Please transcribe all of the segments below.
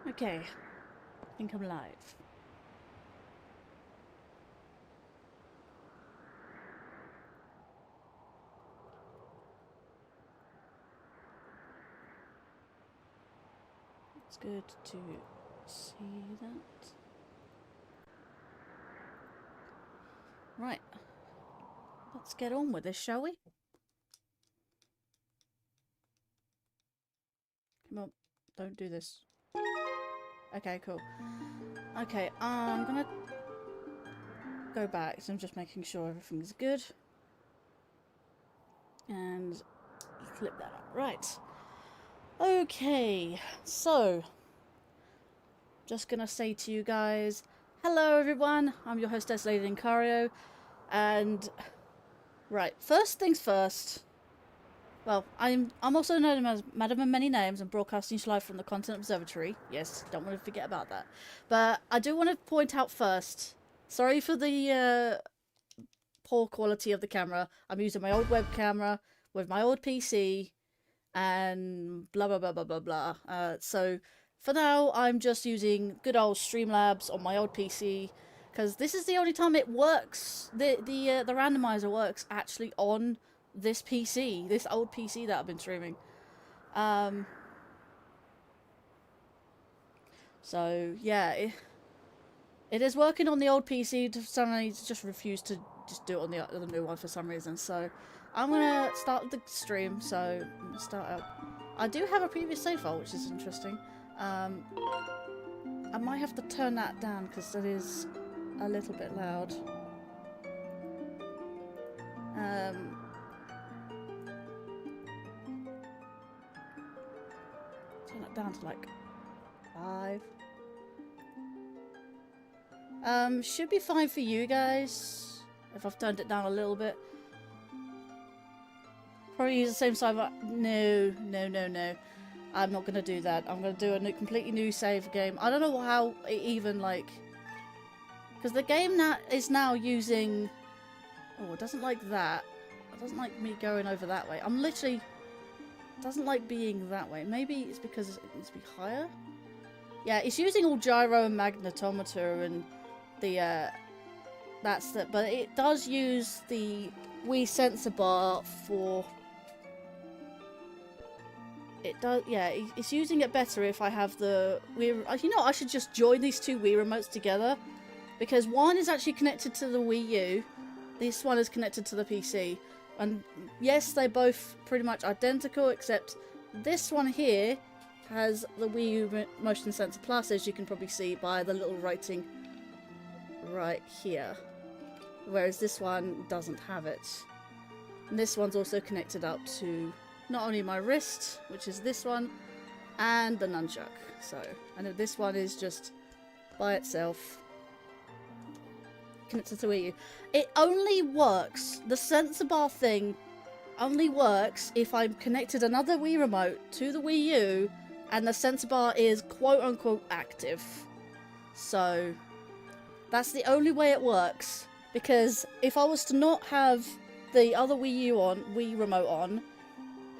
Okay, I think I'm live. It's good to see that. Right, let's get on with this, shall we? Come on, don't do this. Okay, cool. Okay, I'm gonna go back, so I'm just making sure everything's good. And flip that up. Right. Okay, so just gonna say to you guys, hello everyone, I'm your hostess Lady Linkario, and right, first things first. Well, I'm also known as Madam of Many Names and broadcasting live from the Content Observatory. Yes, don't want to forget about that. But I do want to point out first, sorry for the poor quality of the camera. I'm using my old web camera with my old PC and blah blah blah blah blah blah. So for now, I'm just using good old Streamlabs on my old PC because this is the only time it works. The randomizer works actually on this PC, this old PC that I've been streaming. So yeah, it is working on the old PC. Suddenly, just refused to just do it on the new one for some reason. So I'm gonna start the stream. So I'm gonna start out. I do have a previous save file, which is interesting. I might have to turn that down because that is a little bit loud. Turn it down to like 5. Should be fine for you guys if I've turned it down a little bit. Probably use the same save. No. I'm not gonna do that. I'm gonna do a completely new save game. I don't know how it even like, because the game is now using. Oh, it doesn't like that. It doesn't like me going over that way. I'm literally. It doesn't like being that way. Maybe it's because it needs to be higher. Yeah, it's using all gyro and magnetometer and the that's the. But it does use the Wii sensor bar for. It does, yeah, it's using it better if I have the Wii... You know, I should just join these two Wii remotes together. Because one is actually connected to the Wii U. This one is connected to the PC. And yes, they're both pretty much identical, except this one here has the Wii U Motion Sensor Plus, as you can probably see by the little writing right here. Whereas this one doesn't have it. And this one's also connected up to... not only my wrist, which is this one, and the nunchuck. So, and this one is just by itself connected to Wii U. It only works, the sensor bar thing only works if I've connected another Wii remote to the Wii U and the sensor bar is quote unquote active. So, that's the only way it works, because if I was to not have the other Wii remote on,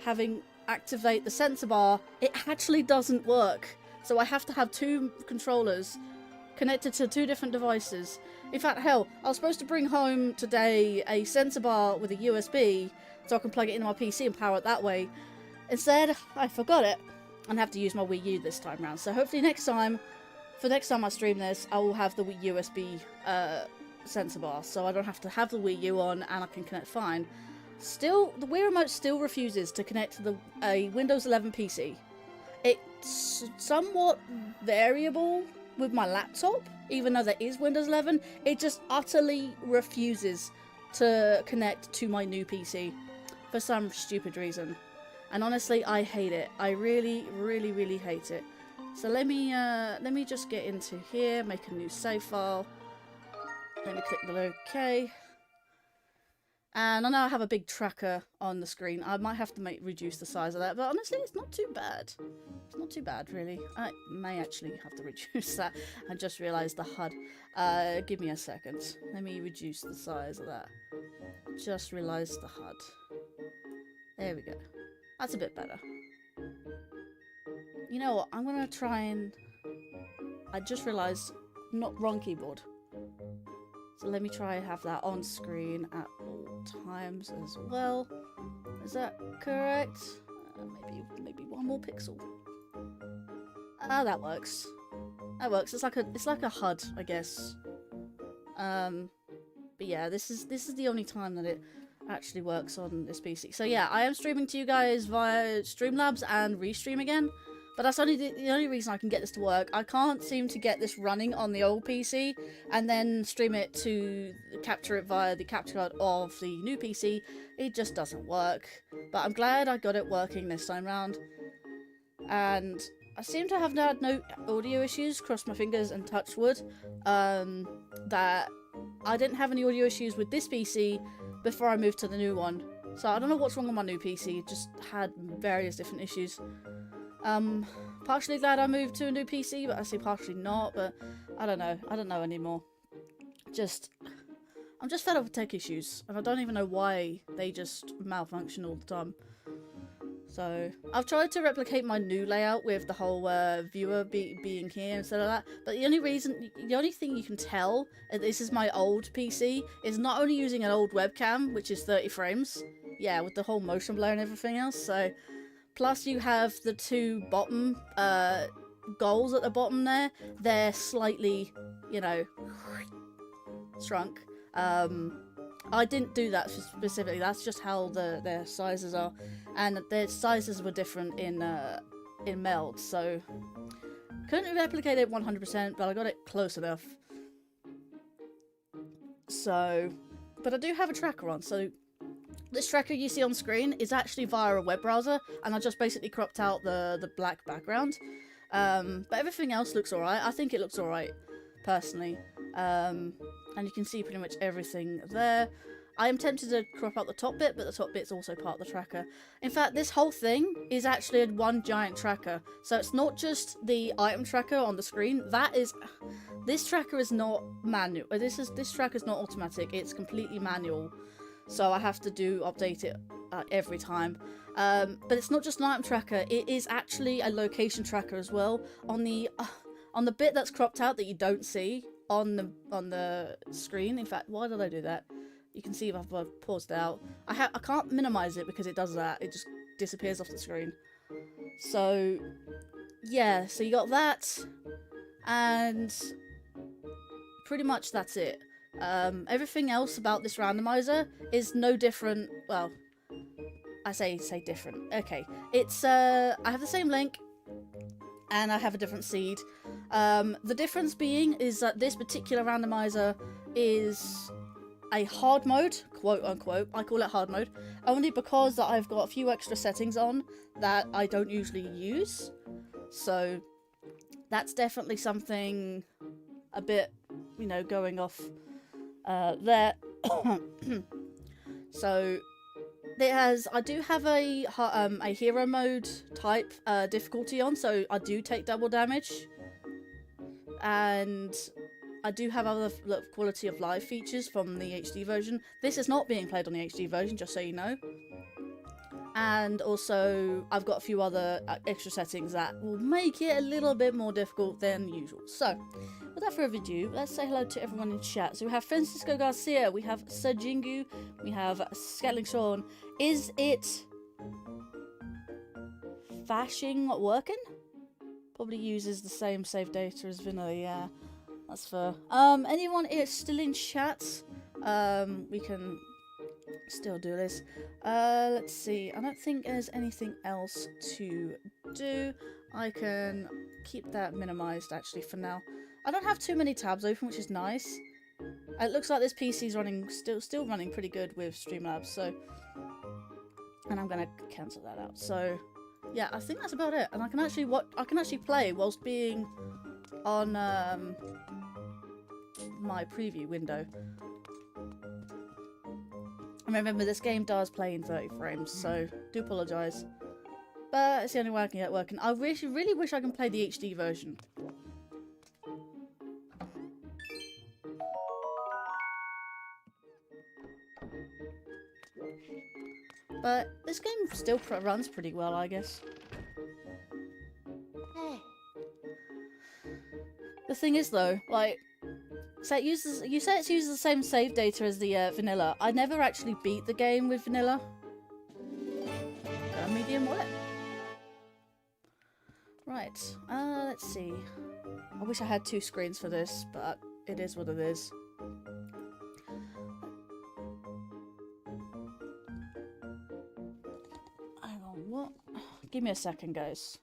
having activate the sensor bar, it actually doesn't work. So I have to have two controllers connected to two different devices. In fact, hell, I was supposed to bring home today a sensor bar with a USB so I can plug it into my PC and power it that way. Instead, I forgot it and have to use my Wii U this time round. So hopefully next time I stream this, I will have the Wii USB sensor bar, so I don't have to have the Wii U on and I can connect fine. Still, the Wii Remote still refuses to connect to a Windows 11 PC. It's somewhat variable with my laptop, even though there is Windows 11. It just utterly refuses to connect to my new PC for some stupid reason. And honestly, I hate it. I really, really, really hate it. So let me just get into here, make a new save file. Let me click the OK. And I know I have a big tracker on the screen. I might have to reduce the size of that, but honestly, it's not too bad. It's not too bad, really. I may actually have to reduce that. I just realised the HUD. Give me a second. Let me reduce the size of that. Just realised the HUD. There we go. That's a bit better. You know what? I'm gonna try and... I just realised, wrong keyboard. So let me try and have that on screen at all times as well. Is that correct? Maybe one more pixel. Ah, that works. That works. It's like a HUD, I guess. But yeah, this is the only time that it actually works on this PC. So yeah, I am streaming to you guys via Streamlabs and Restream again. But that's only the only reason I can get this to work. I can't seem to get this running on the old PC and then stream it to capture it via the capture card of the new PC. It just doesn't work. But I'm glad I got it working this time round. And I seem to have had no audio issues, cross my fingers and touch wood, that I didn't have any audio issues with this PC before I moved to the new one. So I don't know what's wrong with my new PC, it just had various different issues. Partially glad I moved to a new PC, but I say partially not, but I don't know anymore. I'm just fed up with tech issues, and I don't even know why they just malfunction all the time. So, I've tried to replicate my new layout with the whole viewer being here instead of that, but the only thing you can tell, and this is my old PC, is not only using an old webcam, which is 30 frames, yeah, with the whole motion blur and everything else, so... Plus you have the two bottom goals at the bottom there. They're slightly, you know, shrunk. I didn't do that specifically. That's just how their sizes are, and their sizes were different in meld. So couldn't replicate it 100%, but I got it close enough. So, but I do have a tracker on. So this tracker you see on screen is actually via a web browser, and I just basically cropped out the black background. But everything else looks alright. I think it looks alright, personally. And you can see pretty much everything there. I am tempted to crop out the top bit, but the top bit's also part of the tracker. In fact, this whole thing is actually one giant tracker. So it's not just the item tracker on the screen. This tracker is not manual. This tracker is not automatic. It's completely manual. So I have to update it every time. But it's not just an item tracker. It is actually a location tracker as well. On the bit that's cropped out that you don't see on the screen. In fact, why did I do that? You can see if I've paused out. I can't minimize it because it does that. It just disappears off the screen. So yeah, so you got that, and pretty much that's it. Everything else about this randomizer is no different. Well, I say different. Okay, it's I have the same link, and I have a different seed. The difference being is that this particular randomizer is a hard mode, quote unquote. I call it hard mode only because I've got a few extra settings on that I don't usually use. So that's definitely something a bit, you know, going off there. So I do have a hero mode type difficulty on, so I do take double damage, and I do have other quality of life features from the HD version. This is not being played on the HD version, just so you know. And also, I've got a few other extra settings that will make it a little bit more difficult than usual. So, without further ado, let's say hello to everyone in chat. So we have Francisco Garcia, we have Sir Jingu, we have Scatling Sean. Is it fashing working? Probably uses the same save data as vanilla, yeah. That's fair. Anyone is still in chat? We can still do this. Let's see. I don't think there's anything else to do. I can keep that minimized actually for now. I don't have too many tabs open, which is nice. It looks like this PC's running still running pretty good with Streamlabs, so, and I'm gonna cancel that out. So yeah, I think that's about it. And I can actually play whilst being on my preview window. And remember, this game does play in 30 frames, so do apologise. But it's the only way I can get it working. I really wish I can play the HD version. But this game still runs pretty well, I guess. The thing is, though, like, so you say it uses the same save data as the vanilla. I never actually beat the game with vanilla. Medium wet. Right. Let's see. I wish I had 2 screens for this, but it is what it is. Hang on, what? Give me a second, guys.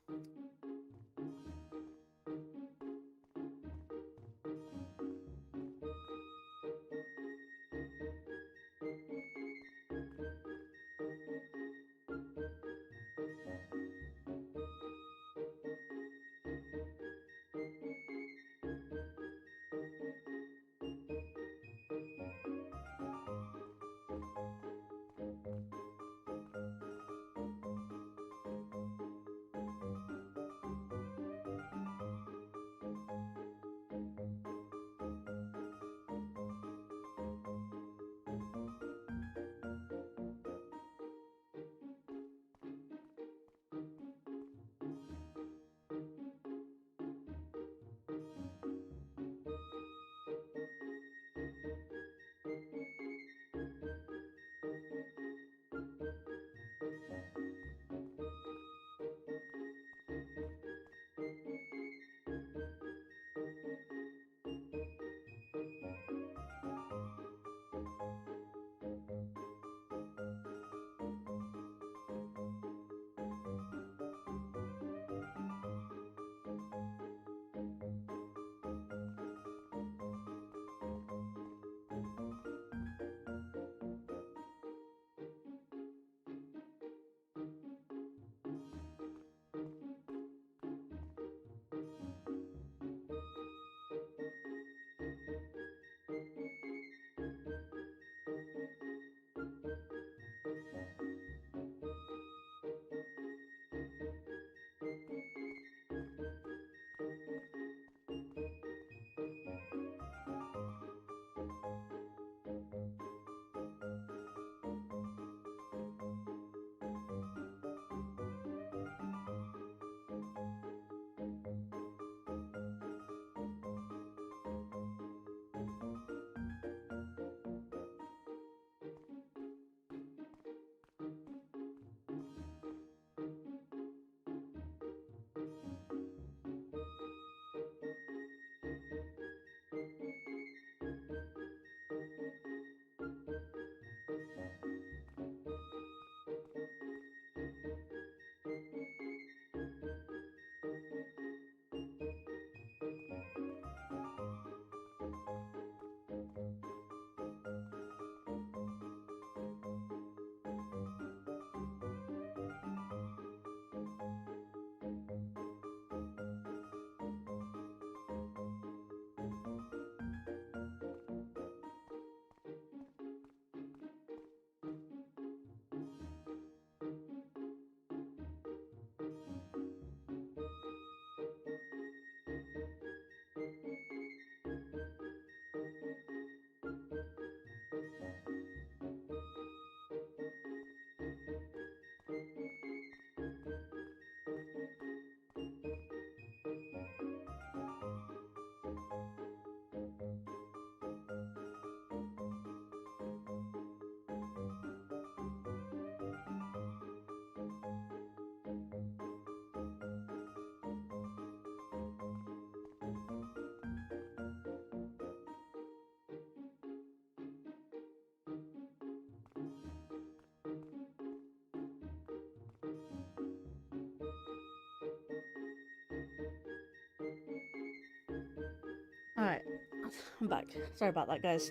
I'm back. Sorry about that, guys.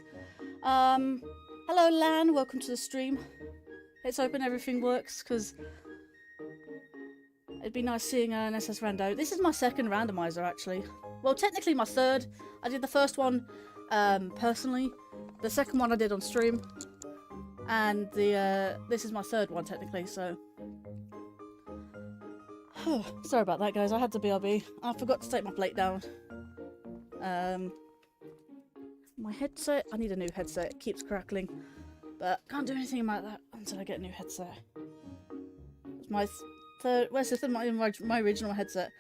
Hello, Lan. Welcome to the stream. Let's hope everything works, because it'd be nice seeing an SS Rando. This is my second randomizer, actually. Well, technically my third. I did the first one personally. The second one I did on stream. And this is my third one, technically, so... Sorry about that, guys. I had to BRB. I forgot to take my plate down. My headset. I need a new headset. It keeps crackling. But can't do anything about that until I get a new headset. It's my third... Where's my original headset?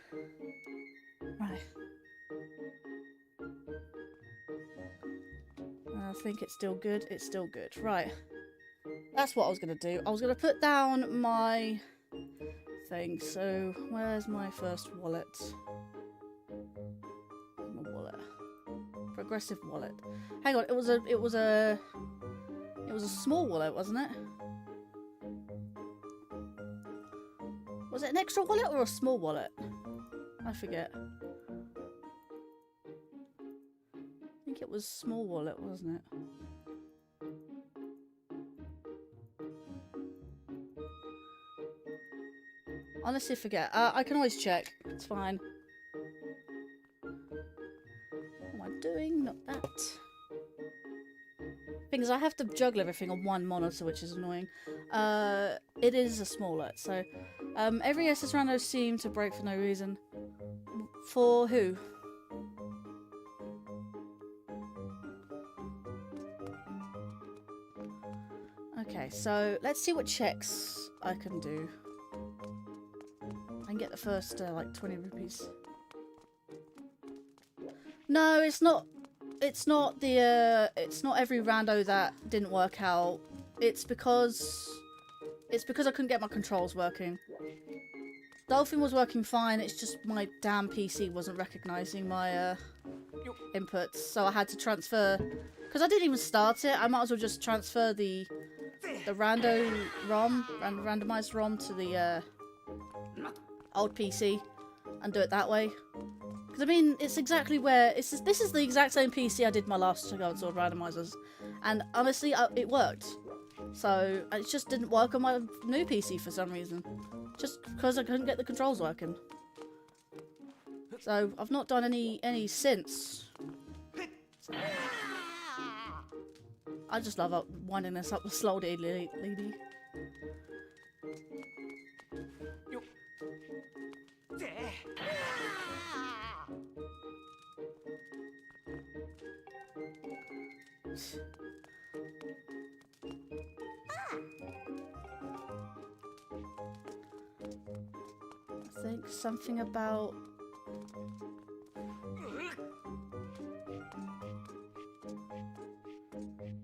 Right. I think it's still good. It's still good. Right. That's what I was going to do. I was going to put down my thing. So, where's my first wallet? My wallet. Progressive wallet. Hang on, it was a small wallet, wasn't it? Was it an extra wallet or a small wallet? I forget. I think it was small wallet, wasn't it? Honestly, forget. I can always check. It's fine. What am I doing? Not that. Thing is, I have to juggle everything on one monitor, which is annoying. It is a smaller, so every SS Rando seemed to break for no reason. For who? Okay, so let's see what checks I can do. I can get the first like 20 rupees. No, it's not. It's not the. It's not every rando that didn't work out. It's because I couldn't get my controls working. Dolphin was working fine. It's just my damn PC wasn't recognizing my inputs, so I had to transfer. Because I didn't even start it. I might as well just transfer the rando ROM, randomized ROM to the old PC and do it that way. Because I mean, it's exactly where this is the exact same PC I did my last Skyward Sword Randomizers, and honestly, it worked. So it just didn't work on my new PC for some reason, just because I couldn't get the controls working. So I've not done any since. I just love winding this up slowly, lady. I think something about...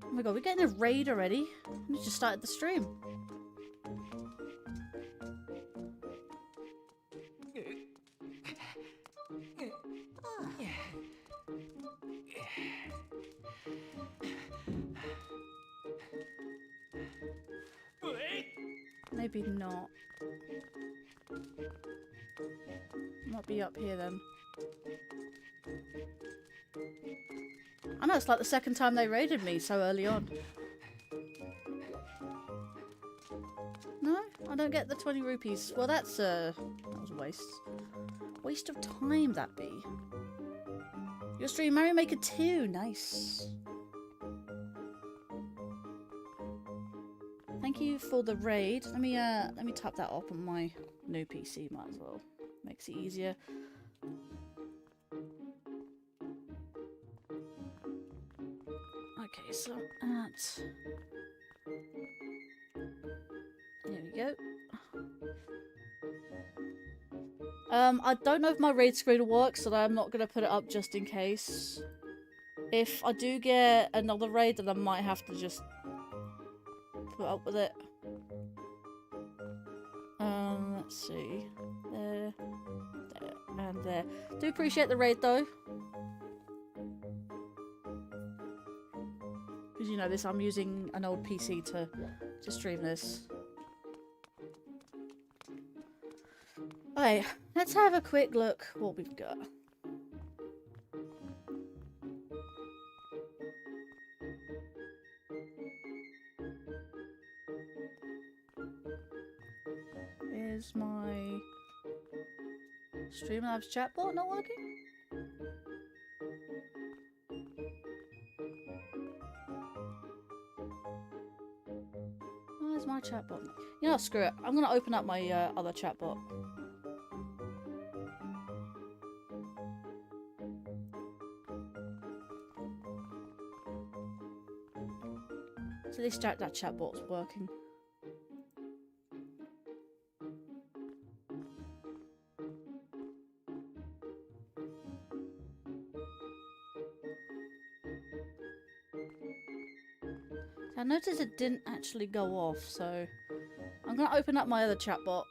Oh my god, we're getting a raid already? We just started the stream. Maybe not. Might be up here then. I know, it's like the second time they raided me so early on. No? I don't get the 20 rupees. Well, that was a waste. Waste of time, that be. Your stream, Mario Maker 2. Nice. Thank you for the raid. Let me type that up on my new PC, might as well. Makes it easier. Okay, so that. There we go. I don't know if my raid screen will work, so I'm not gonna put it up just in case. If I do get another raid, then I might have to just put up with it. Let's see. There, and there. Do appreciate the raid though. Because you know this, I'm using an old PC to stream this. Alright, let's have a quick look what we've got. Is my Streamlabs chatbot not working? Why is my chatbot? You know, screw it. I'm gonna open up my other chatbot. So at least that chatbot's working. I noticed it didn't actually go off, so I'm gonna open up my other chatbot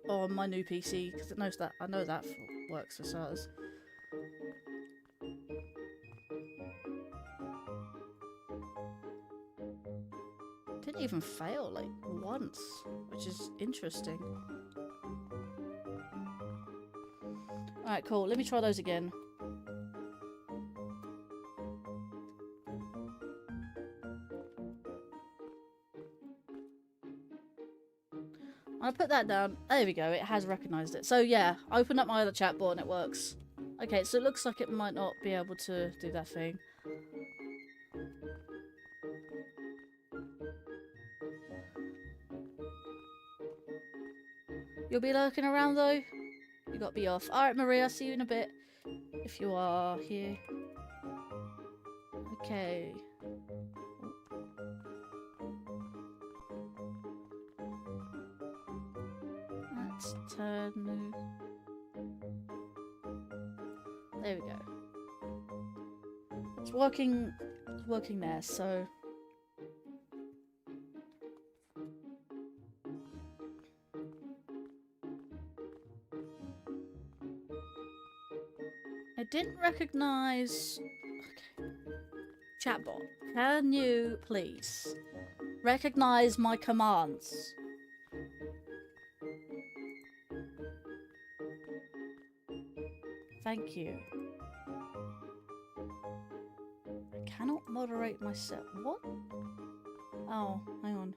on my new PC because it knows that I know that works for starters. Didn't even fail like once, which is interesting. Alright, cool. Let me try those again. I'll put that down. There we go. It has recognised it. So yeah, I opened up my other chatbot and it works. Okay, so it looks like it might not be able to do that thing. You'll be lurking around though? You gotta be off. Alright, Maria, see you in a bit. If you are here. Okay. Let's turn. There we go. It's working there, so. I didn't recognize. Okay. Chatbot, can you please recognize my commands? Thank you. I cannot moderate myself. What? Oh, hang on.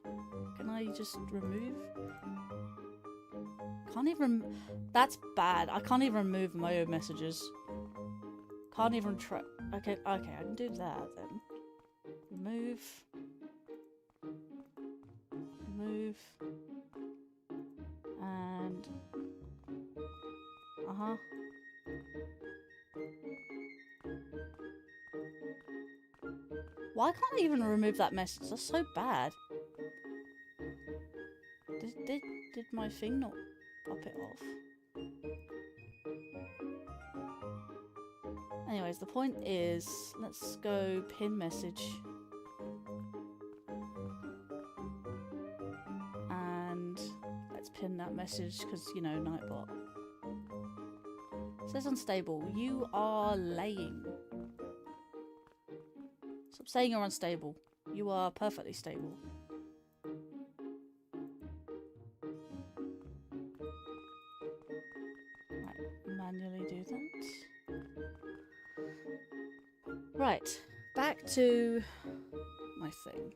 Can I just remove? Can't even. That's bad. I can't even remove my own messages. Can't even try. Okay, I can do that then. Remove. Remove. And. Uh-huh. Why can't I even remove that message? That's so bad. Did my thing not pop it off? Anyways, the point is, let's go pin message. And let's pin that message because, you know, Nightbot. It says unstable. You are laying. Stop saying you're unstable. You are perfectly stable. Right, manually do that. Right, back to my thing.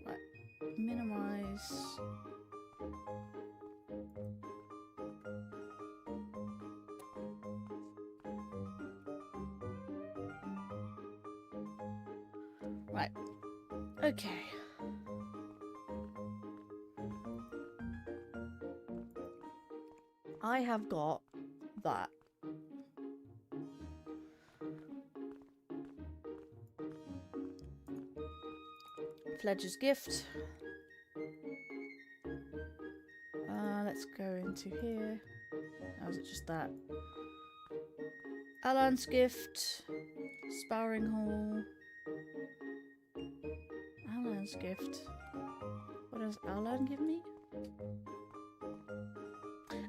Right, minimize. Right, okay. I have got that. Fledger's gift. Let's go into here. Or is it just that? Alan's gift. Sparring hall. Alan's gift. What does Alan give me?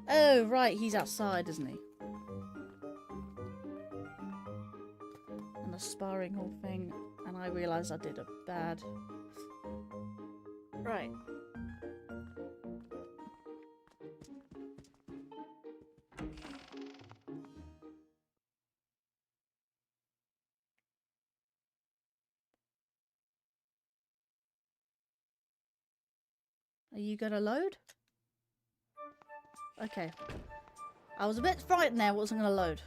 Oh, right, he's outside, isn't he? And the sparring hall thing, and I realised I did a bad. Right. Are you gonna load? Okay. I was a bit frightened there, wasn't gonna load.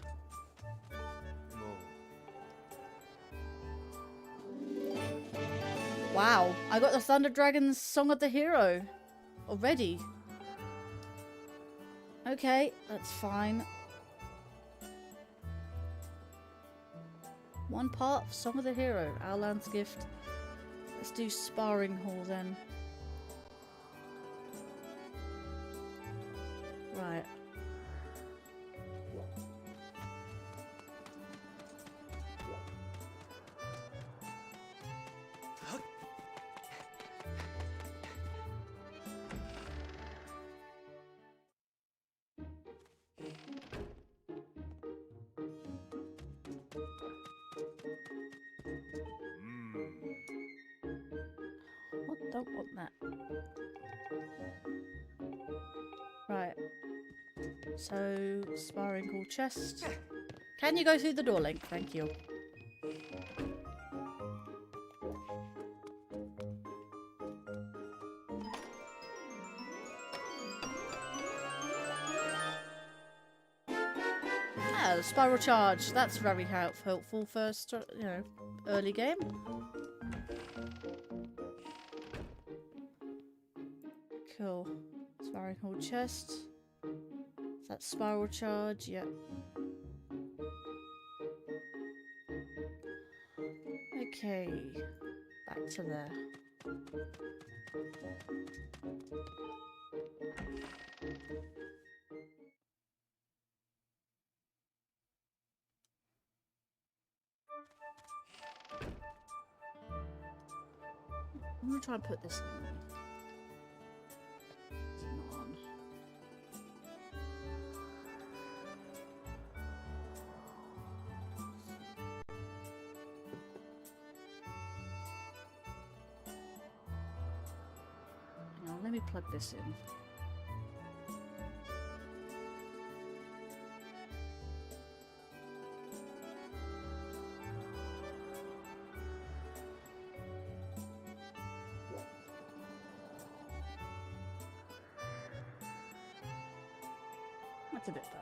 Wow, I got the Thunder Dragon's Song of the Hero already. Okay, that's fine. One part of Song of the Hero, Outland's gift. Let's do Sparring Hall then. Right. Don't want that. Right. So, Sparring Hall chest. Can you go through the door, Link? Thank you. Ah, the Spiral Charge. That's very helpful first, you know, early game. Cool. Sparring Hall chest. That's Spiral Charge, yep. Okay. Back to there. I'm gonna try and put this in. It's not on. Hang on, let me plug this in. That's a bit better.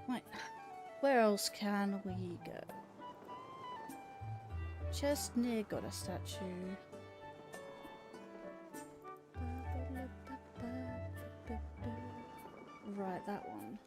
Right, where else can we go? Just near Goddess statue. Right, that one.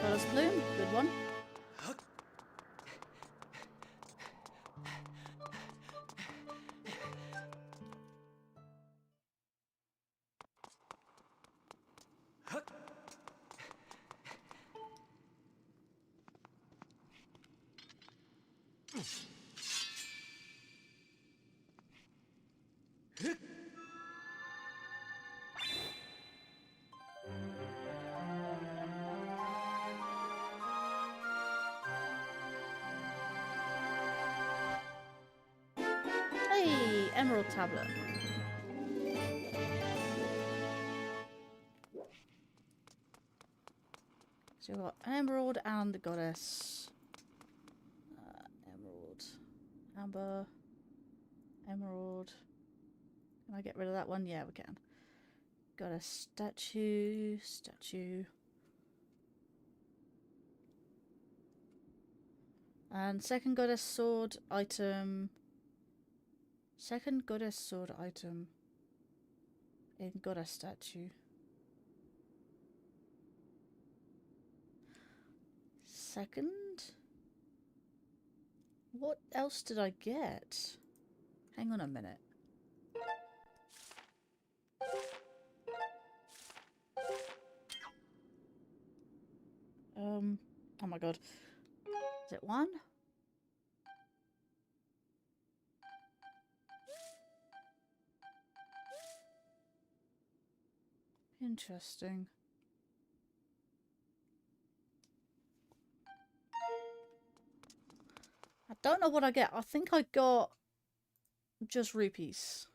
Goddess Bloom, good one. Hey, Emerald Tablet. So we've got Emerald and the Goddess. Emerald. Amber. Emerald. Can I get rid of that one? Yeah, we can. Got a statue. And second Goddess Sword item. in Goddess statue. Second? What else did I get? Hang on a minute. Oh my god. Is it one? Interesting. I don't know what I get. I think I got just rupees.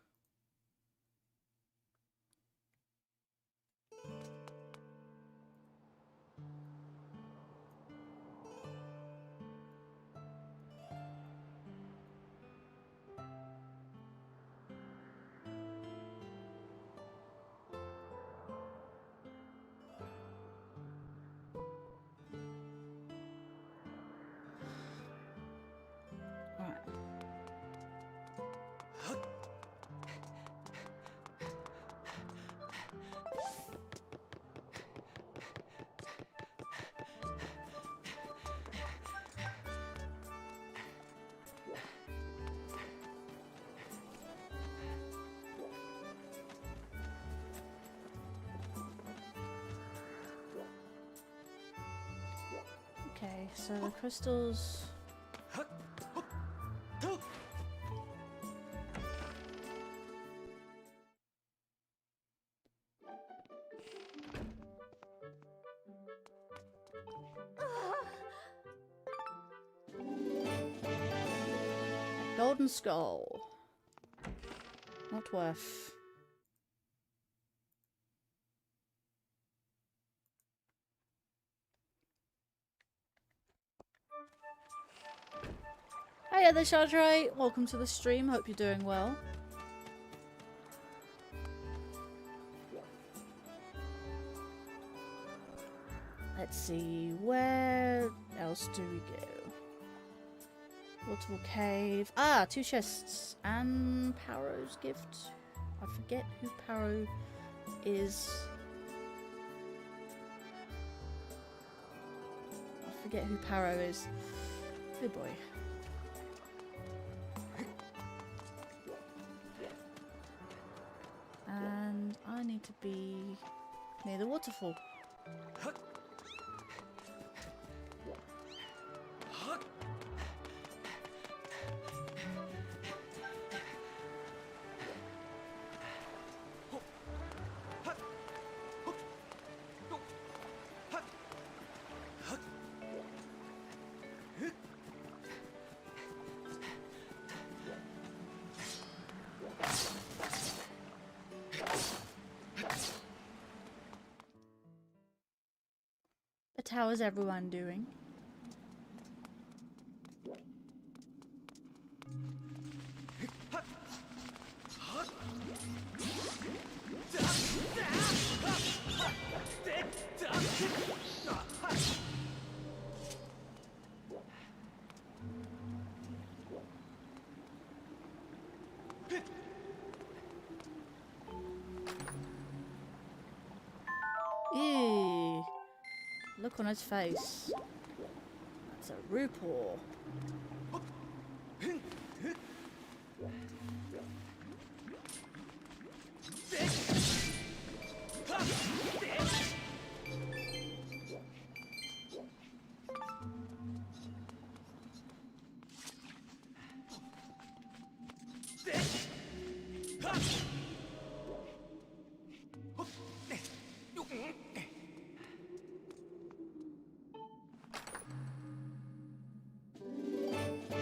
Okay, so the crystals... A golden skull. Not worth. Hiya there, Shardray. Welcome to the stream. Hope you're doing well. Let's see, where else do we go? Waterfall Cave. Ah, 2 chests. And Paro's gift. I forget who Paro is. I forget who Paro is. Good boy. And I need to be near the waterfall. But how is everyone doing? Ew. Look on his face. That's a Rupor.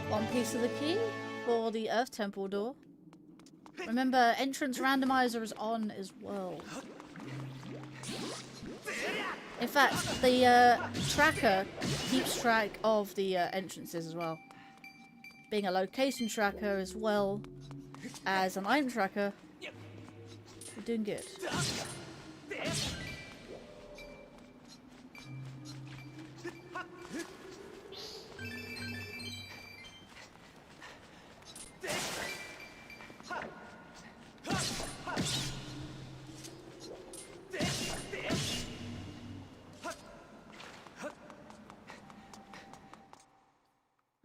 One piece of the key for the Earth Temple door. Remember, entrance randomizer is on as well. In fact, the tracker keeps track of the entrances as well. Being a location tracker as well as an item tracker, we're doing good.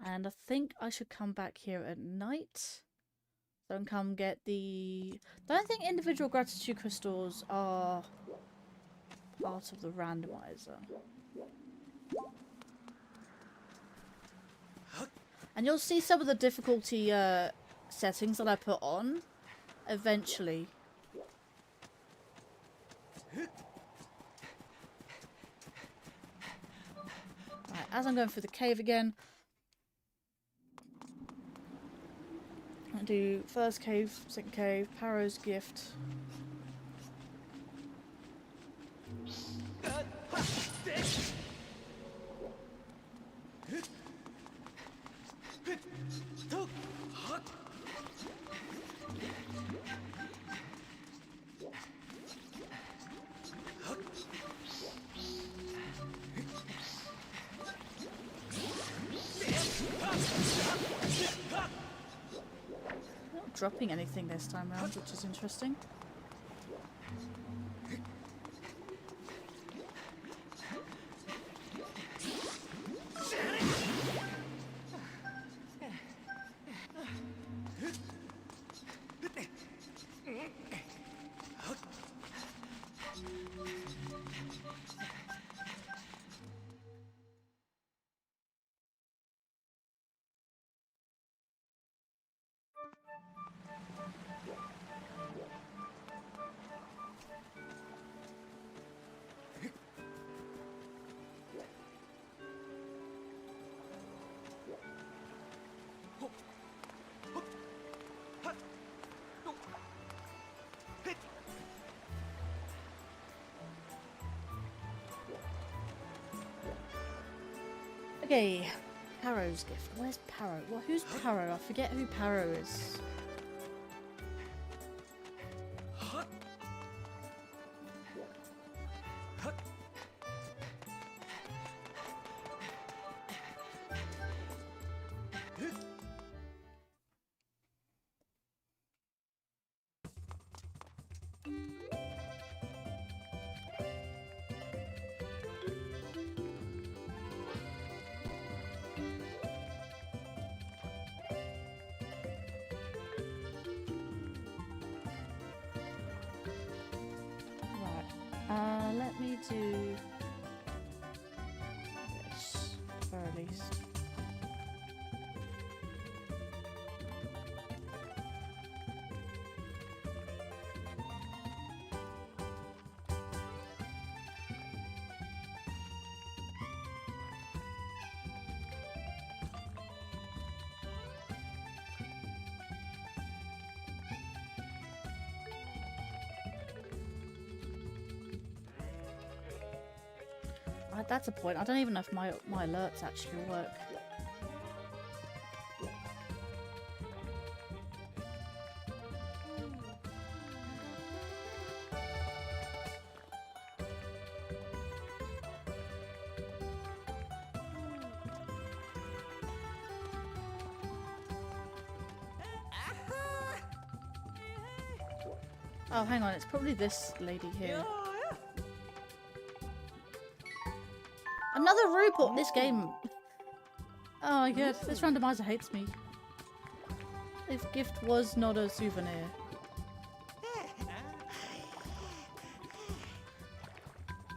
And I think I should come back here at night. So I can come get the... I don't think individual gratitude crystals are part of the randomizer. And you'll see some of the difficulty settings that I put on eventually. Right, as I'm going through the cave again, I do first cave, second cave, Paro's gift. Not dropping anything this time around, which is interesting. Okay, Paro's gift. Where's Paro? Well, who's Paro? I forget who Paro is. Let me do this for at least. That's a point. I don't even know if my alerts actually work. Oh, hang on. It's probably this lady here. Another report. This game. Oh my god, this randomizer hates me. This gift was not a souvenir.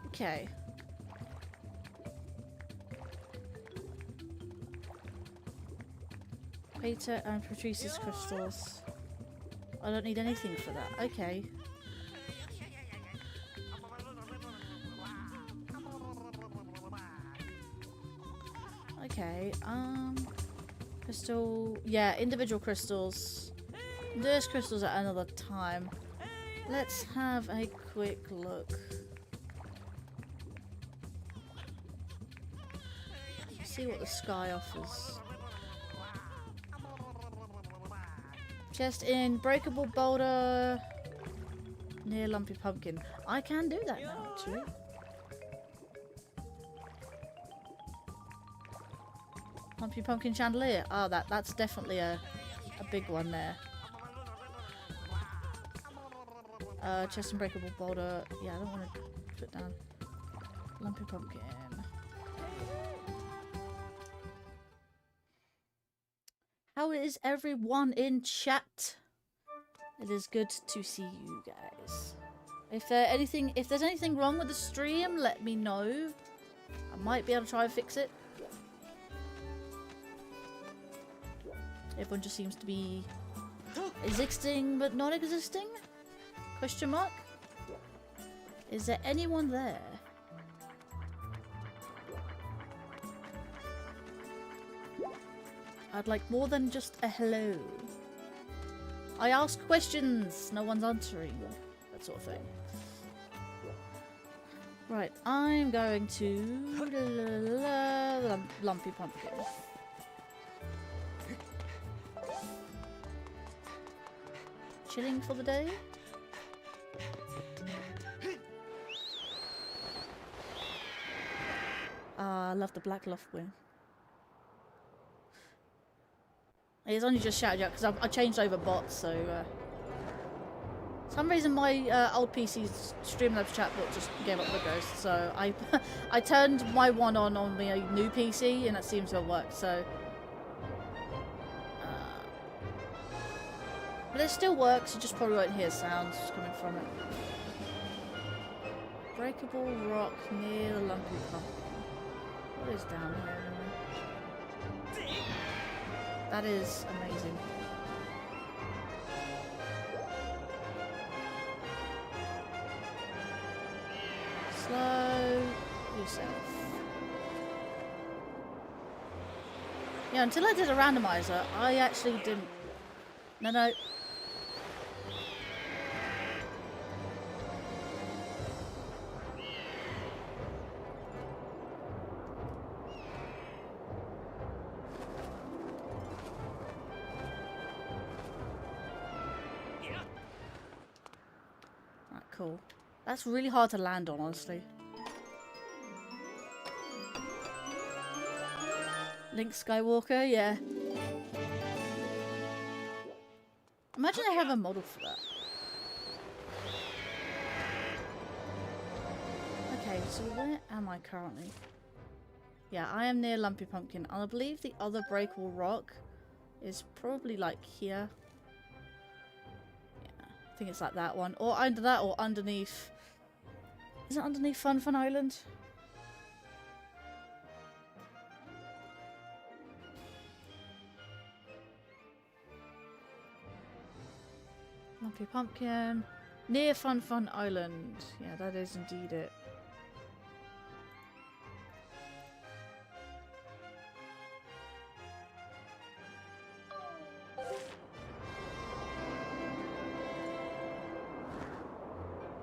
Okay. Peter and produces crystals. I don't need anything for that. Okay. Okay, crystal, yeah, individual crystals. There's crystals at another time. Let's have a quick look. See what the sky offers. Chest in breakable boulder near lumpy pumpkin. I can do that now, actually. Lumpy pumpkin chandelier. Oh, that's definitely a big one there. Chest and breakable boulder. Yeah, I don't want to put down lumpy pumpkin. how is everyone in chat? It is good to see you guys. If there's anything wrong with the stream, let me know. I might be able to try and fix it. Everyone just seems to be existing but not existing? Question mark? Is there anyone there? I'd like more than just a hello. I ask questions, no one's answering. That sort of thing. Right, I'm going to Lumpy Pumpkin. Chilling for the day? I love the black loft wing. It's only just shouted out because I changed over bots, so for some reason my old PC's Streamlabs chatbot just gave up the ghost, so I turned my one on my new PC and that seems to have worked, so but it still works, you just probably won't hear sounds coming from it. Breakable rock near the Lumpy Pumpkin. What is down here anyway? That is amazing. Slow yourself. Yeah, until I did a randomizer, I actually didn't... No. Cool. That's really hard to land on, honestly. Link Skywalker, yeah. Imagine I have a model for that. Okay, so where am I currently? Yeah, I am near Lumpy Pumpkin. And I believe the other breakable rock is probably like here. I think it's like that one. Or under that or underneath. Is it underneath Fun Fun Island? Lumpy Pumpkin. Near Fun Fun Island. Yeah, that is indeed it.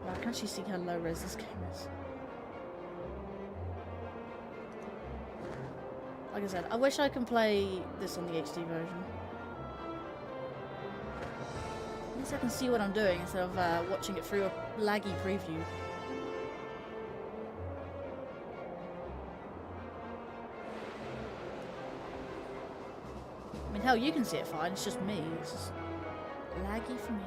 I can actually see how low res this game is. Like I said, I wish I could play this on the HD version. At least I can see what I'm doing instead of watching it through a laggy preview. I mean, hell, you can see it fine. It's just me. It's just laggy for me.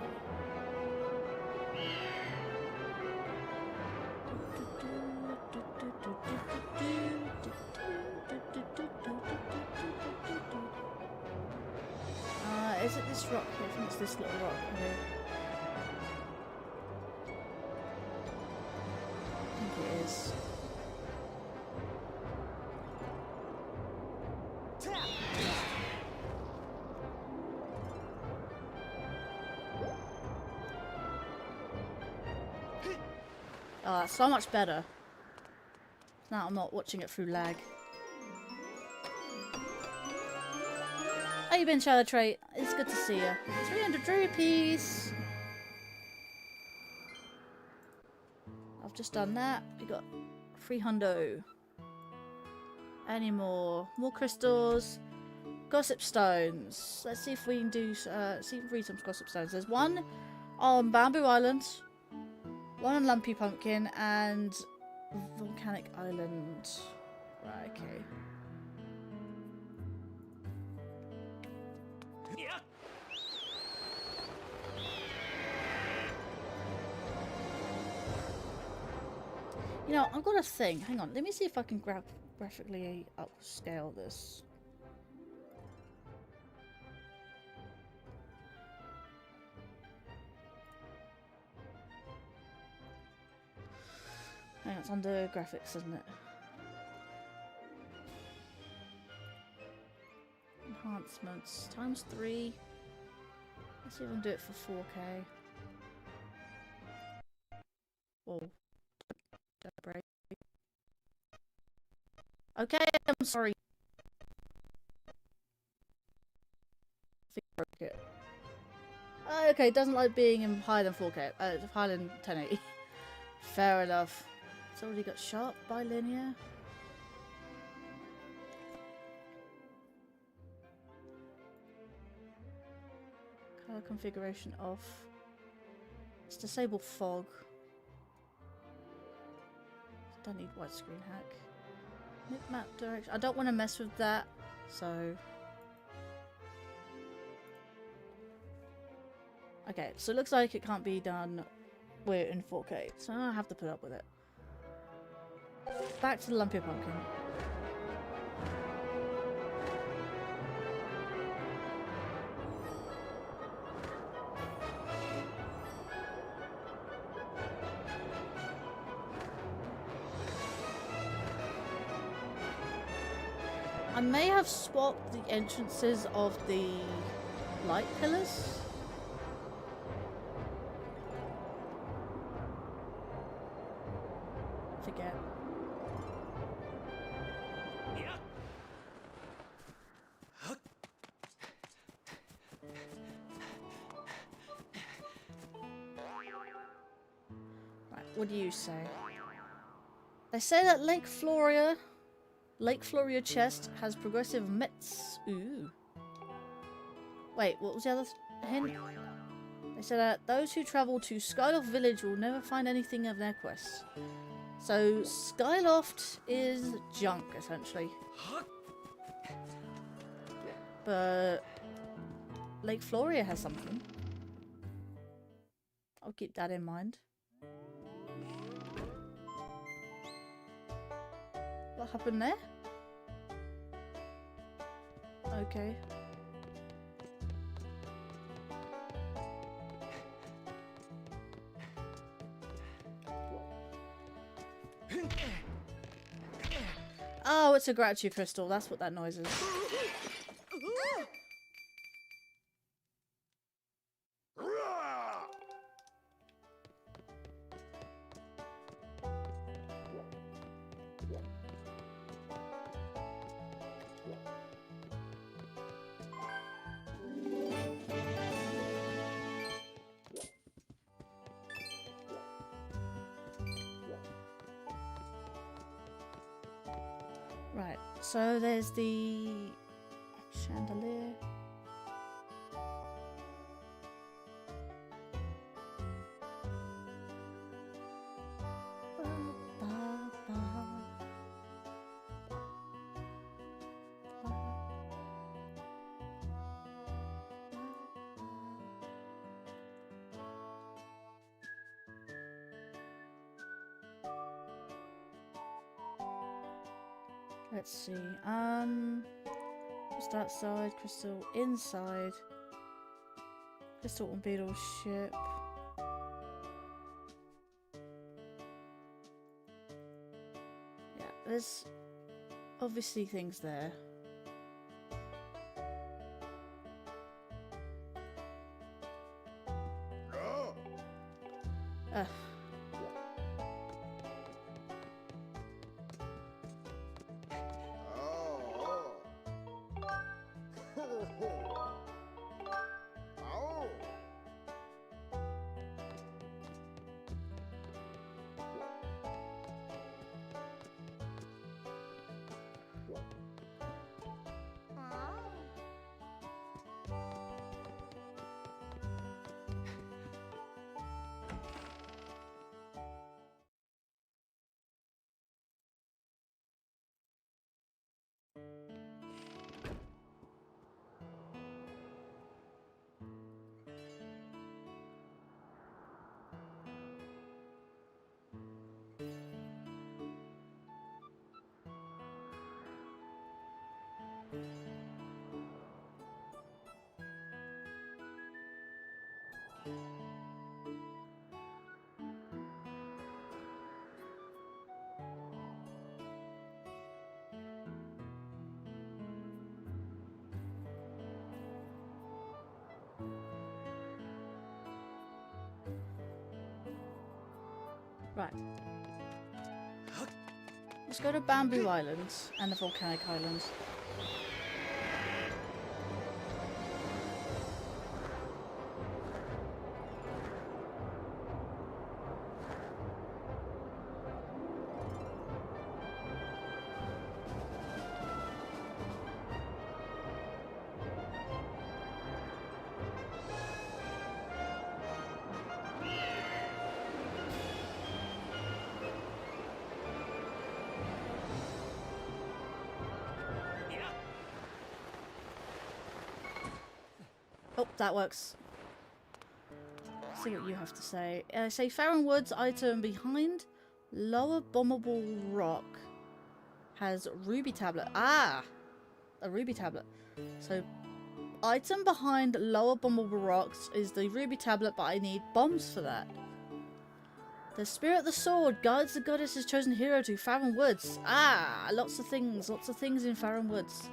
Is it this rock here? I think it's this little rock here. I think it is. Oh, that's so much better. Now I'm not watching it through lag. How you been, Shadow Trait? It's good to see you. 300 rupees. I've just done that. We got 300. Any more? More crystals. Gossip stones. Let's see if we can do. See if we can read some gossip stones. There's one on Bamboo Island, one on Lumpy Pumpkin, and Volcanic Island. Right. Okay. You know, I've got a thing. Hang on, let me see if I can graphically upscale this. Hang on, it's under graphics, isn't it? Enhancements ×3. Let's see if I can do it for 4K. Whoa. Don't break. Okay, I'm sorry. I think I broke it. Okay, doesn't like being in higher than 4K. Higher than 1080. Fair enough. It's already got sharp bilinear. Color configuration off. Let's disable fog. Don't need widescreen hack. Map direction. I don't want to mess with that, so. Okay, so it looks like it can't be done. We're in 4K, so I have to put up with it. Back to the lumpier pumpkin. I may have swapped the entrances of the light pillars. Forget. Right, what do you say? They say that Lake Floria chest has progressive mets. Ooh. Wait, what was the other hint? They said that those who travel to Skyloft Village will never find anything of their quests. So Skyloft is junk, essentially. But Lake Floria has something. I'll keep that in mind. What happened there? Okay. Oh, it's a gratitude crystal. That's what that noise is. Right, so there's the chandelier. Let's see. Just outside, crystal inside. Crystal on beetle ship. Yeah, there's obviously things there. Right. Let's go to Bamboo Islands and the Volcanic Islands. Oh, that works. Let's see what you have to say. Say Farron Woods item behind lower bombable rock has ruby tablet. Ah! A ruby tablet. So, item behind lower bombable rocks is the ruby tablet, but I need bombs for that. The spirit of the sword guides the goddess's chosen hero to Farron Woods. Ah! Lots of things in Farron Woods.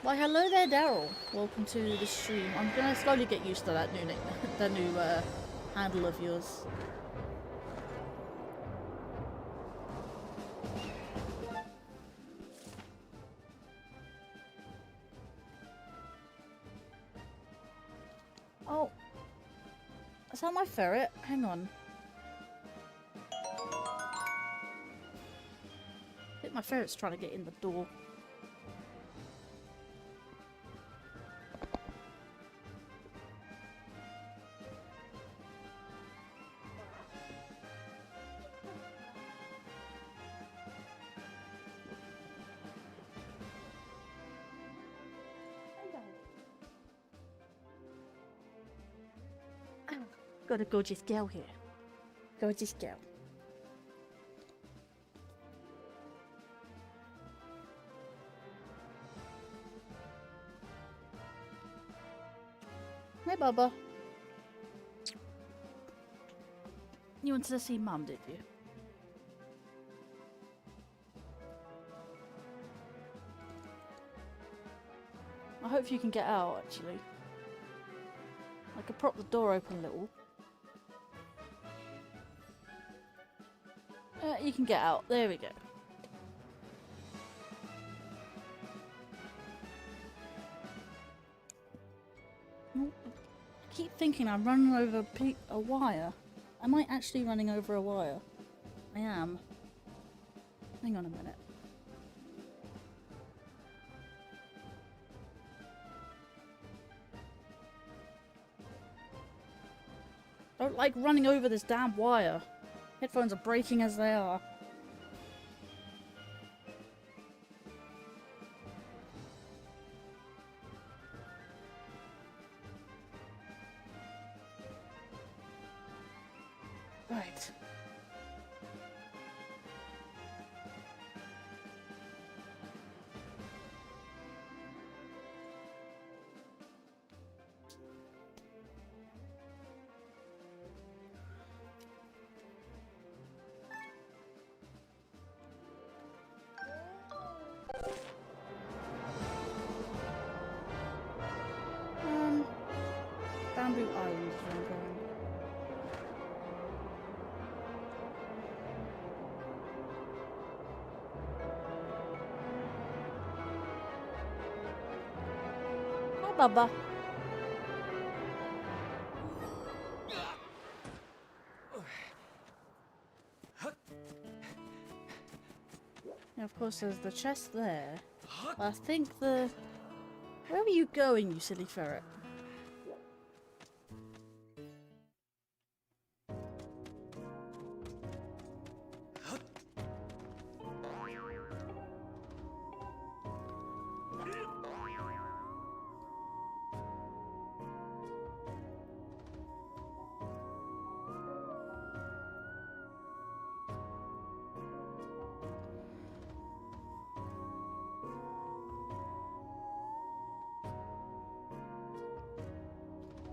Why, hello there, Daryl. Welcome to the stream. I'm gonna slowly get used to that new handle of yours. Oh, is that my ferret? Hang on. I think my ferret's trying to get in the door. Got a gorgeous girl here. Gorgeous girl. Hey, Bubba. You wanted to see Mum, did you? I hope you can get out, actually. I could prop the door open a little. You can get out. There we go. I keep thinking I'm running over a wire. Am I actually running over a wire? I am. Hang on a minute. I don't like running over this damn wire. Headphones are breaking as they are. Right. Bamboo Island is where I'm going. Hi, Bubba. Yeah, of course, there's the chest there. I think the... Where are you going, you silly ferret?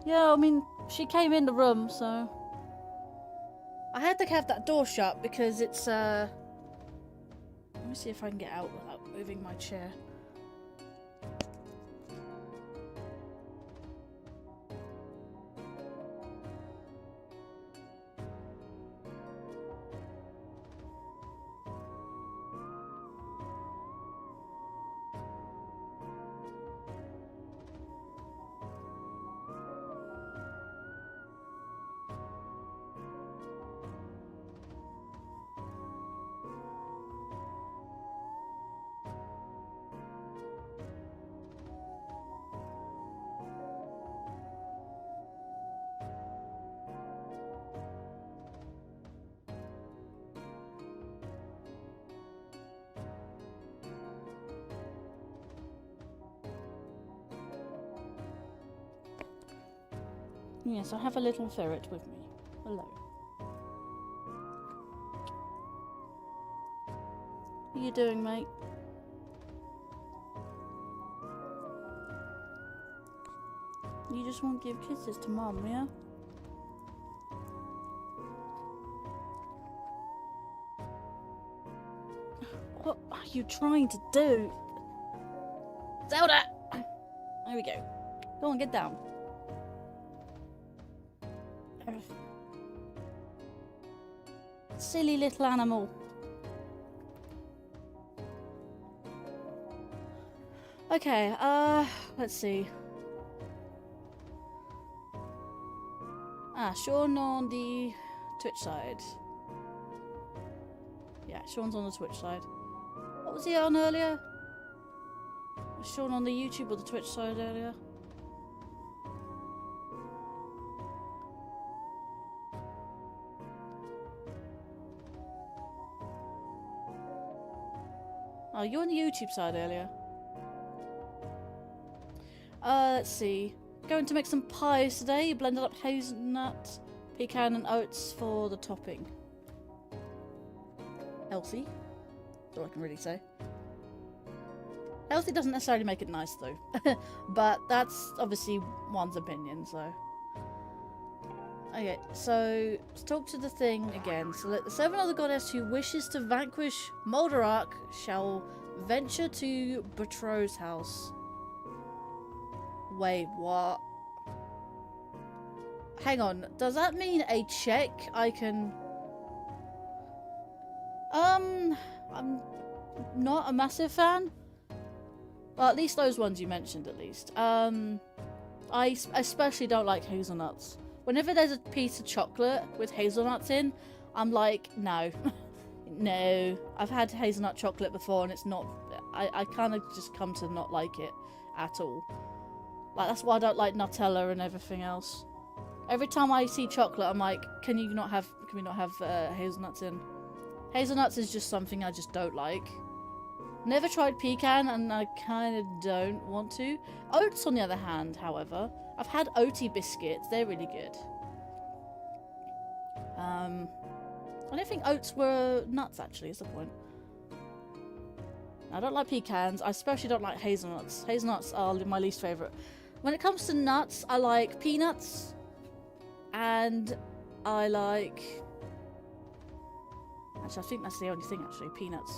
Yeah, I mean, she came in the room, so... I had to have that door shut because it's, Let me see if I can get out without moving my chair. Yes, I have a little ferret with me. Hello. What are you doing, mate? You just won't give kisses to Mum, yeah? What are you trying to do? Zelda! There we go. Go on, get down. Silly little animal. Okay, let's see. Sean on the Twitch side. Yeah, Sean's on the Twitch side. What was he on earlier? Was Sean on the YouTube or the Twitch side earlier? Oh, you're on the YouTube side earlier. Let's see. Going to make some pies today. Blended up hazelnut, pecan and oats for the topping. Healthy. That's all I can really say. Healthy doesn't necessarily make it nice though. But that's obviously one's opinion, so. Okay, so let's talk to the thing again. So let the 7 other goddess who wishes to vanquish Moldarak shall venture to Betrot's house. Wait, what? Hang on, does that mean a check I can... I'm not a massive fan. Well, at least those ones you mentioned, at least. I especially don't like hazelnuts. Whenever there's a piece of chocolate with hazelnuts in, I'm like, no. No. I've had hazelnut chocolate before and it's not... I kind of just come to not like it at all. Like, that's why I don't like Nutella and everything else. Every time I see chocolate, I'm like, can we not have hazelnuts in? Hazelnuts is just something I just don't like. Never tried pecan, and I kind of don't want to. Oats, on the other hand, however, I've had oaty biscuits. They're really good. I don't think oats were nuts, actually, is the point. I don't like pecans. I especially don't like hazelnuts. Hazelnuts are my least favourite. When it comes to nuts, I like peanuts. And I like... Actually, I think that's the only thing, actually. Peanuts.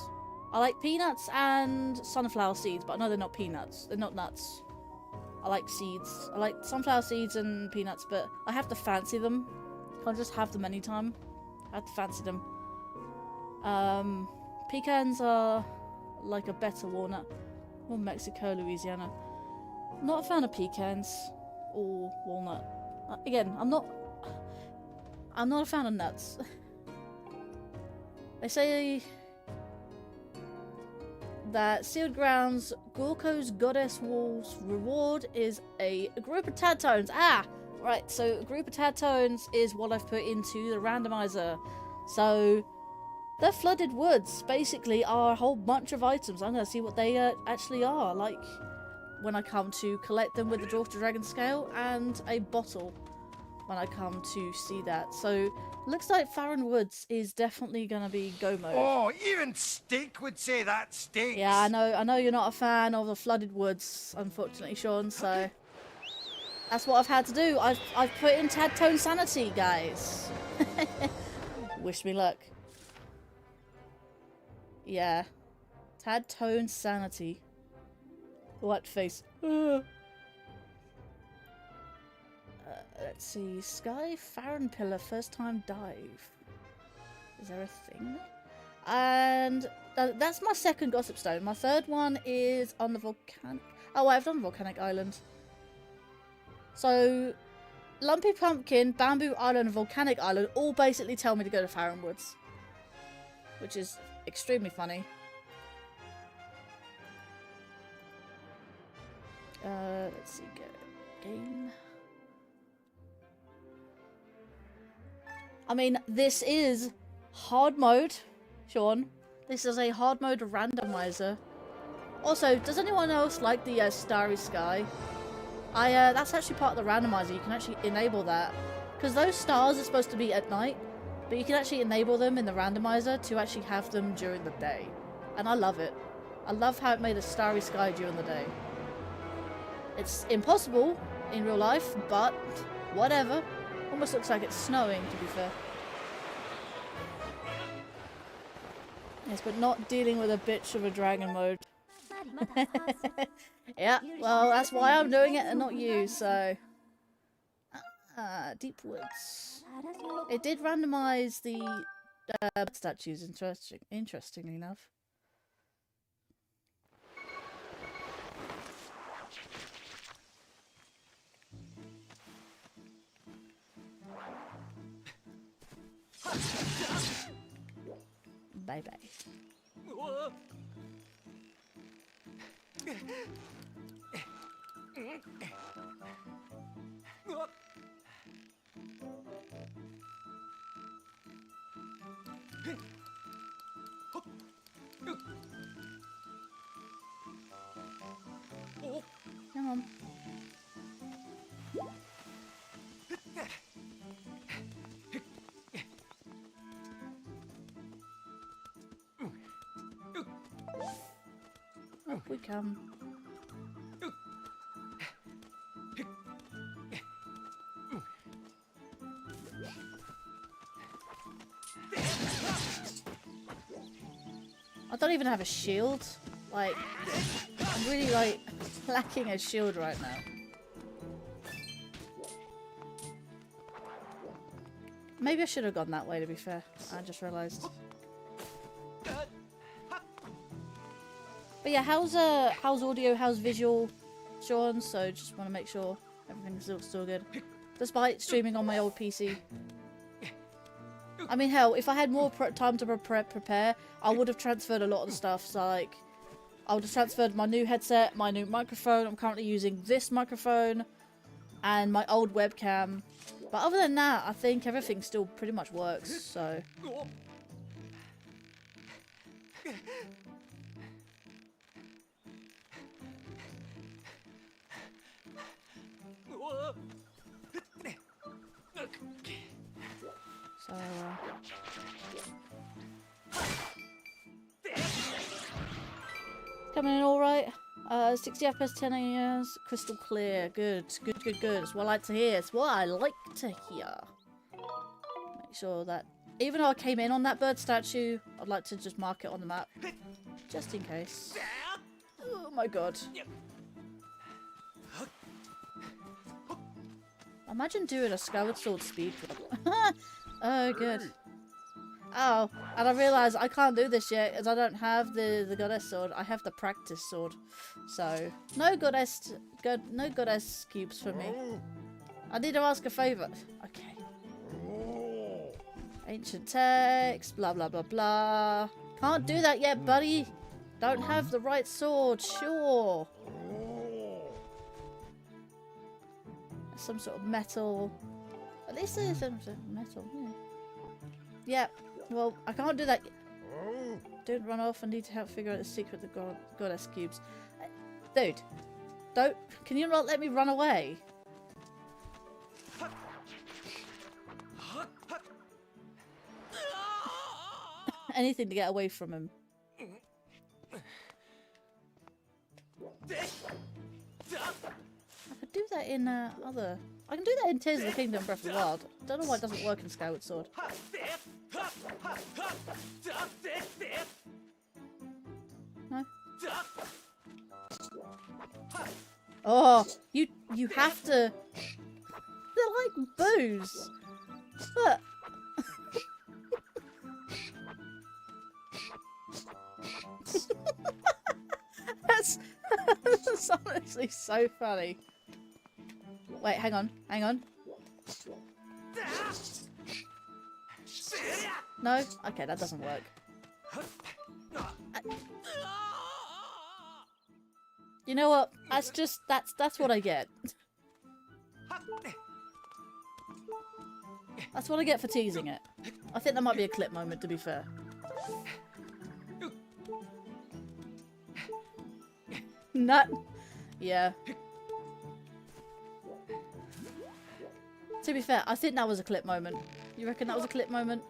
I like peanuts and sunflower seeds, but I know they're not peanuts. They're not nuts. I like seeds. I like sunflower seeds and peanuts, but I have to fancy them. Can't just have them anytime. I have to fancy them. Pecans are like a better walnut. Or Mexico, Louisiana. Not a fan of pecans or walnut. Again, I'm not a fan of nuts. They say that Sealed Grounds Gorko's Goddess Wolf's reward is a group of Tadtones. Ah! Right, so a group of Tadtones is what I've put into the randomizer. So, the Flooded Woods basically are a whole bunch of items. I'm going to see what they actually are. Like, when I come to collect them with the Dwarf to Dragon scale, and a bottle when I come to see that. So, looks like Farron Woods is definitely going to be go mode. Oh, even Steak would say that stinks. Yeah, I know you're not a fan of the Flooded Woods, unfortunately, Sean, so that's what I've had to do. I've put in Tadtone Sanity, guys. Wish me luck. Yeah. Tadtone Sanity. What face? Let's see. Sky Farron Pillar, first time dive. Is there a thing there? And that's my second Gossip Stone. My third one is on the volcanic... Oh, I've done Volcanic Island. So, Lumpy Pumpkin, Bamboo Island, and Volcanic Island all basically tell me to go to Farron Woods. Which is extremely funny. Let's see, game. I mean, this is hard mode, Sean. This is a hard mode randomizer. Also, does anyone else like the Starry Sky? That's actually part of the randomizer. You can actually enable that. Because those stars are supposed to be at night, but you can actually enable them in the randomizer to actually have them during the day. And I love it. I love how it made a starry sky during the day. It's impossible in real life, but whatever. Almost looks like it's snowing, to be fair. Yes, but not dealing with a bitch of a dragon mode. Yeah, well, that's why I'm doing it and not you, so... Deep Woods. It did randomize the statues, interestingly enough. Bye-bye. Come on. Up we come. I don't even have a shield. Like, I'm really like lacking a shield right now. Maybe I should have gone that way, to be fair. I just realised. But yeah, how's audio, how's visual, Sean? So just want to make sure everything's still good, despite streaming on my old PC. I mean, hell, if I had more time to prepare, I would have transferred a lot of the stuff. So like, I would have transferred my new headset, my new microphone. I'm currently using this microphone, and my old webcam. But other than that, I think everything still pretty much works. So. So, coming in all right. 60 FPS, 10 AS, crystal clear. Good. It's what I like to hear. It's what I like to hear. Make sure that, even though I came in on that bird statue, I'd like to just mark it on the map, just in case. Oh my god. Imagine doing a Skyward Sword speedrun. Oh, good. Oh, and I realise I can't do this yet as I don't have the goddess sword. I have the practice sword. So, no goddess cubes for me. I need to ask a favour. Okay. Ancient text, blah blah blah blah. Can't do that yet, buddy. Don't have the right sword, sure. Some sort of metal. At least there's some sort of metal, yeah. Yeah, well, I can't do that yet. Don't run off. I need to help figure out the secret of the goddess cubes. Dude, don't. Can you not let me run away? Anything to get away from him. I could do that in other. I can do that in Tears of the Kingdom, Breath of the Wild. Don't know why it doesn't work in Skyward Sword. No. Oh, you have to. They're like boos. Look. That's honestly so funny. Wait, hang on. No? Okay, that doesn't work. You know what? That's what I get. That's what I get for teasing it. I think that might be a clip moment, to be fair. Nut. Yeah. To be fair, I think that was a clip moment. You reckon that was a clip moment?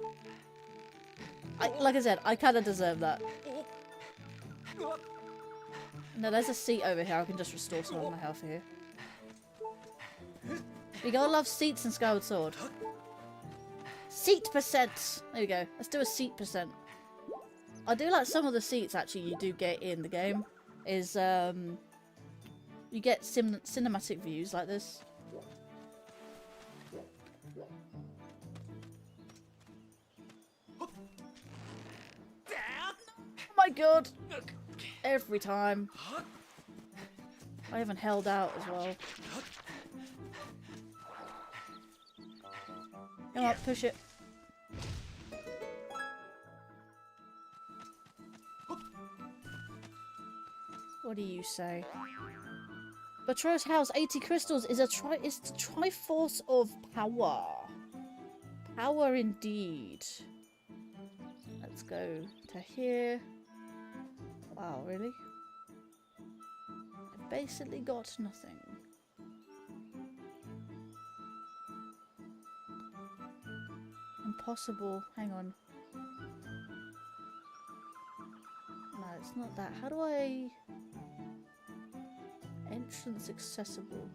Like I said, I kind of deserve that. No, there's a seat over here. I can just restore some of my health here. You gotta love seats in Skyward Sword. Seat percent! There we go. Let's do a seat percent. I do like some of the seats actually you do get in the game. Is, you get cinematic views like this. Oh my god! Every time. I haven't held out as well. Come on, push it. What do you say? Betrothed House 80 crystals is the Triforce of power. Power indeed. Let's go to here. Wow, really? I've basically got nothing. Impossible. Hang on. No, it's not that. How do I... Entrance accessible.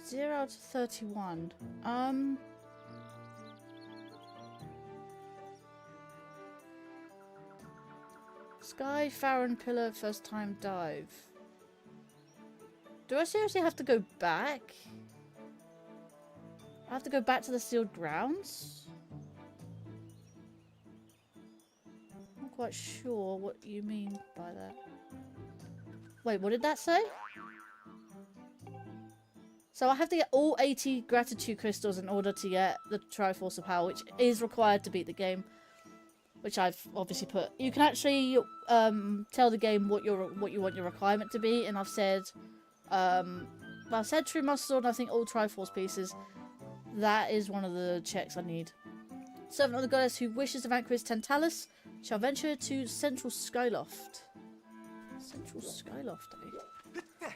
Zero out of 31. Sky, Farron, Pillar, first time dive. Do I seriously have to go back? I have to go back to the sealed grounds? I'm not quite sure what you mean by that. Wait, what did that say? So I have to get all 80 gratitude crystals in order to get the Triforce of Power, which is required to beat the game. Which I've obviously put. You can actually tell the game what you want your requirement to be, and I've said, well, I've said True Master Sword, and I think all Triforce pieces. That is one of the checks I need. Servant of the goddess who wishes to vanquish Tantalus shall venture to Central Skyloft. Central Skyloft, eh?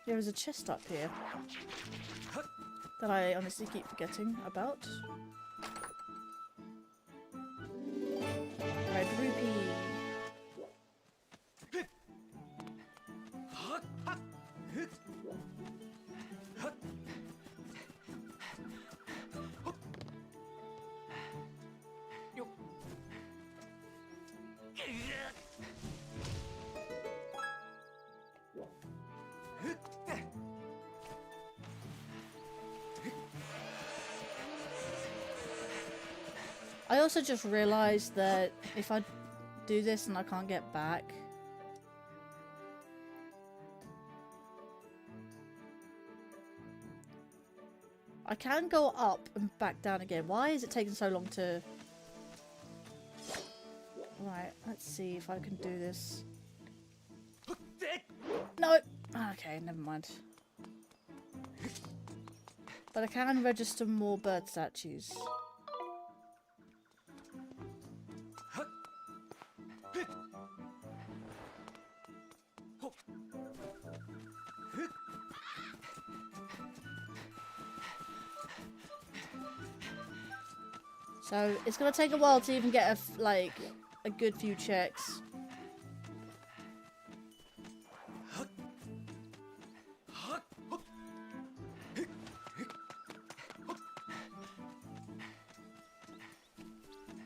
There is a chest up here that I honestly keep forgetting about. Red rupee. I also just realised that if I do this and I can't get back, I can go up and back down again. Why is it taking so long to... Right, let's see if I can do this. No! Okay, never mind. But I can register more bird statues. So it's gonna take a while to even get a good few checks.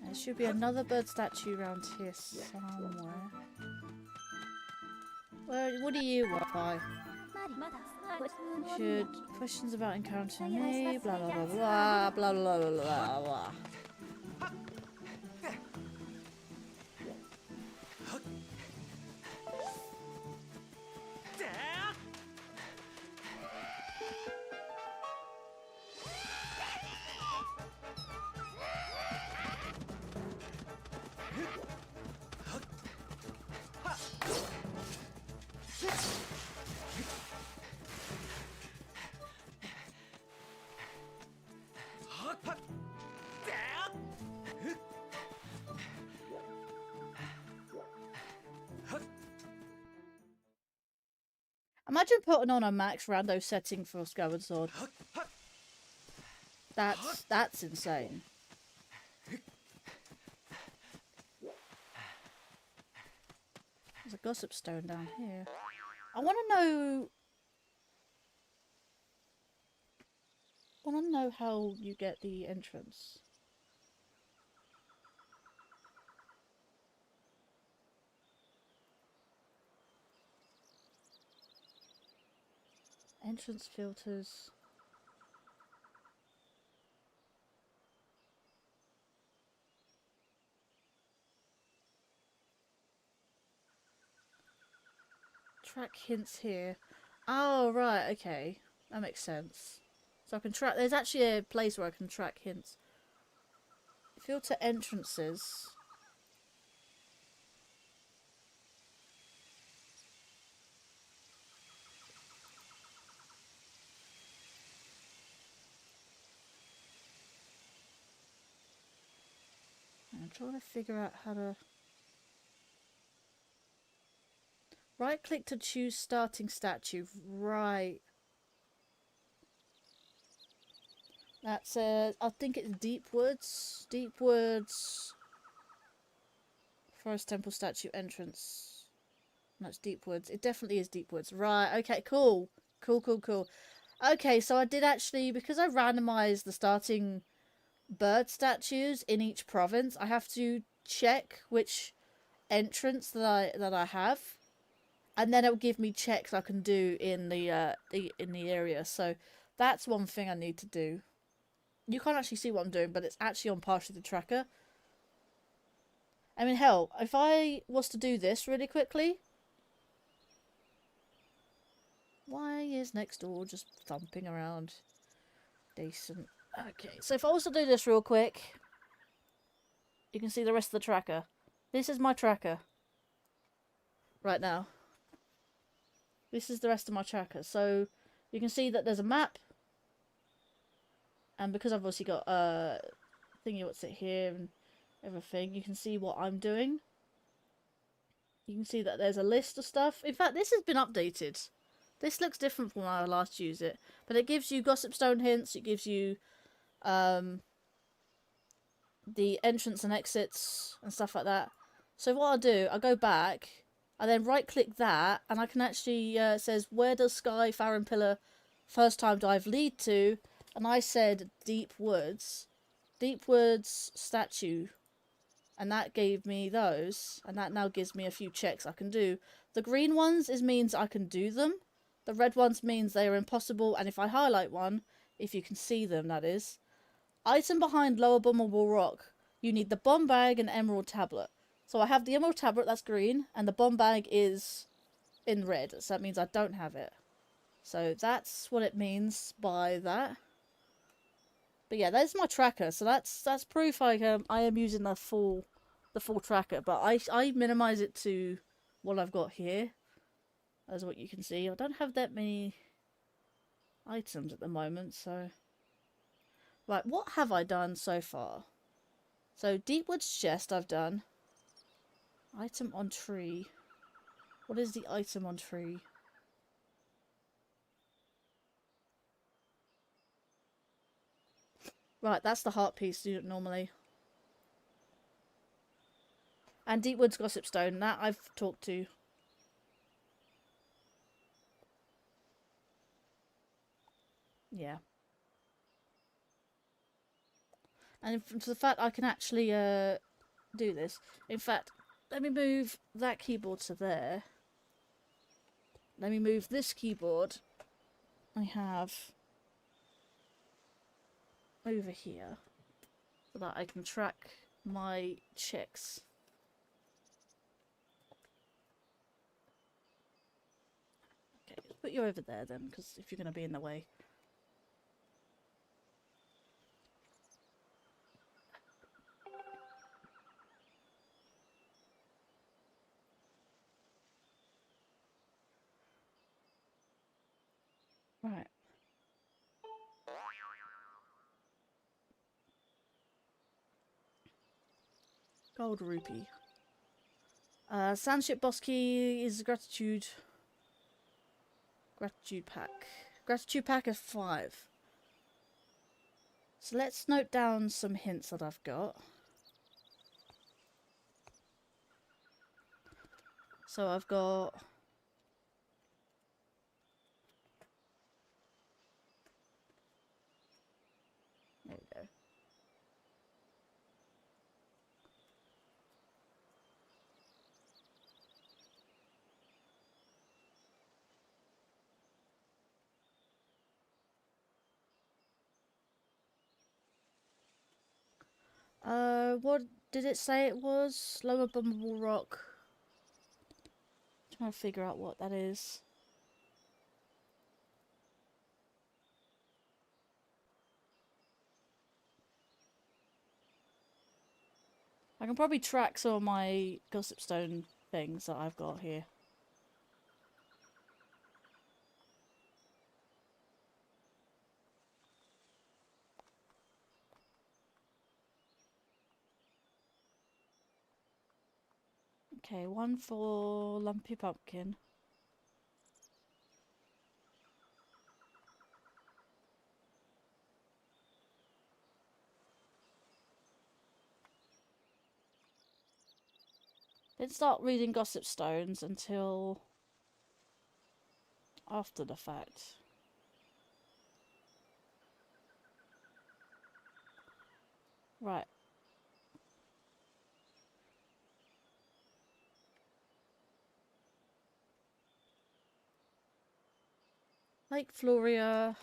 There should be another bird statue around here somewhere. What do you want by? Should questions about encountering me, blah blah blah blah blah blah blah blah blah. Imagine putting on a max rando setting for Skyward Sword. That's insane. There's a gossip stone down here. I want to know how you get the entrance. Entrance filters. Track hints here. Oh, right, okay. That makes sense. So I can track... There's actually a place where I can track hints. Filter entrances. I'm trying to figure out how to... Right click to choose starting statue. Right. That's I think it's Deep Woods. Deep Woods. Forest Temple statue entrance. No, it's Deep Woods. It definitely is Deep Woods. Right, okay, cool. Cool. Okay, so I did actually, because I randomized the starting bird statues in each province, I have to check which entrance that I have. And then it will give me checks I can do in the area. So that's one thing I need to do. You can't actually see what I'm doing, but it's actually on partially the tracker. I mean, hell, if I was to do this really quickly... Why is next door just thumping around? Decent. Okay, so if I was to do this real quick... You can see the rest of the tracker. This is my tracker. Right now. This is the rest of my tracker. So you can see that there's a map. And because I've obviously got thingy what's it here and everything, you can see what I'm doing. You can see that there's a list of stuff. In fact, this has been updated. This looks different from when I last used it. But it gives you gossip stone hints. It gives you the entrance and exits and stuff like that. So what I'll do, I'll go back. I then right click that, and I can actually, it says, where does Sky, Farron Pillar, first time dive lead to? And I said Deep Woods. Deep Woods statue. And that gave me those. And that now gives me a few checks I can do. The green ones means I can do them. The red ones means they are impossible. And if I highlight one, if you can see them, that is. Item behind lower bombable rock. You need the bomb bag and emerald tablet. So I have the emerald tablet, that's green, and the bomb bag is in red, so that means I don't have it. So that's what it means by that. But yeah, that's my tracker, so that's proof I am using the full tracker, but I minimize it to what I've got here, as what you can see. I don't have that many items at the moment, so... Right, what have I done so far? So, Deepwood's chest I've done. Item on tree. What is the item on tree? Right, that's the heart piece normally. And Deepwood's Gossip Stone, that I've talked to. Yeah. And for the fact I can actually do this. In fact, let me move that keyboard to there. Let me move this keyboard I have over here so that I can track my checks. Okay, let's put you over there then, because if you're going to be in the way. Right. Gold rupee. Sandship boss key is gratitude. Gratitude pack. Gratitude pack is 5. So let's note down some hints that I've got. So I've got... There we go. What did it say it was? Lower Bumbable Rock. Trying to figure out what that is. I can probably track some of my Gossip Stone things that I've got here. Okay, one for Lumpy Pumpkin. Didn't start reading Gossip Stones until after the fact. Right. Lake Floria.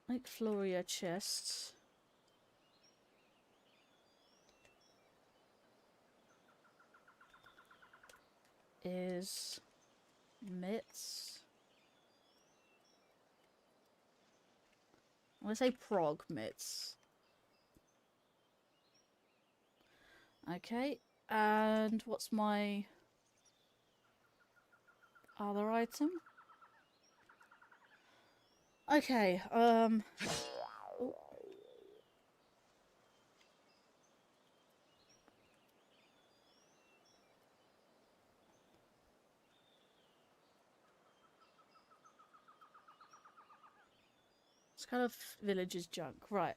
Lake Floria chests. Is mitts. I'm gonna say prog mitts. Okay, and what's my other item? Okay, oh. It's kind of village's junk. Right.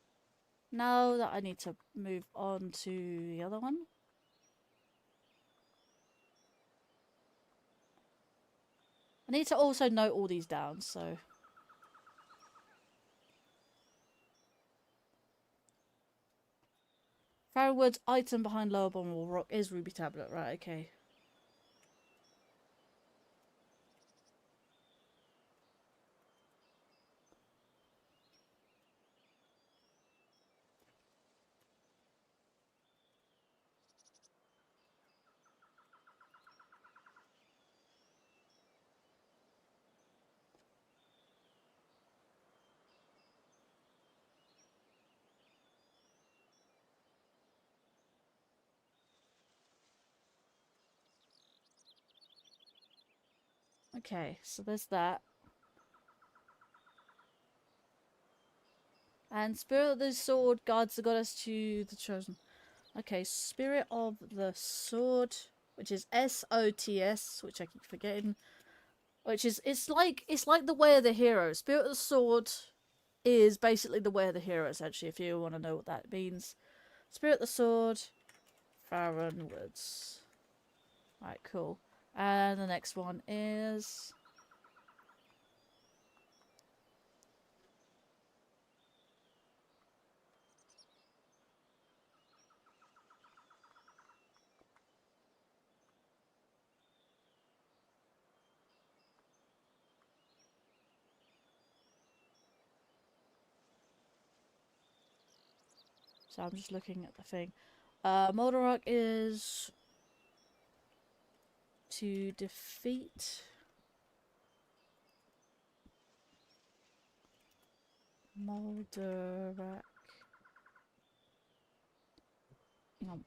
Now that I need to move on to the other one. I need to also note all these down, so... Farrowwood's item behind Lower Bombable Rock is Ruby Tablet. Right, okay. Okay, so there's that. And Spirit of the Sword guards the goddess to the chosen. Okay, Spirit of the Sword, which is SOTS, which I keep forgetting. Which is it's like the way of the hero. Spirit of the Sword is basically the way of the hero, essentially, if you want to know what that means. Spirit of the Sword, Farron Woods. Right, cool. And the next one is... So I'm just looking at the thing. Moldarok is to defeat Moldarok. Hang on.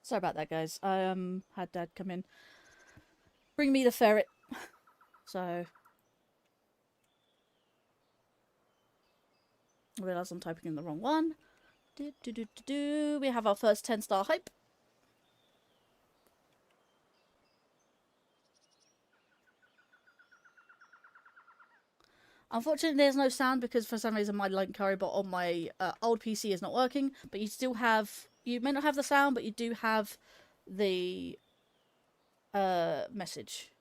Sorry about that, guys. I had Dad come in, bring me the ferret. So I realise I'm typing in the wrong one. We have our first 10-star hype. Unfortunately, there's no sound because for some reason my Linkario bot on my old PC is not working. But you still have, you may not have the sound, but you do have the message.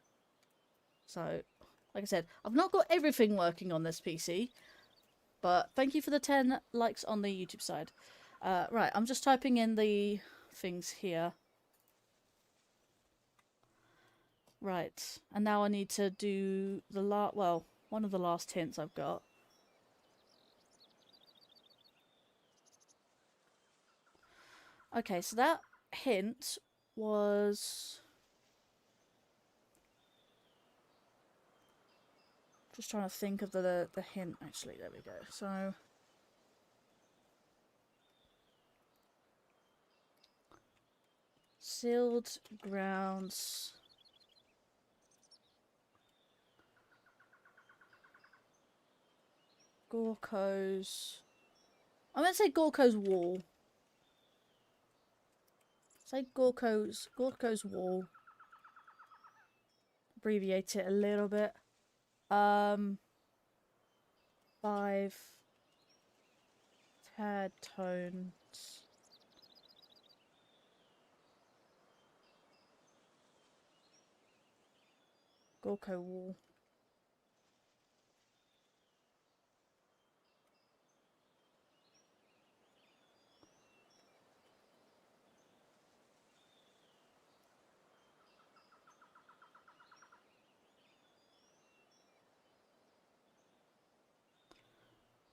So, like I said, I've not got everything working on this PC, but thank you for the 10 likes on the YouTube side. Right, I'm just typing in the things here. Right, and now I need to do the one of the last hints I've got. Okay, so that hint was... Just trying to think of the hint, actually. There we go. So... Sealed grounds... Gorko's... I'm going to say Gorko's wall. Say Gorko's wall. Abbreviate it a little bit. 5 tad tones. Gorko wall.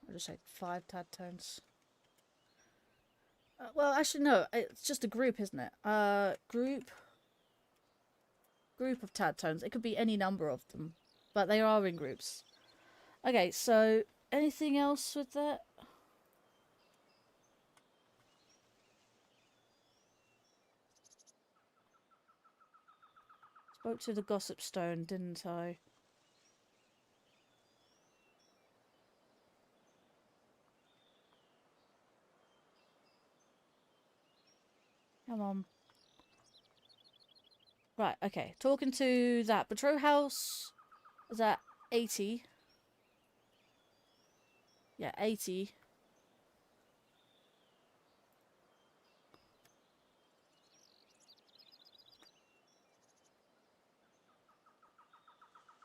I'll just say 5 tad tones. Well, actually, no. It's just a group, isn't it? Group of tad tones. It could be any number of them, but they are in groups. Okay, so anything else with that? Spoke to the gossip stone, didn't I? Come on. Right, okay. Talking to that patrol house. Is that 80? Yeah, 80.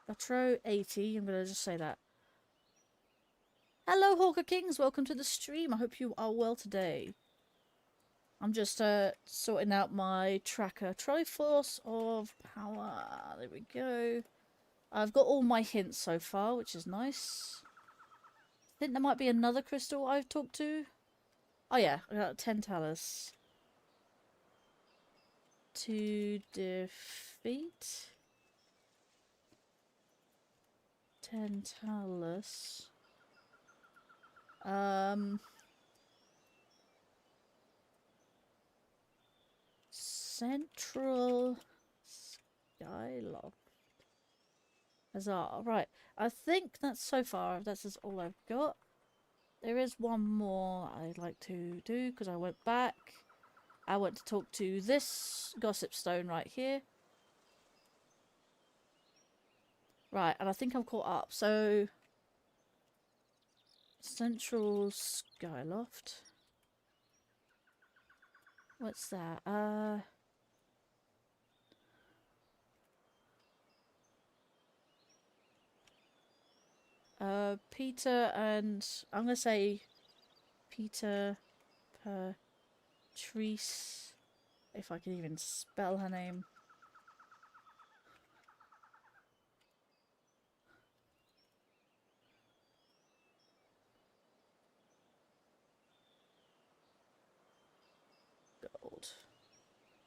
Patrol 80. I'm going to just say that. Hello, Hawker Kings. Welcome to the stream. I hope you are well today. I'm just sorting out my tracker. Triforce of Power. There we go. I've got all my hints so far, which is nice. I think there might be another crystal I've talked to. Oh yeah, I got 10 talus. To defeat 10 talus. Central Skyloft. Huzzah. Right, I think that's so far. That's all I've got. There is one more I'd like to do because I went back. I went to talk to this gossip stone right here. Right, and I think I'm caught up. So, Central Skyloft. What's that? Peter and... I'm going to say Peter Patrice, if I can even spell her name. Gold.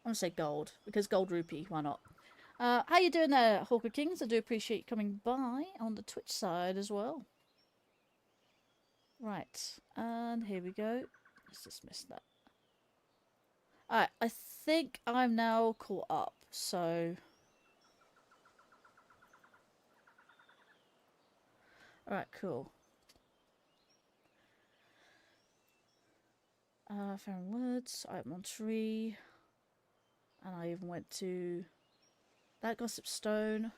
I'm going to say gold, because gold rupee, why not? How you doing there, Hawker Kings? I do appreciate you coming by on the Twitch side as well. Right, and here we go. Let's dismiss that. Alright, I think I'm now caught up, so... Alright, cool. Found woods, I'm on tree. And I even went to that gossip stone.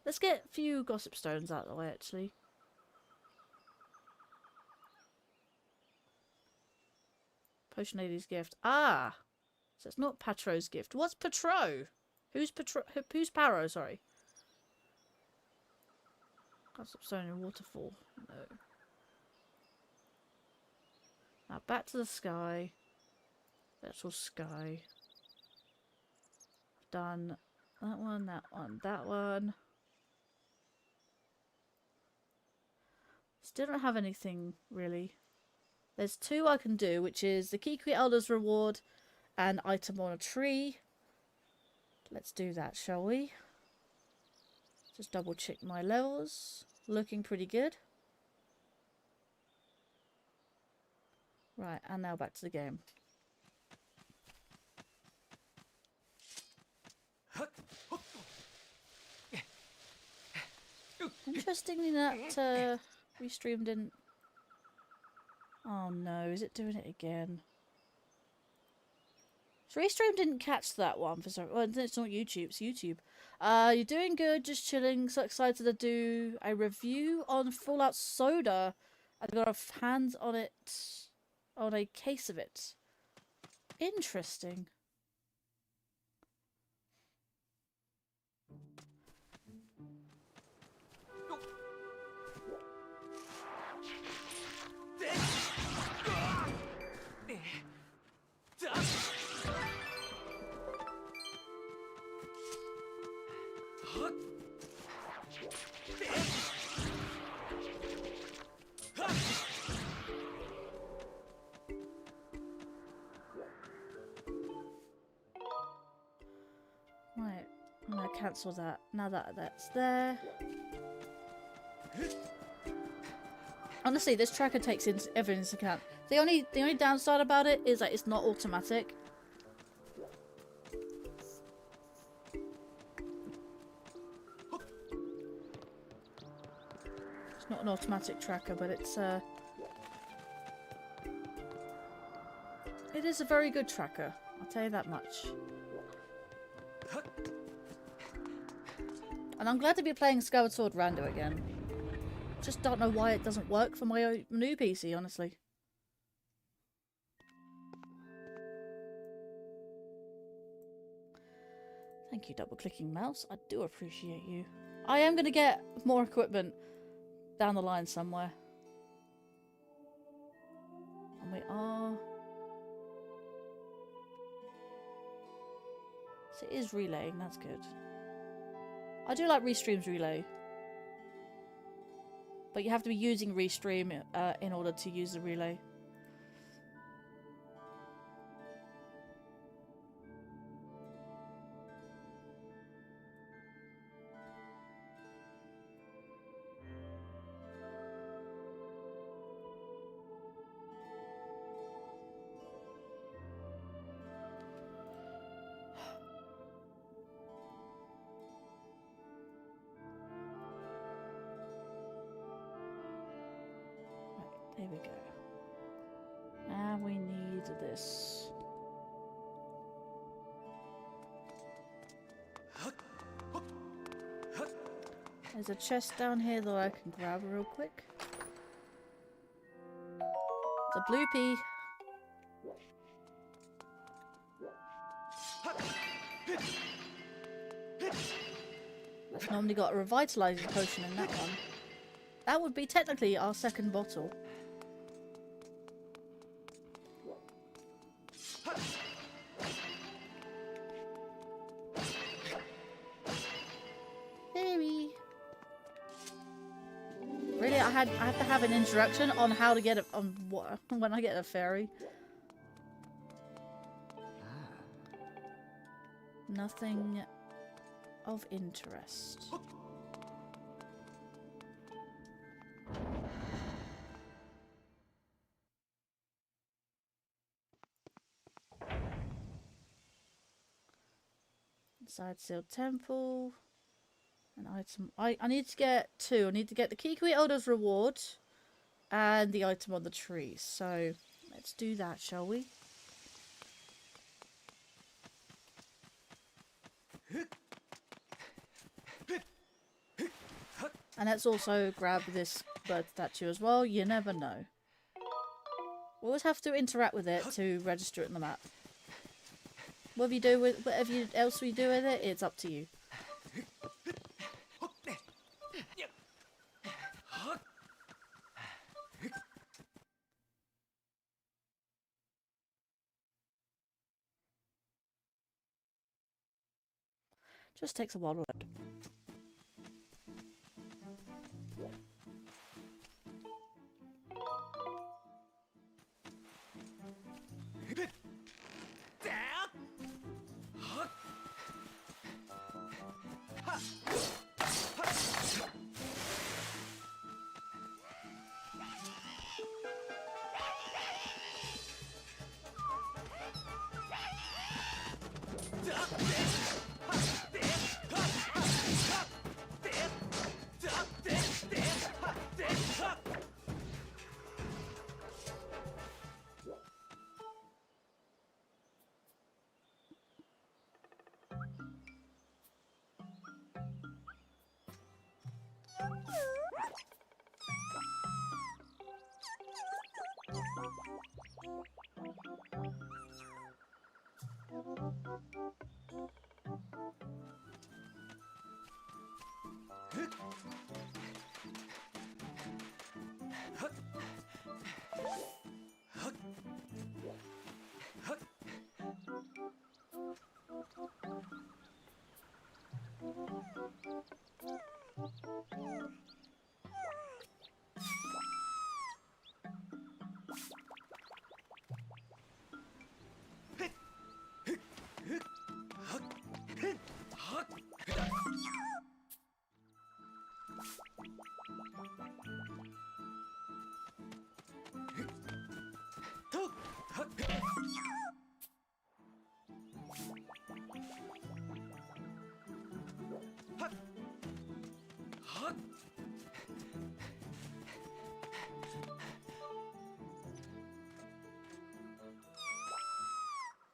Let's get a few gossip stones out of the way, actually. Potion Lady's gift. Ah! So it's not Patro's gift. What's Patro? Who's Patro? Who's Paro, sorry. Gossip stone and waterfall. No. Now back to the sky. Virtual sky. Done that one, that one, that one. Still don't have anything, really. There's two I can do, which is the Kikui Elder's Reward and item on a tree. Let's do that, shall we? Just double check my levels. Looking pretty good. Right, and now back to the game. Interestingly, that Restream didn't... Oh no, is it doing it again? So Restream didn't catch that one for some... Well, it's not YouTube, it's YouTube. You're doing good, just chilling. So excited to do a review on Fallout Soda. I've got a hands on it, on a case of it. Interesting. Right, I'm gonna cancel that now that that's there. Honestly, this tracker takes everything into account. The only downside about it is that it's not automatic. It's not an automatic tracker, but it's it is a very good tracker. I'll tell you that much. And I'm glad to be playing Skyward Sword Rando again. Just don't know why it doesn't work for my new PC, honestly. Thank you, double-clicking mouse. I do appreciate you. I am going to get more equipment down the line somewhere. And we are... So it is relaying, that's good. I do like Restream's relay. But you have to be using Restream in order to use the relay. There we go. And we need this. There's a chest down here that I can grab real quick. It's a bloopy. That's normally got a revitalizing potion in that one. That would be technically our second bottle. Really, I have to have an introduction on how to get it on what when I get a fairy. Nothing of interest. Inside sealed temple. An item. I need to get 2. I need to get the Kikui Elder's reward and the item on the tree. So let's do that, shall we? And let's also grab this bird statue as well. You never know. We always have to interact with it to register it in the map. Whatever you do with whatever else we do with it, it's up to you. Just takes a while to load.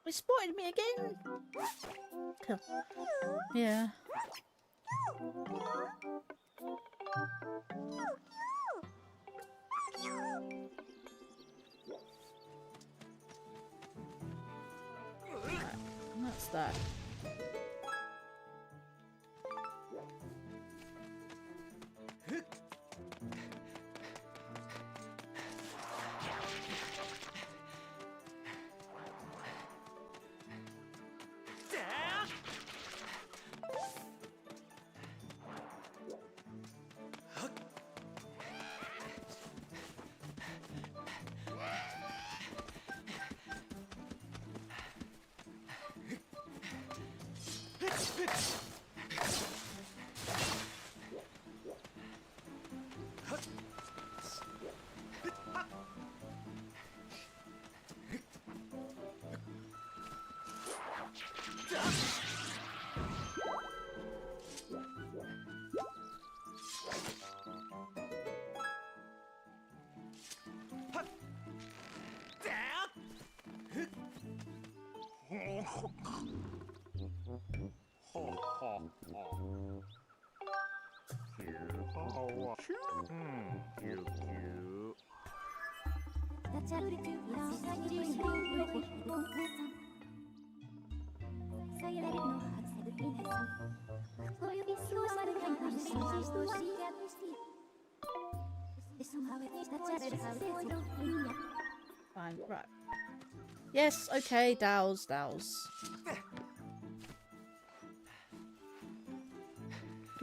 He spotted me again. Cool. Yeah. Right. And that's that. Fine, right. Yes, okay, Dows. Good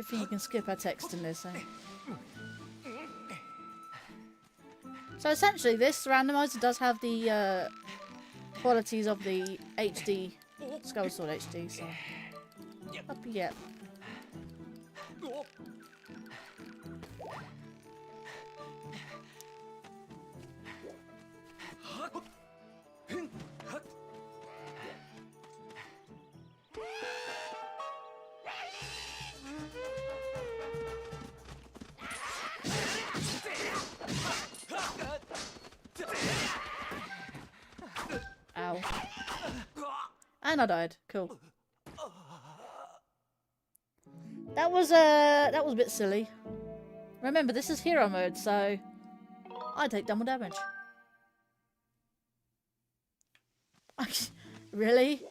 thing you can skip our text in this, eh? So essentially, this randomizer does have the qualities of the HD, Skyward Sword HD, so... Yep. And I died. Cool. That was a bit silly. Remember, this is hero mode, so I take double damage. Really?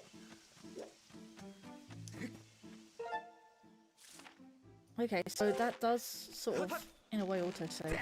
Okay, so that does sort of, in a way, auto-save.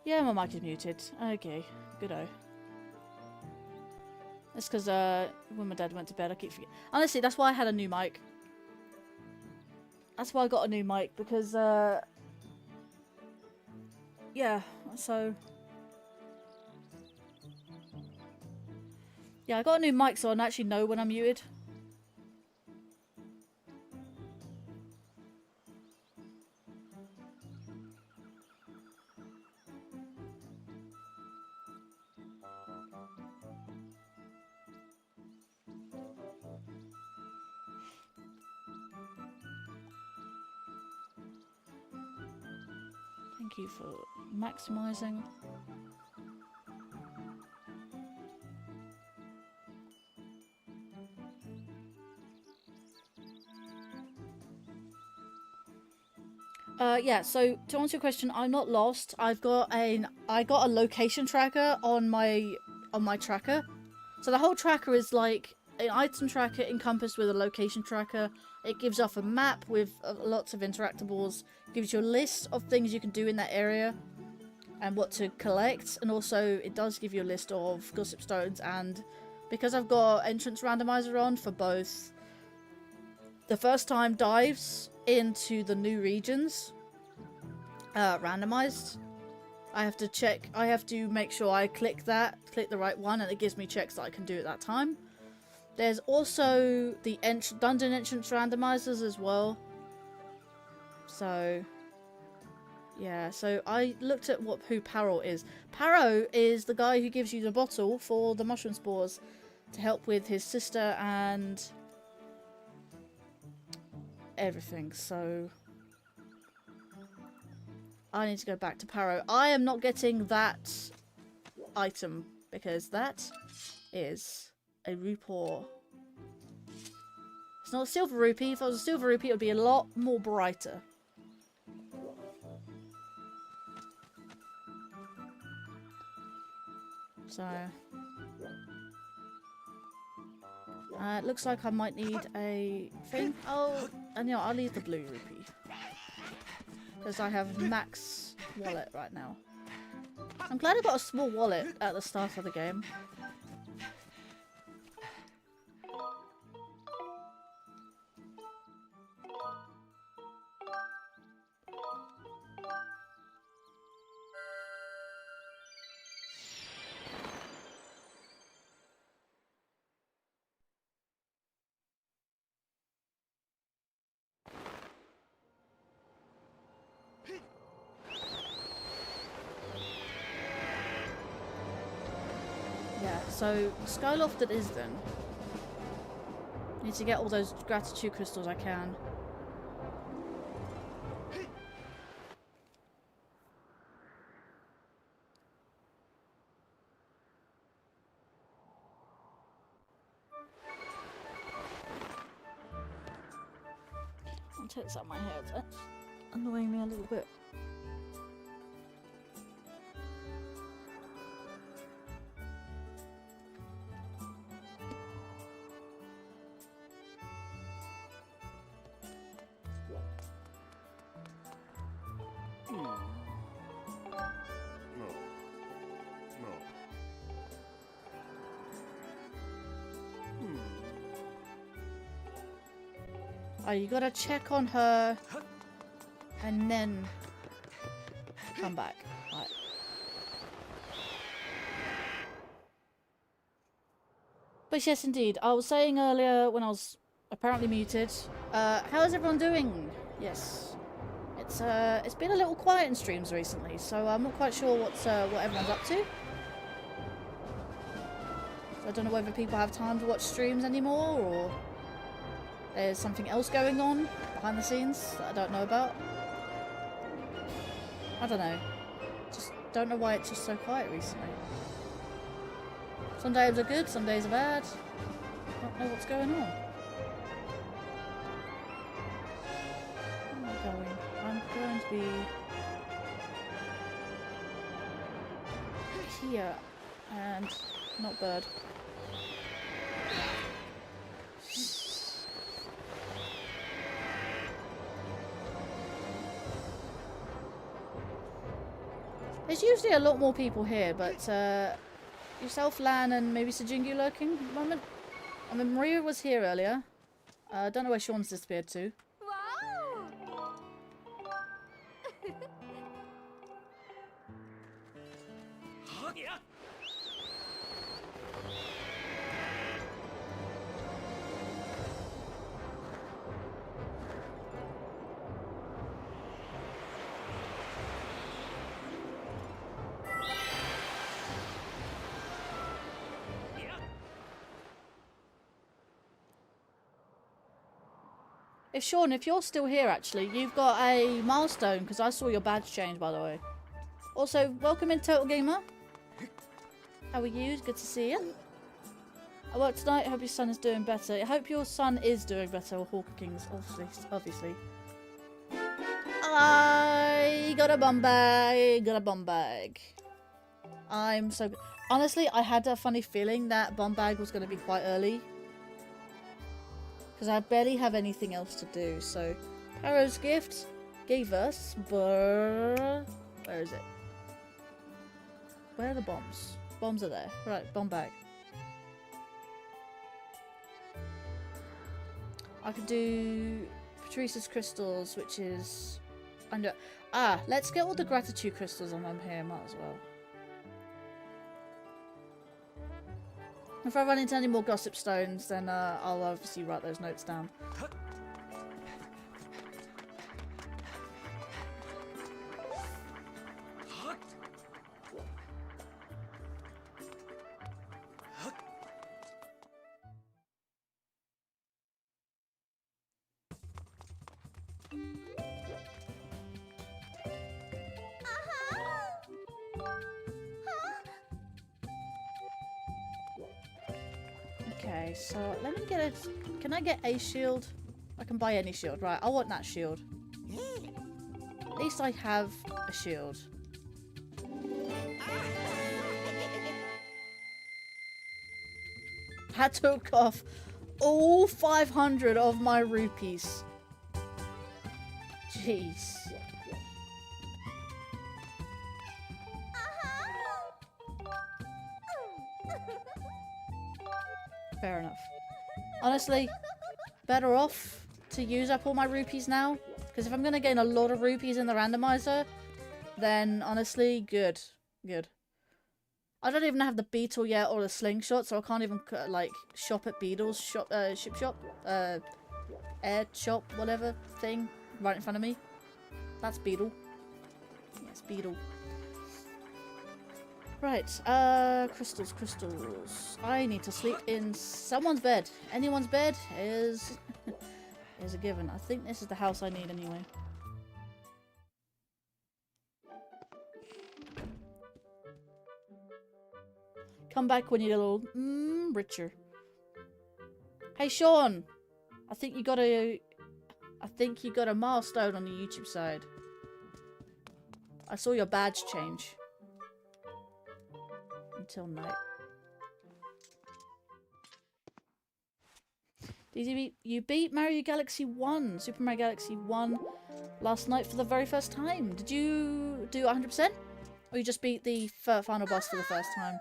Yeah, my mic is muted. Okay, good-o. That's because when my dad went to bed, I keep forgetting. Honestly, that's why I had a new mic. That's why I got a new mic, because, yeah, so... Yeah, I got a new mic so I actually know when I'm muted. Thank you for maximizing. Yeah, so to answer your question, I'm not lost. I got a location tracker on my tracker. So the whole tracker is like an item tracker encompassed with a location tracker. It gives off a map with lots of interactables. Gives you a list of things you can do in that area and what to collect. And also it does give you a list of gossip stones. And because I've got entrance randomizer on for both the first time dives into the new regions randomized, I have to make sure I click the right one, and it gives me checks that I can do at that time. There's also the dungeon entrance randomizers as well. So yeah, so I looked at who Paro is. Paro is the guy who gives you the bottle for the mushroom spores to help with his sister and everything. So I need to go back to Paro. I am not getting that item because that is a rupee. It's not a silver rupee. If it was a silver rupee, it would be a lot more brighter. So it looks like I might need a thing. Oh, and yeah, I'll leave the blue rupee because I have max wallet right now. I'm glad I got a small wallet at the start of the game. Yeah, so Skyloft it is then. Need to get all those gratitude crystals I can. I'll take this out of my head. That's annoying me a little bit. Oh, you gotta check on her and then come back. Right. But yes, indeed. I was saying earlier when I was apparently muted, how is everyone doing? Yes. It's been a little quiet in streams recently, so I'm not quite sure what everyone's up to. So I don't know whether people have time to watch streams anymore, or there's something else going on behind the scenes that I don't know about. I don't know. Just don't know why it's just so quiet recently. Some days are good, some days are bad. Don't know what's going on. Where am I going? I'm going to be here and not bird. There's usually a lot more people here, but yourself, Lan, and maybe Sajingu lurking at the moment. I mean, Maria was here earlier. I don't know where Sean's disappeared to. Wow! Sean, if you're still here, actually, you've got a milestone, because I saw your badge change, by the way. Also, welcome in, Total Gamer. How are you? Good to see you. I work tonight. Hope your son is doing better. I hope your son is doing better, or Hawkins, obviously. I got a bum bag. I'm so good. Honestly, I had a funny feeling that bum bag was going to be quite early. Because I barely have anything else to do, so... Paro's gift gave us... Where is it? Where are the bombs? Bombs are there. Right, bomb bag. I could do... Patrice's crystals, which is... under... Ah, let's get all the gratitude crystals on them here, might as well. If I run into any more gossip stones, then I'll obviously write those notes down. Okay, so let me get a... Can I get a shield? I can buy any shield. Right, I want that shield. At least I have a shield. I took off all 500 of my rupees. Jeez. Fair enough. Honestly, better off to use up all my rupees now. Because if I'm going to gain a lot of rupees in the randomizer, then honestly, good. Good. I don't even have the beetle yet or the slingshot, so I can't even like shop at Beetle's shop, ship shop, air shop, whatever thing right in front of me. That's Beetle. Yes, Beetle. Right, crystals. I need to sleep in someone's bed. Anyone's bed is a given. I think this is the house I need anyway. Come back when you're a little richer. Hey Sean, I think you got a milestone on the YouTube side. I saw your badge change. Until night. Did you beat Mario Galaxy 1, Super Mario Galaxy 1 last night for the very first time? Did you do 100%? Or you just beat the final boss for the first time?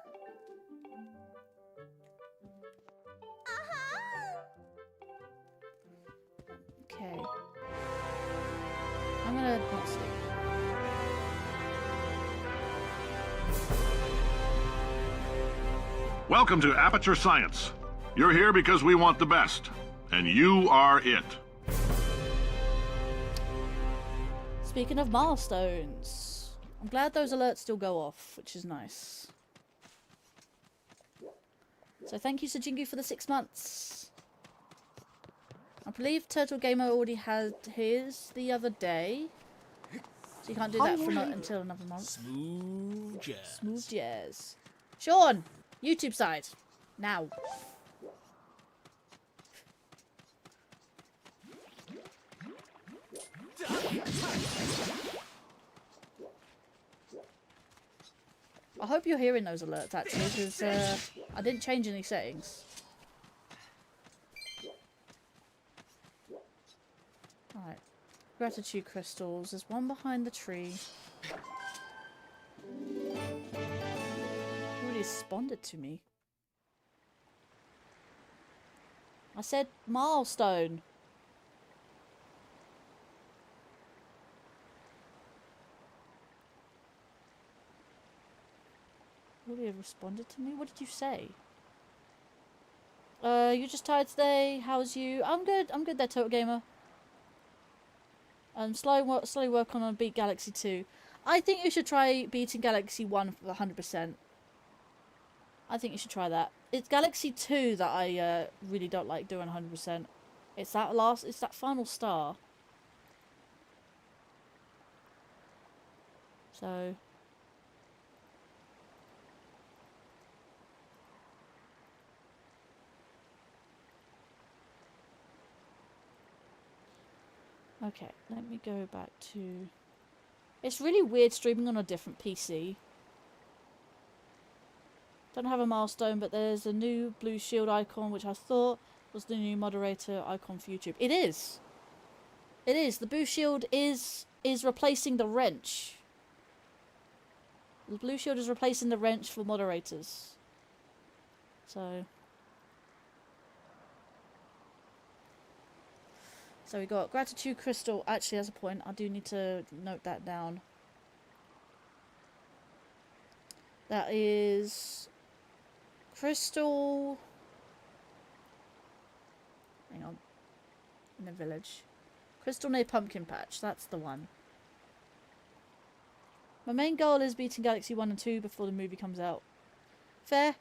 Okay. I'm gonna not sleep. Welcome to Aperture Science. You're here because we want the best, and you are it. Speaking of milestones, I'm glad those alerts still go off, which is nice. So thank you, Sajingu, for the 6 months. I believe Turtle Gamer already had his the other day. So you can't do that for not until another month. Smooth jazz. Smooth jazz. Sean! YouTube side. Now. I hope you're hearing those alerts actually, because I didn't change any settings. Alright. Gratitude crystals. There's one behind the tree. Responded to me. I said milestone. Really have responded to me? What did you say? You're just tired today. How's you? I'm good. I'm good there, Total Gamer. Slowly work on Beat Galaxy 2. I think you should try beating Galaxy 1 for 100%. I think you should try that. It's Galaxy 2 that I really don't like doing 100%. It's that final star. So... Okay, let me go back to... It's really weird streaming on a different PC. Don't have a milestone, but there's a new blue shield icon, which I thought was the new moderator icon for YouTube. It is! It is! The blue shield is replacing the wrench. The blue shield is replacing the wrench for moderators. So we got Gratitude Crystal. Actually, as a point, I do need to note that down. That is Crystal. Hang on. In the village. Crystal near Pumpkin Patch. That's the one. My main goal is beating Galaxy 1 and 2 before the movie comes out. Fair.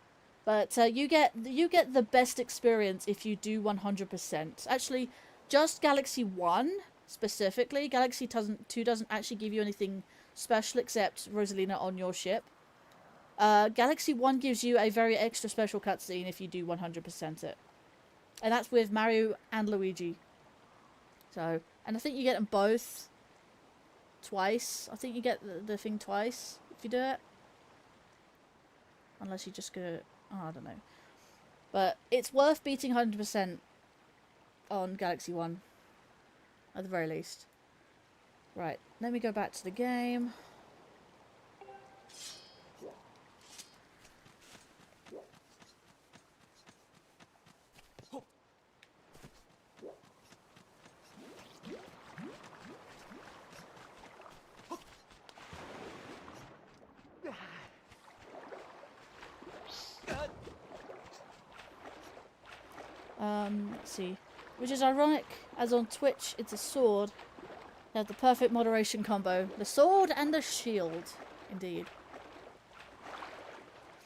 But you get the best experience if you do 100%. Actually, just Galaxy 1 specifically. Galaxy 2 doesn't actually give you anything special except Rosalina on your ship. Galaxy 1 gives you a very extra special cutscene if you do 100% it. And that's with Mario and Luigi. So, and I think you get them both twice. I think you get the thing twice if you do it. Unless you just go... Oh, I don't know. But it's worth beating 100% on Galaxy 1. At the very least. Right, let me go back to the game. Let's see. Which is ironic, as on Twitch it's a sword. They have the perfect moderation combo. The sword and the shield. Indeed.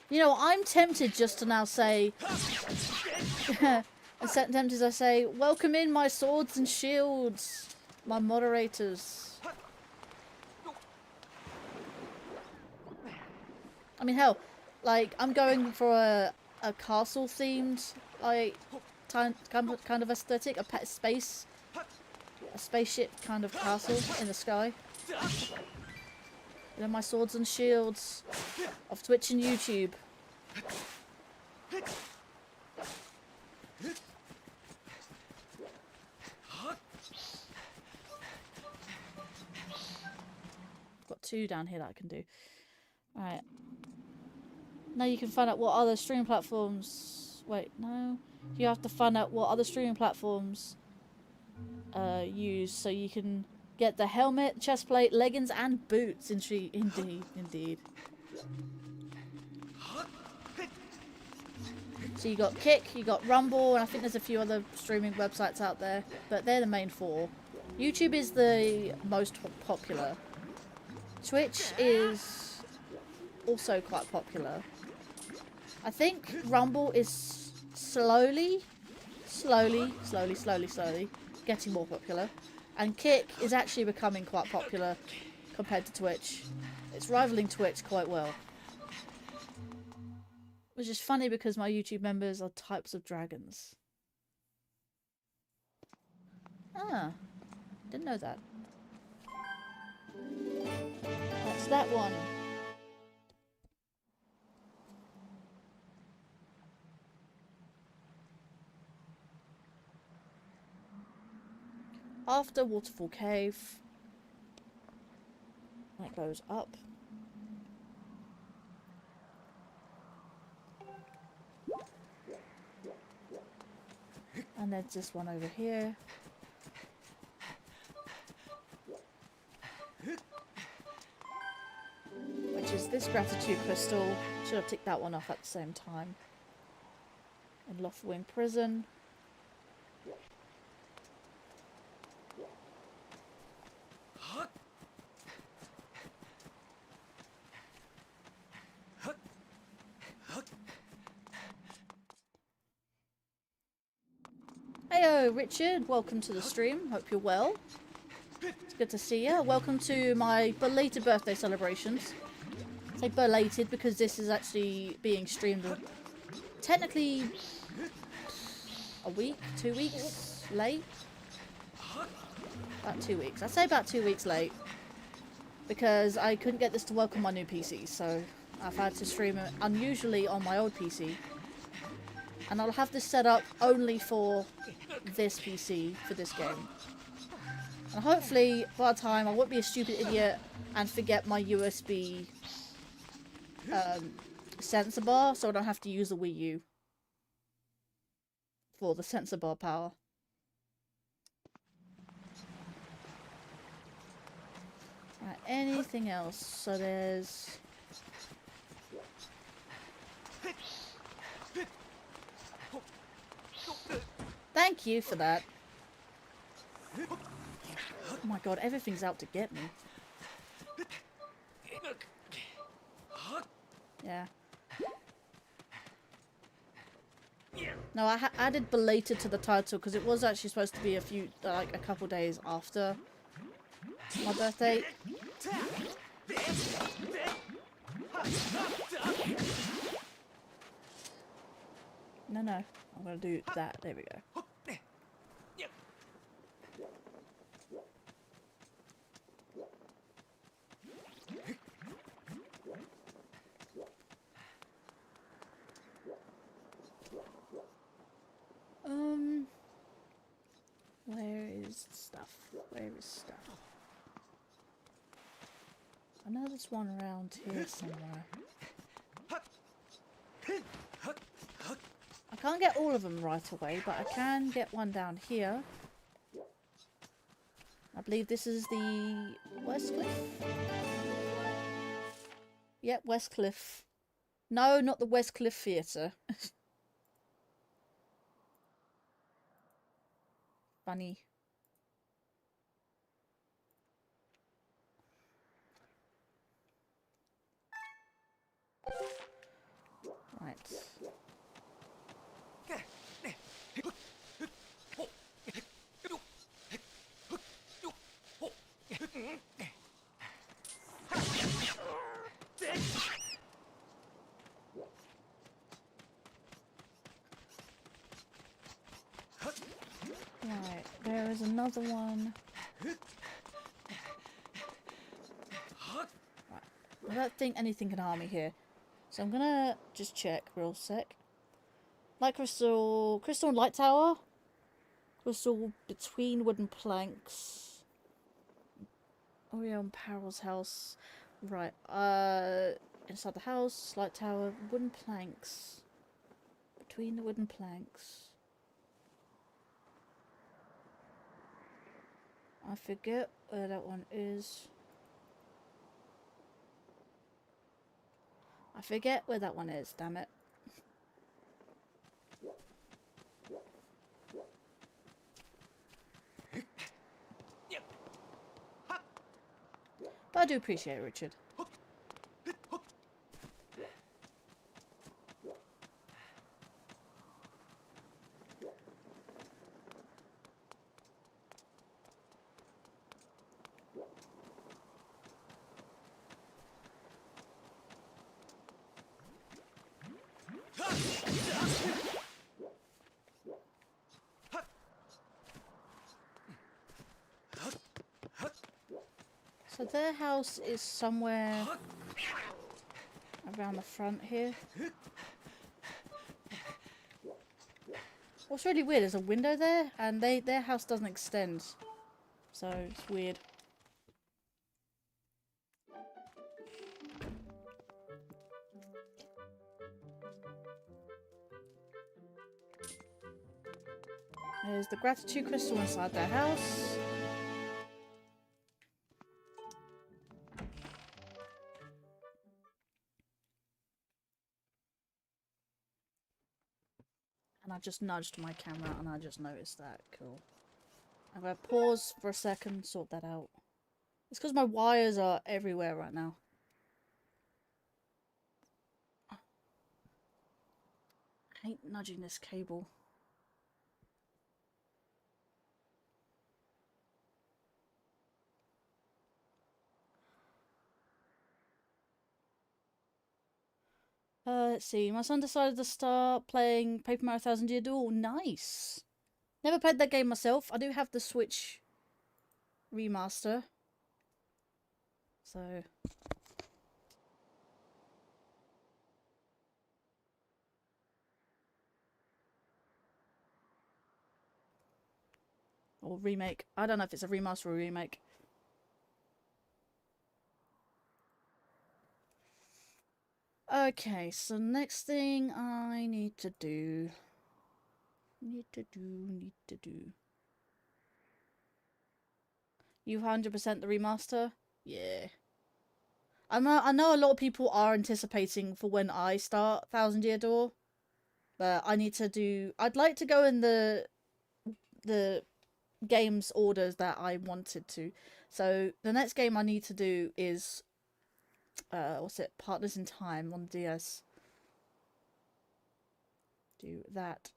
You know, I'm tempted just to now say... I'm tempted to say, welcome in my swords and shields. My moderators. I mean, hell, like, I'm going for a castle-themed, like... kind of aesthetic, a spaceship kind of castle in the sky. You know, my swords and shields of Twitch and YouTube. Got two down here that I can do. Alright. Now you can find out what other streaming platforms... Wait, no. You have to find out what other streaming platforms use, so you can get the helmet, chestplate, leggings, and boots. Indeed. So you got Kick, you got Rumble, and I think there's a few other streaming websites out there, but they're the main four. YouTube is the most popular. Twitch is also quite popular. I think Rumble is slowly getting more popular, and Kick is actually becoming quite popular compared to Twitch. It's rivaling Twitch quite well, which is funny because my YouTube members are types of dragons. Ah, didn't know that. That's that one. After Waterfall Cave. That goes up. And there's this one over here. Which is this Gratitude Crystal. Should have ticked that one off at the same time. In Loftwing Prison. Hey Heyo, Richard. Welcome to the stream. Hope you're well. It's good to see you. Welcome to my belated birthday celebrations. I say belated because this is actually being streamed technically a week, 2 weeks late. About 2 weeks. I'd say about 2 weeks late. Because I couldn't get this to work on my new PC, so I've had to stream it unusually on my old PC. And I'll have this set up only for this PC, for this game. And hopefully, by the time, I won't be a stupid idiot and forget my USB sensor bar, so I don't have to use the Wii U for the sensor bar power. Right, anything else? So there's... Thank you for that. Oh my god, everything's out to get me. Yeah. No, I added belated to the title because it was actually supposed to be a couple days after my birthday. No, I'm gonna do that. There we go. Where is stuff? Where is stuff? I know there's one around here somewhere. I can't get all of them right away, but I can get one down here. I believe this is the West Cliff? Yep, West Cliff. No, not the West Cliff Theatre. Funny. Right. Right, there is another one. Right. I don't think anything can harm me here. So I'm gonna just check real sec. Light crystal, crystal and light tower. Crystal between wooden planks. Oreo and Paryl's house. Right, inside the house, light tower, wooden planks. Between the wooden planks. I forget where that one is. I forget where that one is, damn it. But I do appreciate it, Richard. So their house is somewhere around the front here. What's really weird is a window there, and their house doesn't extend. So it's weird. There's the gratitude crystal inside their house. And I just nudged my camera and I just noticed that. Cool. I'm gonna pause for a second, sort that out. It's because my wires are everywhere right now. I hate nudging this cable. Let's see. My son decided to start playing Paper Mario Thousand Year Duel. Nice. Never played that game myself. I do have the Switch remaster. So. Or remake. I don't know if it's a remaster or a remake. Okay, so next thing I need to do. Need to do. You 100% the remaster? Yeah. I know a lot of people are anticipating for when I start Thousand Year Door. But I need to do... I'd like to go in the games orders that I wanted to. So the next game I need to do is... what's it? Partners in Time on the DS. Do that.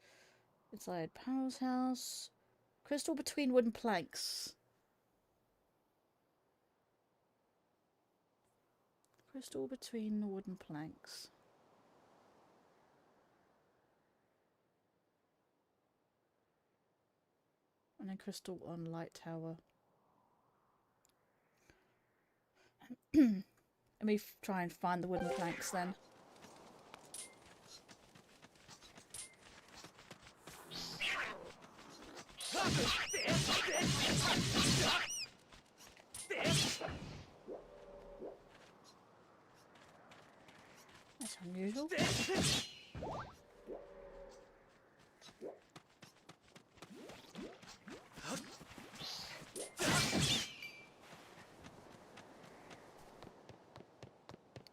Inside Powell's house. Crystal between wooden planks. Crystal between the wooden planks. And then crystal on light tower. Let me try and find the wooden planks then. That's unusual.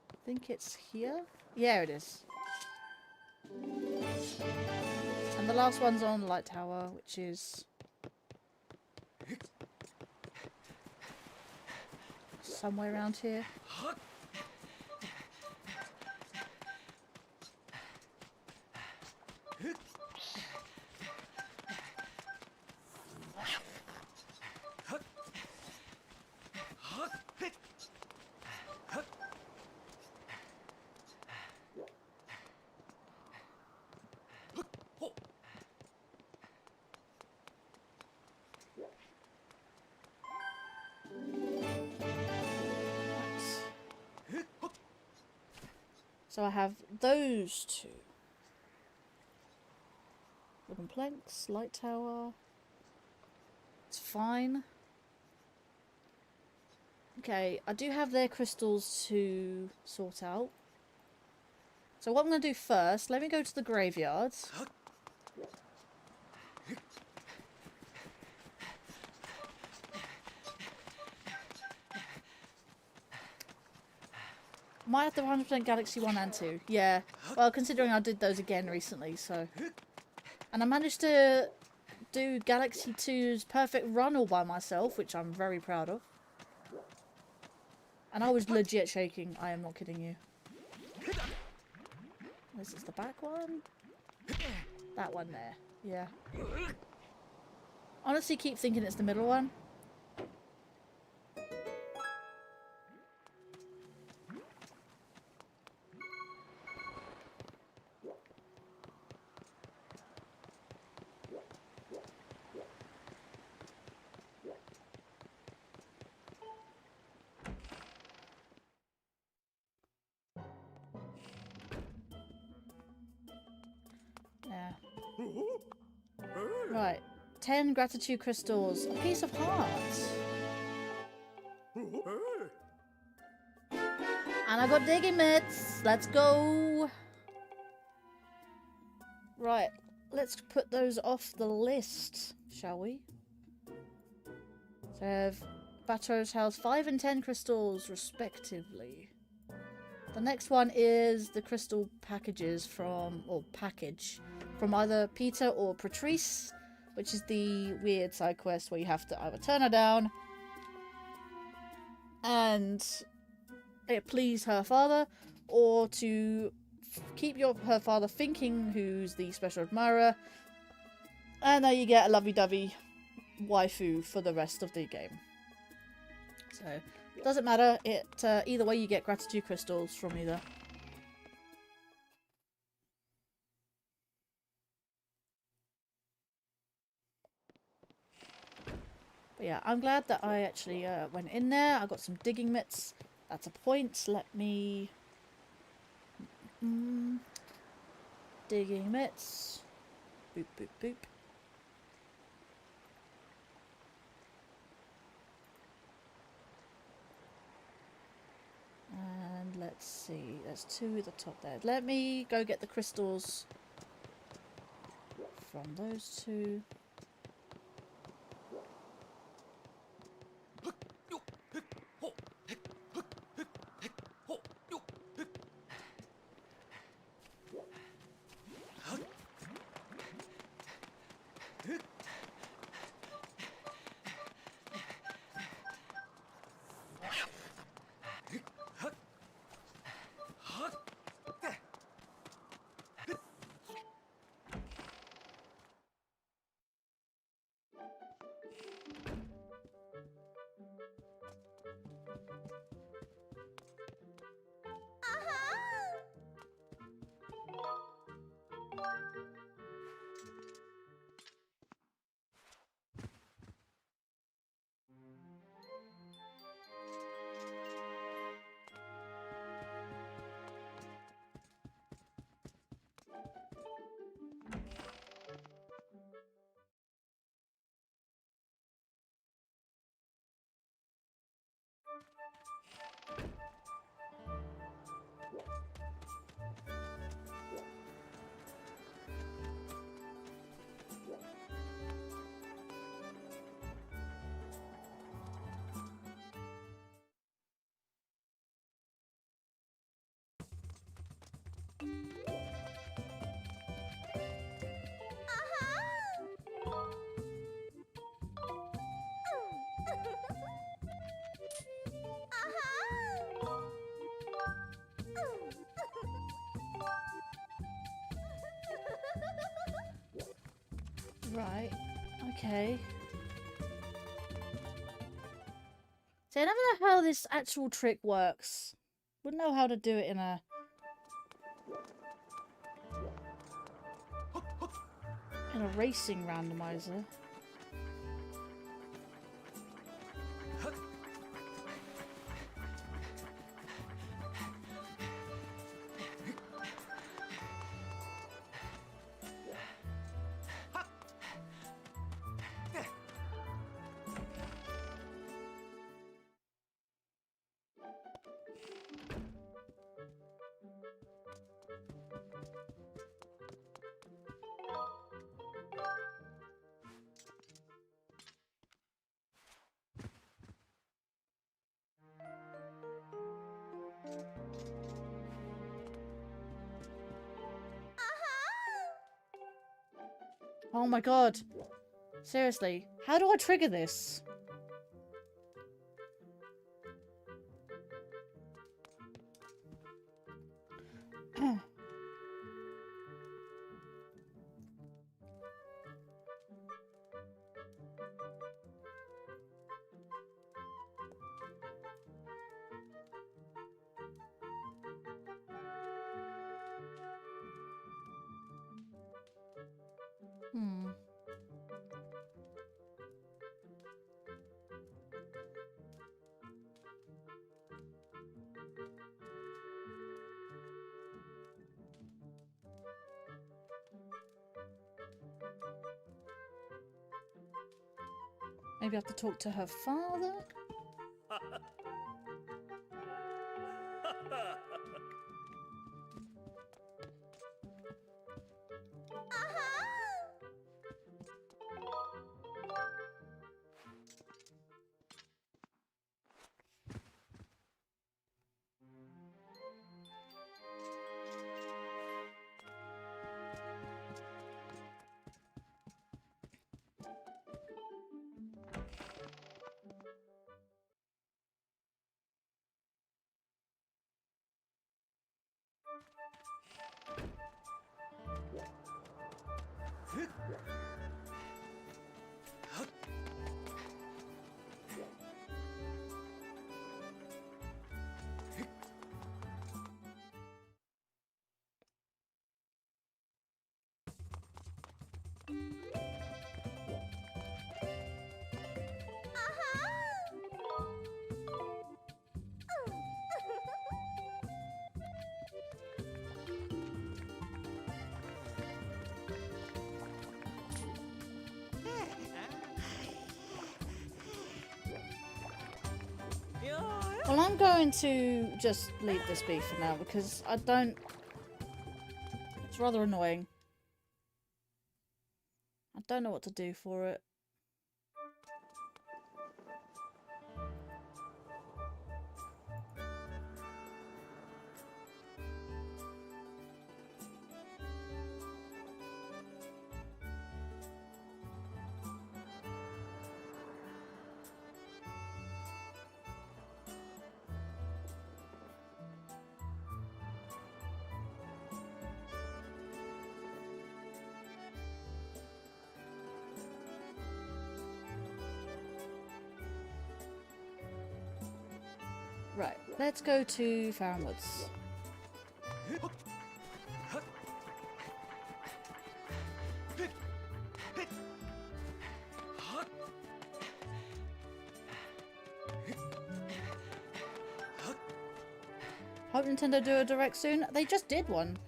I think it's here. Yeah, it is. And the last one's on Light Tower, which is somewhere around here. So I have those two. Wooden planks, light tower. It's fine. Okay, I do have their crystals to sort out. So what I'm going to do first, let me go to the graveyard. Might have the 100% Galaxy 1 and 2. Yeah. Well, considering I did those again recently, so... And I managed to do Galaxy 2's perfect run all by myself, which I'm very proud of. And I was legit shaking. I am not kidding you. This is the back one. That one there. Yeah. Honestly, keep thinking it's the middle one. Right. 10 gratitude crystals. A piece of heart. And I got digging mitts. Let's go. Right. Let's put those off the list, shall we? So I have Batro's house 5 and 10 crystals, respectively. The next one is the crystal packages from, or package, from either Peter or Patrice, which is the weird side quest where you have to either turn her down and it please her father, or to keep her father thinking who's the special admirer, and then you get a lovey-dovey waifu for the rest of the game. So, doesn't matter, either way you get gratitude crystals from either. But yeah, I'm glad that I actually went in there. I got some digging mitts. That's a point. Let me... digging mitts. Boop, boop, boop. And let's see. There's 2 at the top there. Let me go get the crystals from those 2. Right. Okay. See, I never know how this actual trick works. Wouldn't know how to do it in a racing randomizer. Oh my god. Seriously, how do I trigger this? Maybe I have to talk to her father? Well, I'm going to just leave this be for now because I don't... It's rather annoying. I don't know what to do for it. Right, let's go to Farrenwoods. Hope Nintendo do a direct soon. They just did one.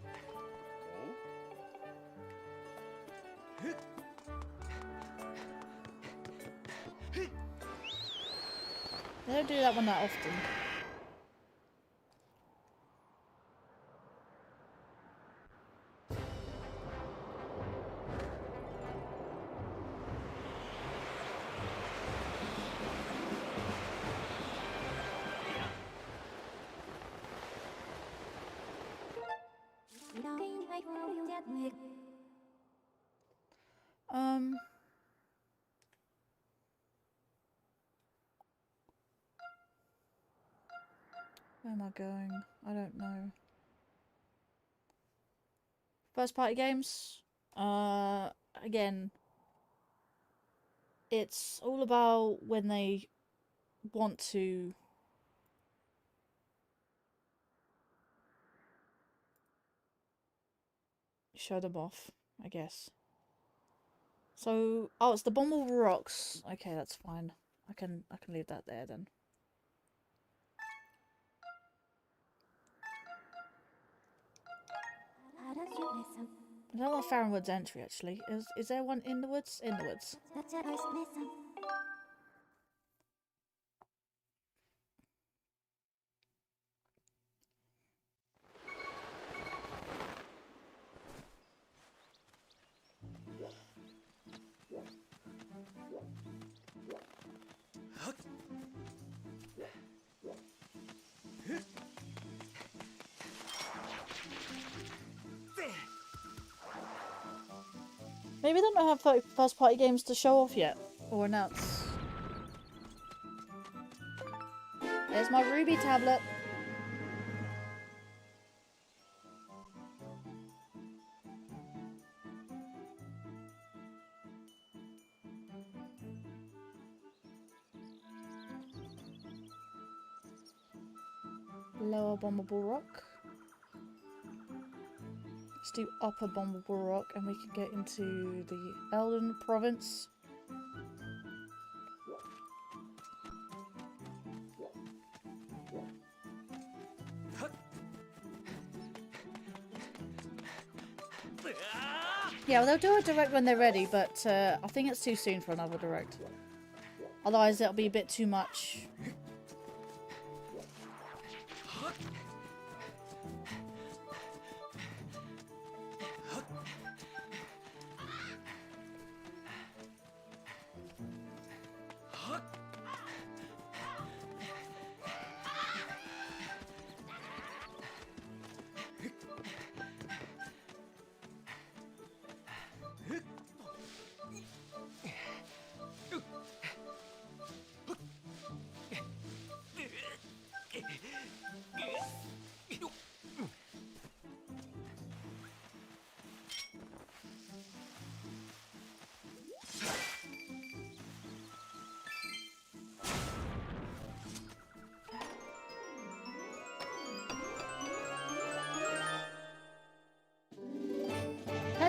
They don't do that one that often. Where am I going? I don't know. First party games? Again, it's all about when they want to show them off, I guess. So, oh, it's the Bumble Rocks. Okay, that's fine. I can leave that there then. I don't want Farrenwood's entry actually. Is there one in the woods? In the woods. Maybe they don't have first party games to show off yet or announce. There's my Ruby tablet. Lower Bombable Rock. Let's do Upper Bombable Rock and we can get into the Elden Province. Yeah, well, they'll do a direct when they're ready, but I think it's too soon for another direct. Otherwise it'll be a bit too much.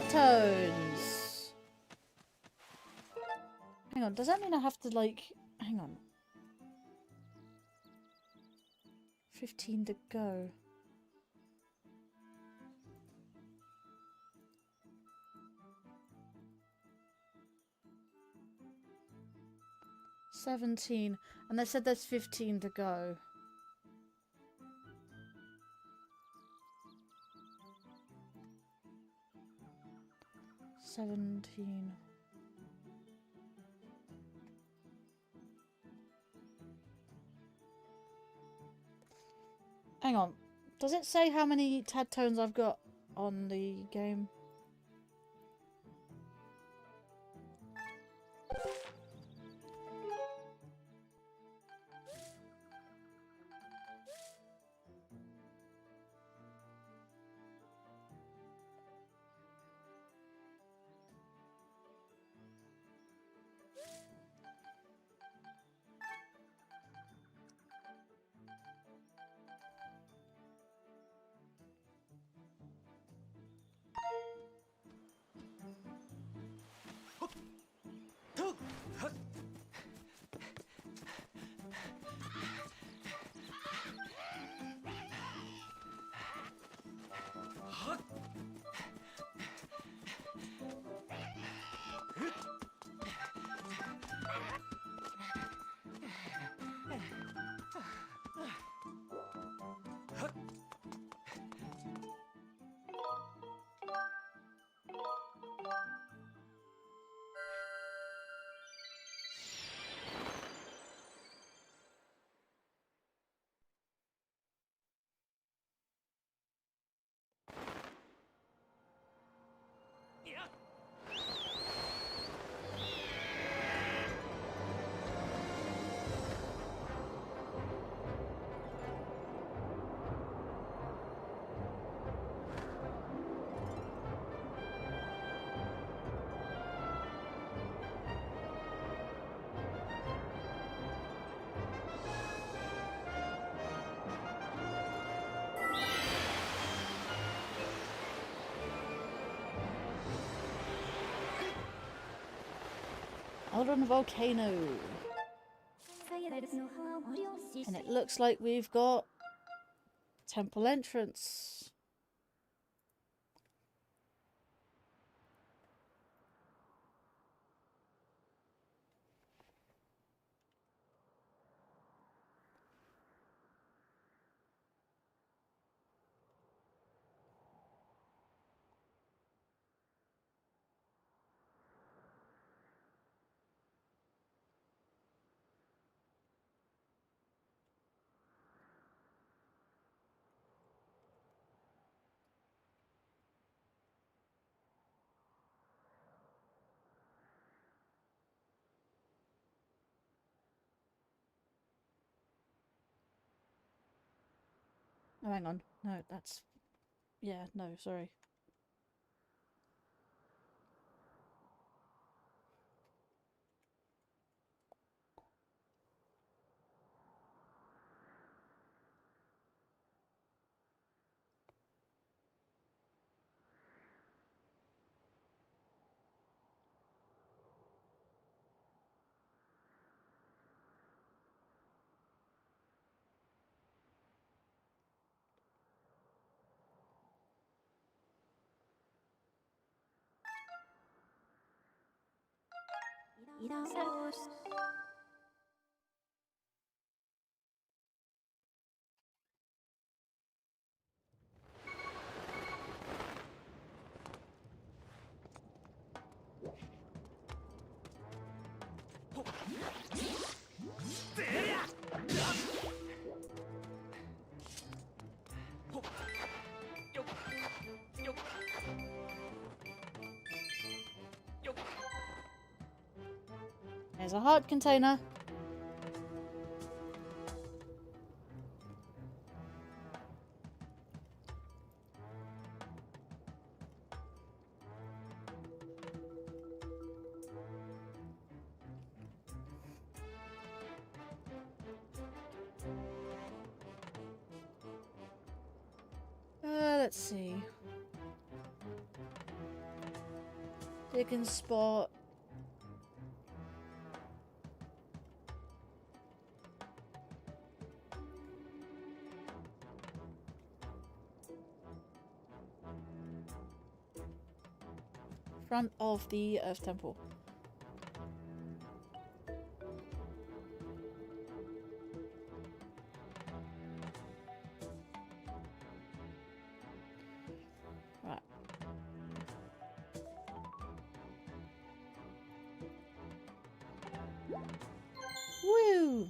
Tones. Hang on, does that mean I have to like... Hang on. 15 to go. $17. And they said there's 15 to go. 17. Hang on. Does it say how many tad tones I've got on the game? Out on the volcano. And it looks like we've got temple entrance. Oh, hang on. No, that's... Yeah, no, sorry. There's a heart container. Let's see. Digging spot. Front of the Earth Temple. Right. Woo!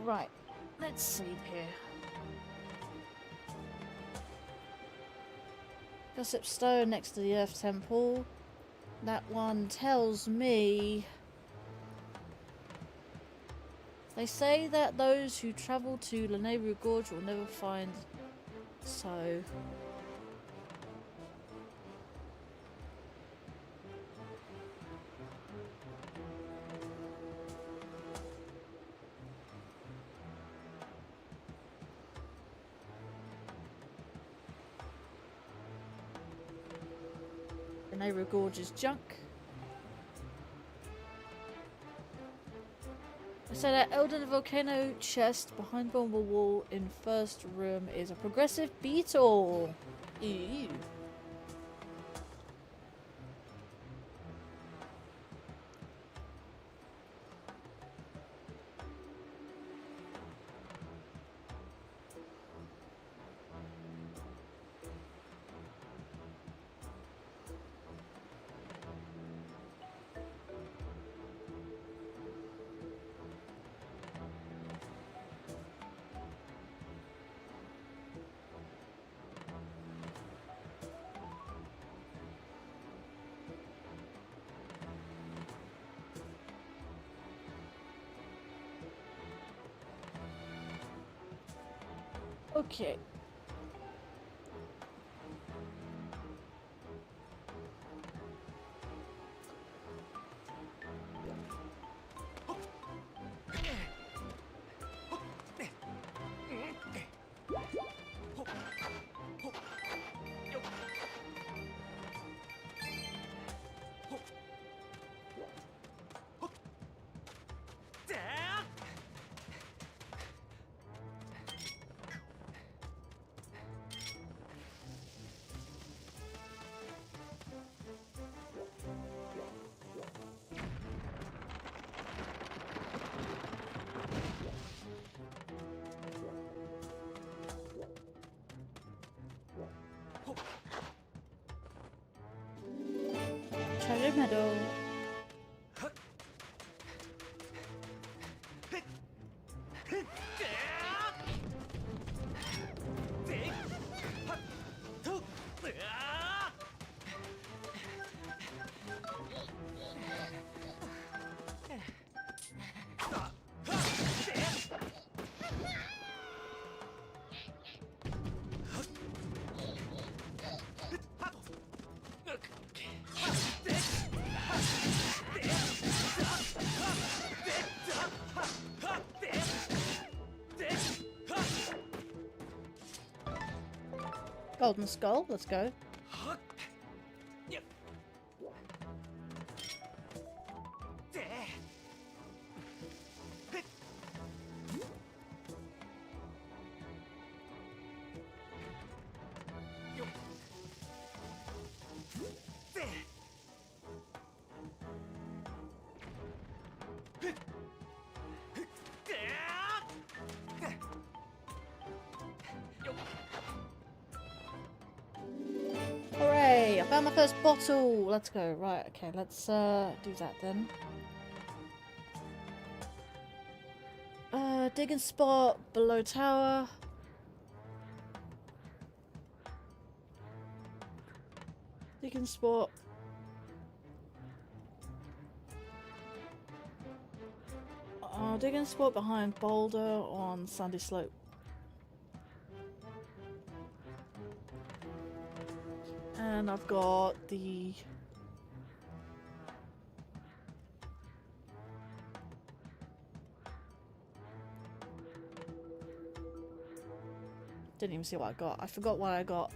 Right, let's see here. Gossip Stone next to the Earth Temple. That one tells me... They say that those who travel to Linkario Gorge will never find... So... Linkario Gorge is junk. I said that Elden Volcano chest behind Bomber Wall in first room is a progressive beetle. Ew. Okay. Treasure Meadow. Golden Skull, let's go. Hooray! I found my first bottle! Let's go. Right, okay, let's do that then. Digging spot below tower. Digging spot. Digging spot behind boulder on sandy slope. And I've got the... Didn't even see what I got. I forgot what I got.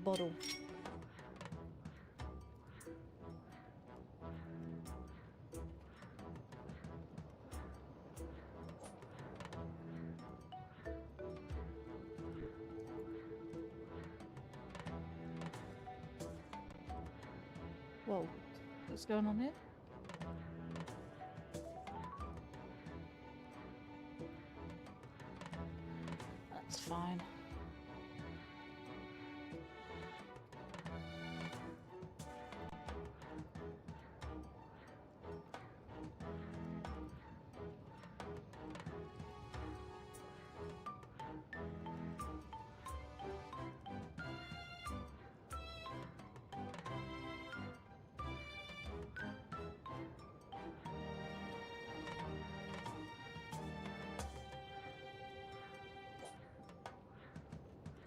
bottle. Whoa, what's going on here? That's fine.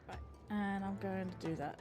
Right, and I'm going to do that.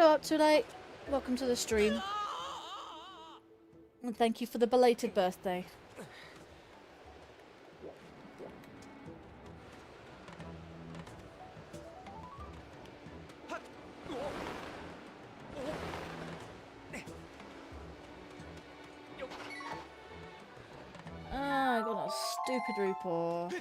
Hello, up too late. Welcome to the stream. And thank you for the belated birthday. Ah, I got a stupid report.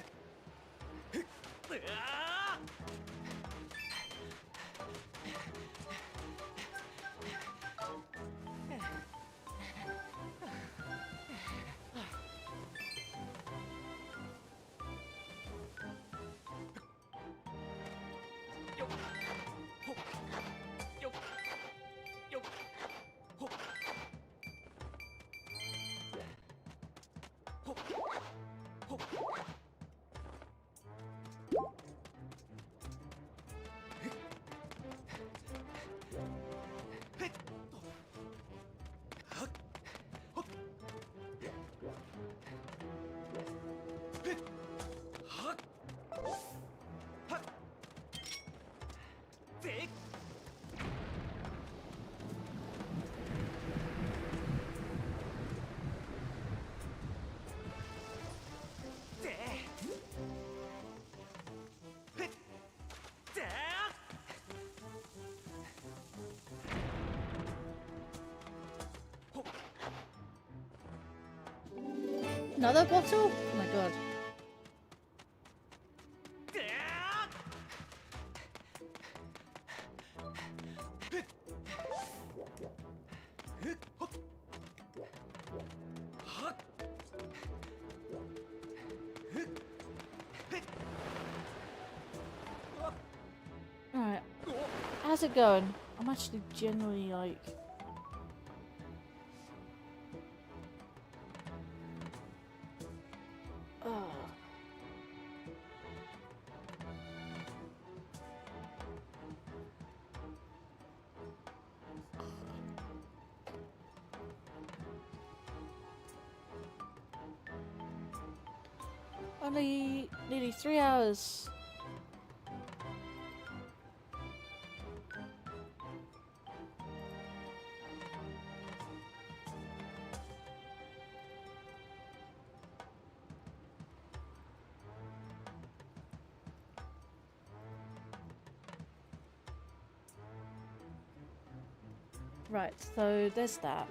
Another bottle? Oh my god. Alright. How's it going? I'm actually generally like... Oh. Only nearly 3 hours. Right, so there's that.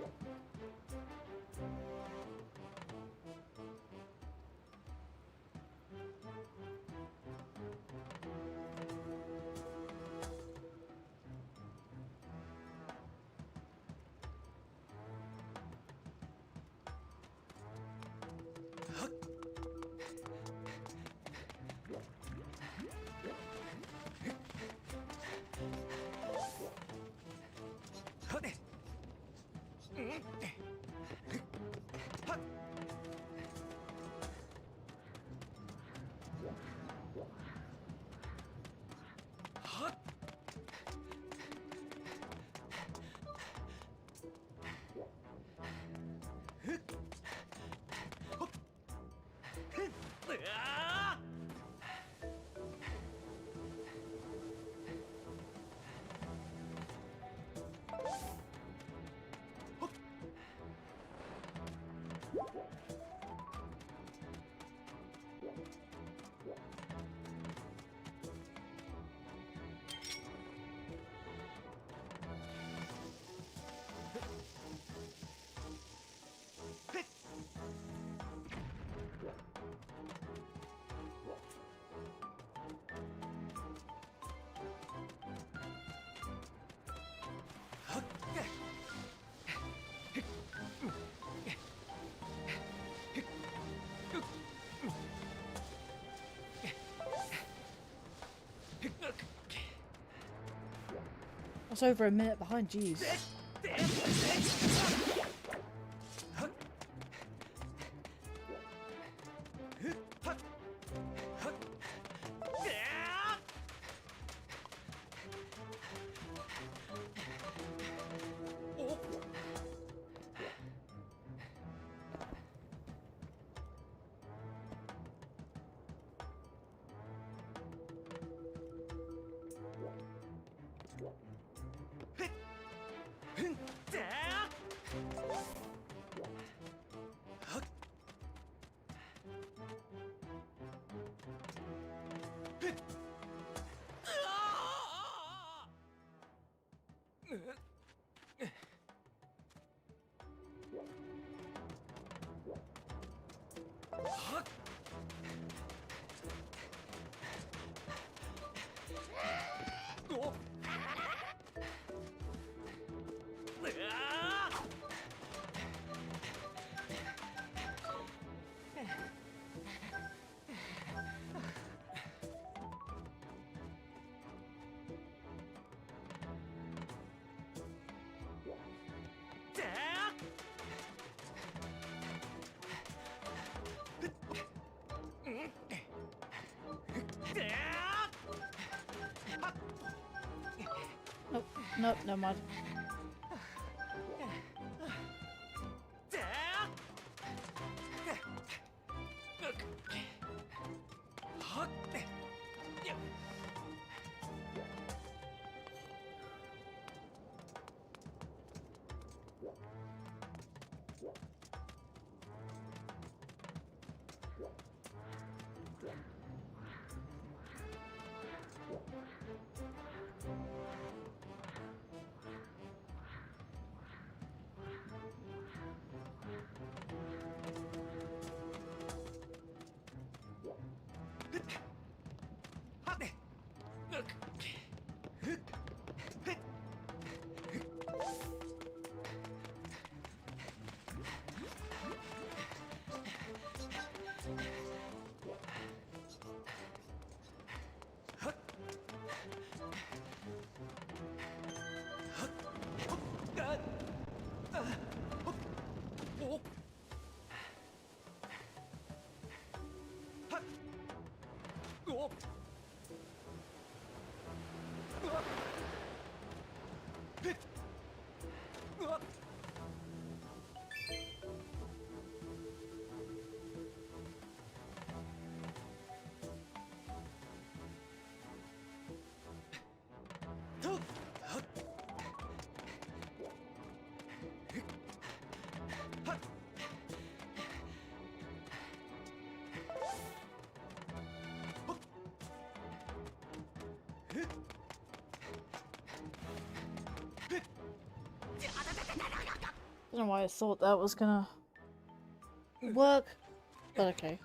I was over a minute behind, jeez. Nope, nope, never mind. I don't know why I thought that was gonna work, but okay.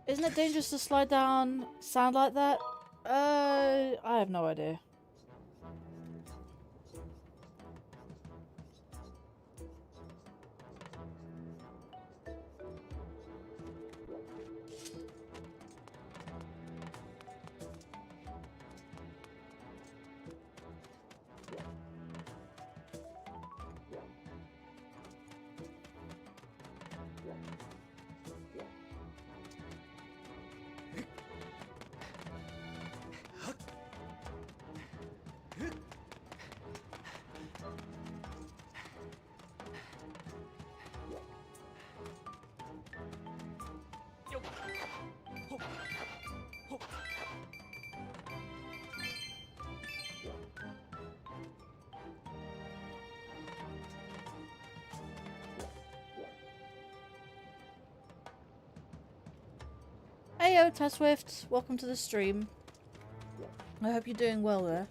Isn't it dangerous to slide down sound like that? I have no idea. Heyo, Taswift, welcome to the stream. I hope you're doing well there.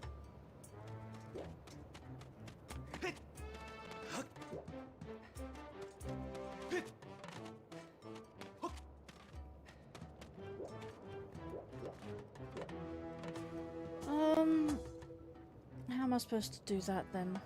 How am I supposed to do that then?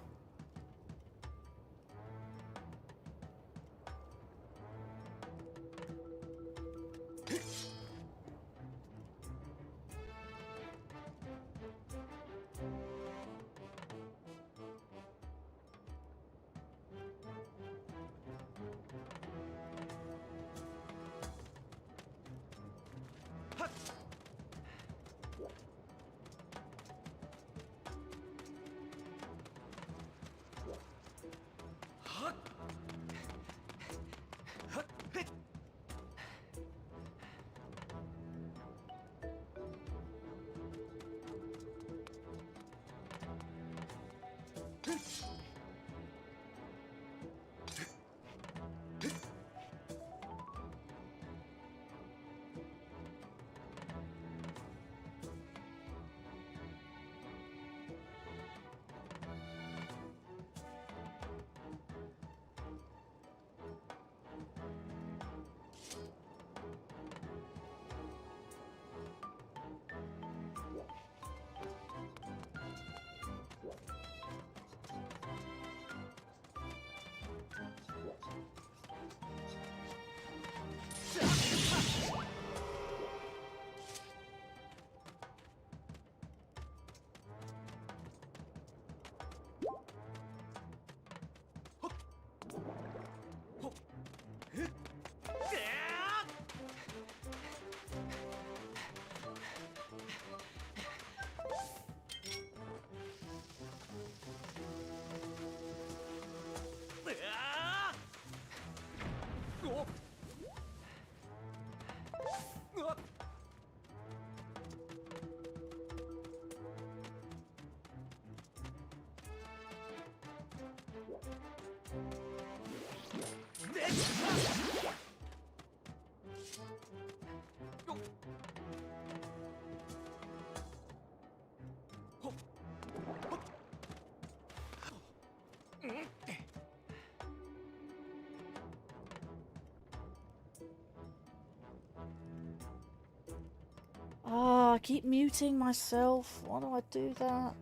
Oh, I keep muting myself. Why do I do that?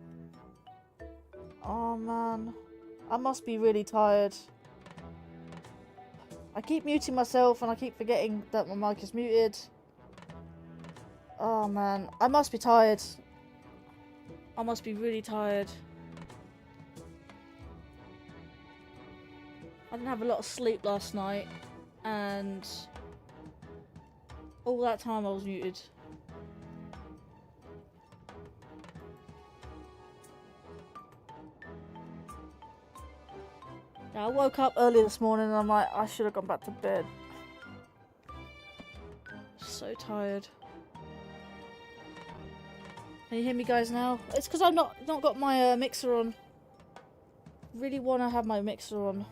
Oh man. I must be really tired. I keep muting myself and I keep forgetting that my mic is muted. Oh man. I must be tired. I must be really tired. I didn't have a lot of sleep last night. And all that time I was muted. I woke up early this morning and I'm like, I should have gone back to bed. So tired. Can you hear me guys now? It's because I've not got my mixer on. Really want to have my mixer on.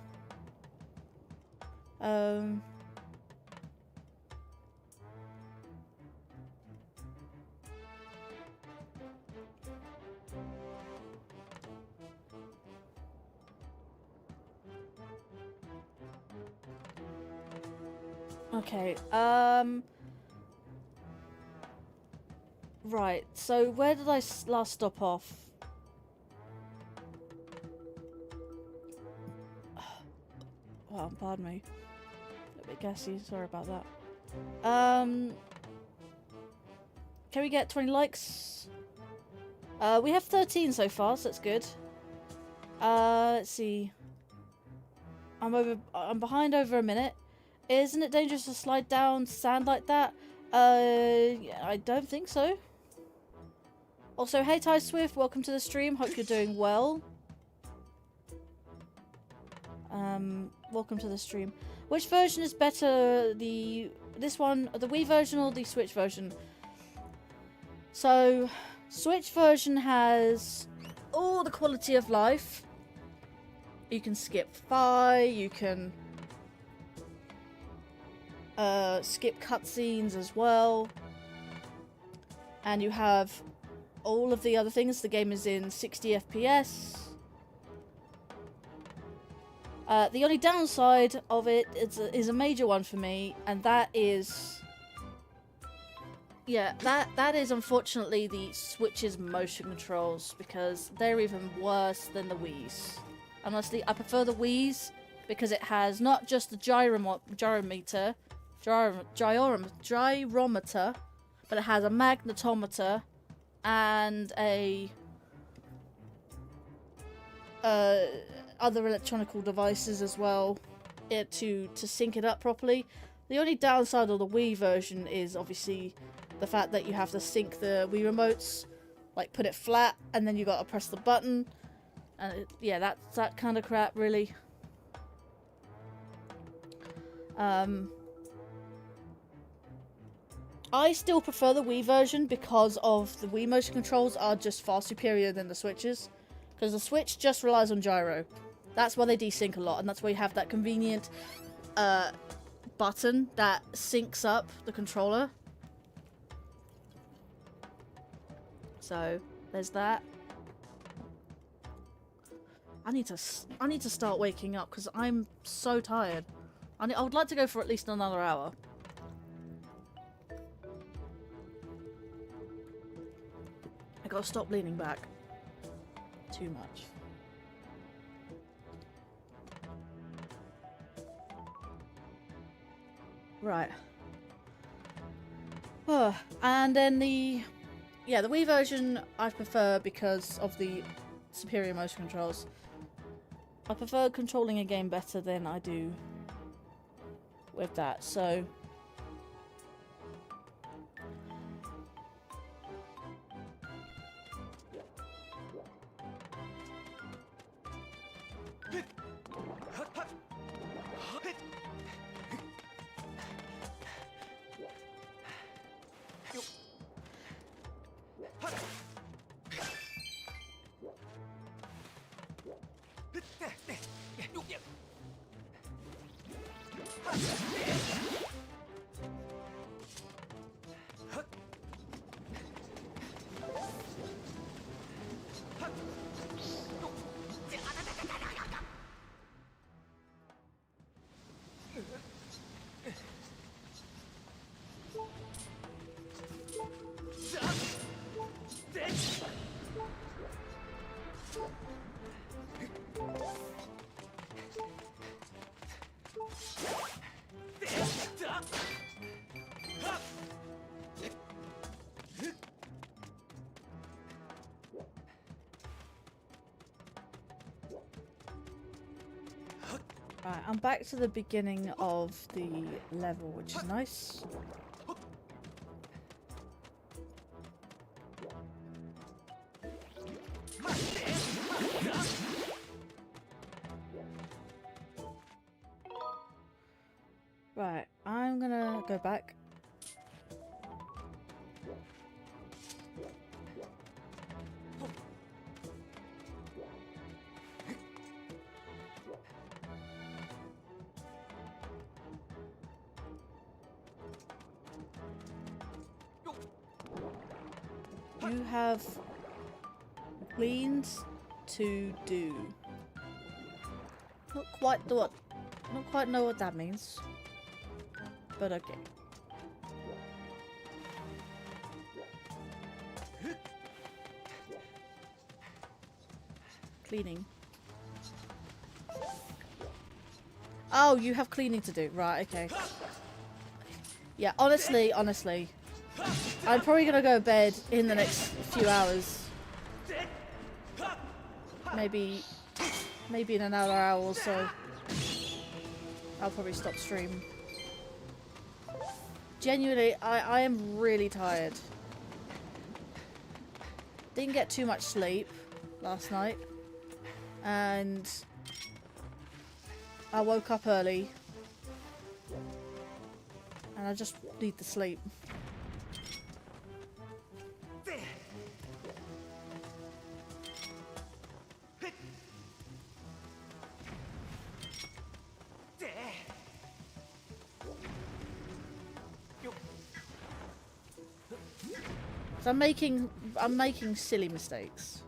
Okay, right, so where did I last stop off? Well, pardon me. A little bit gassy, sorry about that. Can we get 20 likes? We have 13 so far, so that's good. Let's see. I'm behind over a minute. Isn't it dangerous to slide down sand like that? Yeah, I don't think so. Also, hey Ty Swift, welcome to the stream. Hope you're doing well. Welcome to the stream. Which version is better? This one, the Wii version or the Switch version? So, Switch version has all the quality of life. You can skip you can skip cutscenes as well, and you have all of the other things. The game is in 60 FPS. The only downside of it is a major one for me, and that is, yeah, that is unfortunately the Switch's motion controls, because they're even worse than the Wii's. Honestly, I prefer the Wii's because it has not just the gyrometer, but it has a magnetometer and a other electronical devices as well to sync it up properly. The only downside of the Wii version is obviously the fact that you have to sync the Wii remotes, like put it flat and then you got to press the button, and yeah, that's that kind of crap really. I still prefer the Wii version because of the Wii motion controls are just far superior than the Switch's. Because the Switch just relies on gyro. That's why they desync a lot, and that's why you have that convenient button that syncs up the controller. So there's that. I need to start waking up because I'm so tired. I would like to go for at least another hour. I gotta stop leaning back too much. Right. Oh, and then the Wii version I prefer because of the superior motion controls. I prefer controlling a game better than I do with that, so... Right, I'm back to the beginning of the level, which is nice. Right, I'm gonna go back. You have cleans to do. Not quite know what that means, but okay. Cleaning. Oh, you have cleaning to do. Right, okay. Yeah, honestly, I'm probably gonna go to bed in the next few hours. Maybe in another hour or so. I'll probably stop stream. Genuinely, I am really tired. Didn't get too much sleep last night. And I woke up early. And I just need to sleep. So I'm making silly mistakes.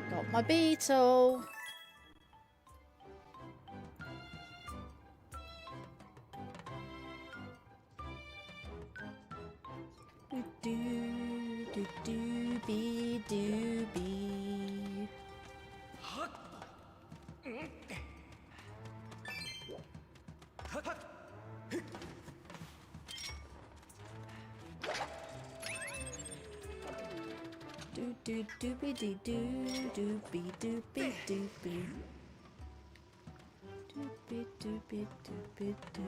Got my beetle. Doobie. doo doopy dee doo doopy doopy doopy. Doopy doopy doopy doo.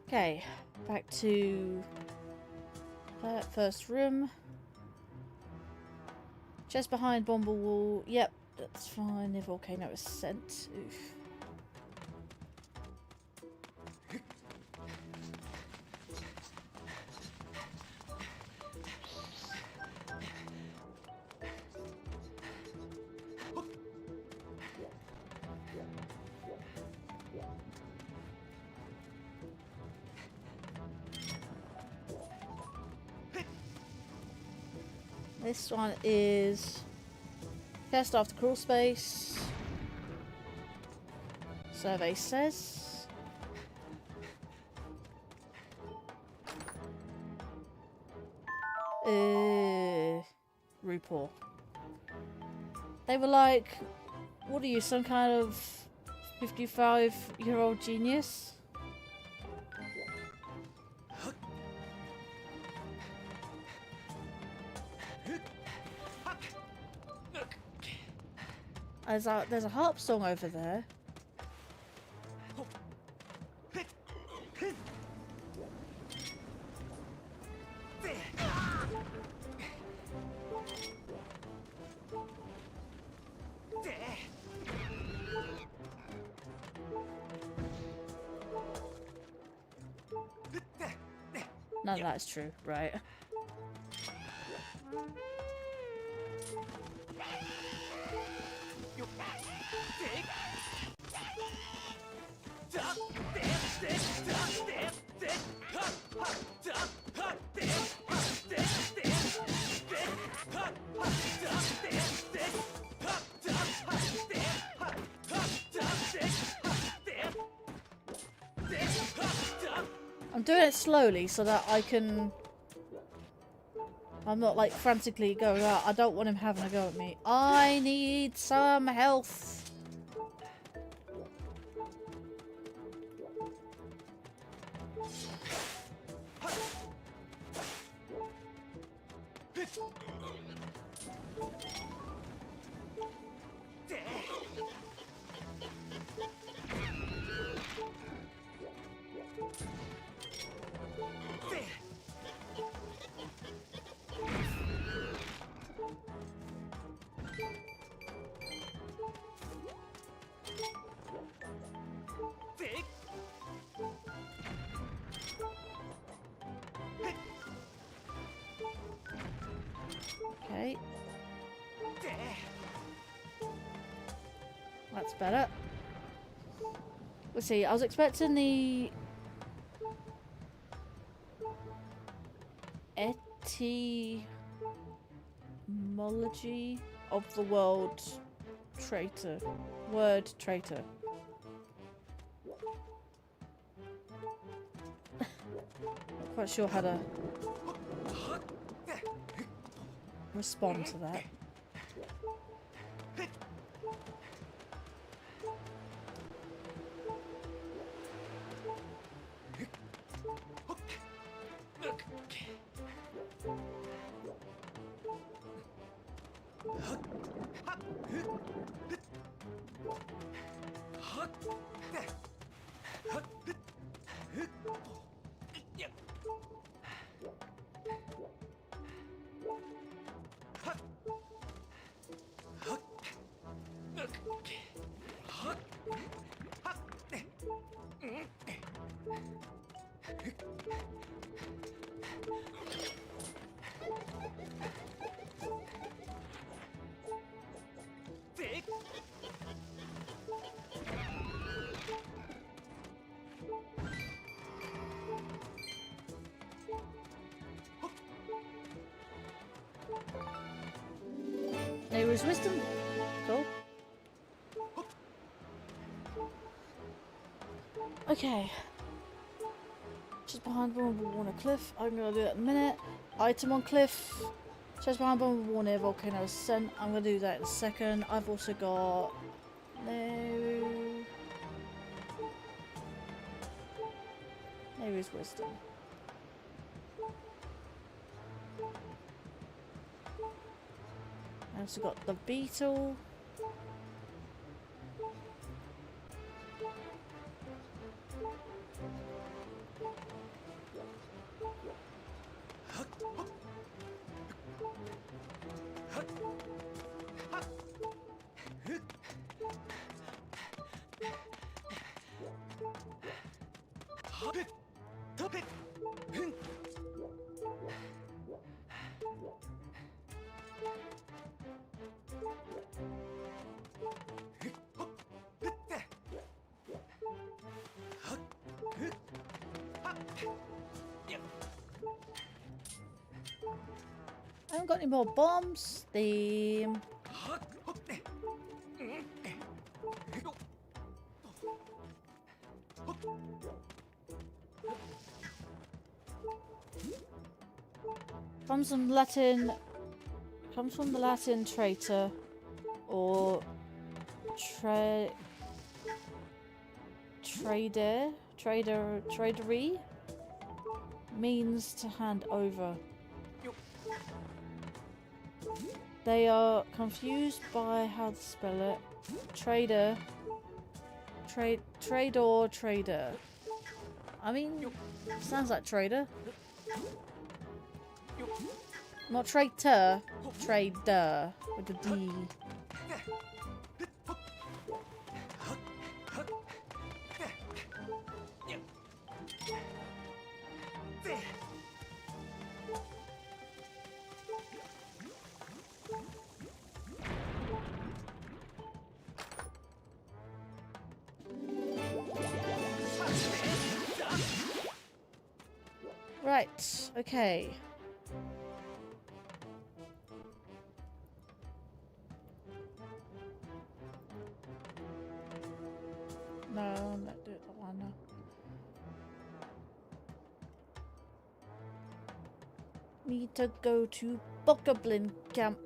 Okay, back to that first room. Just behind Bomble Wall. Yep, that's fine. The volcano is sent. Oof. This one is test after crawl space. Survey says. RuPaul. They were like, what are you, some kind of 55-year-old genius? There's a harp song over there. None of that's true, right? I'm doing it slowly so that I'm not like frantically going out. I don't want him having a go at me. I need some health. Okay. That's better. Let's see, I was expecting the etymology of the word traitor. Word traitor. Not quite sure how to respond to that. There was wisdom. Cool. Okay. behind vulnerable on a cliff. I'm gonna do that in a minute. Item on cliff. Chest behind vulnerable wall near volcano ascent. I'm gonna do that in a second. I've also got no. There is wisdom. I also got the beetle. I haven't got any more bombs. Comes from the Latin traitor or tradery means to hand over. They are confused by how to spell it. Trader. Trader. I mean, sounds like trader. Not traitor. Trader. With a D. Right, okay. No, I'm not doing that one now. Need to go to Bokoblin camp.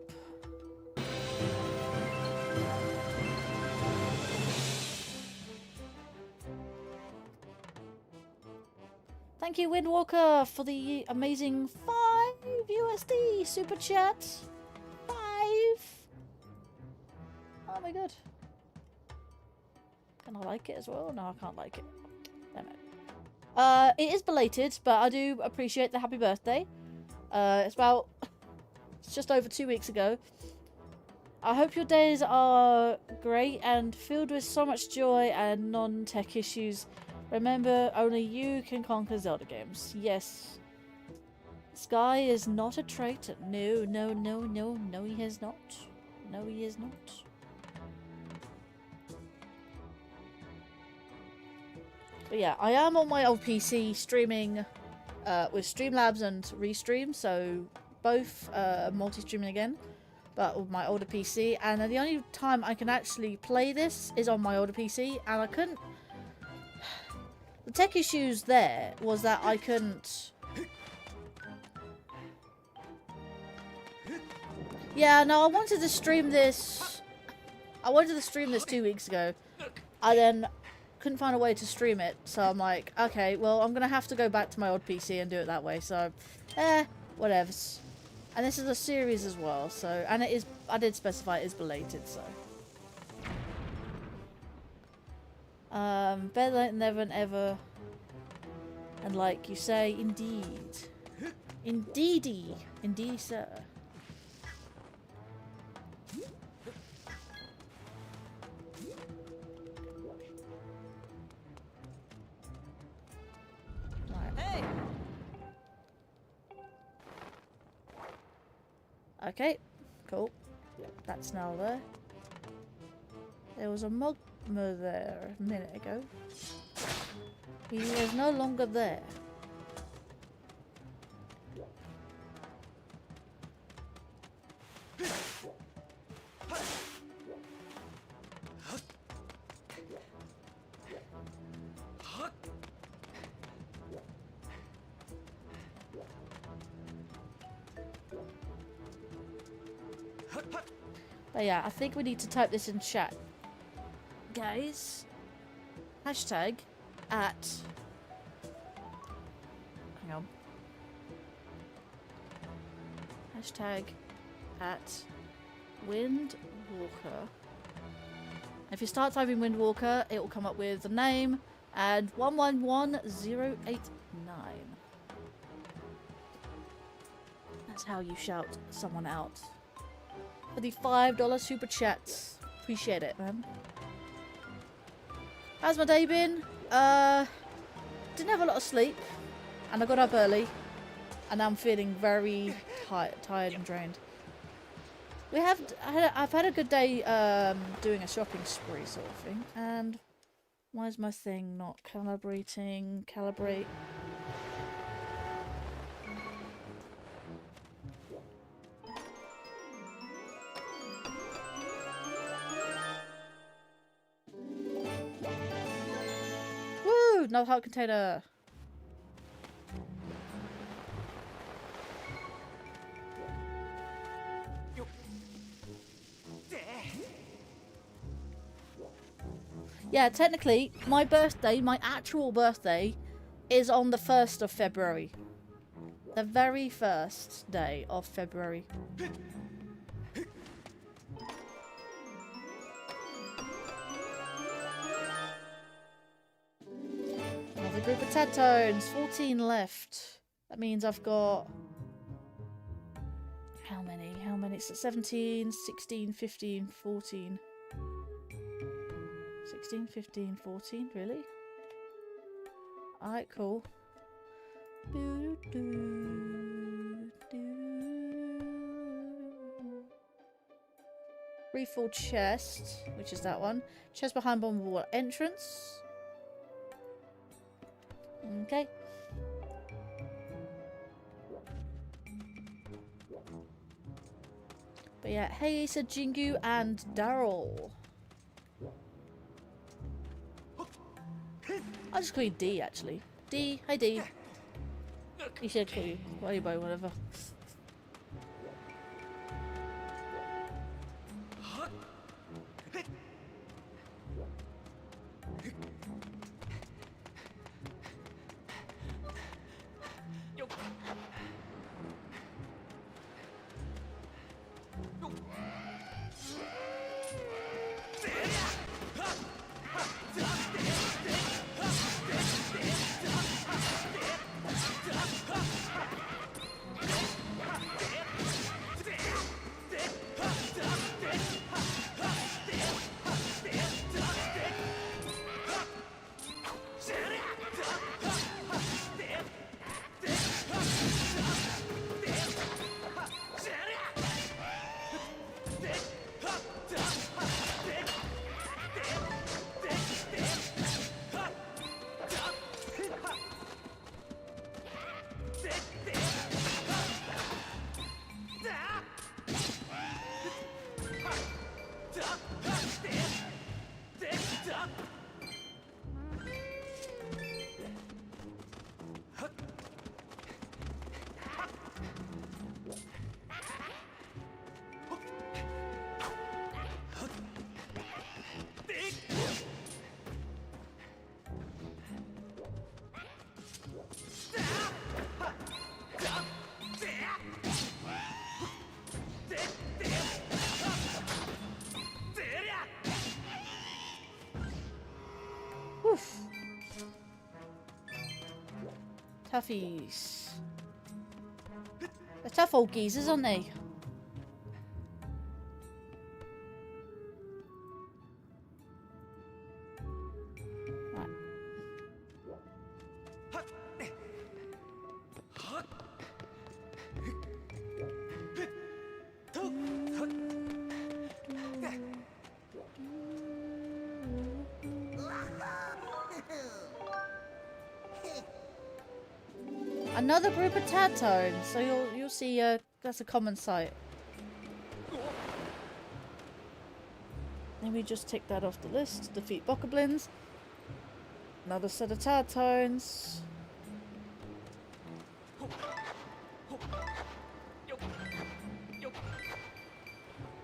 Thank you, Windwalker, for the amazing 5 USD super chat. 5. Oh my god. Can I like it as well? No, I can't like it. Damn it. It is belated, but I do appreciate the happy birthday. It's just over 2 weeks ago. I hope your days are great and filled with so much joy and non-tech issues. Remember, only you can conquer Zelda games. Yes. Sky is not a traitor. No, no, no, no, no, he is not. No, he is not. But yeah, I am on my old PC streaming with Streamlabs and Restream, so both multi-streaming again, but with my older PC. And the only time I can actually play this is on my older PC, and I couldn't. The tech issues there was that I couldn't. Yeah, no, I wanted to stream this. I wanted to stream this 2 weeks ago. I then couldn't find a way to stream it, so I'm like, okay, well, I'm gonna have to go back to my old PC and do it that way. So, whatevs. And this is a series as well, so, and it is. I did specify it is belated, so. Better than never and ever. And like you say, indeed. Indeedy. Indeed, sir. Right. Hey! Okay, cool. That's now there. There was a mug there a minute ago. He is no longer there. But yeah, I think we need to type this in chat. Guys, hashtag at... Hang on. Hashtag at Windwalker. If you start typing Windwalker, it will come up with the name and 111089. That's how you shout someone out. For the $5 super chats. Appreciate it, man. How's my day been? Didn't have a lot of sleep. And I got up early. And now I'm feeling very tired and drained. I've had a good day doing a shopping spree sort of thing. And why is my thing not calibrating? Calibrate. Woo! No heart container. Yeah, technically, my birthday, my actual birthday, is on the 1st of February. The very first day of February. Another group of Tadtones, 14 left. That means I've got... How many? How many? It's 17, 16, 15, 14... 16, 15, 14, really? Alright, cool. Refill chest, which is that one. Chest behind bomb wall entrance. Okay. But yeah, hey, said Jingu and Daryl. I'll just call you D, actually. D, hi D. You should call you Weibo, whatever. Toughies. They're tough old geezers, aren't they? Right. Another group of Tadtones, so you'll see that's a common sight. Let me just tick that off the list. Defeat Bokoblins. Another set of Tadtones.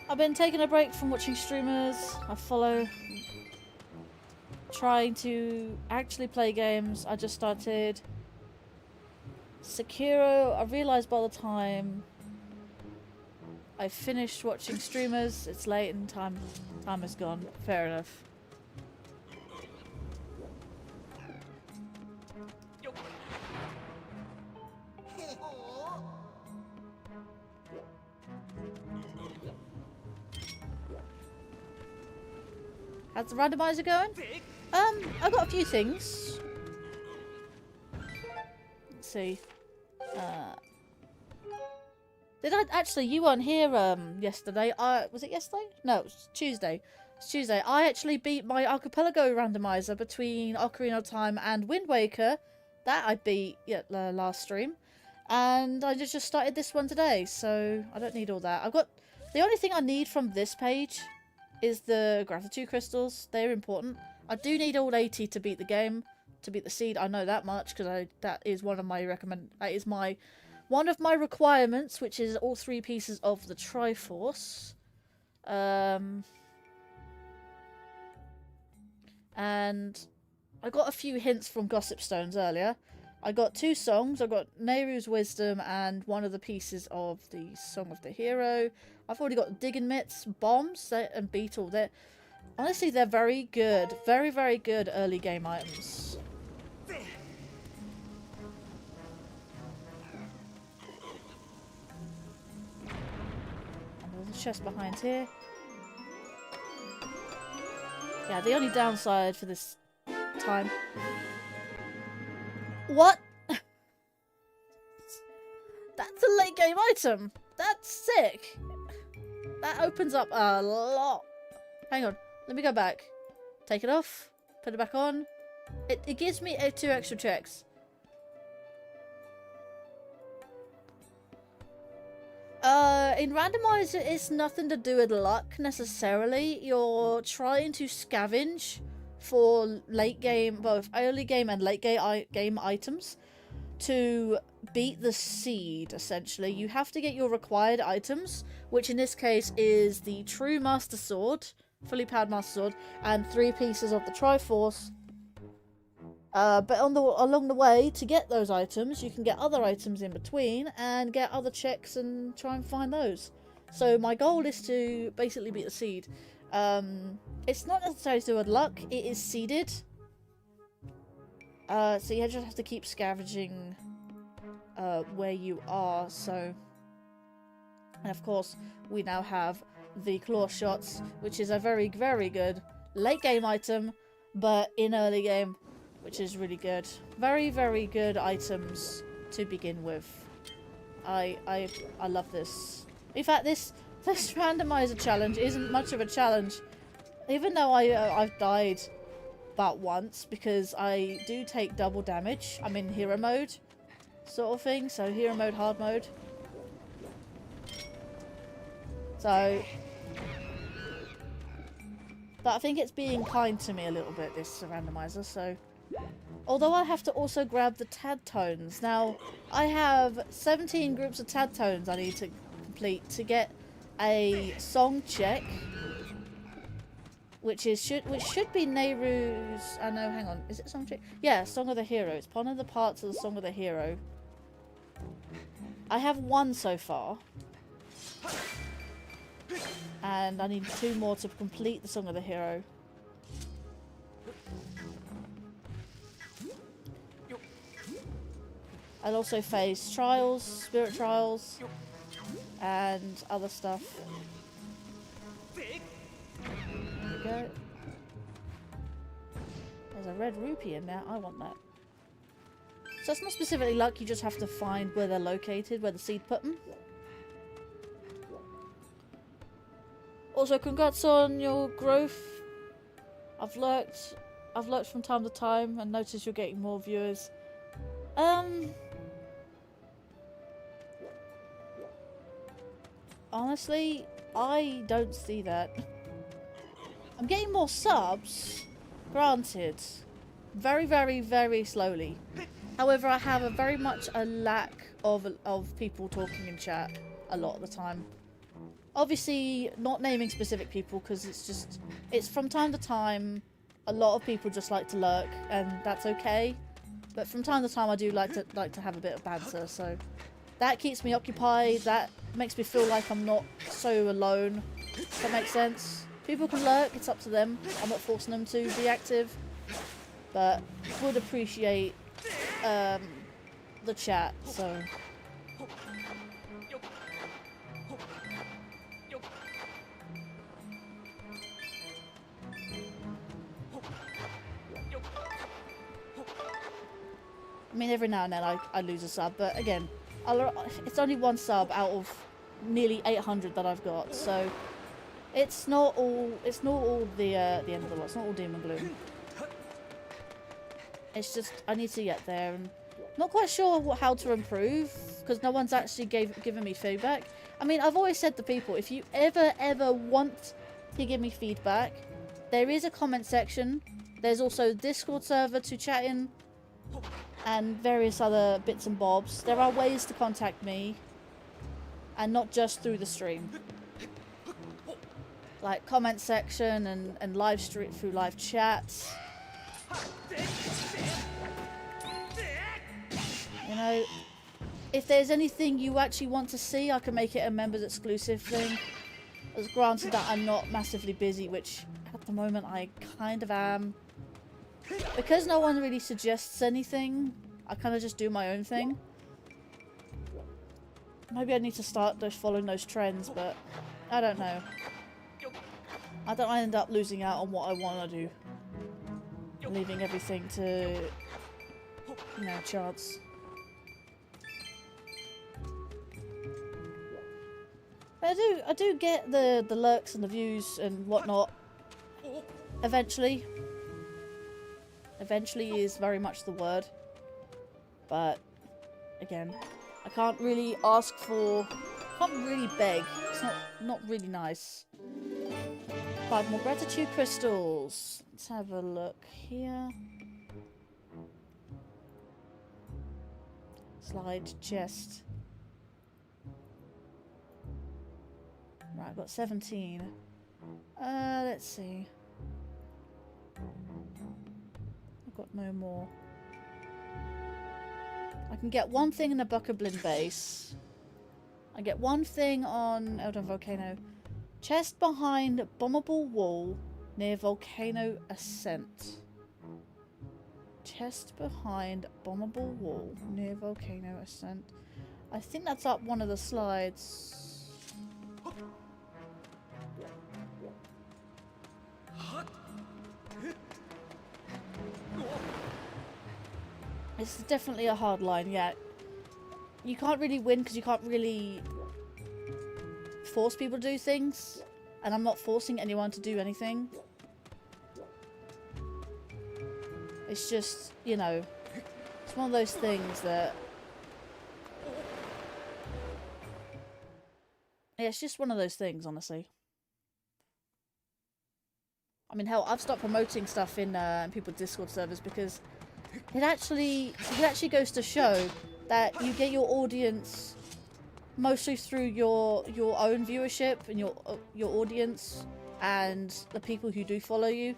I've been taking a break from watching streamers. I follow. Trying to actually play games. I just started Sekiro. I realised by the time I finished watching streamers, it's late and time is gone. Fair enough. How's the randomizer going? I've got a few things. Let's see. Did I actually? You weren't here yesterday. Was it yesterday? No, it was Tuesday. It's Tuesday. I actually beat my archipelago randomizer between Ocarina of Time and Wind Waker. That I beat last stream, and I just started this one today. So I don't need all that. I've got the only thing I need from this page is the gratitude crystals. They're important. I do need all 80 to beat the game, to beat the seed. I know that much because that is one of my one of my requirements, which is all 3 pieces of the Triforce. And I got a few hints from Gossip Stones earlier. I got 2 songs. I got Nehru's Wisdom and one of the pieces of the Song of the Hero. I've already got Digging Mitts, Bombs, and Beetle. Honestly, they're very good. Very, very good early game items. And there's a chest behind here. Yeah, the only downside for this time... What? That's a late game item. That's sick. That opens up a lot. Hang on. Let me go back. Take it off. Put it back on. It gives me 2 extra checks. In Randomizer, it's nothing to do with luck necessarily. You're trying to scavenge for late game, both early game and late game items to beat the seed, essentially. You have to get your required items, which in this case is the true Master Sword, fully powered Master Sword, and 3 pieces of the Triforce. But along the way, to get those items, you can get other items in between and get other checks and try and find those. So my goal is to basically beat the seed. It's not necessarily to do with luck, it is seeded. So you just have to keep scavenging where you are, so... And of course, we now have the Claw Shots, which is a very, very good late game item, but in early game, which is really good. Very, very good items to begin with. I love this. In fact, this randomizer challenge isn't much of a challenge, even though I've died about once, because I do take double damage. I'm in hero mode, sort of thing. So hero mode, hard mode. So, but I think it's being kind to me a little bit, this randomizer. So, although I have to also grab the tad tones. Now, I have 17 groups of tad tones I need to complete to get a song check, which should be Nehru's. I know. Hang on, is it song check? Yeah, Song of the Hero. It's one of the parts of the Song of the Hero. I have 1 so far, and I need 2 more to complete the Song of the Hero. I'll also face trials, spirit trials, and other stuff. There we go. There's a red rupee in there. I want that. So it's not specifically luck. You just have to find where they're located, where the seed put them. Also, congrats on your growth. I've lurked from time to time and noticed you're getting more viewers. Honestly, I don't see that. I'm getting more subs, granted. Very, very, very slowly. However, I have very much a lack of people talking in chat a lot of the time. Obviously, not naming specific people because it's from time to time. A lot of people just like to lurk, and that's okay. But from time to time, I do like to have a bit of banter. So that keeps me occupied. That makes me feel like I'm not so alone. If that makes sense. People can lurk. It's up to them. I'm not forcing them to be active. But would appreciate the chat. So. I mean, every now and then I lose a sub, but again, it's only one sub out of nearly 800 that I've got, so it's not all the end of the lot. It's not all doom and gloom. It's just I need to get there, and not quite sure how to improve because no one's actually given me feedback. I mean, I've always said to people, if you ever want to give me feedback, there is a comment section. There's also a Discord server to chat in. And various other bits and bobs. There are ways to contact me. And not just through the stream. Like comment section and live stream through live chats. You know, if there's anything you actually want to see, I can make it a members exclusive thing. As granted that I'm not massively busy, which at the moment I kind of am. Because no one really suggests anything, I kind of just do my own thing. Maybe I need to start following those trends, but I don't know. I don't end up losing out on what I want to do. Leaving everything to, you know, chance. I do get the lurks and the views and whatnot. Eventually. Eventually is very much the word. But, again, I can't really ask for... can't really beg. It's not really nice. 5 more gratitude crystals. Let's have a look here. Slide chest. Right, I've got 17. Let's see. Got no more. I can get one thing in the Buckablin base. I get one thing on Elden Volcano. Chest behind bombable wall near Volcano Ascent. Chest behind bombable wall near Volcano Ascent. I think that's up one of the slides. It's definitely a hard line, yeah. You can't really win because you can't really force people to do things. And I'm not forcing anyone to do anything. It's just, you know, it's one of those things that... yeah, it's just one of those things, honestly. I mean, hell, I've stopped promoting stuff in people's Discord servers because it actually goes to show that you get your audience mostly through your own viewership and your audience and the people who do follow you.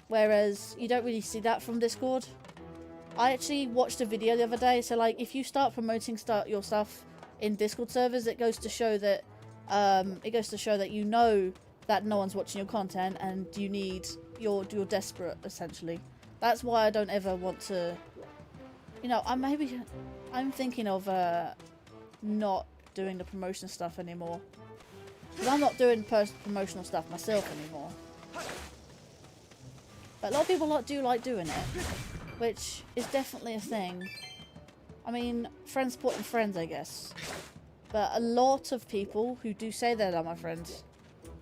Whereas you don't really see that from Discord. I actually watched a video the other day, so like if you start promoting your stuff in Discord servers, it goes to show that you know that no one's watching your content and you're desperate essentially. That's why I don't ever want to, you know, I'm thinking of not doing the promotion stuff anymore. Because I'm not doing promotional stuff myself anymore. But a lot of people do like doing it, which is definitely a thing. I mean, friends supporting friends, I guess. But a lot of people who do say they're my friends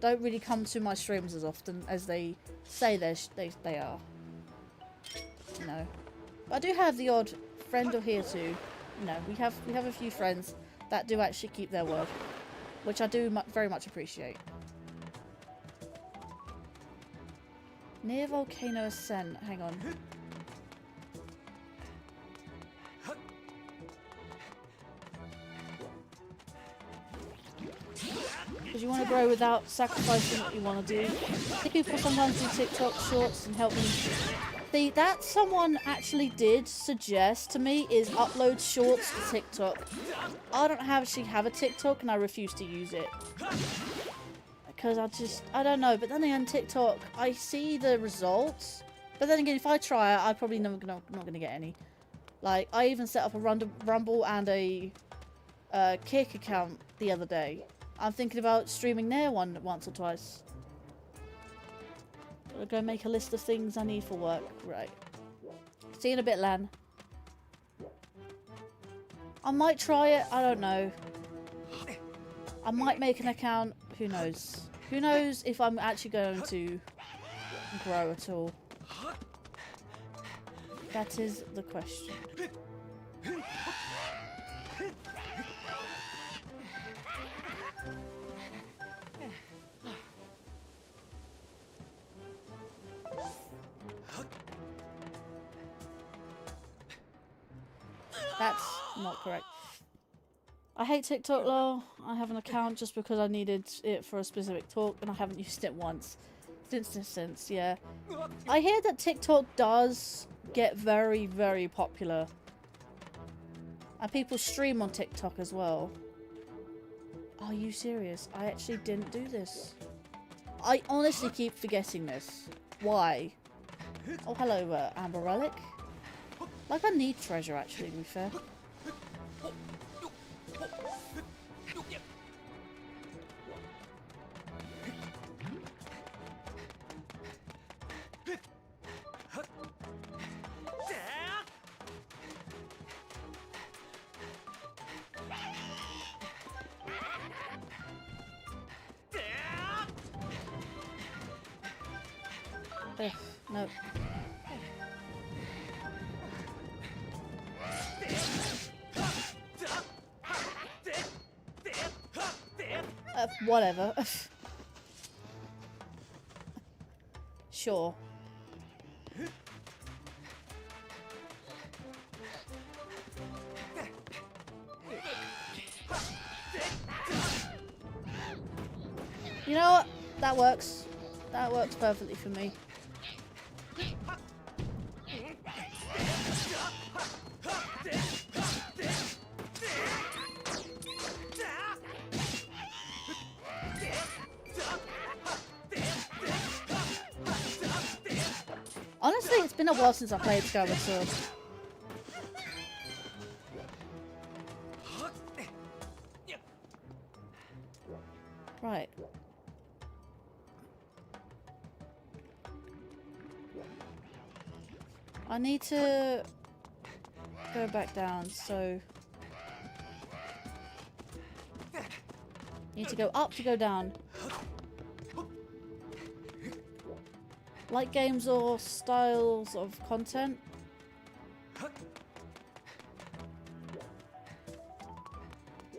don't really come to my streams as often as they say they are. You know. But I do have the odd friend or here too. You know, we have a few friends that do actually keep their word, which I do very much appreciate. Near Volcano Ascent. Hang on. Because you want to grow without sacrificing what you want to do. I think people sometimes do TikTok shorts and help them. See, that someone actually did suggest to me is upload shorts to TikTok. I don't actually have a TikTok and I refuse to use it. Because I don't know. But then again, TikTok, I see the results. But then again, if I try it, I'm probably not going to get any. Like, I even set up a Rumble and a Kick account the other day. I'm thinking about streaming there once or twice. I'll go make a list of things I need for work. Right. See you in a bit, Lan. I might try it. I don't know. I might make an account. Who knows? Who knows if I'm actually going to grow at all? That is the question. That's not correct. I hate TikTok, lol. I have an account just because I needed it for a specific talk and I haven't used it once. Since, yeah. I hear that TikTok does get very, very popular. And people stream on TikTok as well. Are you serious? I actually didn't do this. I honestly keep forgetting this. Why? Oh, hello, Amber Relic. Like, I need treasure, actually, to be fair. Ugh, no. Whatever. Sure. You know what? That works. That works perfectly for me. Honestly, it's been a while since I played Skyward Sword. Right. I need to go back down, so... Need to go up to go down. Like games or styles of content?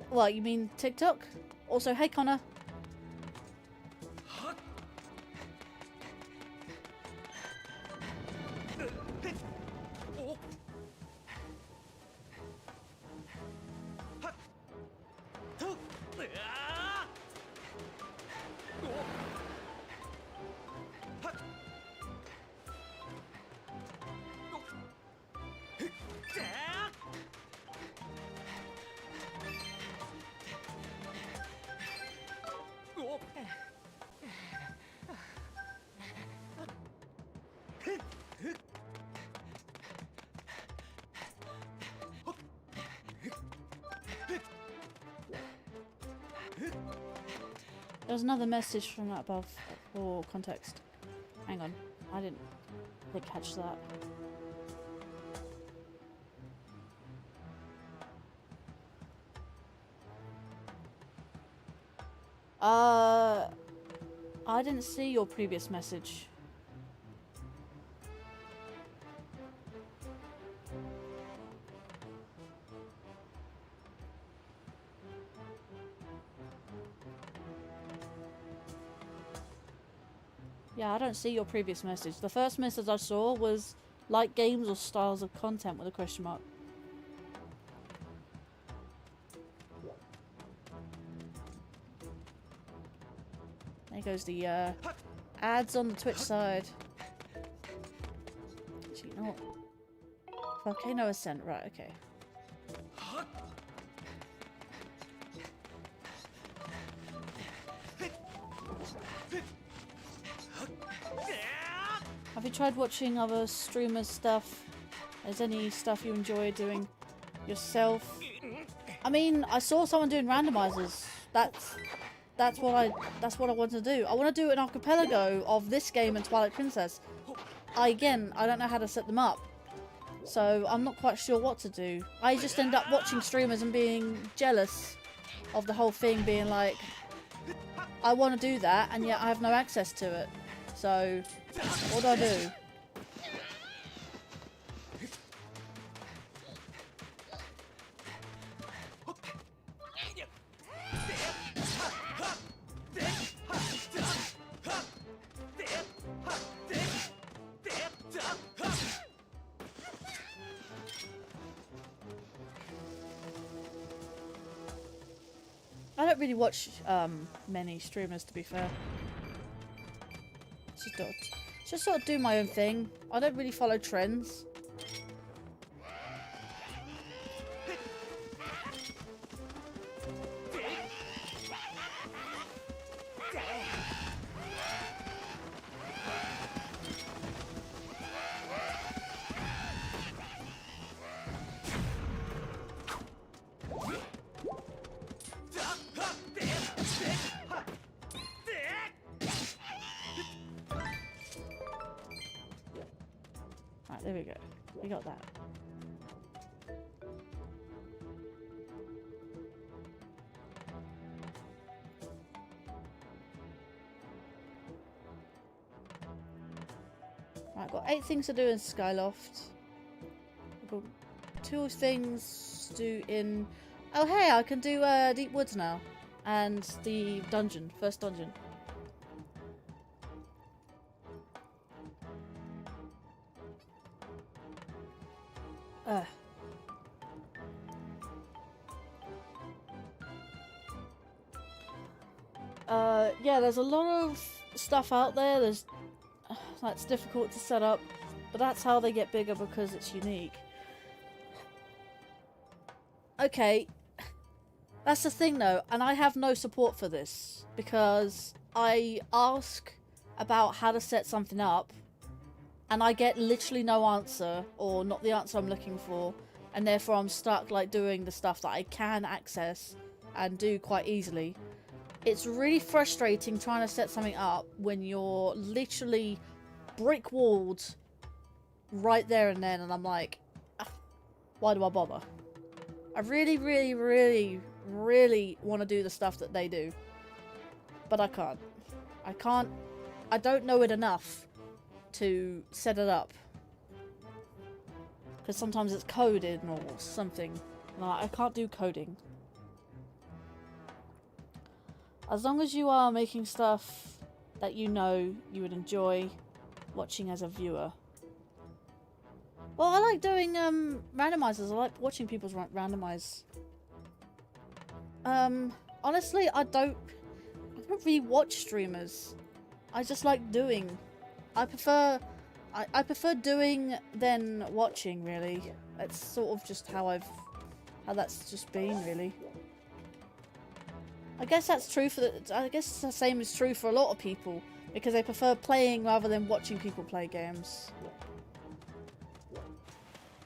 What, you mean TikTok? Also, hey Connor. There's another message from that above for context. Hang on, I didn't really catch that. I didn't see your previous message. Yeah, I don't see your previous message. The first message I saw was like games or styles of content with a question mark. There goes the ads on the Twitch side. Actually, you know what? Volcano Ascent, right, okay. Have you tried watching other streamers' stuff? Is any stuff you enjoy doing yourself? I mean, I saw someone doing randomizers. That's what I want to do. I want to do an archipelago of this game and Twilight Princess. I don't know how to set them up. So I'm not quite sure what to do. I just end up watching streamers and being jealous of the whole thing, being like, I want to do that and yet I have no access to it. So what do I do? I don't really watch many streamers, to be fair. Just sort of do my own thing. I don't really follow trends. There we go. We got that. Right, got 8 things to do in Skyloft. I've got 2 things to do in... Oh hey, I can do Deep Woods now. And the dungeon, first dungeon. Yeah, there's a lot of stuff out there. That's difficult to set up, but that's how they get bigger because it's unique. Okay, that's the thing though, and I have no support for this because I ask about how to set something up and I get literally no answer, or not the answer I'm looking for, and therefore I'm stuck like doing the stuff that I can access and do quite easily. It's really frustrating trying to set something up when you're literally brick walled right there and then, and I'm like, why do I bother? I really, really, really, really want to do the stuff that they do, but I can't. I don't know it enough to set it up. Because sometimes it's coded or something. I can't do coding. As long as you are making stuff that you know you would enjoy watching as a viewer. Well, I like doing randomizers. I like watching people randomize. Honestly, I don't really watch streamers. I just like doing. I prefer doing than watching, really. It's sort of just how that's just been, really. I guess that's true I guess the same is true for a lot of people, because they prefer playing rather than watching people play games.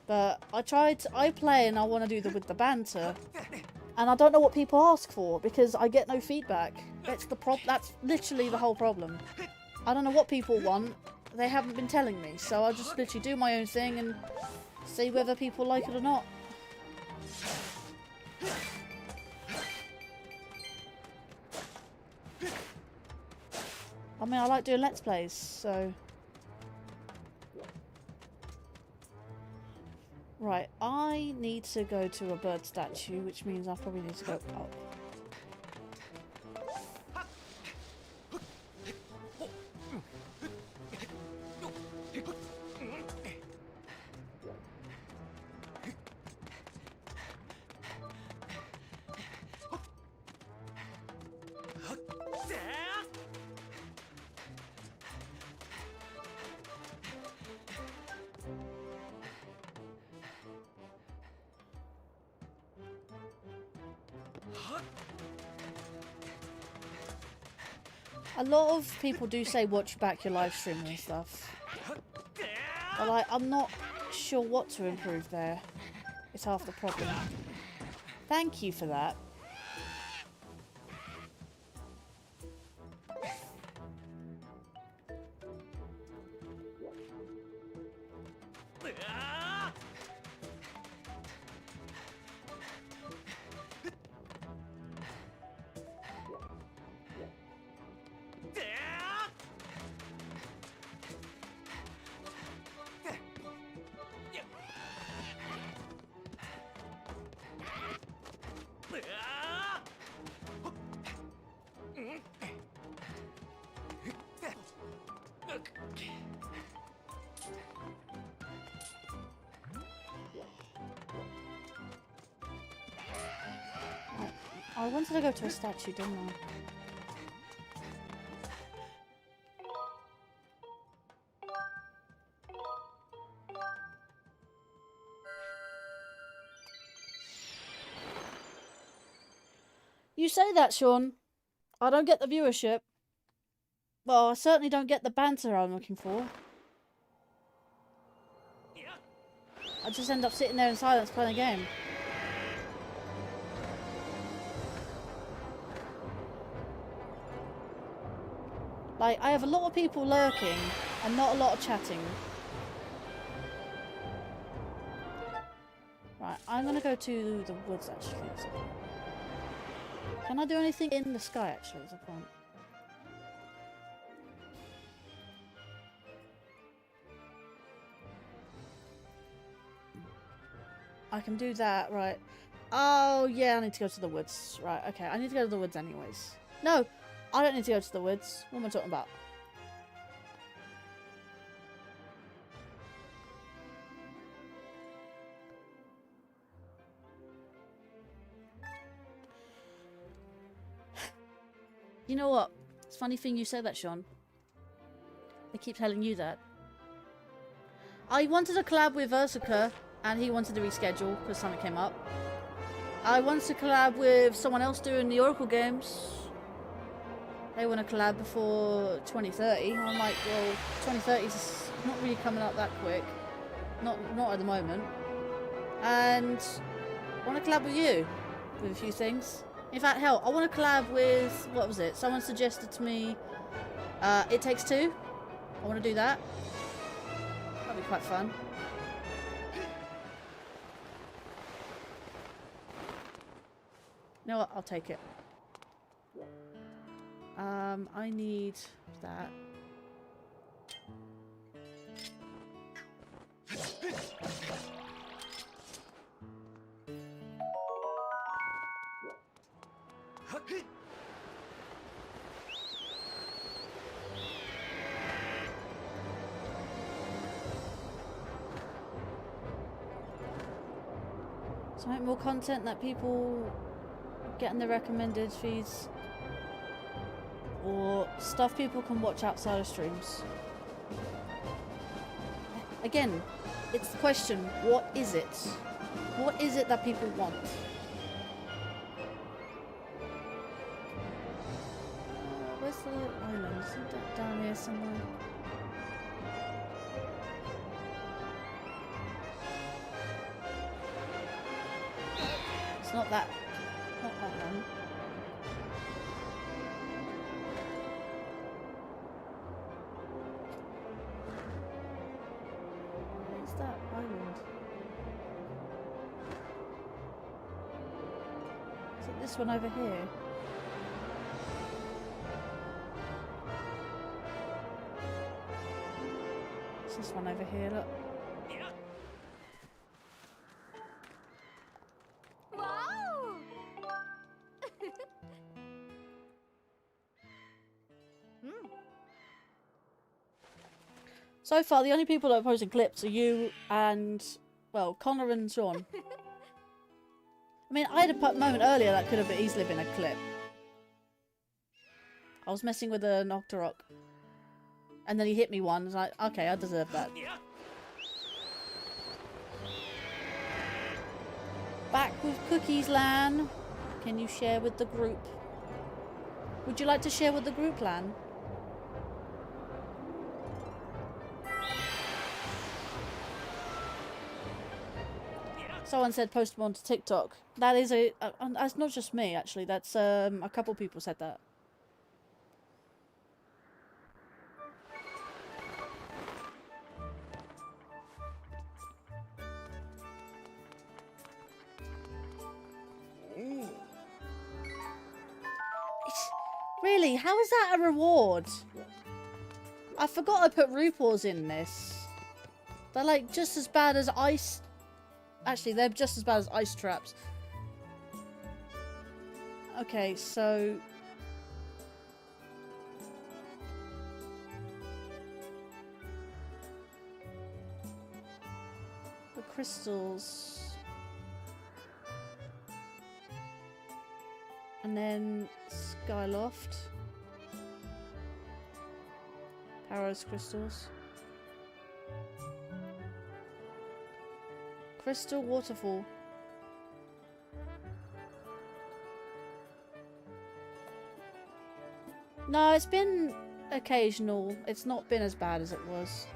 But I play and I want to do with the banter, and I don't know what people ask for because I get no feedback. That's literally the whole problem. I don't know what people want. They haven't been telling me, so I'll just literally do my own thing and see whether people like it or not. I mean, I like doing Let's Plays, so... Right, I need to go to a bird statue, which means I probably need to go up. A lot of people do say watch back your live stream and stuff. But like, I'm not sure what to improve there. It's half the problem. Thank you for that. I wanted to go to a statue, didn't I? You say that, Sean. I don't get the viewership. Well, I certainly don't get the banter I'm looking for. I just end up sitting there in silence playing a game. Like, I have a lot of people lurking and not a lot of chatting. Right, I'm gonna go to the woods actually. Can I do anything in the sky actually as a point? I can do that, right. Oh yeah, I need to go to the woods. Right, okay, I need to go to the woods anyways. No! I don't need to go to the woods. What am I talking about? You know what? It's a funny thing you say that, Sean. I keep telling you that. I wanted to collab with Ursica, and he wanted to reschedule because something came up. I wanted to collab with someone else doing the Oracle games. They want to collab before 2030. I'm like, well, 2030 is not really coming up that quick. Not at the moment. And I want to collab with you with a few things. In fact, hell, I want to collab with, what was it? Someone suggested to me, It Takes Two. I want to do that. That'd be quite fun. You know what? I'll take it. I need that. So make more content that people get in the recommended feeds. Or stuff people can watch outside of streams. Again, it's the question, what is it? What is it that people want? Where's the island? Is it down here somewhere? It's not that. Not that one. That island? Is it this one over here? It's this one over here, look. Wow! So far, the only people that are posting clips are you and, well, Connor and Sean. I mean, I had a moment earlier that could have easily been a clip. I was messing with a Nocturok. And then he hit me one. I was like, okay, I deserve that. Back with Cookies Lan. Can you share with the group? Would you like to share with the group, Lan? Someone said post them on to TikTok. That is that's not just me actually. That's a couple people said that. Really? How is that a reward? I forgot I put RuPaul's in this. They're like just as bad as ice. Actually, they're just as bad as ice traps. Okay, so the crystals. And then Skyloft. Paros crystals. Crystal waterfall. No, it's been occasional. It's not been as bad as it was.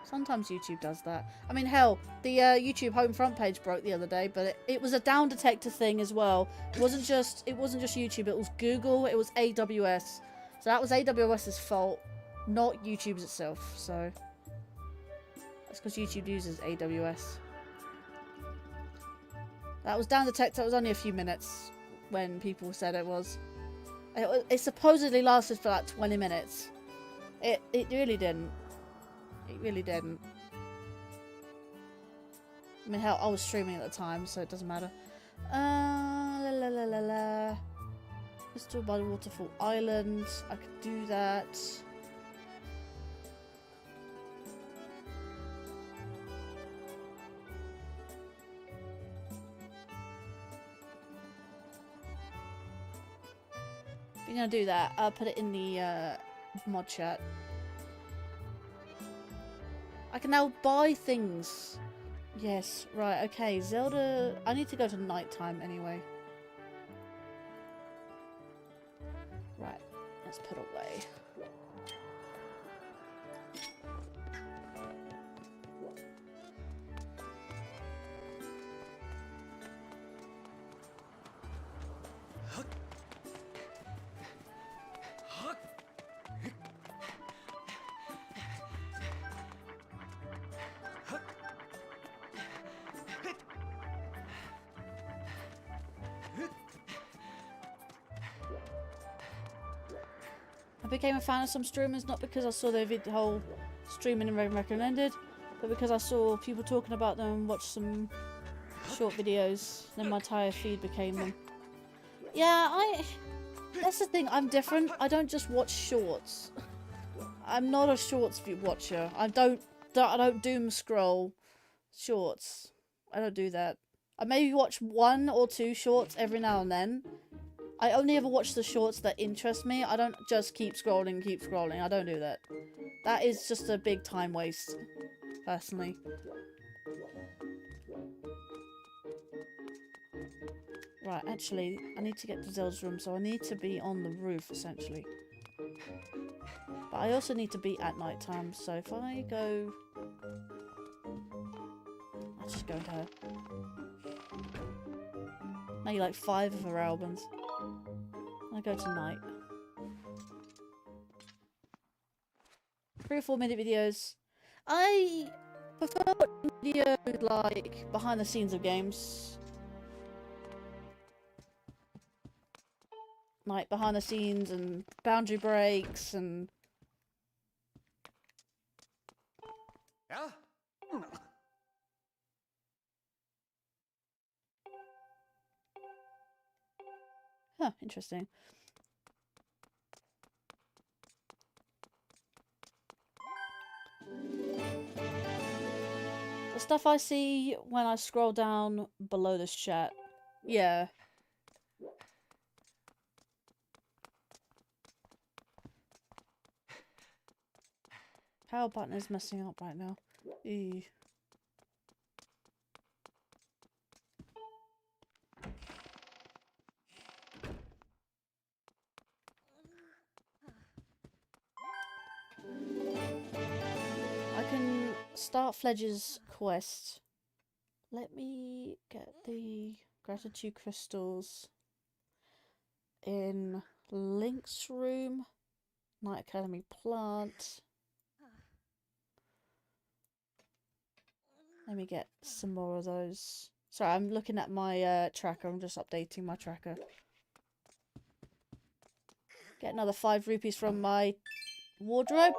Sometimes YouTube does that. I mean, hell, the YouTube home front page broke the other day, but it was a down detector thing as well. It wasn't just YouTube. It was Google. It was AWS. So that was AWS's fault, not YouTube's itself. So that's because YouTube uses AWS. That was down detector. It was only a few minutes when people said it was. It supposedly lasted for like 20 minutes. It really didn't. It really didn't. I mean, hell, I was streaming at the time, so it doesn't matter. La la la la la. Crystal by the Waterfall Island. I could do that. If you're gonna do that, I'll put it in the mod chat. I can now buy things. Yes, right, okay. Zelda... I need to go to nighttime anyway. Right, let's put away. I became a fan of some streamers not because I saw their whole streaming and recommended, but because I saw people talking about them and watched some short videos. Then my entire feed became them. Yeah, that's the thing. I'm different. I don't just watch shorts. I'm not a shorts watcher. I don't doom scroll shorts. I don't do that. I maybe watch 1 or 2 shorts every now and then. I only ever watch the shorts that interest me. I don't just keep scrolling. I don't do that. That is just a big time waste, personally. Right, actually, I need to get to Zelda's room, so I need to be on the roof, essentially. But I also need to be at night time, so if I go... I'll just go to her. Maybe like 5 of her albums. I go to night. 3 or 4 minute videos. I prefer watching videos like behind the scenes of games. Like behind the scenes and boundary breaks and... Yeah? Huh, interesting. The stuff I see when I scroll down below this chat. Yeah. Power button is messing up right now. Eee. can start Fledge's quest. Let me get the gratitude crystals in Link's room. Night Academy plant. Let me get some more of those. Sorry, I'm looking at my tracker. I'm just updating my tracker. Get another 5 rupees from my wardrobe.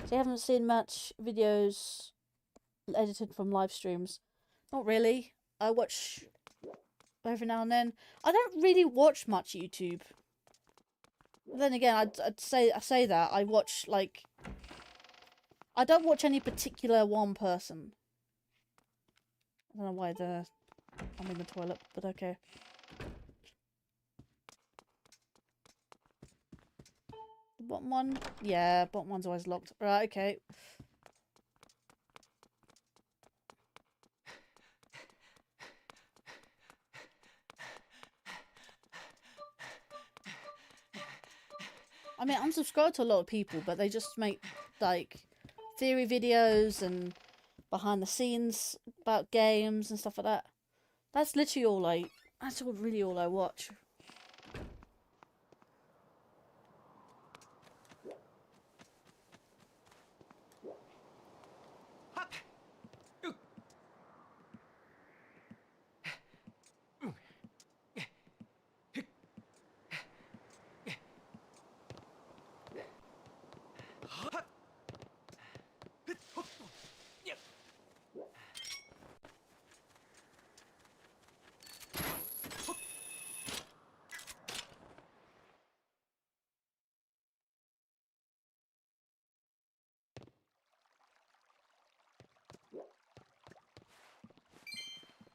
So you haven't seen much videos edited from live streams? Not really. I watch every now and then. I don't really watch much YouTube. But then again, I say that I watch like I don't watch any particular one person. I don't know why I'm in the toilet, but okay. The bottom one? Yeah, bottom one's always locked. Right, okay. I mean, I'm subscribed to a lot of people, but they just make, like, theory videos and behind the scenes about games and stuff like that. That's literally all that's really all I watch.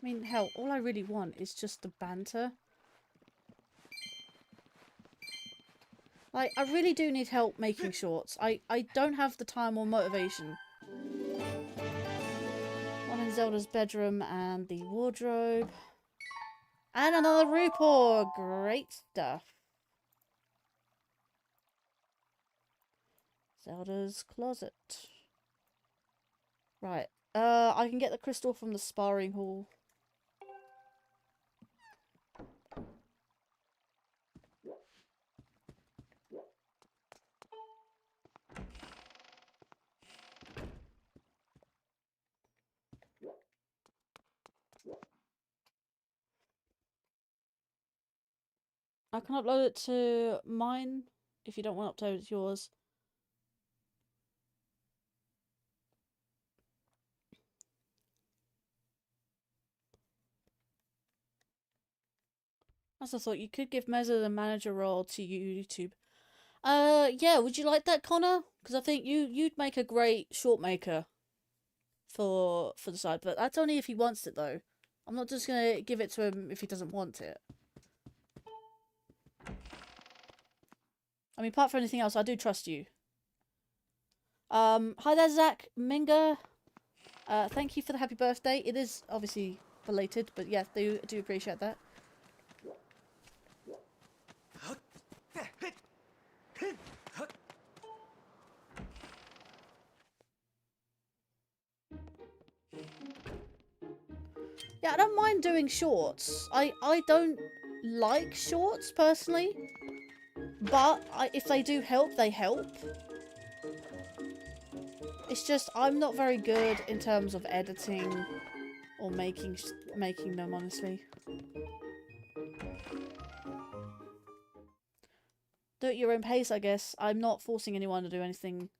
I mean, hell, all I really want is just the banter. Like, I really do need help making shorts. I don't have the time or motivation. One in Zelda's bedroom and the wardrobe. And another Rupor! Great stuff. Zelda's closet. Right. I can get the crystal from the sparring hall. I can upload it to mine if you don't want to upload it to yours. As I thought, you could give Mezza the manager role to YouTube. Yeah, would you like that, Connor? Because I think you'd make a great short maker for the side, but that's only if he wants it, though. I'm not just gonna give it to him if he doesn't want it. I mean, apart from anything else, I do trust you. Hi there, Zach Minga. Thank you for the happy birthday. It is obviously belated, but yeah, do appreciate that. Yeah, I don't mind doing shorts. I don't like shorts personally, but if they do help, they help. It's just I'm not very good in terms of editing or making them, honestly. Do it at your own pace, I guess. I'm not forcing anyone to do anything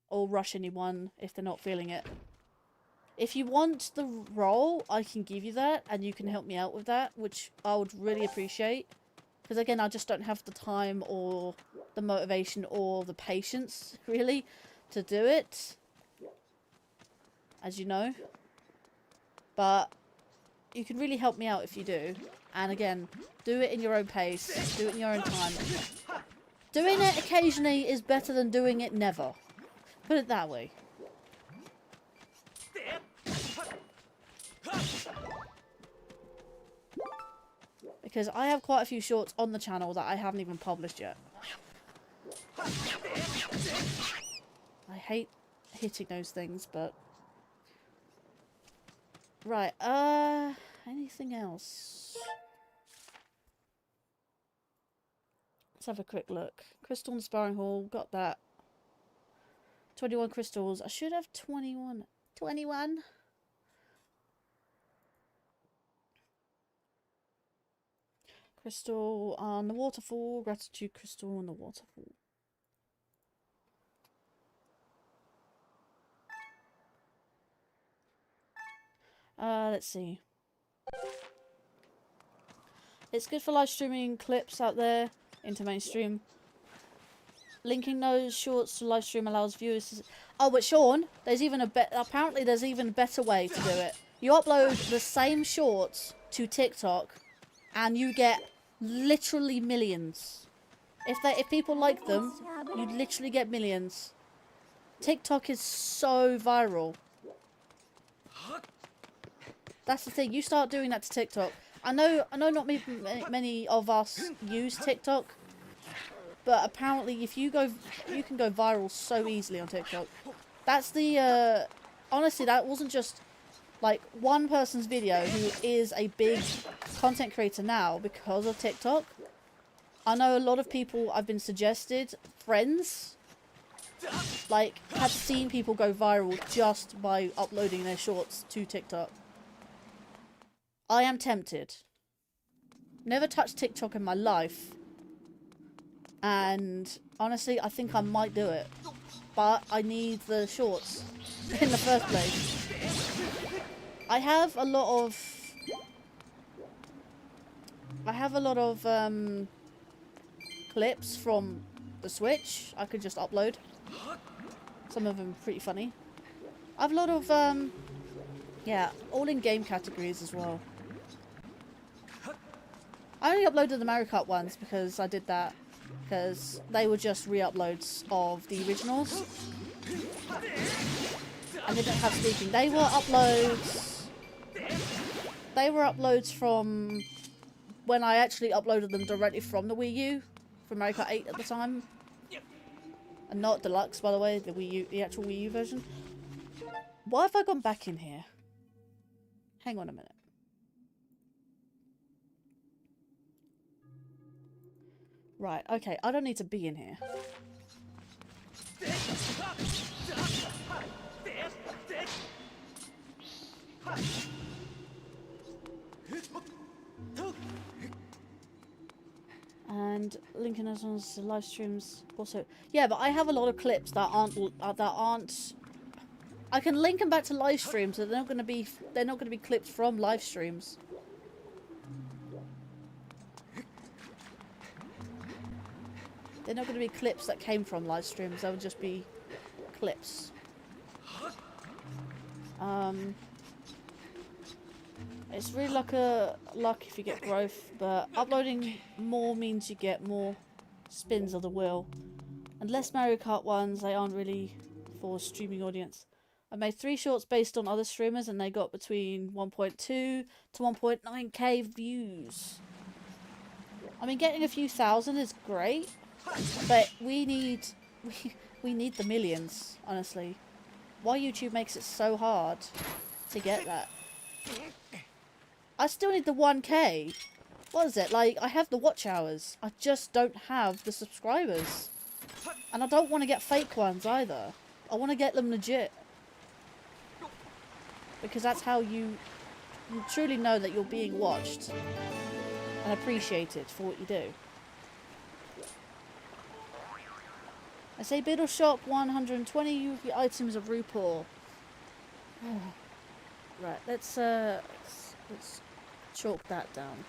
or rush anyone if they're not feeling it. If you want the role, I can give you that, and you can help me out with that, which I would really appreciate. Because again, I just don't have the time or the motivation or the patience, really, to do it. As you know. But you can really help me out if you do. And again, do it in your own pace. Do it in your own time. Doing it occasionally is better than doing it never. Put it that way. Because I have quite a few shorts on the channel that I haven't even published yet. I hate hitting those things, but... Right, anything else? Let's have a quick look. Crystal and Sparring Hall, got that. 21 crystals. I should have 21. 21? Crystal on the waterfall. Gratitude crystal on the waterfall. Let's see. It's good for live streaming clips out there into mainstream. Linking those shorts to live stream allows viewers to... Oh, but Sean, there's even a apparently there's even a better way to do it. You upload the same shorts to TikTok and you get literally millions. If people like them, you literally get millions. TikTok is so viral. That's the thing. You start doing that to TikTok. I know not many of us use TikTok, but apparently if you can go viral so easily on TikTok. That's the honestly, that wasn't just like one person's video who is a big content creator now because of TikTok. I know a lot of people I've been suggested, friends, like, have seen people go viral just by uploading their shorts to TikTok. I am tempted. Never touched TikTok in my life. And honestly, I think I might do it. But I need the shorts in the first place. I have a lot of clips from the Switch I could just upload. Some of them pretty funny. I have a lot of yeah, all in game categories as well. I only uploaded the Mario Kart ones because I did that because they were just re-uploads of the originals. And they didn't have speaking. They were uploads from when I actually uploaded them directly from the Wii U, from Mario Kart 8 at the time. And not Deluxe, by the way, the actual Wii U version. Why have I gone back in here? Hang on a minute. Right, okay, I don't need to be in here. And linking us on to live streams also. Yeah, but I have a lot of clips that aren't. I can link them back to live streams, so they're not going to be clips from live streams. They're not going to be clips that came from live streams. They would just be clips. It's really like a luck if you get growth, but uploading more means you get more spins of the wheel. And less Mario Kart ones, they aren't really for streaming audience. I made 3 shorts based on other streamers and they got between 1.2 to 1.9k views. I mean, getting a few thousand is great, but we need the millions, honestly. Why YouTube makes it so hard to get that? I still need the 1k. What is it? Like, I have the watch hours. I just don't have the subscribers. And I don't want to get fake ones either. I want to get them legit. Because that's how you truly know that you're being watched. And appreciated for what you do. I say Biddle Shop 120 UV items of RuPaul. Right, let's chalk that down.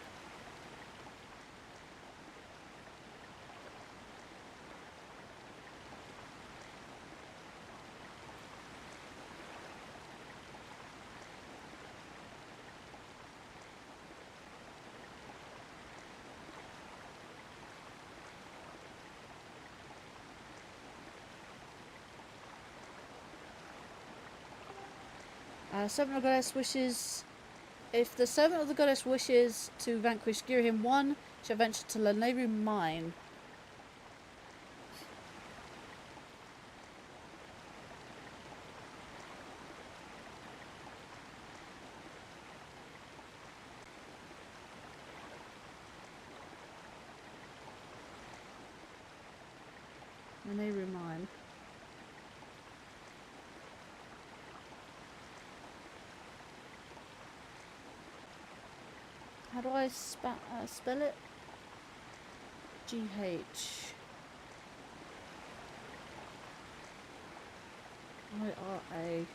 Seven of Goddess wishes If the servant of the goddess wishes to vanquish Girahim 1, shall venture to Laneru Mine. Laneru Mine. How do I spell it? G-H. I-R-A.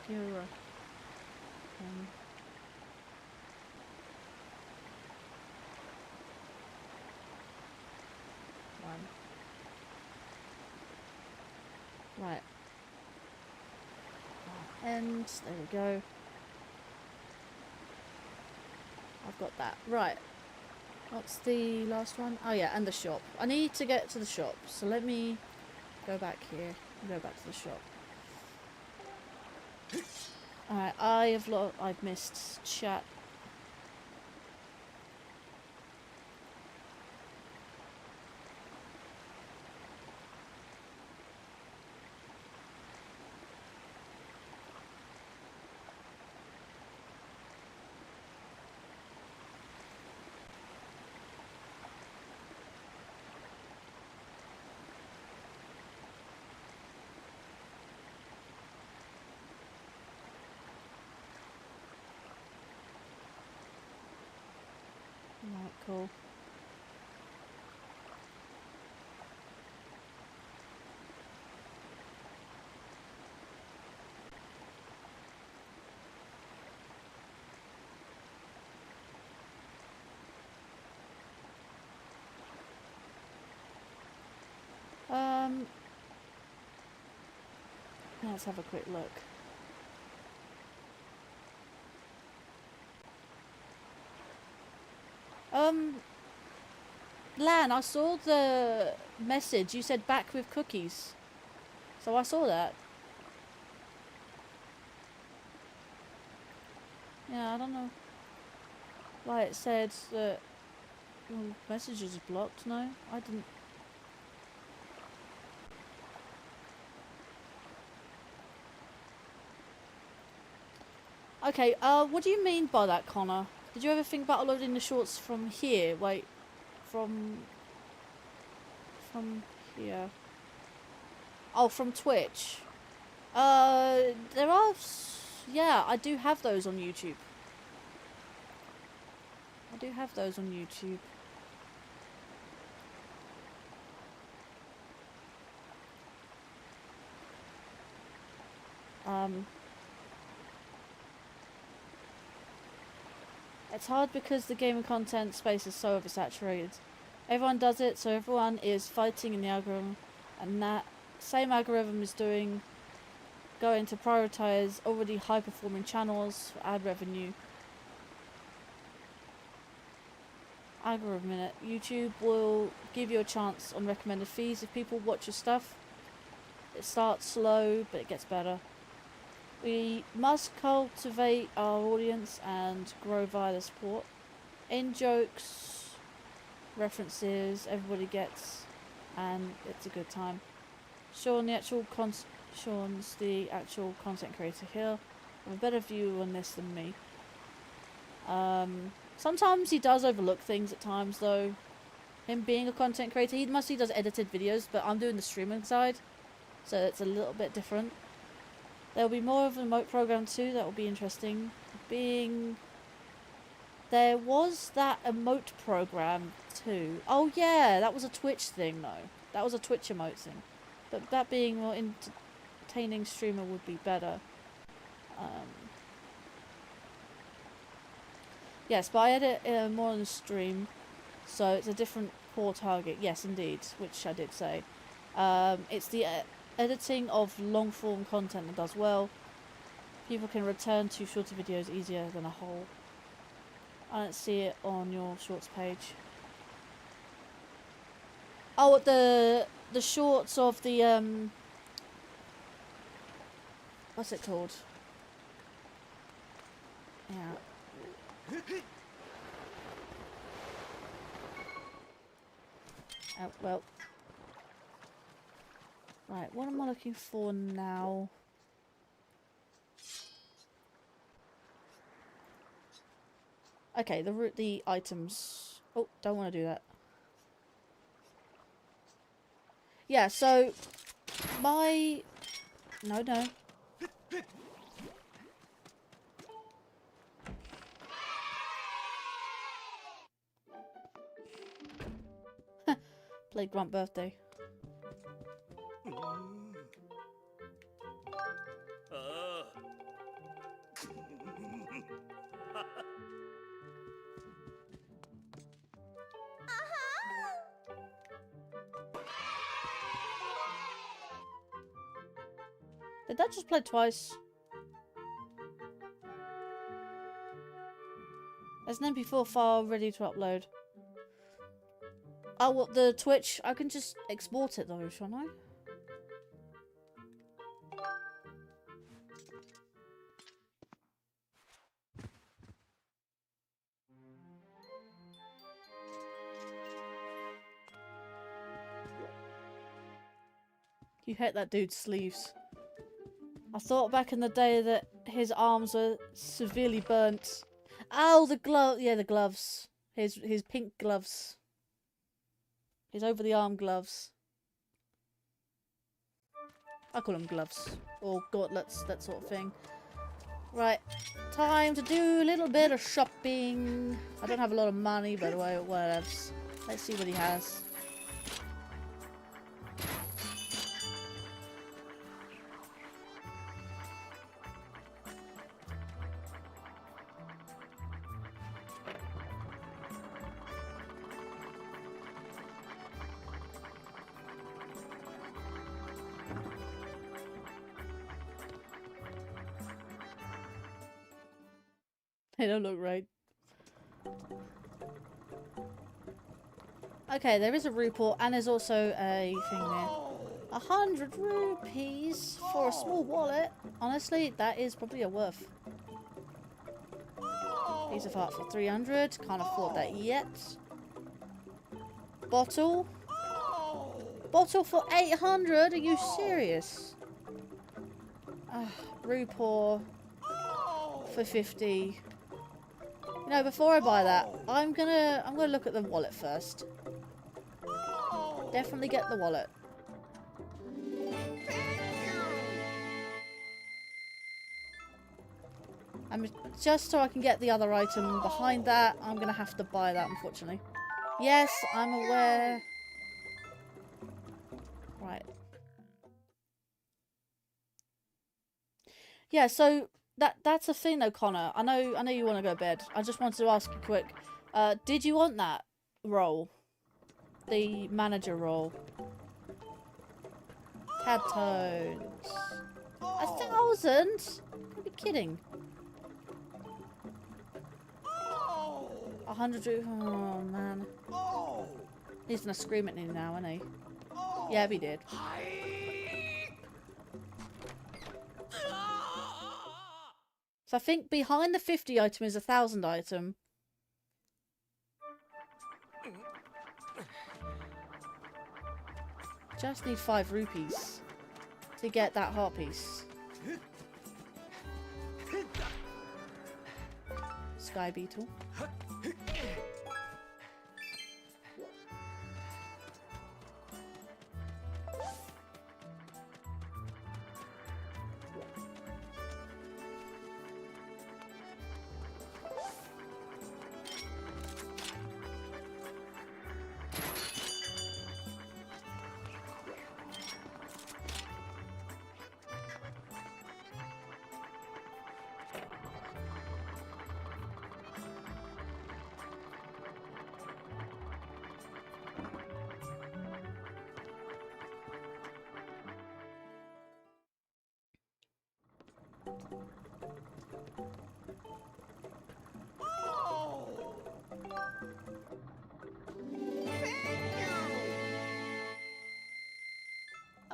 Gura. Right. End. There we go. I've got that. Right. What's the last one? Oh yeah, and the shop. I need to get to the shop. So let me go back here and go back to the shop. Alright, I've missed chat. Right, cool. Let's have a quick look. Lan, I saw the message. You said back with cookies. So I saw that. Yeah, I don't know why it said that your message is blocked. No, I didn't. Okay, what do you mean by that, Connor? Did you ever think about uploading the shorts from here? Wait, from here. Oh, from Twitch. There are, yeah, I do have those on YouTube. I do have those on YouTube. It's hard because the gaming content space is so oversaturated. Everyone does it, so everyone is fighting in the algorithm, and that same algorithm is going to prioritize already high-performing channels for ad revenue. Algorithm minute. YouTube will give you a chance on recommended feeds if people watch your stuff. It starts slow, but it gets better. We must cultivate our audience and grow via the support. In jokes, references, everybody gets, and it's a good time. Sean's the actual content creator here. I have a better view on this than me. Sometimes he does overlook things at times though. Him being a content creator, he mostly does edited videos, but I'm doing the streaming side, so it's a little bit different. There'll be more of a remote program too, that will be interesting. There was that emote program too. Oh yeah, that was a Twitch thing though. That was a Twitch emote thing. But that being more entertaining streamer would be better. Yes, but I edit more on the stream, so it's a different core target. Yes, indeed, which I did say. It's the editing of long form content that does well. People can return to shorter videos easier than a whole. I don't see it on your shorts page. Oh, the shorts of the What's it called? Yeah. Oh, well. Right, what am I looking for now? Okay, the items. Oh, don't want to do that. Yeah, so my no. Played Grunt Birthday. Did that just play twice? There's an MP4 file ready to upload. Oh, what, the Twitch? I can just export it though, shall I? You hate that dude's sleeves. I thought back in the day that his arms were severely burnt. Oh, the glove. Yeah, the gloves. His pink gloves. His over-the-arm gloves. I call them gloves. Or gauntlets, that sort of thing. Right. Time to do a little bit of shopping. I don't have a lot of money, by the way, or whatever. Let's see what he has. They don't look right. Okay, there is a report and there's also a thing there. 100 rupees for a small wallet. Honestly, that is probably a worth. Piece of art for 300. Can't afford that yet. Bottle. Bottle for 800? Are you serious? Report for 50. You know, before I buy that, I'm gonna look at the wallet first. Definitely get the wallet. Just so I can get the other item behind that, I'm gonna have to buy that, unfortunately. Yes, I'm aware. Right. Yeah, so that's a thing though, Connor. I know you want to go to bed. I just wanted to ask you quick. Did you want that role? The manager role? Tad tones. 1,000? You'd be kidding. 100. Oh man. He's gonna scream at me now, isn't he? Yeah, he did. So I think behind the 50 item is 1,000 item. Just need 5 rupees to get that heart piece. Sky Beetle.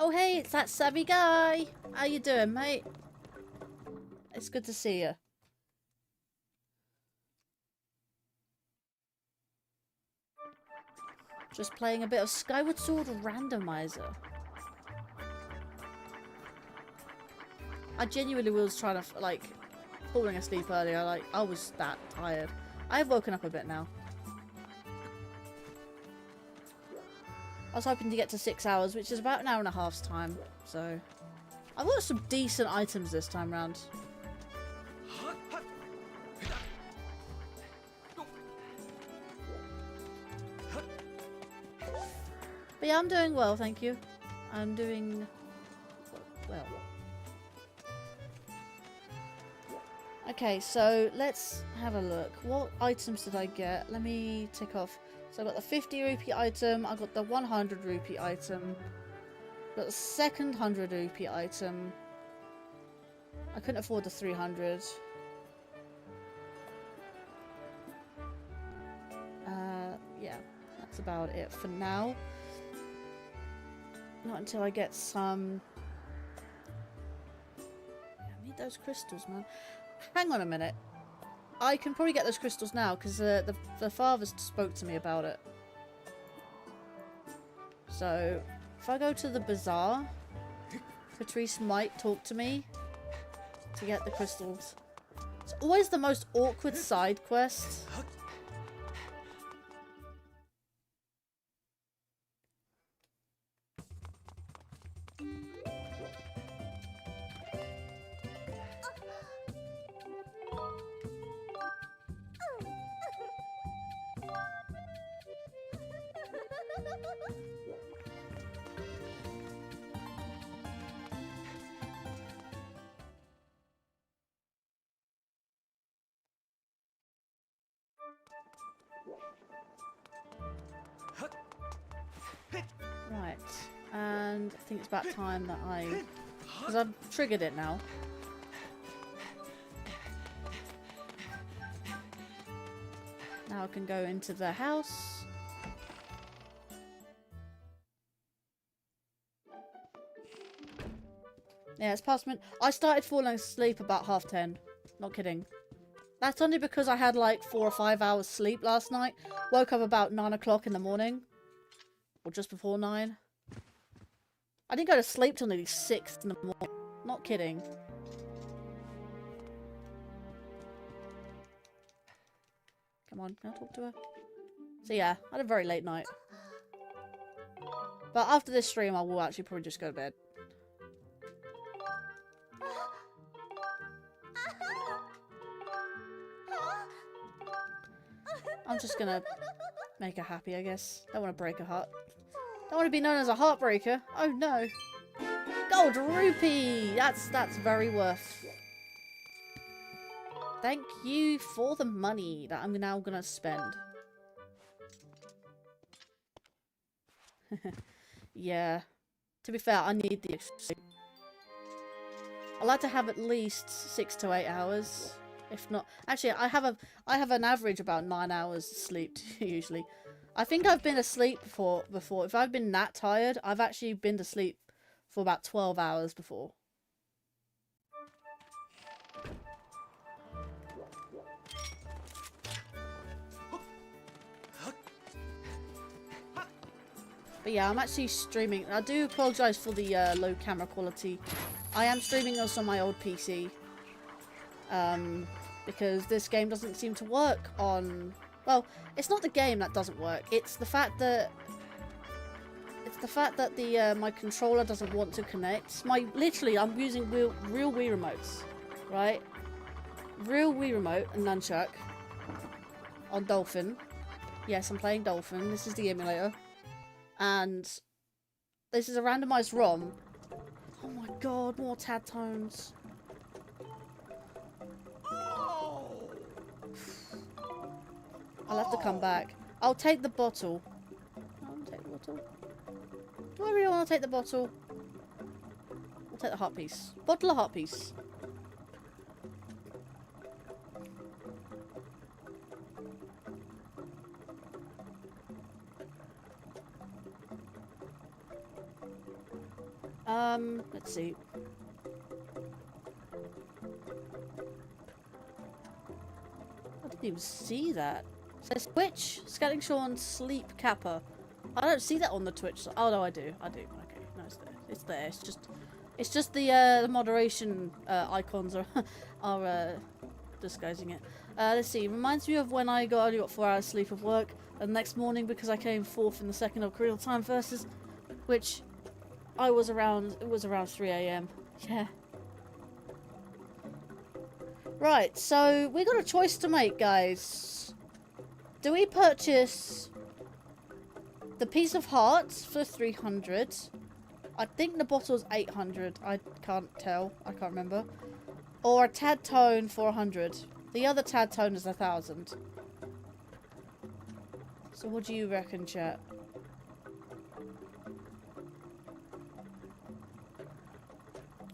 Oh hey, it's that savvy guy. How you doing, mate? It's good to see you. Just playing a bit of Skyward Sword Randomizer. I genuinely was trying to, like, falling asleep earlier. Like, I was that tired. I've woken up a bit now. I was hoping to get to 6 hours, which is about an hour and a half's time. So, I've got some decent items this time round. But yeah, I'm doing well, thank you. I'm doing well. Okay, so let's have a look. What items did I get? Let me tick off. So I got the 50 rupee item, I got the 100 rupee item, got the second 100 rupee item. I couldn't afford the 300. Yeah, that's about it for now. Not until I get some... I need those crystals, man. Hang on a minute. I can probably get those crystals now, because the father spoke to me about it. So, if I go to the bazaar, Patrice might talk to me to get the crystals. It's always the most awkward side quest. Right, and I think it's about time that because I've triggered it now. Now I can go into the house. Yeah, it's past midnight. I started falling asleep about 10:30. Not kidding. That's only because I had like 4 or 5 hours sleep last night. Woke up about 9 o'clock in the morning. Or just before 9. I didn't go to sleep till nearly 6 in the morning. Not kidding. Come on, can I talk to her? So yeah, I had a very late night. But after this stream, I will actually probably just go to bed. I'm just gonna make her happy, I guess. Don't want to break her heart. Don't want to be known as a heartbreaker. Oh no. Gold rupee! That's very worth. Thank you for the money that I'm now gonna spend. Yeah. To be fair, I need the extra sleep. I like to have at least 6 to 8 hours. If not, actually, I have an average about 9 hours sleep usually. I think I've been asleep before. If I've been that tired, I've actually been to sleep for about 12 hours before. But yeah, I'm actually streaming. I do apologise for the low camera quality. I am streaming this on my old PC. Because this game doesn't seem to work on... Well, it's not the game that doesn't work. It's the fact that... my controller doesn't want to connect. Literally, I'm using real Wii remotes. Right? Real Wii remote and nunchuck. On Dolphin. Yes, I'm playing Dolphin. This is the emulator. And... this is a randomized ROM. Oh my god, more tad tones. I'll have to come back. I'll take the bottle. I'll take the bottle. Do I really want to take the bottle? I'll take the heart piece. Bottle of heart piece. Let's see. didn't even see that. It says Twitch, Scaling Sean, Sleep Kappa. I don't see that on the Twitch. Oh no, I do. I do. Okay, no, it's there. It's there. It's just the moderation icons are disguising it. Let's see. Reminds me of when I only got 4 hours sleep of work, and the next morning because I came fourth in the second of Korean time versus, which I was around. It was around 3 a.m. Yeah. Right. So we got a choice to make, guys. Do we purchase the piece of heart for 300? I think the bottle's 800. I can't tell. I can't remember. Or a tad tone for 100. The other tad tone is 1,000. So what do you reckon, chat?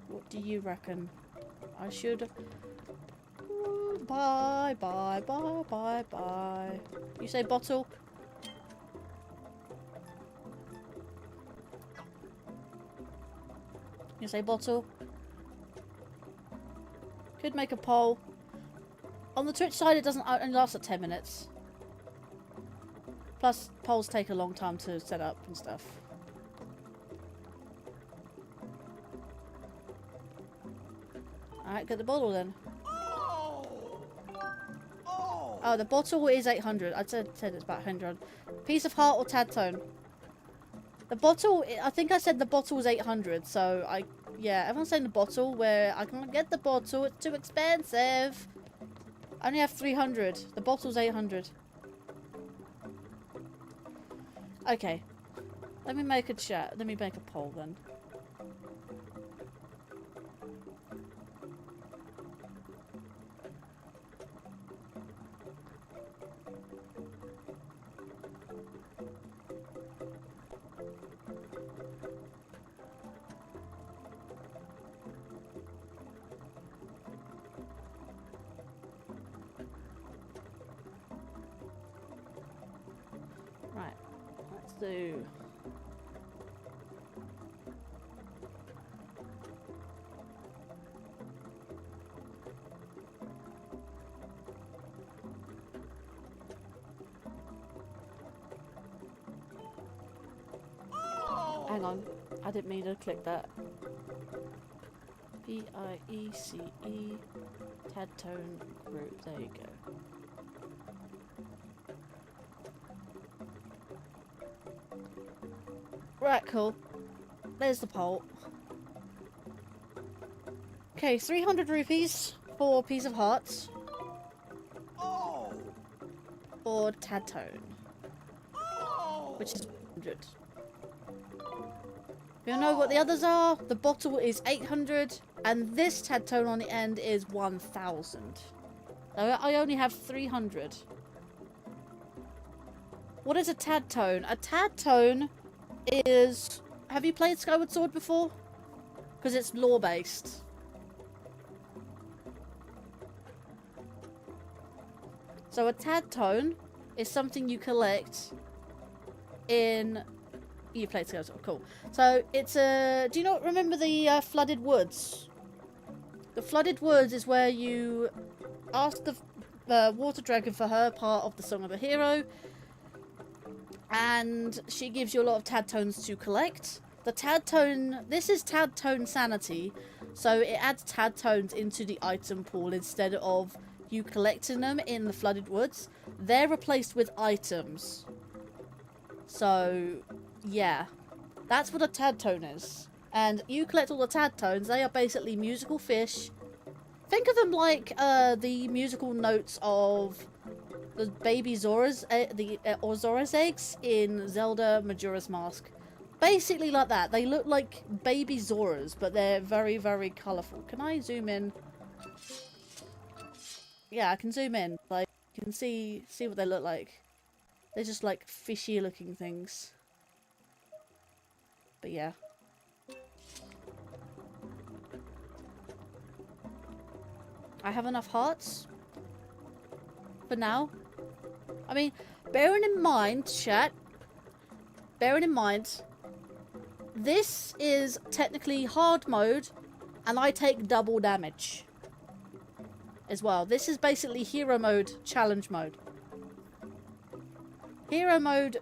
What do you reckon? I should... Bye, bye, bye, bye, bye. You say bottle? You say bottle? Could make a poll. On the Twitch side, it doesn't only last at 10 minutes. Plus, polls take a long time to set up and stuff. Alright, get the bottle then. Oh, the bottle is 800. I said it's about 100. Piece of heart or tad tone? The bottle, I think I said the bottle was 800, so yeah, everyone's saying the bottle, where I can't get the bottle, it's too expensive. I only have 300. The bottle's 800. Okay. Let me make a chat. Let me make a poll then. Right, let's do... Hang on, I didn't mean to click that. P-I-E-C-E, tad tone group, there you go. Right, cool. There's the poll. Okay, 300 rupees for a piece of hearts. Oh! Or tad tone. Which is 100. You know what the others are? The bottle is 800, and this tad tone on the end is 1,000. I only have 300. What is a tad tone? A tad tone is... Have you played Skyward Sword before? Because it's lore-based. So a tad tone is something you collect in... You played Skyward Sword, cool. So it's a... Do you not remember the Flooded Woods? The Flooded Woods is where you ask the Water Dragon for her part of the Song of the Hero. And she gives you a lot of tad tones to collect. The tad tone... This is tad tone sanity. So it adds tad tones into the item pool instead of you collecting them in the Flooded Woods. They're replaced with items. So, yeah. That's what a tad tone is. And you collect all the tad tones. They are basically musical fish. Think of them like the musical notes of the baby Zora's, or Zora's eggs in Zelda Majora's Mask. Basically like that. They look like baby Zoras, but they're very, very colourful. Can I zoom in? Yeah, I can zoom in. Like, you can see what they look like. They're just like fishy looking things. But yeah. I have enough hearts. For now. I mean, bearing in mind, chat. Bearing in mind, this is technically hard mode, and I take double damage. as well. This is basically hero mode, challenge mode. Hero mode,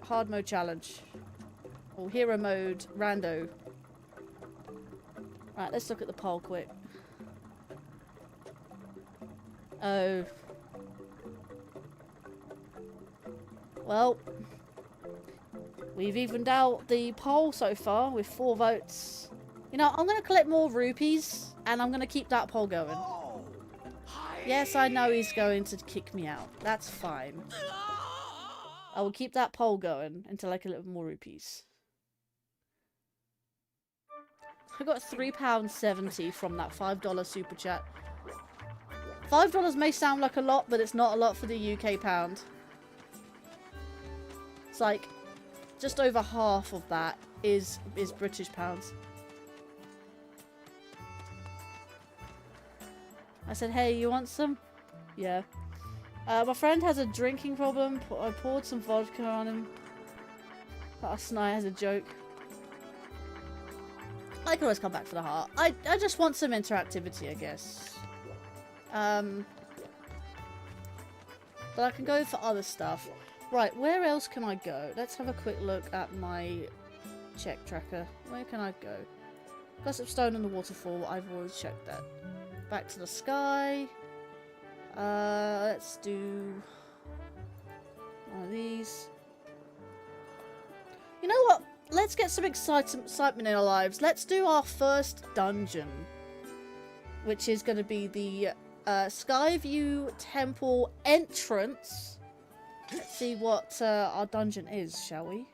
hard mode challenge. Or hero mode, rando. Right, let's look at the poll quick. Oh. Well, we've evened out the poll so far with 4 votes. You know, I'm going to collect more rupees, and I'm going to keep that poll going. Oh. Yes, I know he's going to kick me out. That's fine. I will keep that poll going until I collect more rupees. I got £3.70 from that $5 super chat. $5 may sound like a lot, but it's not a lot for the UK pound. It's like just over half of that is British pounds. I said, hey, you want some? Yeah. My friend has a drinking problem. I poured some vodka on him. Last night as a joke. I can always come back for the heart. I just want some interactivity, I guess. But I can go for other stuff. Right, where else can I go? Let's have a quick look at my check tracker. Where can I go? Gossip Stone and the waterfall. I've always checked that. Back to the sky. Let's do one of these. You know what? Let's get some excitement in our lives. Let's do our first dungeon, which is going to be the Skyview Temple entrance. Let's see what our dungeon is, shall we?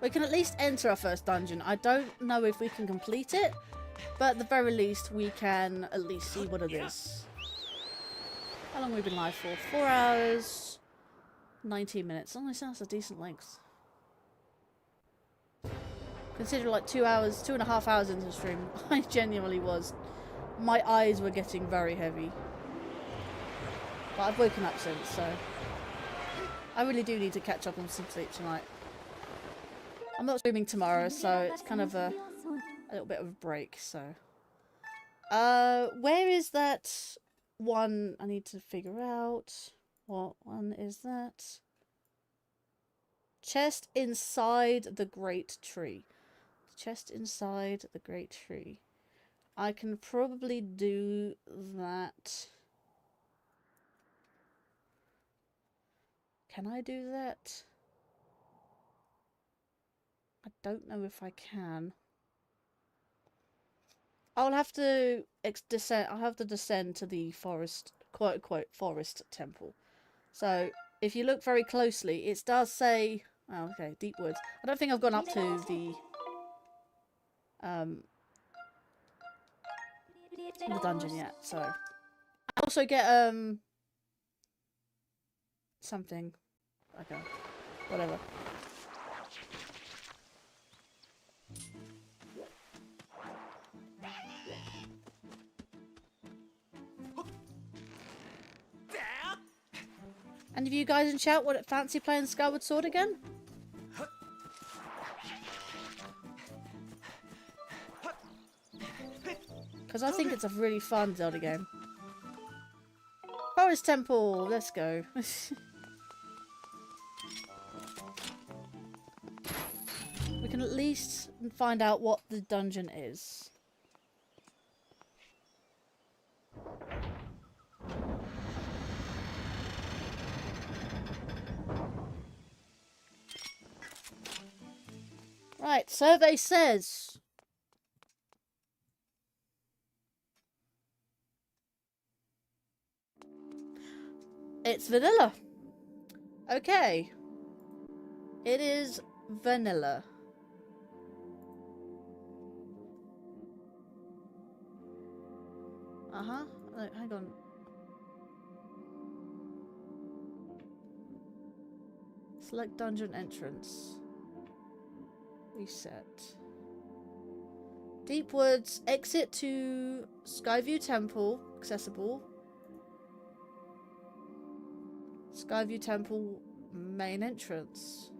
We can at least enter our first dungeon. I don't know if we can complete it, but at the very least, we can at least see what it is. How long have we been live for? 4 hours, 19 minutes. Oh, that's a decent length. Consider like 2 hours, 2.5 hours into the stream. I genuinely was. My eyes were getting very heavy. But I've woken up since, so I really do need to catch up on some sleep tonight. I'm not streaming tomorrow, so it's kind of a little bit of a break, so. Where is that one I need to figure out? What one is that? Chest inside the great tree. Chest inside the great tree. I can probably do that. Can I do that? I don't know if I can. I'll have to descend. I'll have to descend to the forest, quote unquote, forest temple. So if you look very closely, it does say. Oh, okay, deep woods. I don't think I've gone up to the dungeon yet. So I also get something. Okay, whatever. And if you guys in chat would fancy playing Skyward Sword again? Because I think it's a really fun Zelda game. Forest Temple, let's go. We can at least find out what the dungeon is. Right, survey says. It's vanilla. Okay. It is vanilla. Uh-huh. Hang on. Select dungeon entrance. Reset. Deep Woods. Exit to Skyview Temple. Accessible. Skyview Temple main entrance.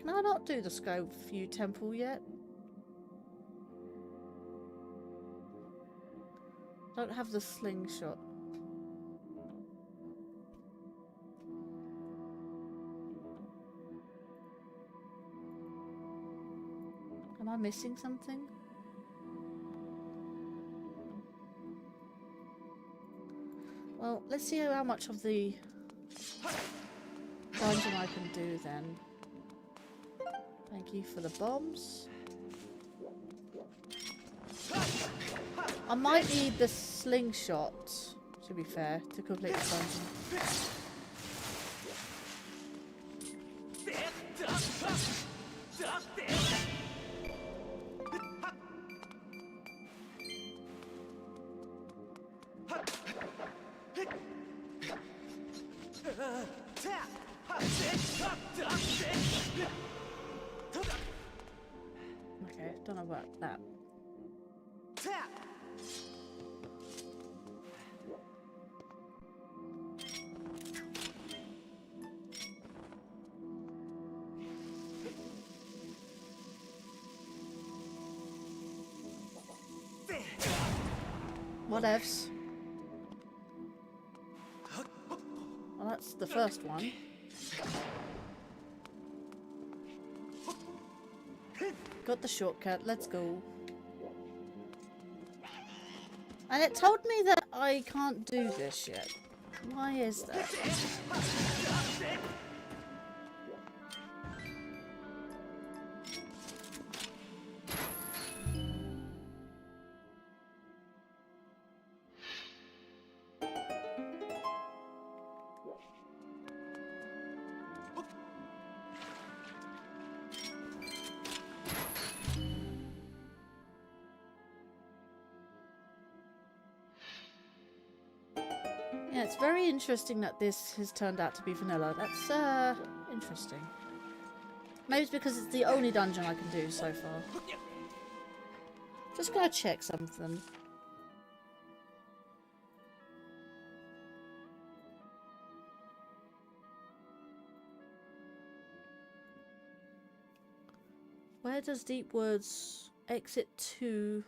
Can I not do the Skyward Temple yet? Don't have the slingshot. Am I missing something? Well, let's see how much of the dungeon I can do then. Thank you for the bombs. I might need the slingshot, to be fair, to complete the dungeon. Okay, don't know about that. Whatevs. Well, that's the first one. Got the shortcut, let's go. And it told me that I can't do this yet. Why is that? Yeah, it's very interesting that this has turned out to be vanilla. That's, interesting. Maybe it's because it's the only dungeon I can do so far. Just gotta check something. Where does Deep Woods exit to?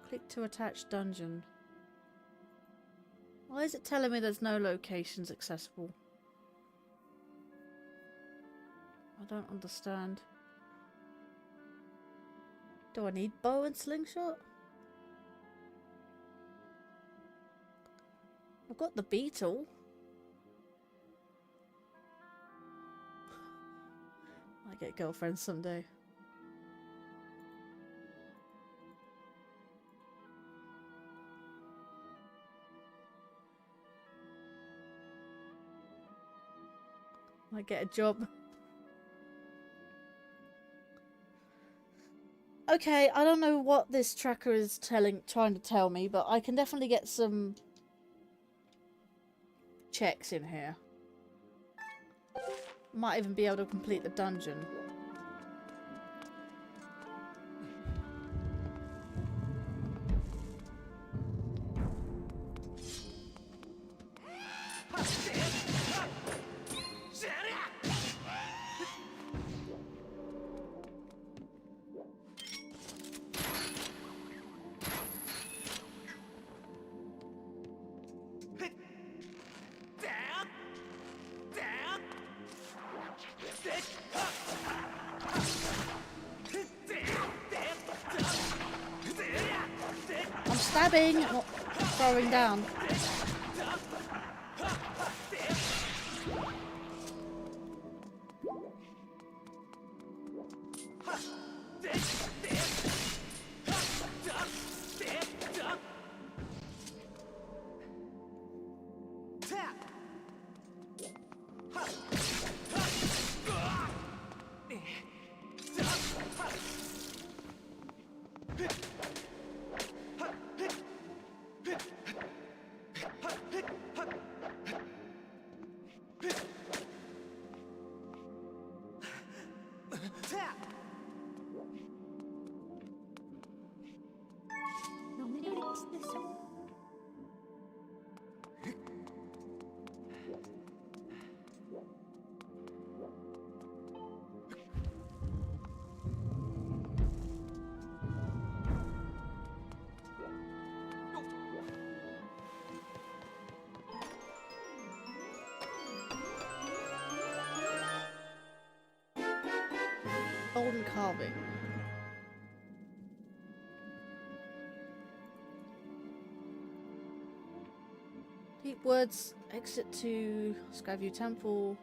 Click to attach dungeon. Why is it telling me there's no locations accessible? I don't understand. Do I need bow and slingshot? I've got the beetle. Might get girlfriends someday. Might get a job. Okay, I don't know what this tracker is trying to tell me, but I can definitely get some checks in here. Might even be able to complete the dungeon. Stabbing, not throwing down. Tap. Golden carving. Deep Woods, exit to Skyview Temple.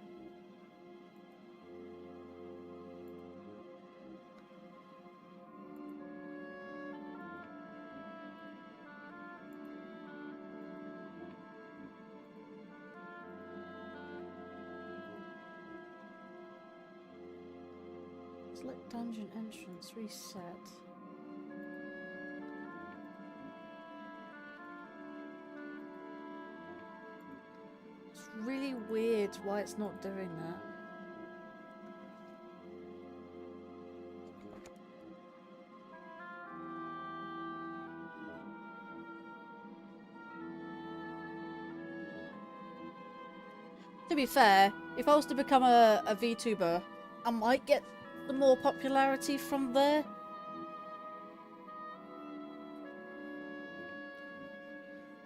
Select dungeon entrance, reset. It's really weird why it's not doing that. To be fair, if I was to become a VTuber, I might get the more popularity from there.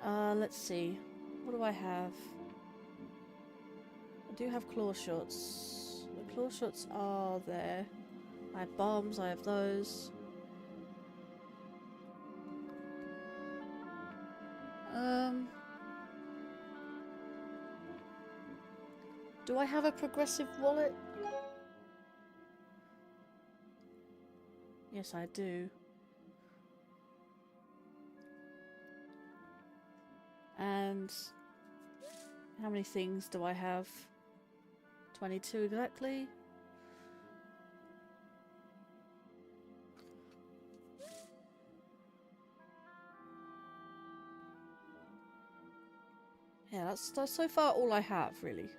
Let's see. What do I have? I do have claw shots. The claw shots are there. I have bombs, I have those. Do I have a progressive wallet? Yes, I do. And how many things do I have? 22 exactly. Yeah, that's so far all I have, really.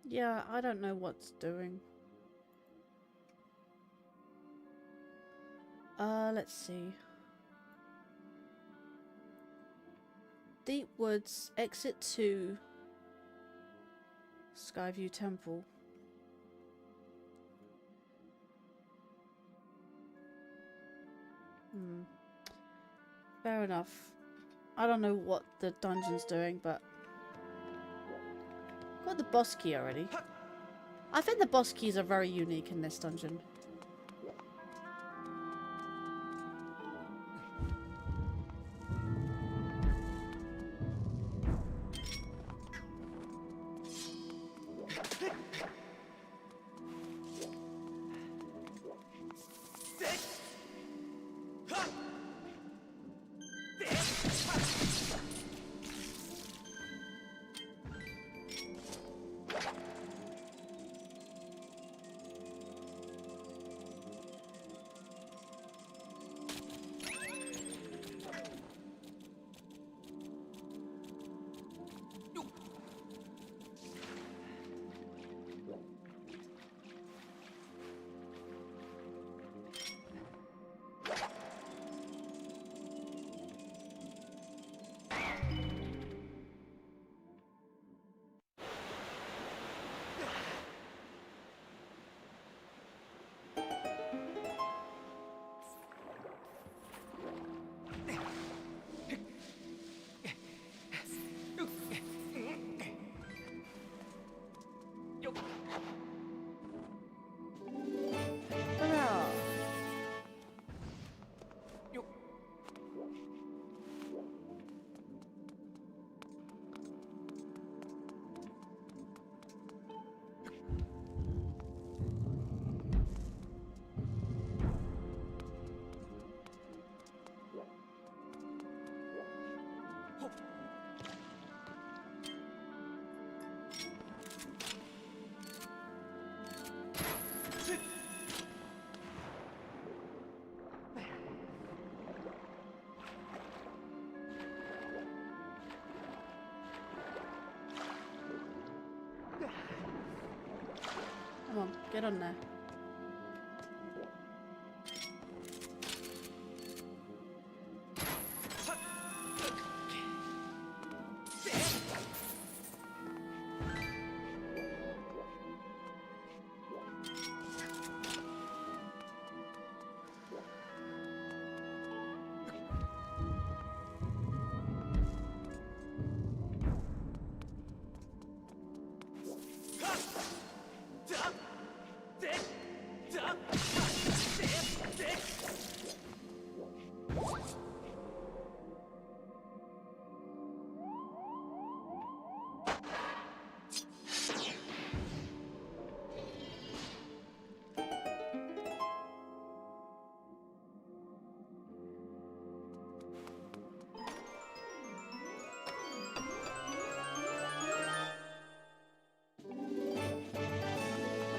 Yeah, I don't know what's doing. Let's see. Deep Woods, exit to Skyview Temple. Fair enough. I don't know what the dungeon's doing, but got the boss key already. I think the boss keys are very unique in this dungeon. Come on, get on there.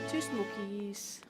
Two smokies.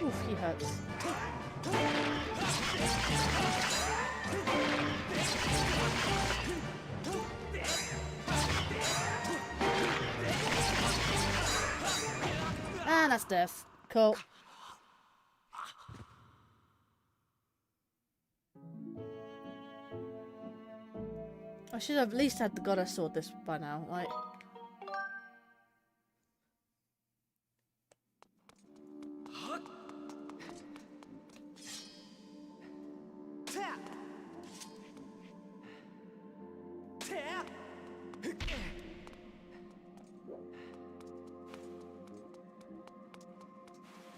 Oof, he hurts. And that's death. Cool. I should have at least had the goddess sword this by now, right?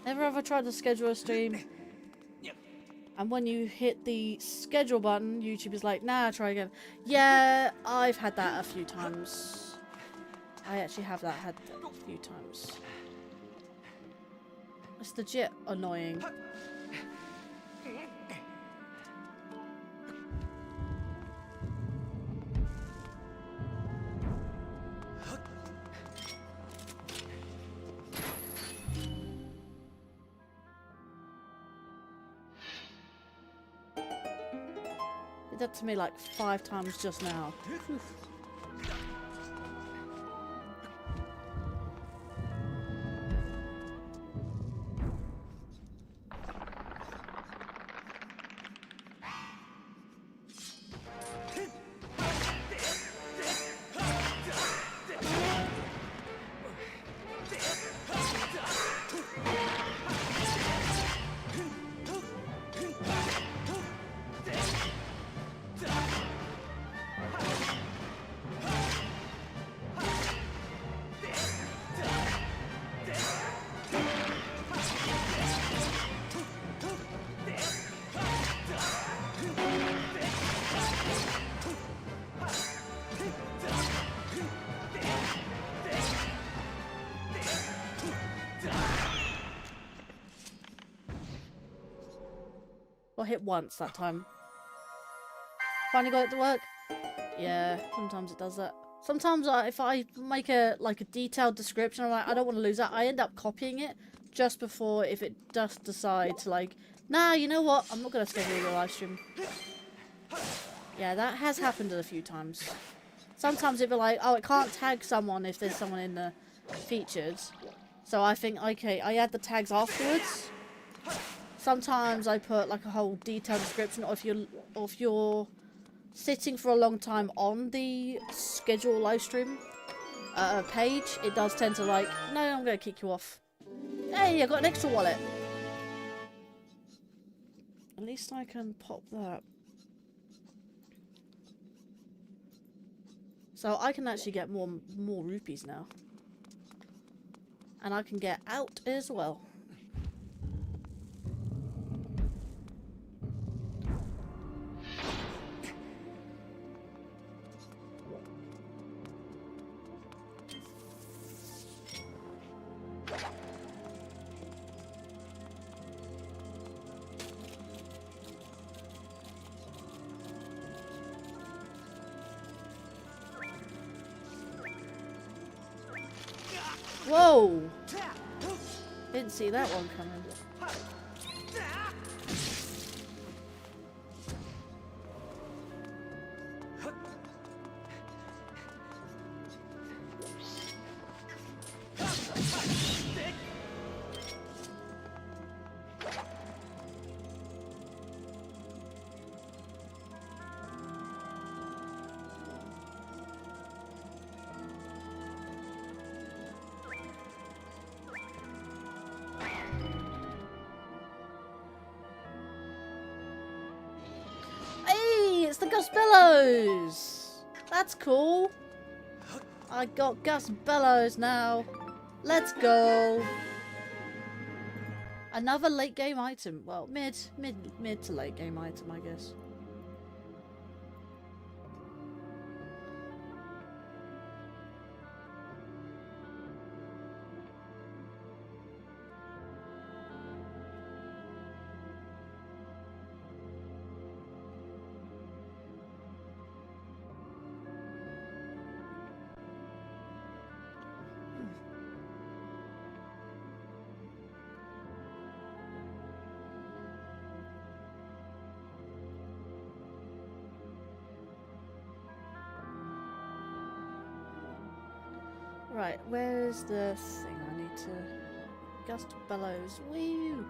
Never ever tried to schedule a stream, and when you hit the schedule button, YouTube is like, nah, try again. Yeah, I've had that a few times. I actually have had that a few times. It's legit annoying. Did that to me like 5 times just now. Oof. Well, hit once that time. Finally got it to work. Yeah, sometimes it does that. Sometimes if I make a detailed description, I'm like, I don't want to lose that. I end up copying it just before if it does decide to like, nah, you know what? I'm not gonna schedule your live stream. Yeah, that has happened a few times. Sometimes it'd be like, oh, it can't tag someone if there's someone in the featured. So I think, okay, I add the tags afterwards. Sometimes I put like a whole detailed description, or if you're sitting for a long time on the schedule live stream page, it does tend to like, no, I'm gonna kick you off. Hey, I got an extra wallet. At least I can pop that. So I can actually get more rupees now. And I can get out as well. Whoa! Didn't see that one coming. It's the Gus Bellows! That's cool. I got Gus Bellows now. Let's go. Another late game item. Well, mid to late game item, I guess. Right, where's the thing I need to... Gust Bellows, woo!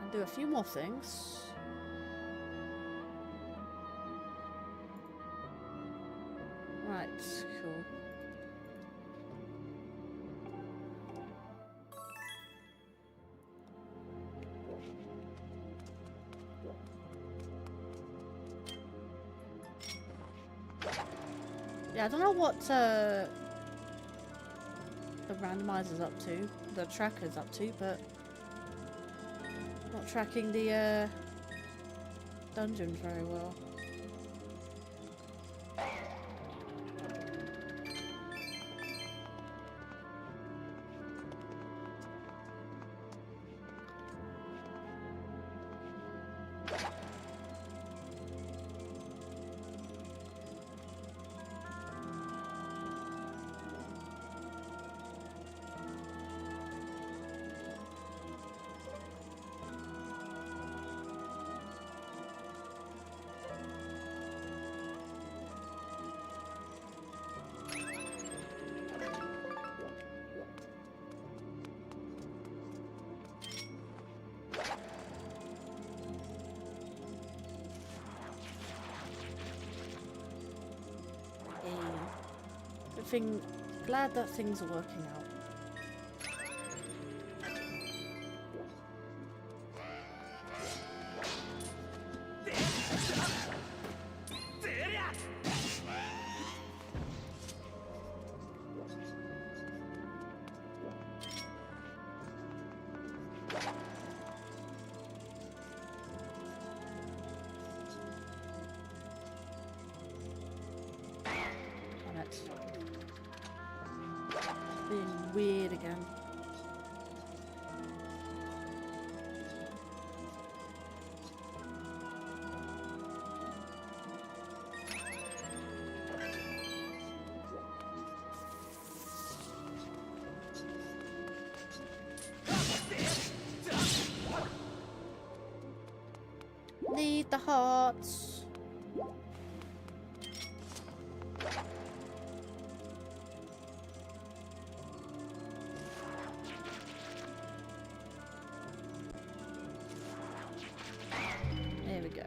And do a few more things. Right, cool. Yeah, I don't know what the randomizer's up to, the tracker's up to, but not tracking the dungeon very well. Glad that things are working out. Being weird again. the hearts. There we go.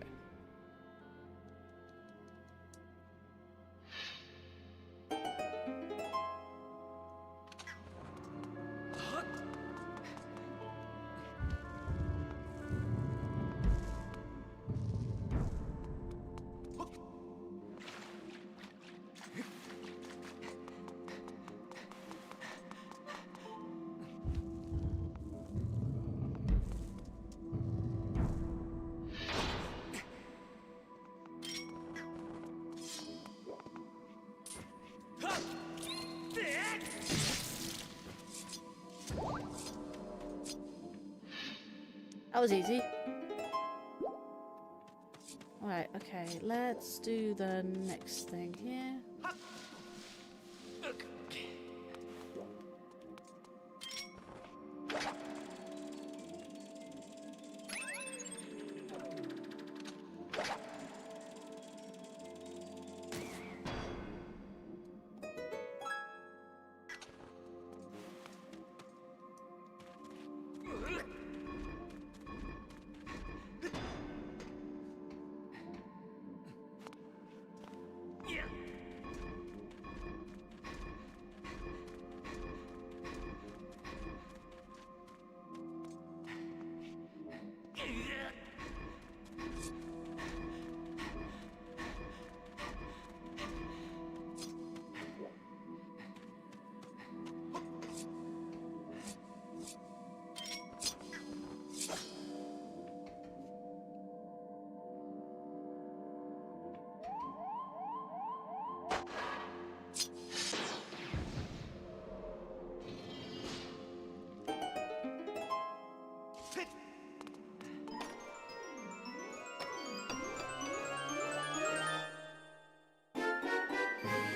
That was easy. Alright, okay, let's do the next thing here.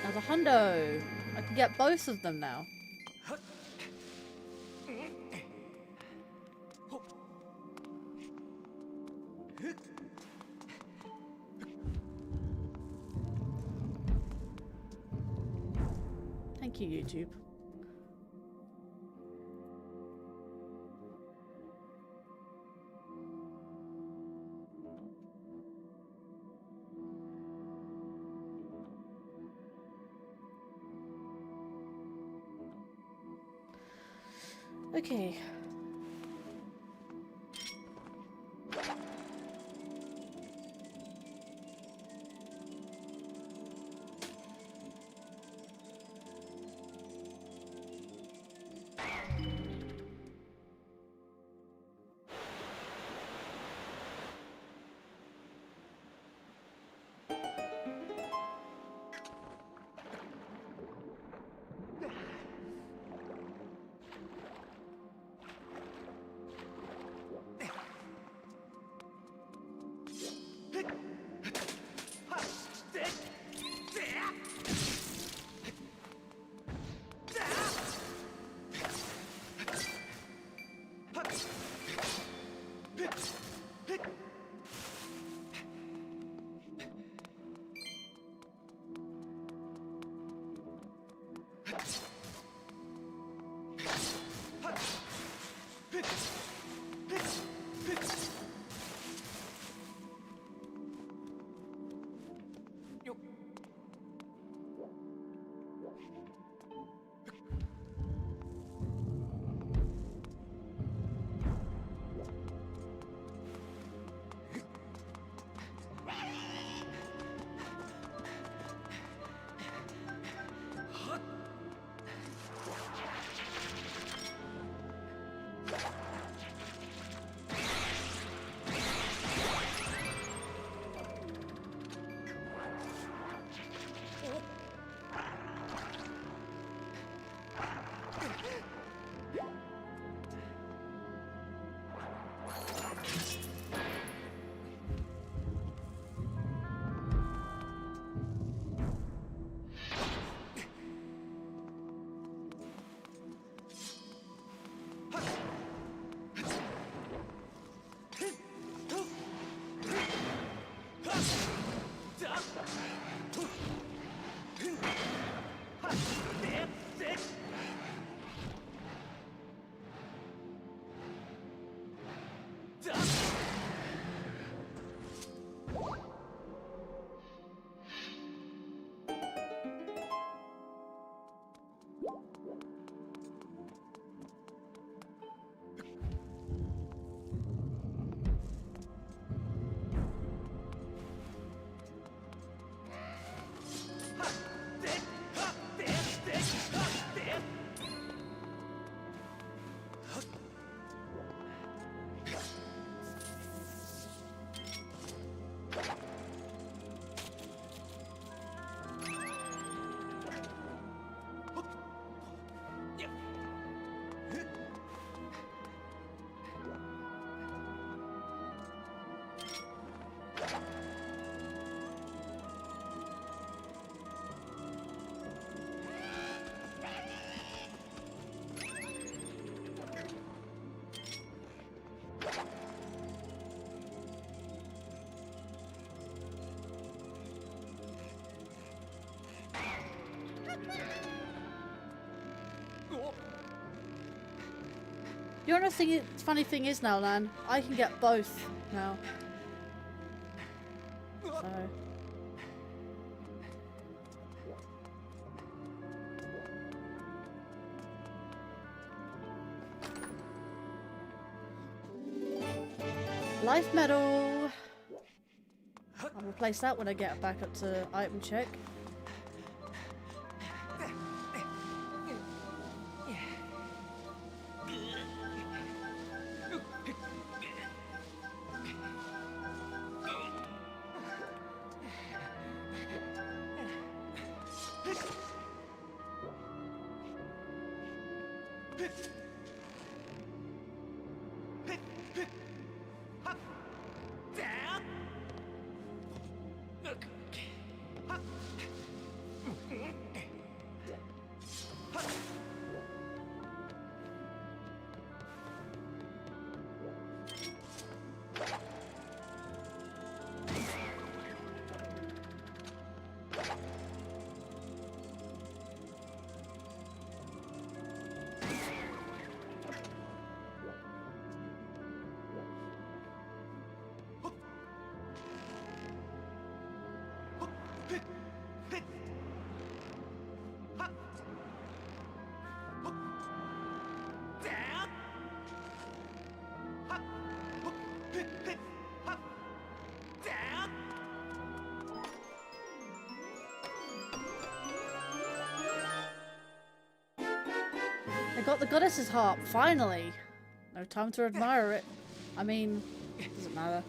Now the hundo. I can get both of them now. Thank you, YouTube. Okay. The only thing, funny thing is now, Lan, I can get both now. So. Life medal. I'll replace that when I get back up to item check. I got the goddess's harp, finally! No time to admire it. I mean, it doesn't matter.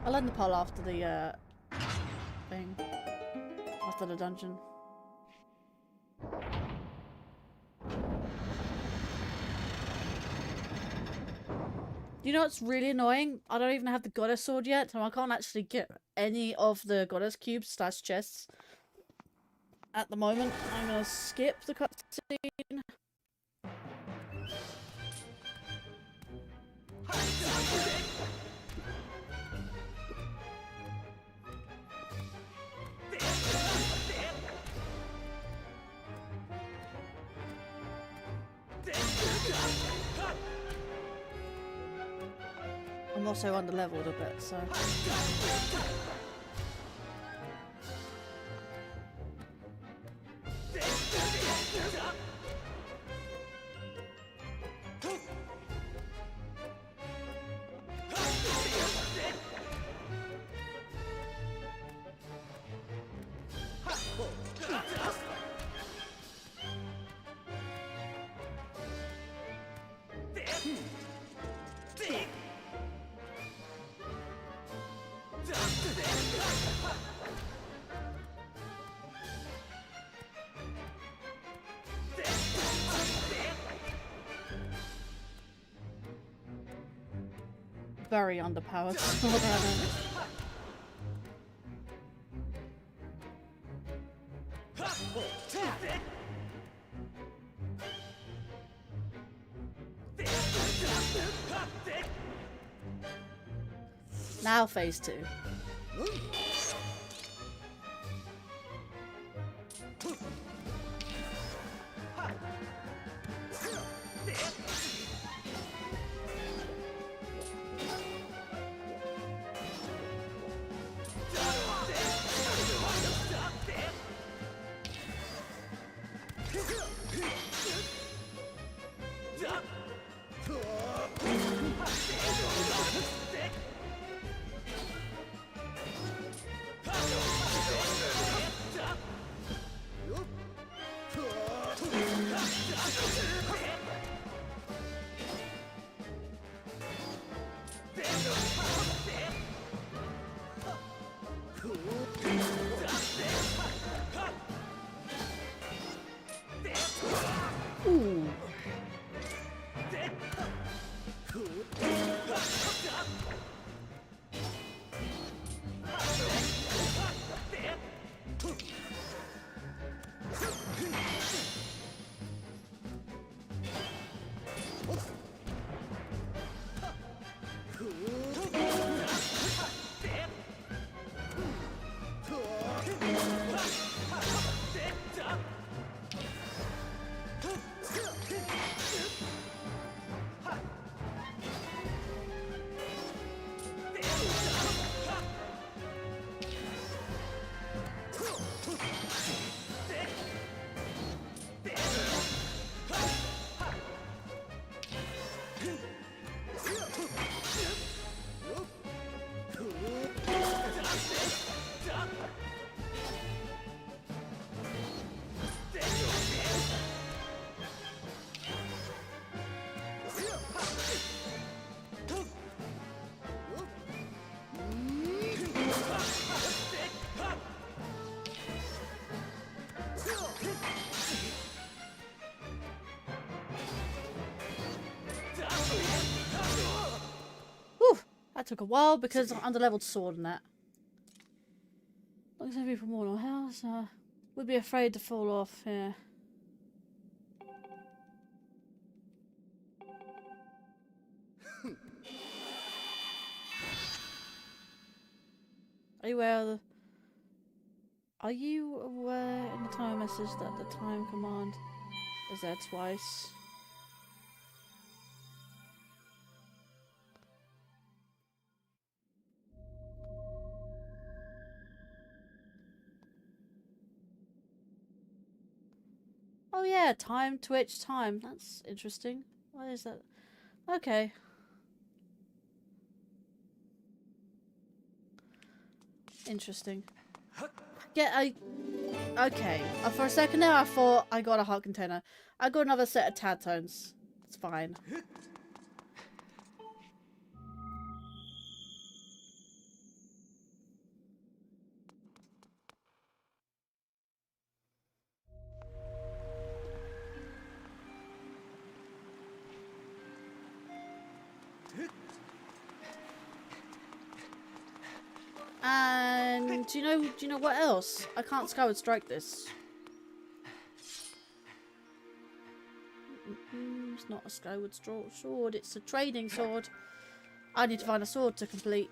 I'll end the poll after the thing. After the dungeon. You know what's really annoying? I don't even have the goddess sword yet, so I can't actually get any of the goddess cubes / chests at the moment. I'm gonna skip the cutscene. I'm also under-leveled a bit, so... Very underpowered. Now phase 2. took a while because I'm under-leveled sword and that. Looks like people more house. Would be afraid to fall off here. Are you aware in the time message that the time command is there twice? Oh yeah, time, Twitch, time. That's interesting. What is that? Okay. Interesting. Yeah, okay. For a second there I thought I got a heart container. I got another set of tad tones. It's fine. And do you know what else? I can't Skyward Strike this. It's not a Skyward Sword, it's a trading sword. I need to find a sword to complete.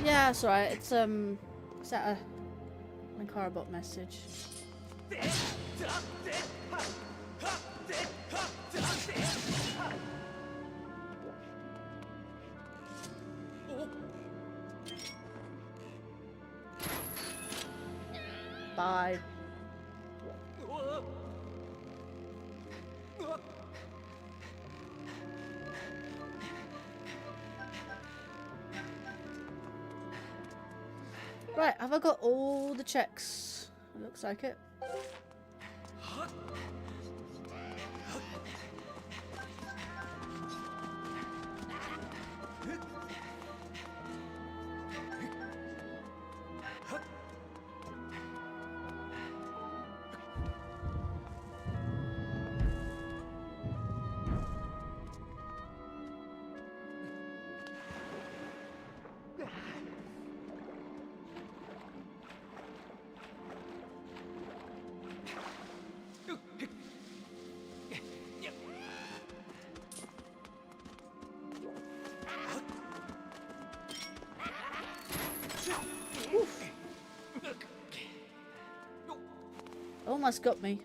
Yeah, that's right. It's is that a Linkario message? Bye. Right, have I got all the checks? It looks like it. Almost got me.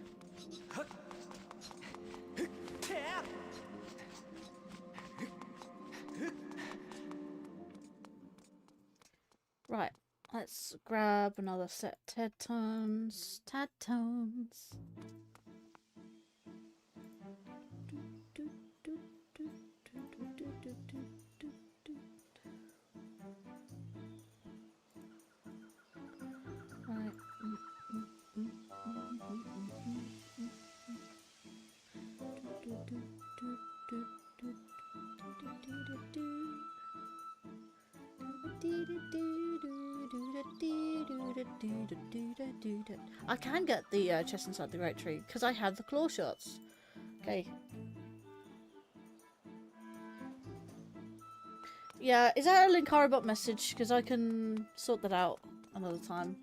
Right, let's grab another set of tad tones. Tad tones. Right. I can get the chest inside the great tree because I have the claw shots. Okay. Yeah, is that a Linkario message? Because I can sort that out another time.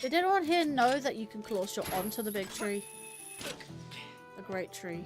Did anyone here know that you can claw shot onto the big tree? The great tree.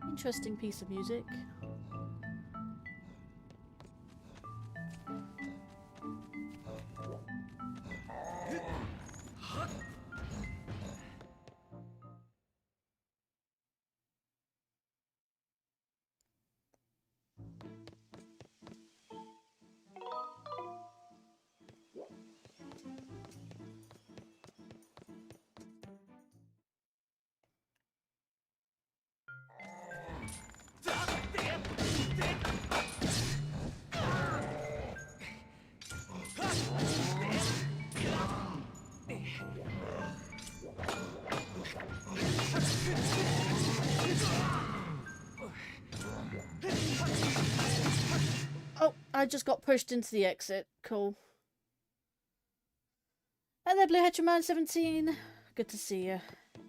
Interesting piece of music. Oh, I just got pushed into the exit. Cool. Hi there, Blue Headman 17. Good to see you.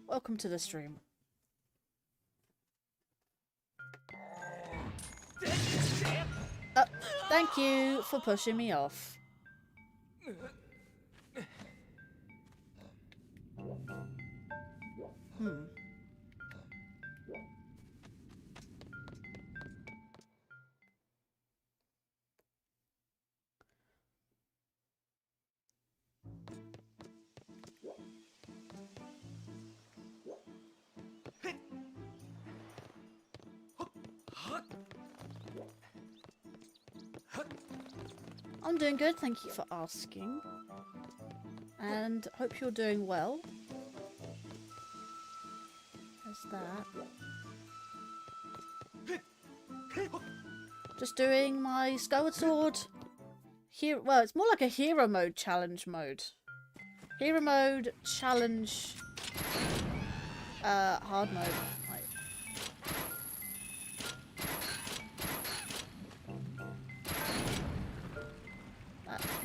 Welcome to the stream. Thank you for pushing me off. I'm doing good, thank you for asking. And hope you're doing well. There's that. Just doing my Skyward Sword. Well, it's more like a hero mode challenge mode. Hero mode challenge. Hard mode. Right.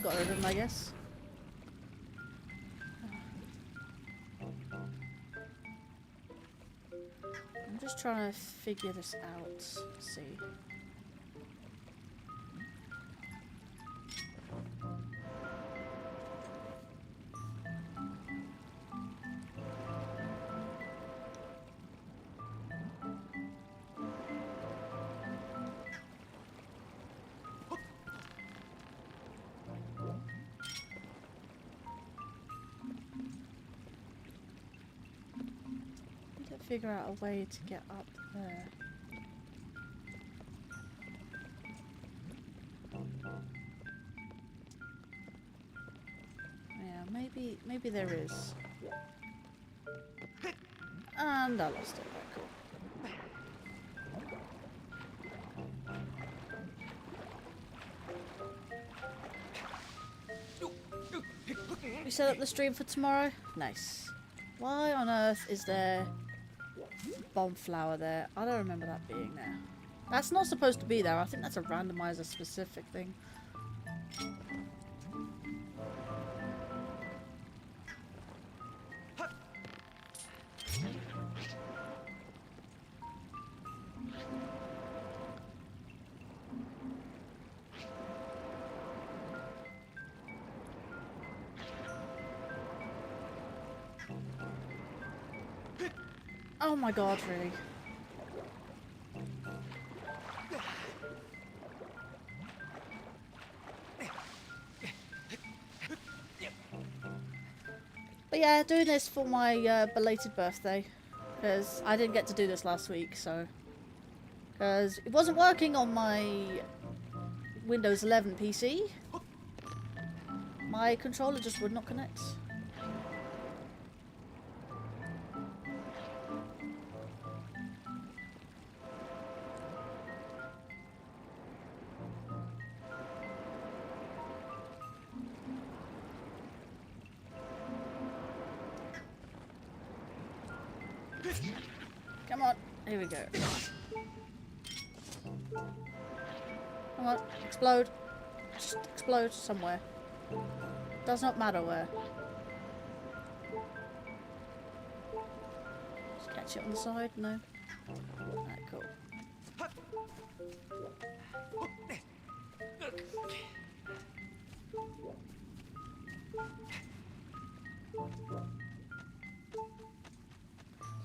Got rid of him, I guess. I'm just trying to figure this out. Let's see. Figure out a way to get up there. Yeah, maybe there is. And I lost it. Right, cool. set up the stream for tomorrow? Nice. Why on earth is there bomb flower there? I don't remember that being there. That's not supposed to be there. I think that's a randomizer specific thing. Oh my god, really? But yeah, doing this for my belated birthday. Because I didn't get to do this last week, so... Because it wasn't working on my Windows 11 PC. My controller just would not connect. Come on, here we go. Come on, explode. Just explode somewhere. Does not matter where. Just catch it on the side? No. Alright, cool.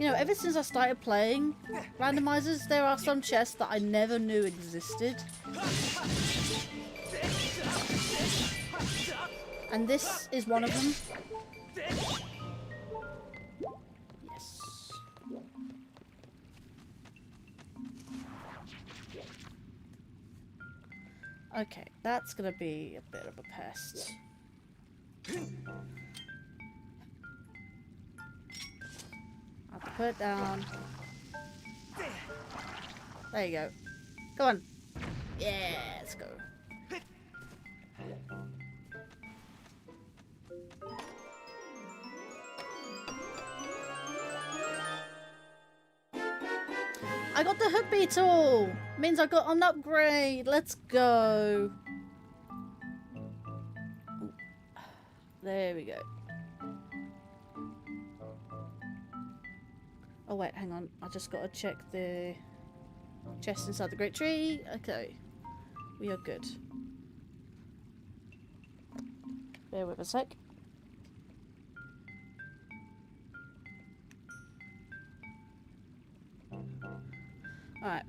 You know, ever since I started playing randomizers, there are some chests that I never knew existed. And this is one of them. Yes. Okay, that's gonna be a bit of a pest. I have to put it down. There you go. Go on. Yeah, let's go. I got the hook beetle! Means I got an upgrade. Let's go. Ooh. There we go. Oh wait, hang on. I just gotta check the chest inside the great tree. Okay. We are good. Bear with a sec. Alright.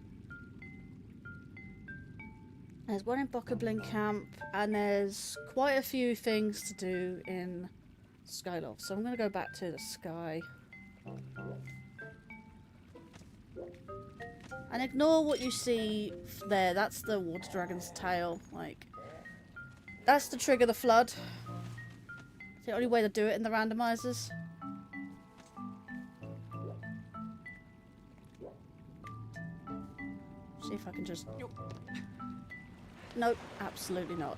There's one in Bokoblin Camp, and there's quite a few things to do in Skyloft. So I'm gonna go back to the sky. And ignore what you see there. That's the water dragon's tail. Like, that's to trigger the flood. It's the only way to do it in the randomizers. See if I can just... Nope, absolutely not.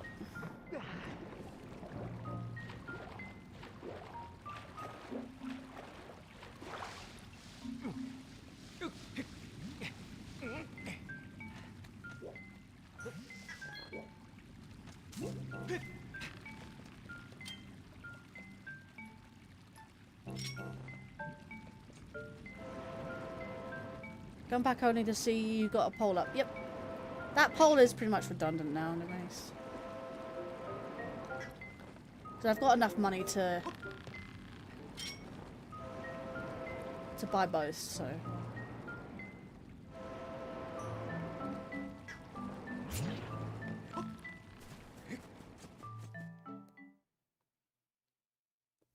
Come back only to see you got a pole up. Yep. That pole is pretty much redundant now anyways. So I've got enough money to buy both, so.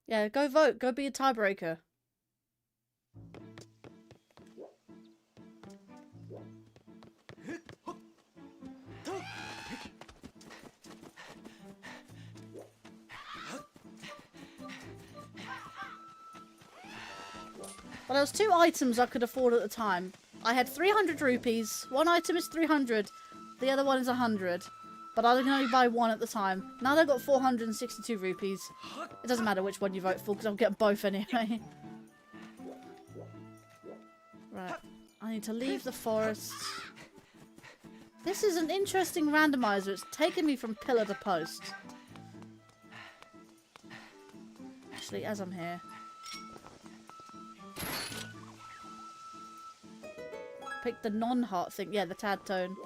Yeah, go vote. Go be a tiebreaker. Well, there was 2 items I could afford at the time. I had 300 rupees. One item is 300. The other one is 100. But I can only buy one at the time. Now they've got 462 rupees. It doesn't matter which one you vote for because I'll get both anyway. Right. I need to leave the forest. This is an interesting randomizer. It's taken me from pillar to post. Actually, as I'm here. Pick the non-heart thing. Yeah, the tad tone.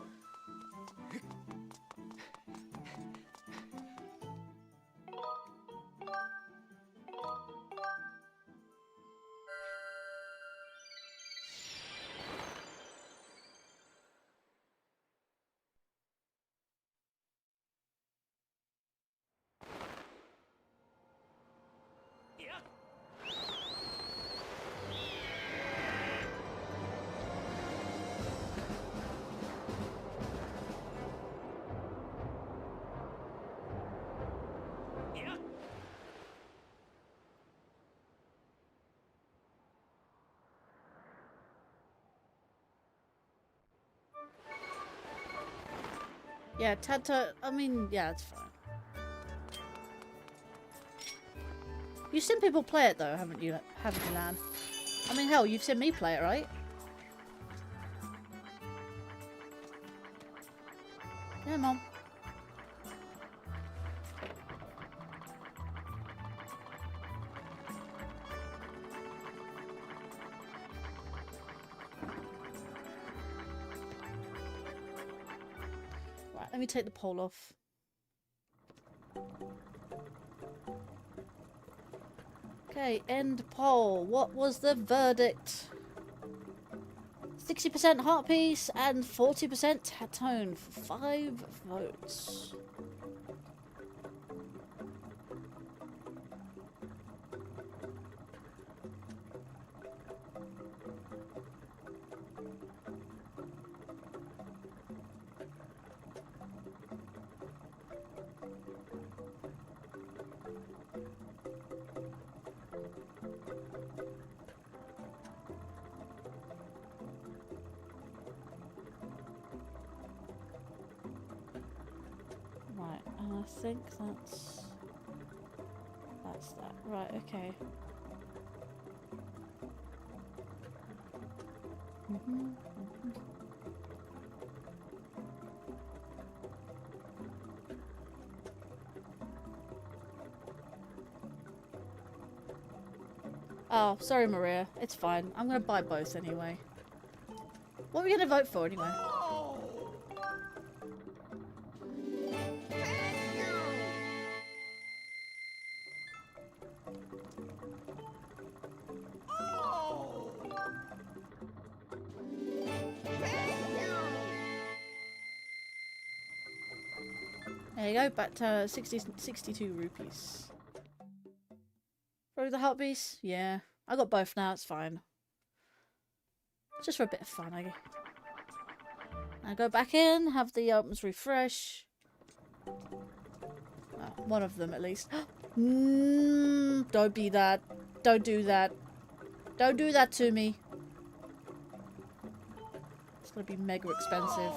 Yeah, I mean, yeah, it's fine. You've seen people play it though, haven't you, Lan? I mean, hell, you've seen me play it, right? Yeah, Mom. Let me take the pole off. Okay, end poll. What was the verdict? 60% heart piece and 40% tatone for 5 votes. I think that's that. Right, okay. Oh, sorry Maria. It's fine. I'm gonna buy both anyway. What are we gonna vote for anyway? There you go, back to 62 rupees. Probably the heart piece? Yeah. I got both now, it's fine. Just for a bit of fun, I guess. Now go back in, have the items refresh. Oh, one of them at least. Don't be that. Don't do that. Don't do that to me. It's gonna be mega expensive.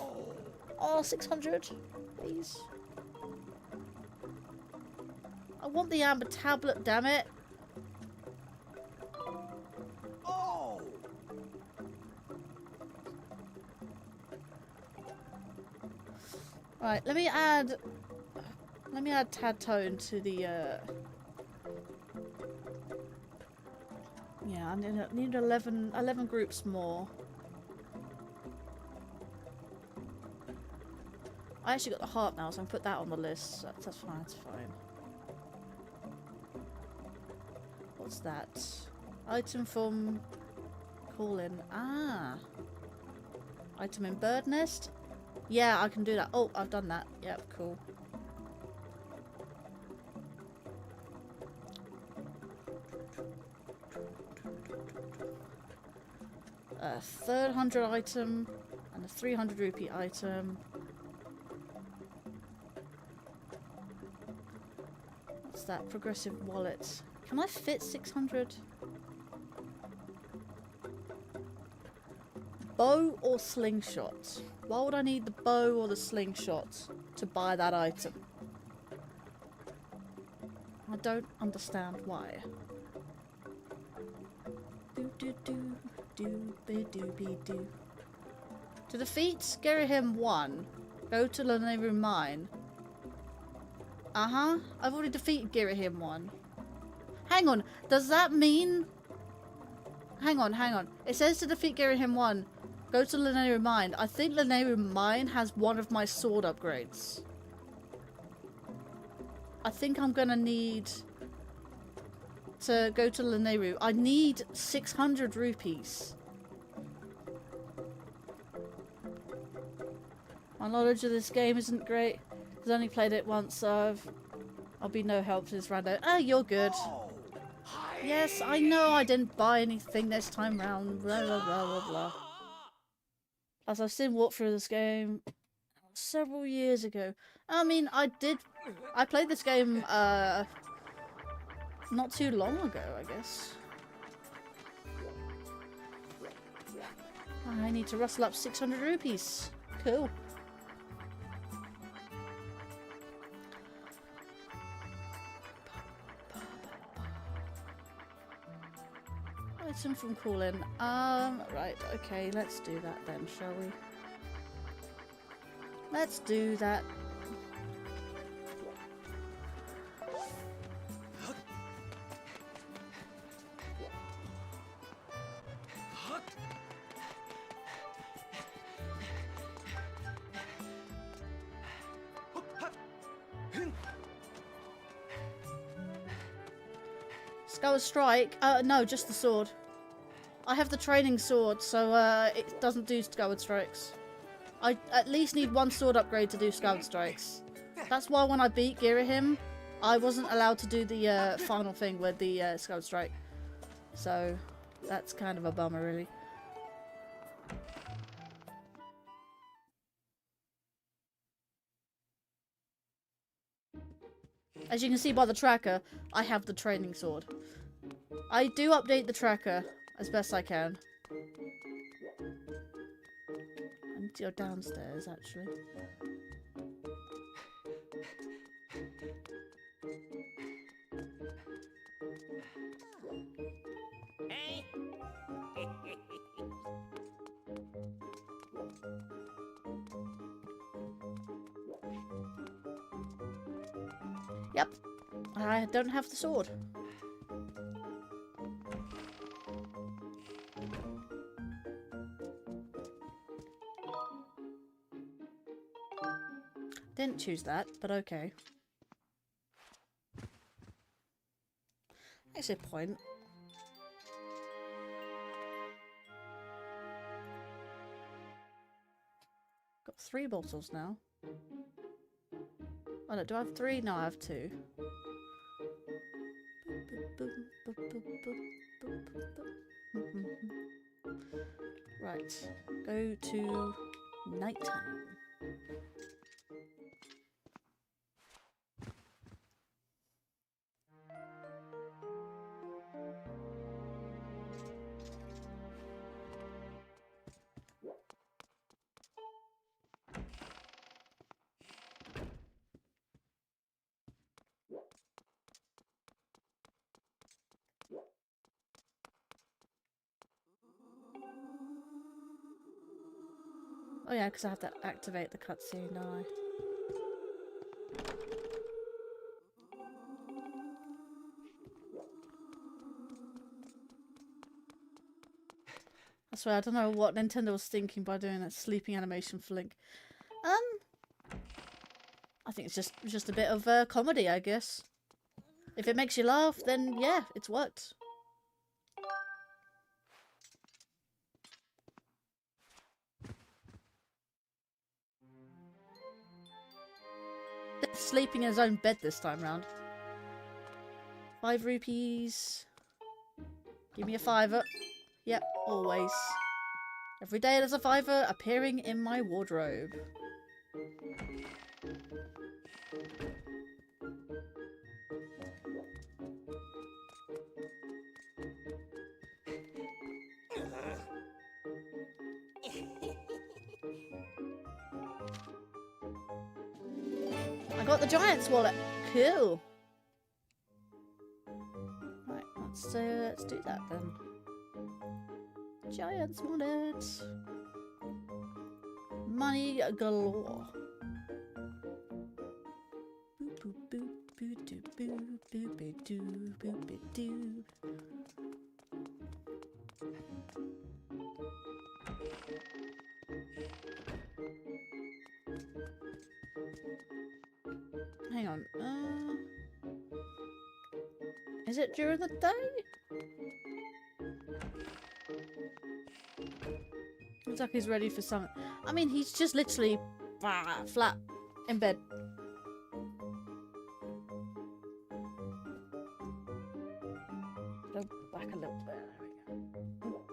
Oh, 600, please. I want the amber tablet, damn it. Oh! Right, let me add tad tone to the yeah, I need 11 groups more. I actually got the heart now, so I can put that on the list. So that's fine, that's fine. What's that? Item from call-in. Ah. Item in bird nest? Yeah, I can do that. Oh, I've done that. Yep, cool. A third 100 item and a 300 rupee item. What's that? Progressive wallet. Can I fit 600? Bow or slingshot? Why would I need the bow or the slingshot to buy that item? I don't understand why. Do do do do be do be do. To defeat Skerihim 1, go to Linkario Mine. Uh-huh. I've already defeated Girahim 1. Hang on. Does that mean... Hang on. It says to defeat Girahim 1, go to Linkario Mine. I think Linkario Mine has one of my sword upgrades. I think I'm gonna need to go to Linkario. I need 600 rupees. My knowledge of this game isn't great. I've only played it once, so I'll be no help to this rando. Oh, you're good. Oh. Yes, I know I didn't buy anything this time round. Blah, blah, blah, blah, blah. As I've seen walk through this game several years ago. I mean, I played this game, not too long ago, I guess. I need to rustle up 600 rupees. Cool. Item from Call-In. Right, okay, let's do that then, shall we? Let's do that. Skyward Strike? No, just the sword. I have the training sword, so it doesn't do Skyward Strikes. I at least need one sword upgrade to do Skyward Strikes. That's why when I beat Girahim, I wasn't allowed to do the final thing with the Skyward Strike. So, that's kind of a bummer, really. As you can see by the tracker, I have the training sword. I do update the tracker as best I can. I need to go downstairs, actually. Hey. Yep, I don't have the sword. Didn't choose that, but okay. That's a point. Got 3 bottles now. Oh no, do I have 3? No, I have 2. Right, go to nighttime. Oh yeah, because I have to activate the cutscene, don't I? I swear, I don't know what Nintendo was thinking by doing that sleeping animation for Link. I think it's just a bit of comedy, I guess. If it makes you laugh, then yeah, it's worked. Sleeping in his own bed this time round. 5 rupees. Give me a 5-er. Yep, always. Every day there's a 5-er appearing in my wardrobe. I got the Giant's wallet. Cool. Right, let's do that then. Giant's wallet. Money galore. Boop boop boop boop doo boop boop boop doo boop boop doo. Hang on. Is it during the day? Looks like he's ready for something. I mean, he's just literally flat in bed. Go back a little bit. There we go.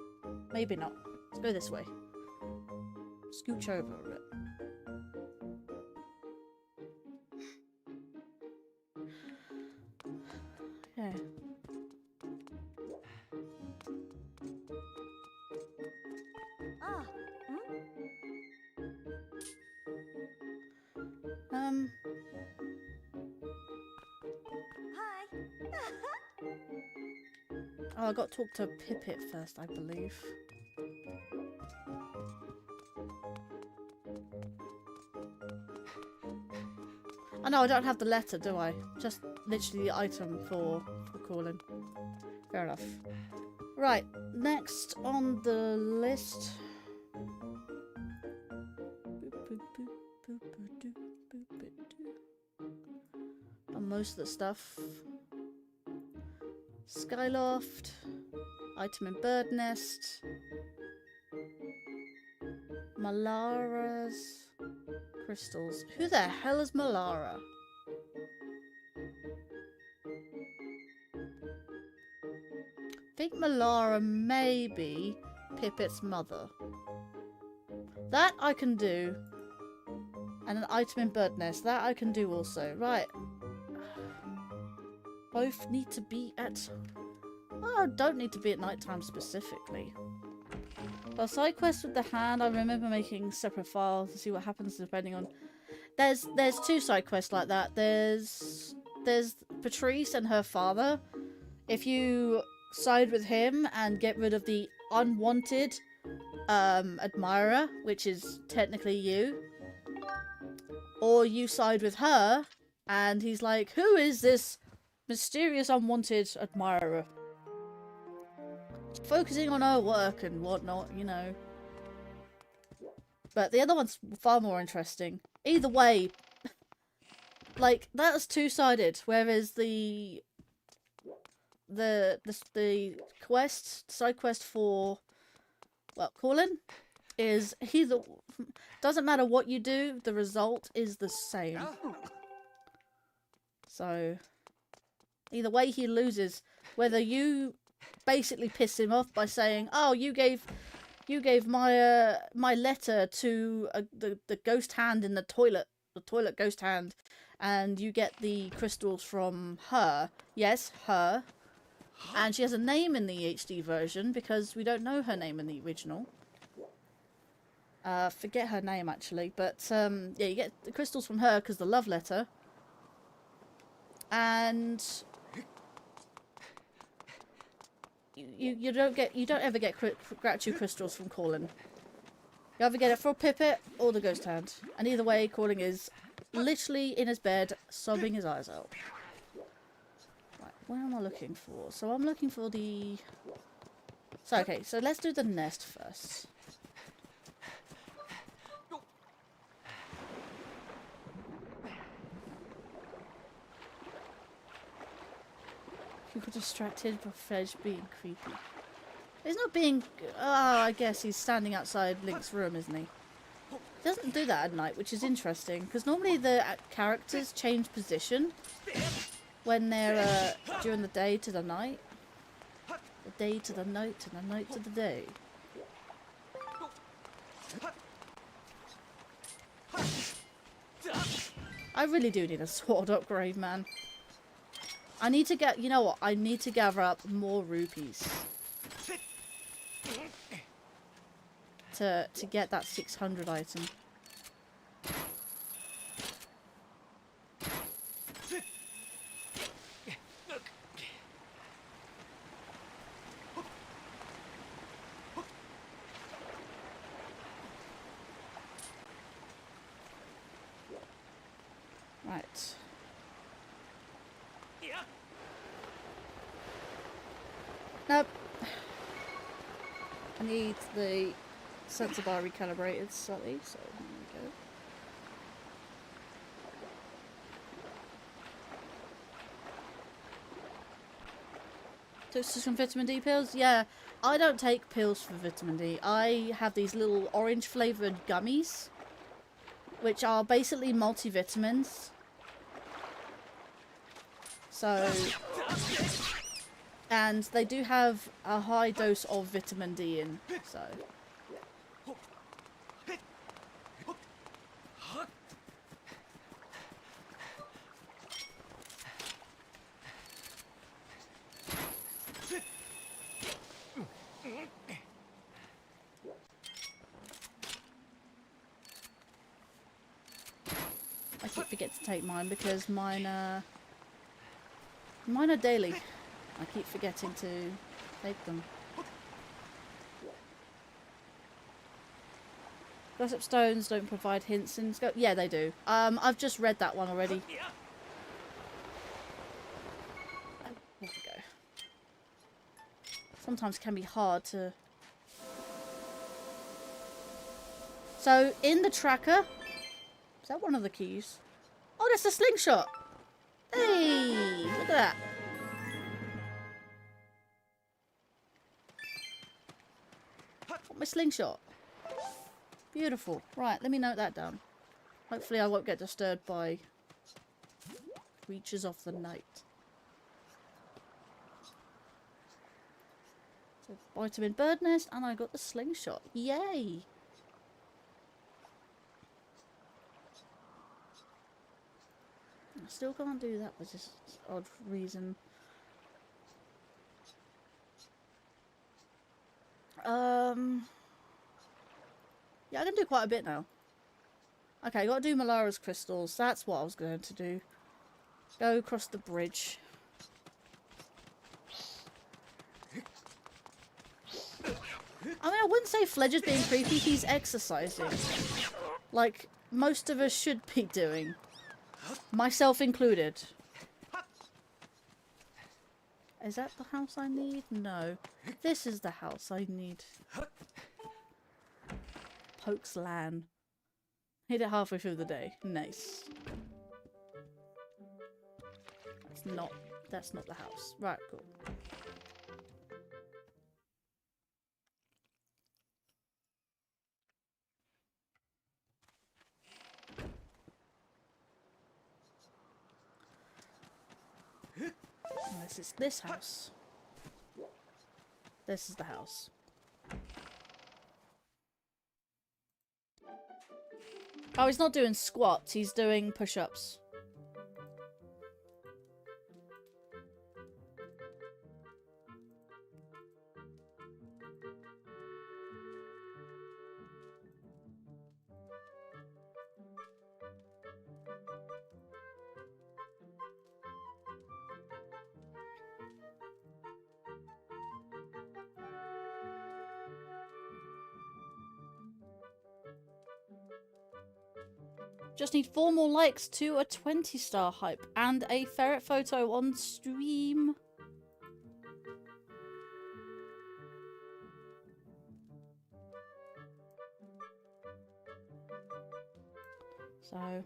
Maybe not. Let's go this way. Scooch over a bit. Okay. Ah. Hi. Oh, I got to talk to Pippet first, I believe. Oh no, I don't have the letter, do I? Just literally the item for calling. Fair enough. Right, next on the list. On most of the stuff. Skyloft. Item in bird nest. Malara's crystals. Who the hell is Malara? I think Malara may be Pippet's mother. That I can do. And an item in bird nest. That I can do also. Right. Both need to be at... Oh, don't need to be at nighttime specifically. Well, side quest with the hand, I remember making separate files to see what happens depending on... There's two side quests like that. There's Patrice and her father. If you side with him and get rid of the unwanted admirer, which is technically you, or you side with her and he's like, who is this mysterious unwanted admirer? Focusing on her work and whatnot, you know. But the other one's far more interesting. Either way, like, that was two-sided, whereas the side quest for, well, Colin is doesn't matter what you do, the result is the same. So either way he loses, whether you basically piss him off by saying, oh, you gave my my letter to the ghost hand in the toilet ghost hand, and you get the crystals from her. Yes, her. And she has a name in the HD version because we don't know her name in the original. Forget her name actually, but yeah, you get the crystals from her because the love letter. And you don't ever get gratitude crystals from Colin. You either get it from Pippet or the ghost hand, and either way, Colin is literally in his bed sobbing his eyes out. Right, where am I looking for? So I'm looking for the. So okay, so let's do the nest first. You got distracted by Fledge being creepy. He's not being... Oh, I guess he's standing outside Link's room, isn't he? He doesn't do that at night, which is interesting, because normally the characters change position when they're during the day to the night. The day to the night, and the night to the day. I really do need a sword upgrade, man. I need to get, you know what, I need to gather up more rupees to get that 600 item. Right. Nope. I need the sensor bar recalibrated slightly, so there we go. Took some vitamin D pills? Yeah, I don't take pills for vitamin D. I have these little orange flavoured gummies, which are basically multivitamins. So, and they do have a high dose of vitamin D in, so. I keep forgetting to take mine because mine are daily. I keep forgetting to take them. Gossip stones don't provide hints in scope. Yeah, they do. I've just read that one already. Oh, there we go. Sometimes can be hard to. So in the tracker, is that one of the keys? Oh, that's a slingshot. Hey, look at that. Got my slingshot. Beautiful. Right, let me note that down. Hopefully I won't get disturbed by creatures of the night. So, vitamin bird nest, and I got the slingshot. Yay! I still can't do that for this odd reason. Yeah, I can do quite a bit now. Okay, gotta do Malara's crystals. That's what I was going to do. Go across the bridge. I mean, I wouldn't say Fledger's being creepy. He's exercising. Like, most of us should be doing. Myself included. Is that the house I need? No. This is the house I need. Pokes Lan. Hit it halfway through the day. Nice. That's not the house. Right, cool. This is this house. This is the house. Oh, he's not doing squats, he's doing push-ups. Just need 4 more likes to a 20-star hype and a ferret photo on stream. So...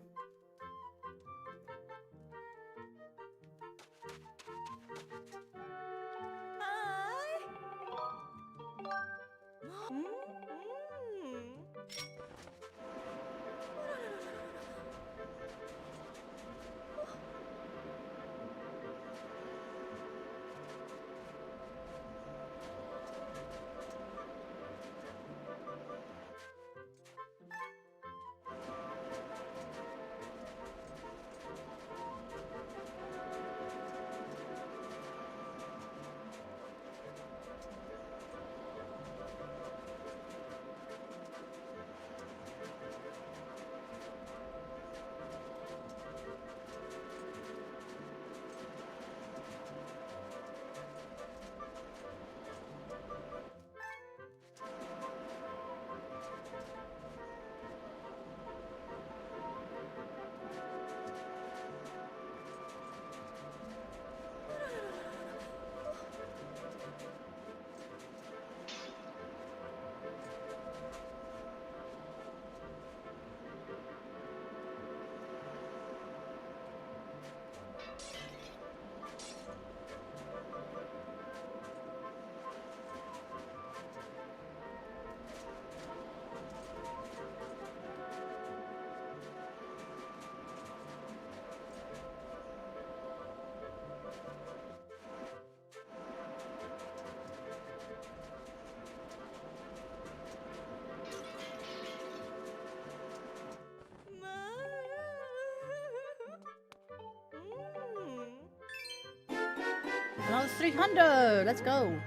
Another 300! Let's go!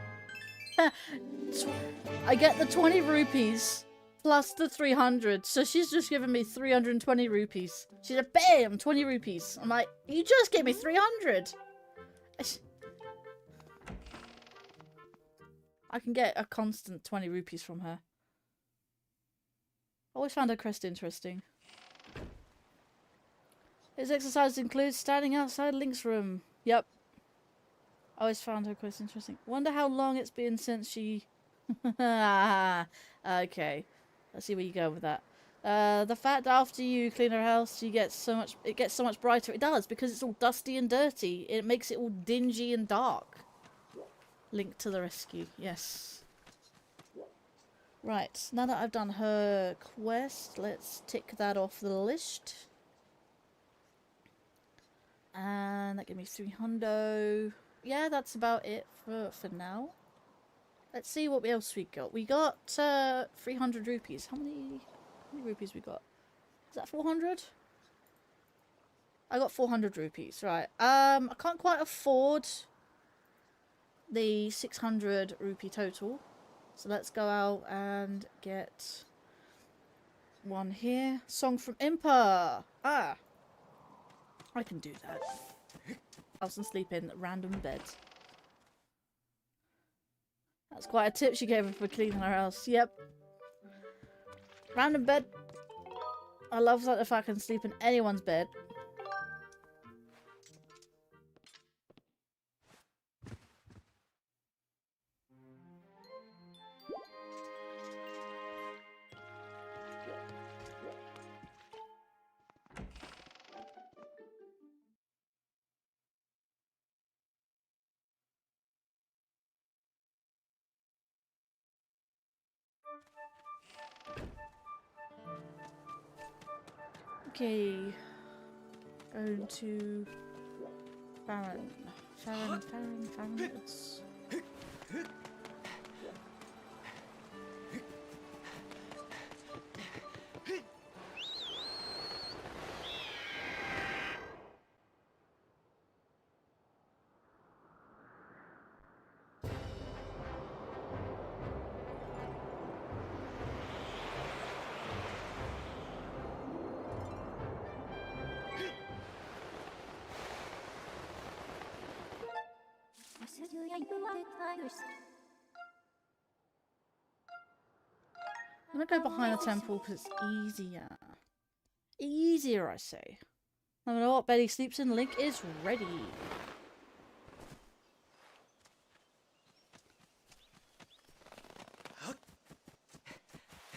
I get the 20 rupees plus the 300, so she's just given me 320 rupees. She's like, bam! 20 rupees. I'm like, you just gave me 300! I can get a constant 20 rupees from her. Always found her quest interesting. His exercise includes standing outside Link's room. Yep. Always found her quest interesting. Wonder how long it's been since she... Okay. Let's see where you go with that. The fact that after you clean her house, it gets so much brighter. It does, because it's all dusty and dirty. It makes it all dingy and dark. Link to the rescue. Yes. Right. Now that I've done her quest, let's tick that off the list. And that gave me 300. Yeah, that's about it for now. Let's see what else we got. We got 300 rupees. How many rupees we got? Is that 400? I got 400 rupees. Right. I can't quite afford the 600 rupee total. So let's go out and get one here. Song from Impa. Ah. I can do that. Else and sleep in random beds. That's quite a tip she gave her for cleaning her house. Yep. Random bed. I love that if I can sleep in anyone's bed. Okay, going to Farron Woods. I'm gonna go behind the temple because it's easier. Easier, I say. No matter what Betty sleeps in, Link is ready.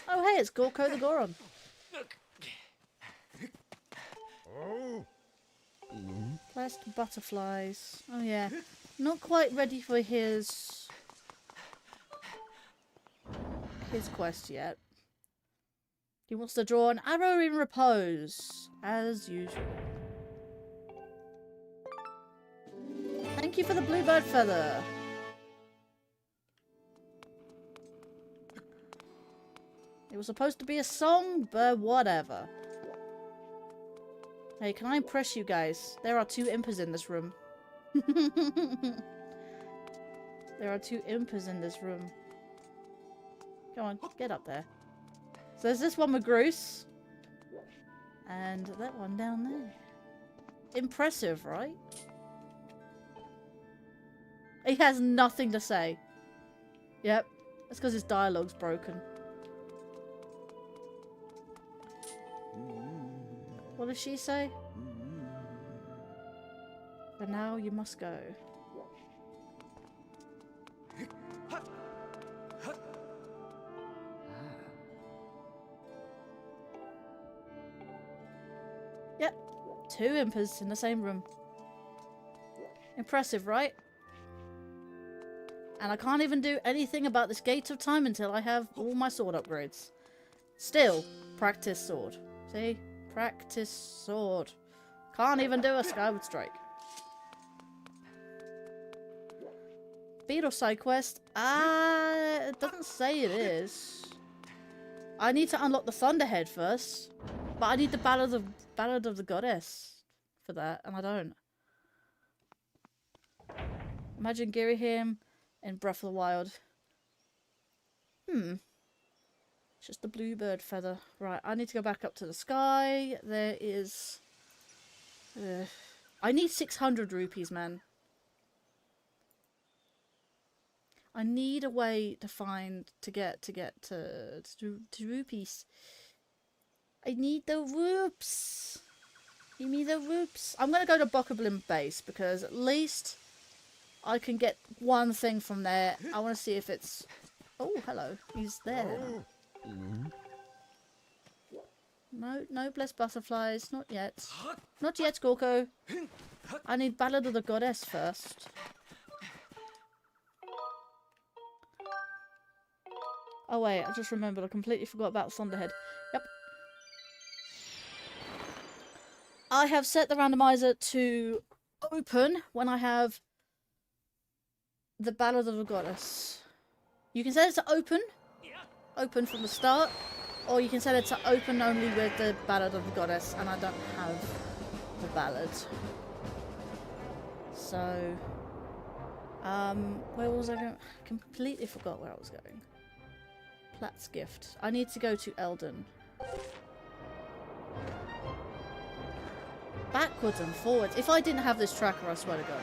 Oh hey, it's Gorko the Goron. Blessed butterflies. Oh yeah. Not quite ready for his quest yet. He wants to draw an arrow in repose, as usual. Thank you for the bluebird feather. It was supposed to be a song, but whatever. Hey, can I impress you guys? There are 2 impas in this room. There are 2 impas in this room. Come on, get up there. So there's this one with Groose. And that one down there. Impressive, right? He has nothing to say. Yep. That's because his dialogue's broken. What does she say? But now you must go. Yep, 2 impas in the same room. Impressive, right? And I can't even do anything about this Gate of Time until I have all my sword upgrades. Still, practice sword. See? Practice sword. Can't even do a Skyward Strike. Beetle side quest? It doesn't say it is. I need to unlock the Thunderhead first. But I need the Ballad of the Goddess for that, and I don't. Imagine Girahim in Breath of the Wild. It's just the bluebird feather. Right, I need to go back up to the sky. There is... I need 600 rupees, man. I need a way to get to rupees. I need the roops. Give me the roops. I'm gonna go to Bokoblin base because at least I can get one thing from there. I want to see if it's... Oh, hello. He's there. No, no blessed butterflies. Not yet. Not yet, Gorko. I need Ballad of the Goddess first. Oh wait, I just remembered. I completely forgot about Thunderhead. Yep. I have set the randomizer to open when I have the Ballad of the Goddess. You can set it to open from the start, or you can set it to open only with the Ballad of the Goddess, and I don't have the ballad. So, where was I going? I completely forgot where I was going. Platt's gift. I need to go to Eldon. Backwards and forwards. If I didn't have this tracker, I swear to God.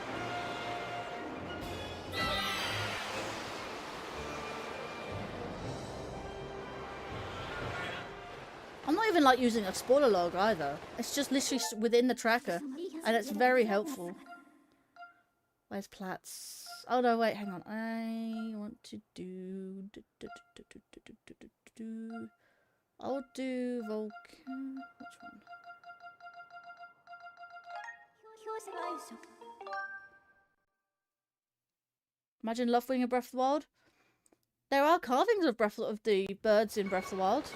I'm not even like using a spoiler log either. It's just literally within the tracker, and it's very helpful. Where's Platt's? Oh no, wait, hang on. I want to do... I'll do Vulcan... Which one? Imagine Lovewing in Breath of the Wild. There are carvings of the birds in Breath of the Wild.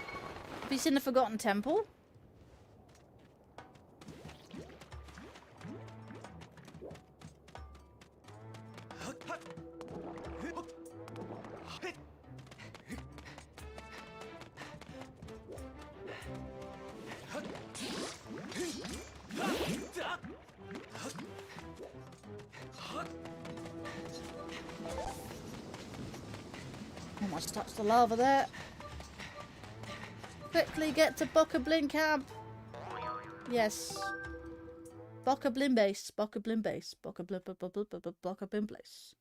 Have you seen the Forgotten Temple? Almost touched the lava there. Quickly get to Bokoblin camp. Yes. Bokoblin base. Bokoblin base. Bokoblin base.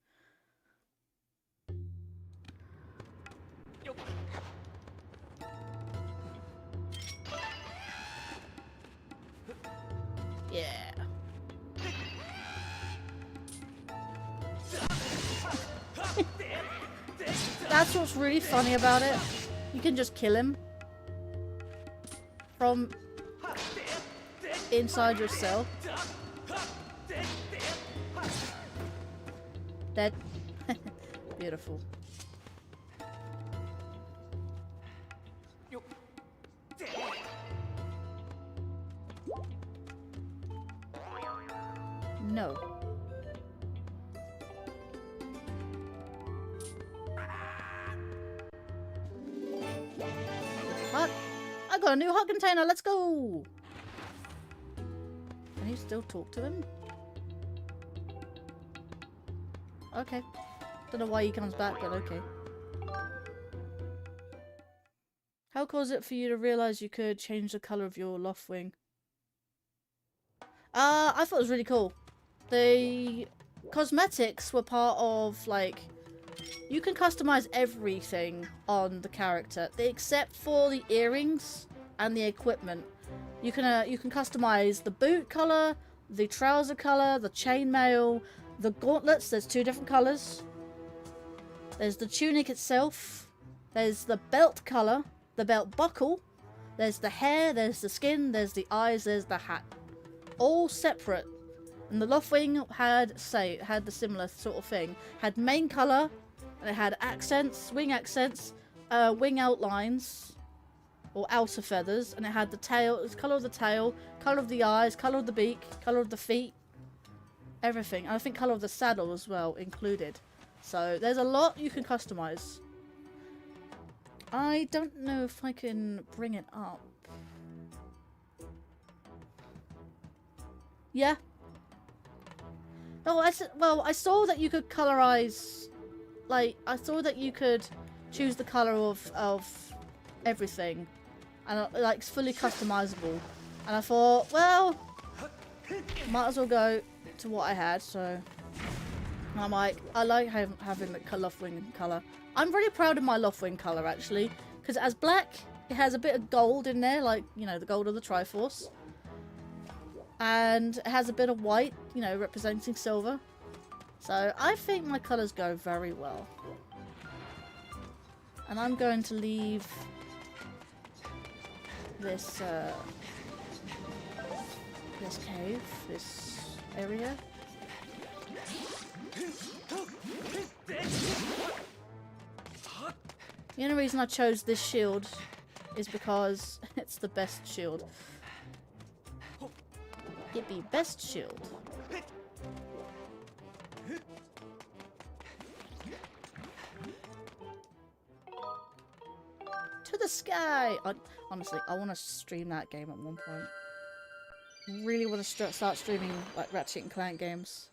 Yeah. That's what's really funny about it. You can just kill him from inside your cell. Dead. Beautiful. No. Hut. I got a new hut container. Let's go. Can you still talk to him? Okay. Don't know why he comes back, but okay. How cool is it for you to realize you could change the color of your Loftwing? I thought it was really cool. The cosmetics were part of, like, you can customize everything on the character except for the earrings and the equipment. You can customize the boot color, the trouser color, the chainmail, the gauntlets. There's 2 different colors. There's the tunic itself. There's the belt color, the belt buckle. There's the hair. There's the skin. There's the eyes. There's the hat. All separate. And the Loftwing had the similar sort of thing. Had main color, and it had accents, wing outlines, or outer feathers, and it had the tail, color of the tail, color of the eyes, color of the beak, color of the feet, everything. And I think color of the saddle as well included. So there's a lot you can customize. I don't know if I can bring it up. Yeah. Oh, well, I saw that you could colorize. Like, I saw that you could choose the color of everything, and like it's fully customizable. And I thought, well, might as well go to what I had. So and I'm like, I like having the Loftwing color. I'm really proud of my Loftwing color actually, because as black, it has a bit of gold in there, like you know the gold of the Triforce, and it has a bit of white, you know, representing silver. So I think my colors go very well. And I'm going to leave this this cave, this area. The only reason I chose this shield is because it's the best shield. Yippee, best shield. To the sky! Honestly, I want to stream that game at one point. Really want to start streaming like Ratchet and Clank games.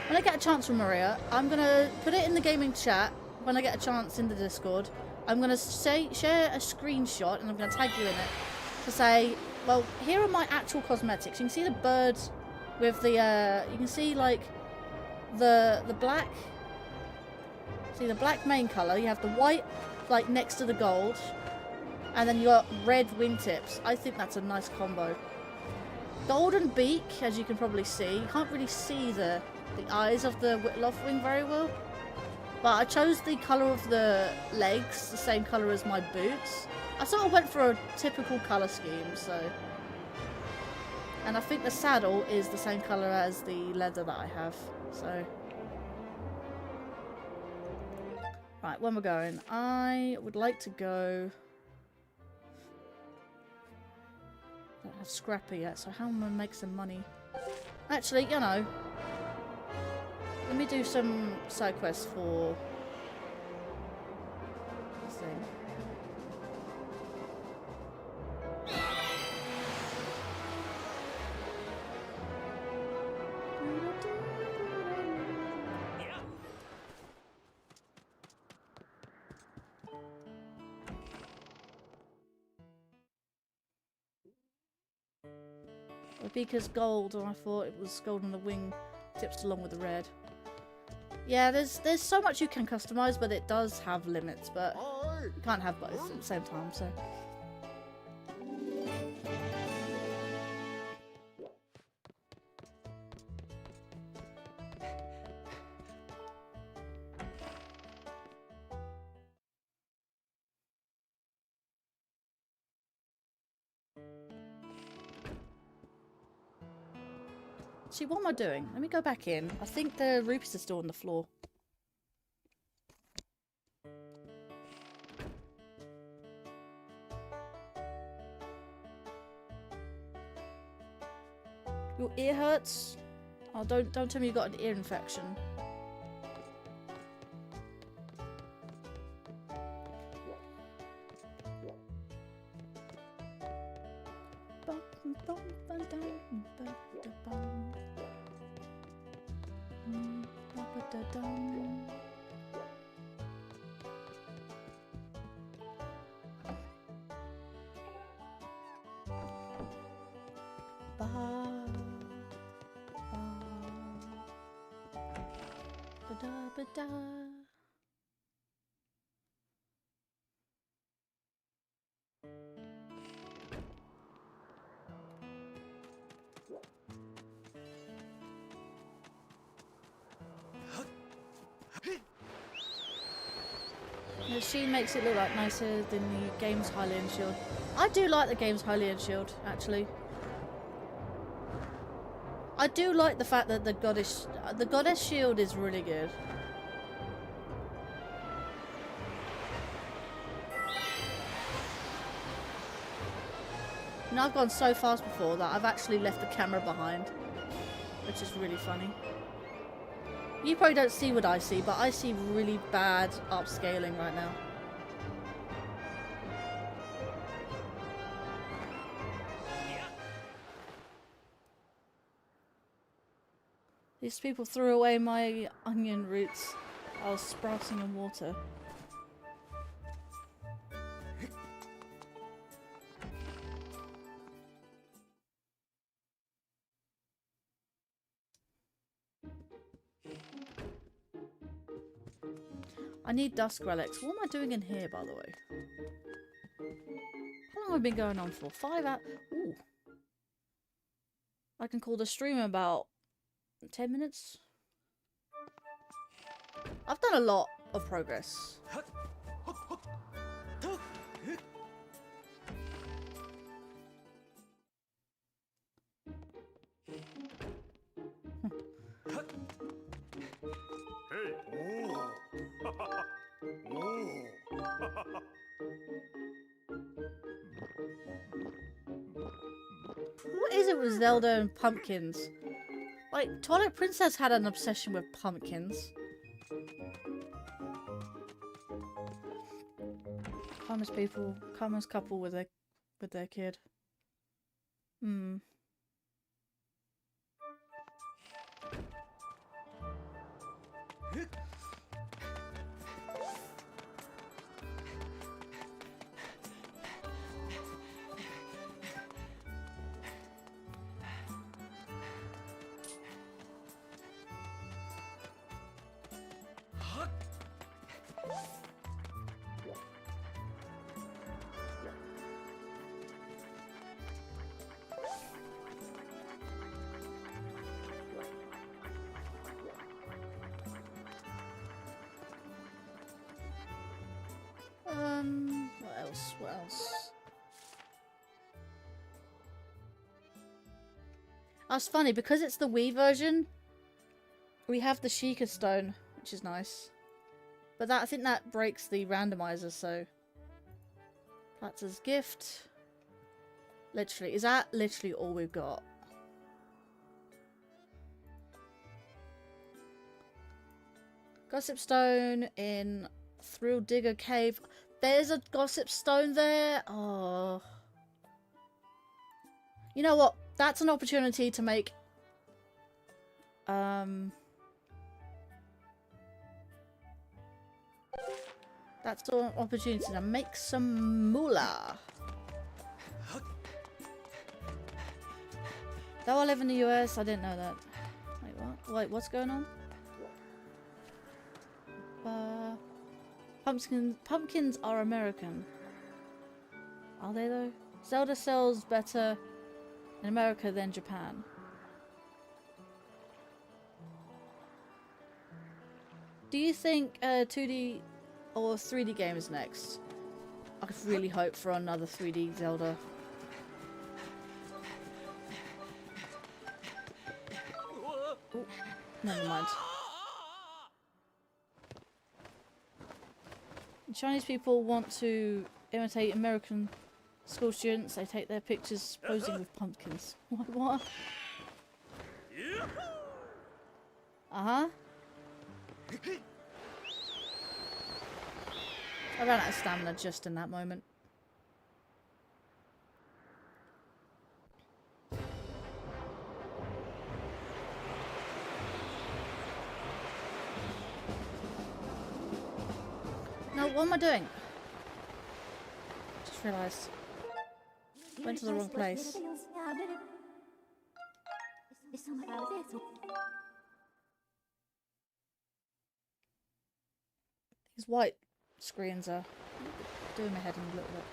When I get a chance from Maria, I'm gonna put it in the gaming chat. When I get a chance in the Discord, I'm gonna share a screenshot and I'm gonna tag you in it to say, well, here are my actual cosmetics. You can see the bird with the you can see like the black. See the black main color. You have the white like next to the gold, and then you got red wingtips. I think that's a nice combo. Golden beak, as you can probably see. You can't really see the eyes of the Loftwing very well, but I chose the color of the legs, the same color as my boots. I sort of went for a typical color scheme, so. And I think the saddle is the same color as the leather that I have, so. Right, when we're going, I would like to go. I don't have Scrapper yet, so how am I gonna make some money? Actually, you know, let me do some side quests for this thing. Because gold, and I thought it was gold on the wing tips along with the red. Yeah, there's so much you can customize, but it does have limits, but you can't have both at the same time, so. See, what am I doing? Let me go back in. I think the rupees are still on the floor. Your ear hurts? Oh, don't tell me you got an ear infection. The sheen makes it look like nicer than the game's Hylian shield. I do like the game's Hylian shield, actually. I do like the fact that the goddess shield is really good. And I've gone so fast before that I've actually left the camera behind, which is really funny. You probably don't see what I see, but I see really bad upscaling right now. These people threw away my onion roots. I was sprouting in water. I need dusk relics. What am I doing in here, by the way? How long have I been going on for? 5 hours? Ooh. I can call the stream in about 10 minutes. I've done a lot of progress. What is it with Zelda and pumpkins? Like, Twilight Princess had an obsession with pumpkins. Calmest people, calmest couple with their kid. Hmm. What else? That's funny, because it's the Wii version, we have the Sheikah Stone, which is nice. But that, I think that breaks the randomizer, so... Platzer's gift. Literally, is that literally all we've got? Gossip Stone in Thrill Digger Cave. There's a Gossip Stone there. Oh. You know what? That's an opportunity to make... That's an opportunity to make some moolah. Though I live in the US, I didn't know that. Wait, what? Wait, what's going on? Pumpkins are American. Are they though? Zelda sells better in America than Japan. Do you think 2D or 3D game is next? I could really hope for another 3D Zelda. Ooh, never mind. Chinese people want to imitate American school students. They take their pictures posing with pumpkins. What? Uh-huh. I ran out of stamina just in that moment. No, what am I doing? Just realised. Went to the wrong place. These white screens are doing my head in a little bit.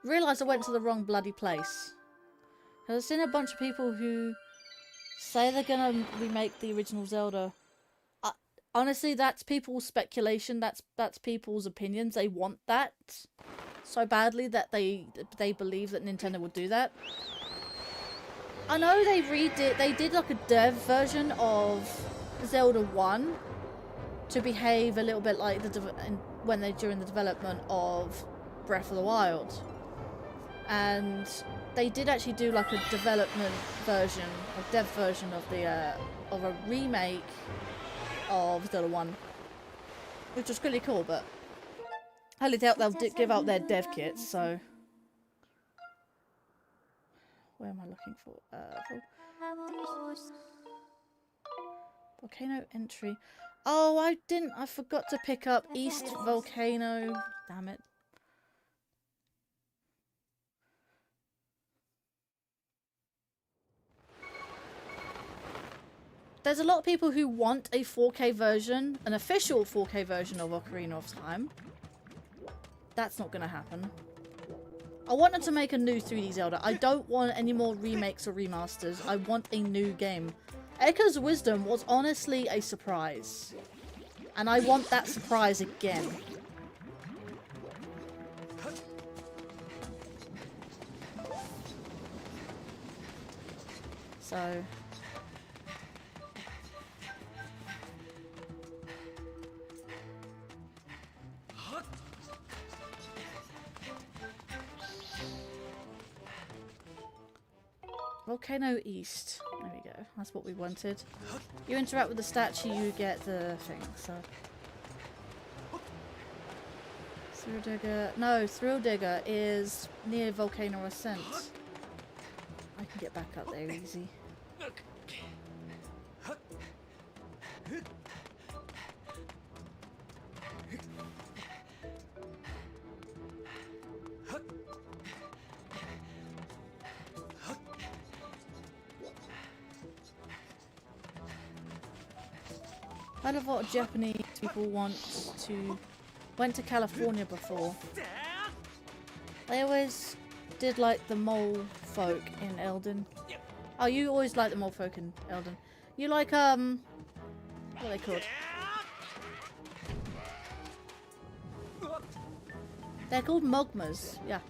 Realised I went to the wrong bloody place. I've seen a bunch of people who say they're gonna remake the original Zelda. Honestly, that's people's speculation. That's people's opinions. They want that so badly that they believe that Nintendo would do that. I know they redid. They did like a dev version of Zelda 1 to behave a little bit like during the development of Breath of the Wild. and they did actually do like a development version, a dev version of the of a remake of Zelda 1, which was really cool. But I highly doubt they'll give out their dev kits. So where am I looking for? Volcano entry. Oh, I didn't. I forgot to pick up East Volcano. Damn it. There's a lot of people who want a 4K version, an official 4K version of Ocarina of Time. That's not going to happen. I wanted to make a new 3D Zelda. I don't want any more remakes or remasters. I want a new game. Echoes of Wisdom was honestly a surprise. And I want that surprise again. So... Volcano East. There we go. That's what we wanted. You interact with the statue, you get the thing, so... Thrill Digger... No, Thrill Digger is near Volcano Ascent. I can get back up there easy. I love what Japanese people went to California before. They always did like the mole folk in Elden. Oh, you always like the mole folk in Elden. You like, what are they called? They're called Mogmas, yeah.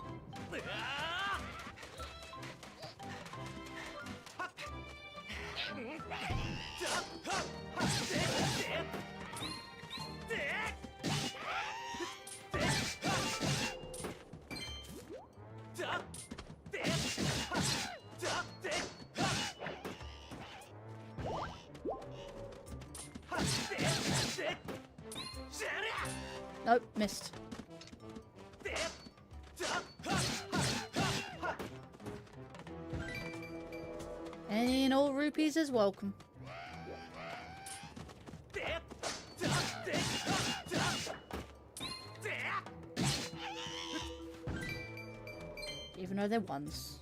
Nope, missed. Any and all rupees is welcome. Even though they're ones.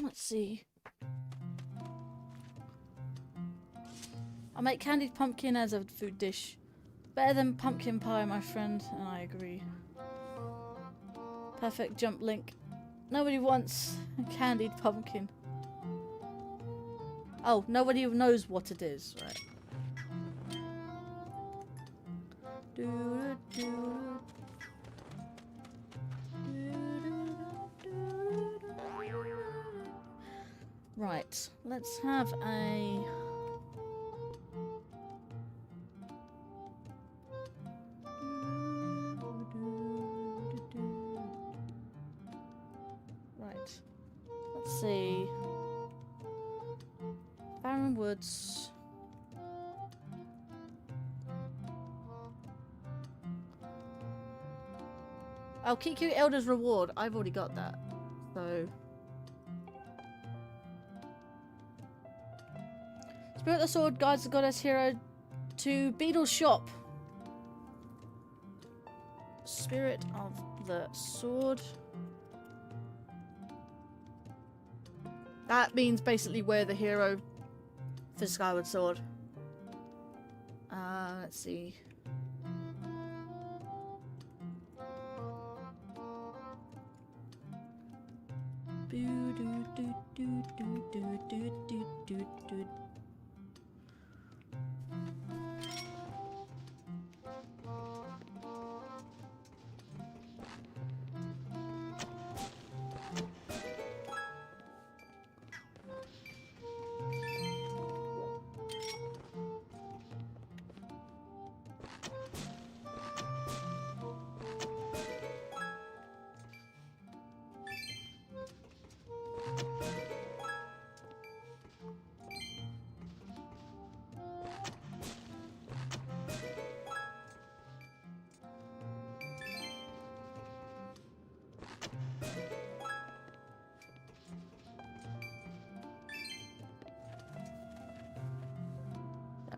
Let's see. I make candied pumpkin as a food dish. Better than pumpkin pie, my friend, and I agree. Perfect jump link. Nobody wants a candied pumpkin. Oh, nobody knows what it is, right? Right, let's have a... Right, let's see... Barren Woods... Oh, Kiku Elder's Reward. I've already got that, so... Spirit of the Sword guides the goddess hero to Beedle's shop. Spirit of the Sword. That means basically where the hero for Skyward Sword. Let's see.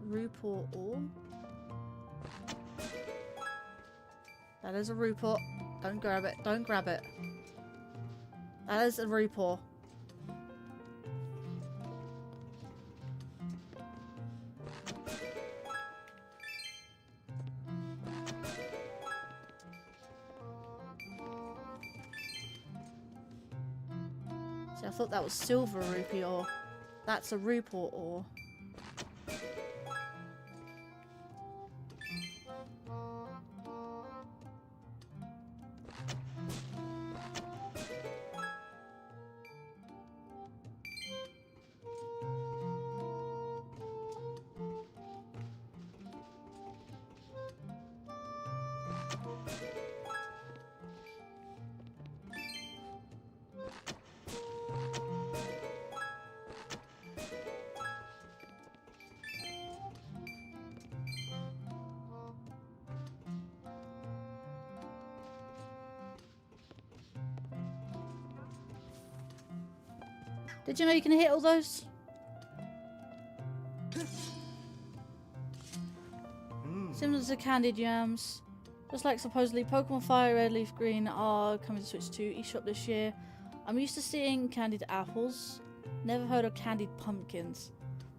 Rupor ore. That is a Rupor. Don't grab it. Don't grab it. That is a Rupor. See, I thought that was silver rupee ore. That's a Rupor ore. Did you know you can hit all those? Similar to candied yams. Just like supposedly Pokemon Fire, Red Leaf Green are coming to Switch 2 eShop this year. I'm used to seeing candied apples. Never heard of candied pumpkins.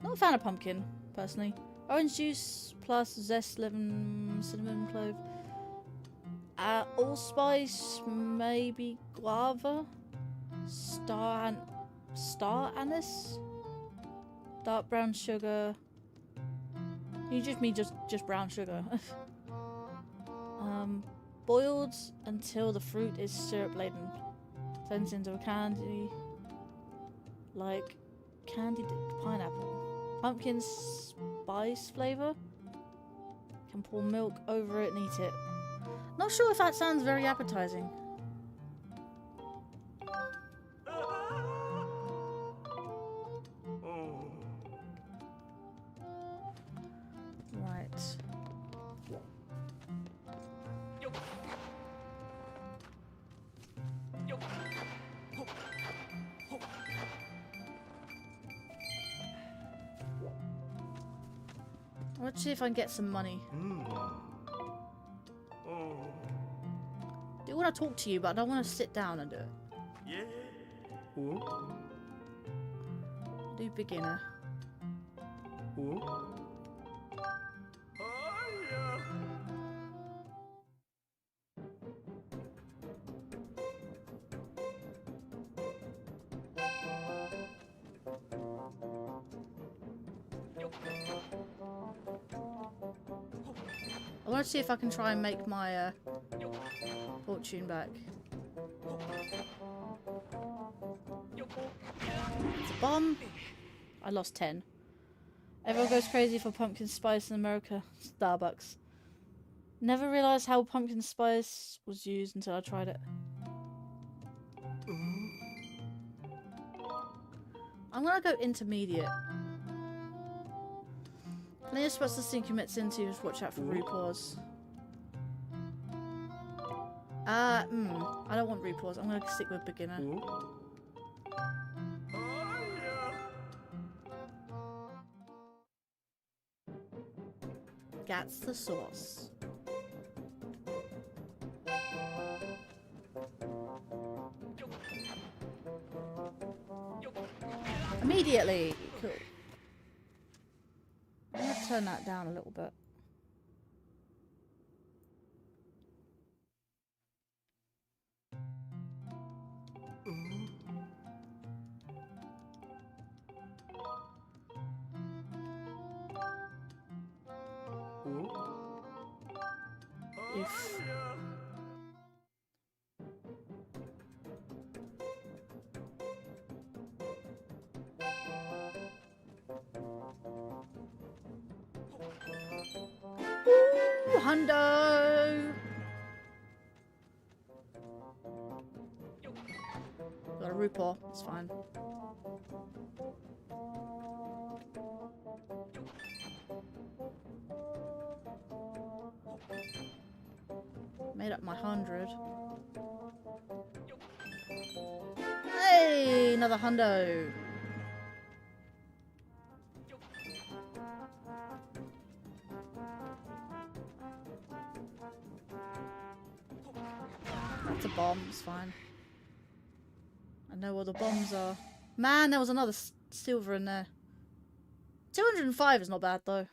Not a fan of pumpkin, personally. Orange juice plus zest, lemon, cinnamon, clove. Allspice, maybe guava. Star anise, dark brown sugar. You just mean just brown sugar. Boiled until the fruit is syrup laden. Turns into a candy, like candied pineapple. Pumpkin spice flavor. Can pour milk over it and eat it. Not sure if that sounds very appetizing. Let's see if I can get some money. I do want to talk to you, but I don't want to sit down and do it. Yeah. Do beginner. I want to see if I can try and make my fortune back. It's a bomb. I lost 10. Everyone goes crazy for pumpkin spice in America. Starbucks. Never realised how pumpkin spice was used until I tried it. I'm gonna go intermediate. Plenty of spots to sink your mitts into, just watch out for Rupors. I don't want Rupors, I'm gonna stick with beginner. That's the sauce. Immediately! Cool. I'm gonna turn that down a little bit. If Hundo! Got a Rupor, it's fine. Made up my 100. Hey, another hundo. That's a bomb, it's fine. I know where the bombs are. Man, there was another silver in there. 205 is not bad though.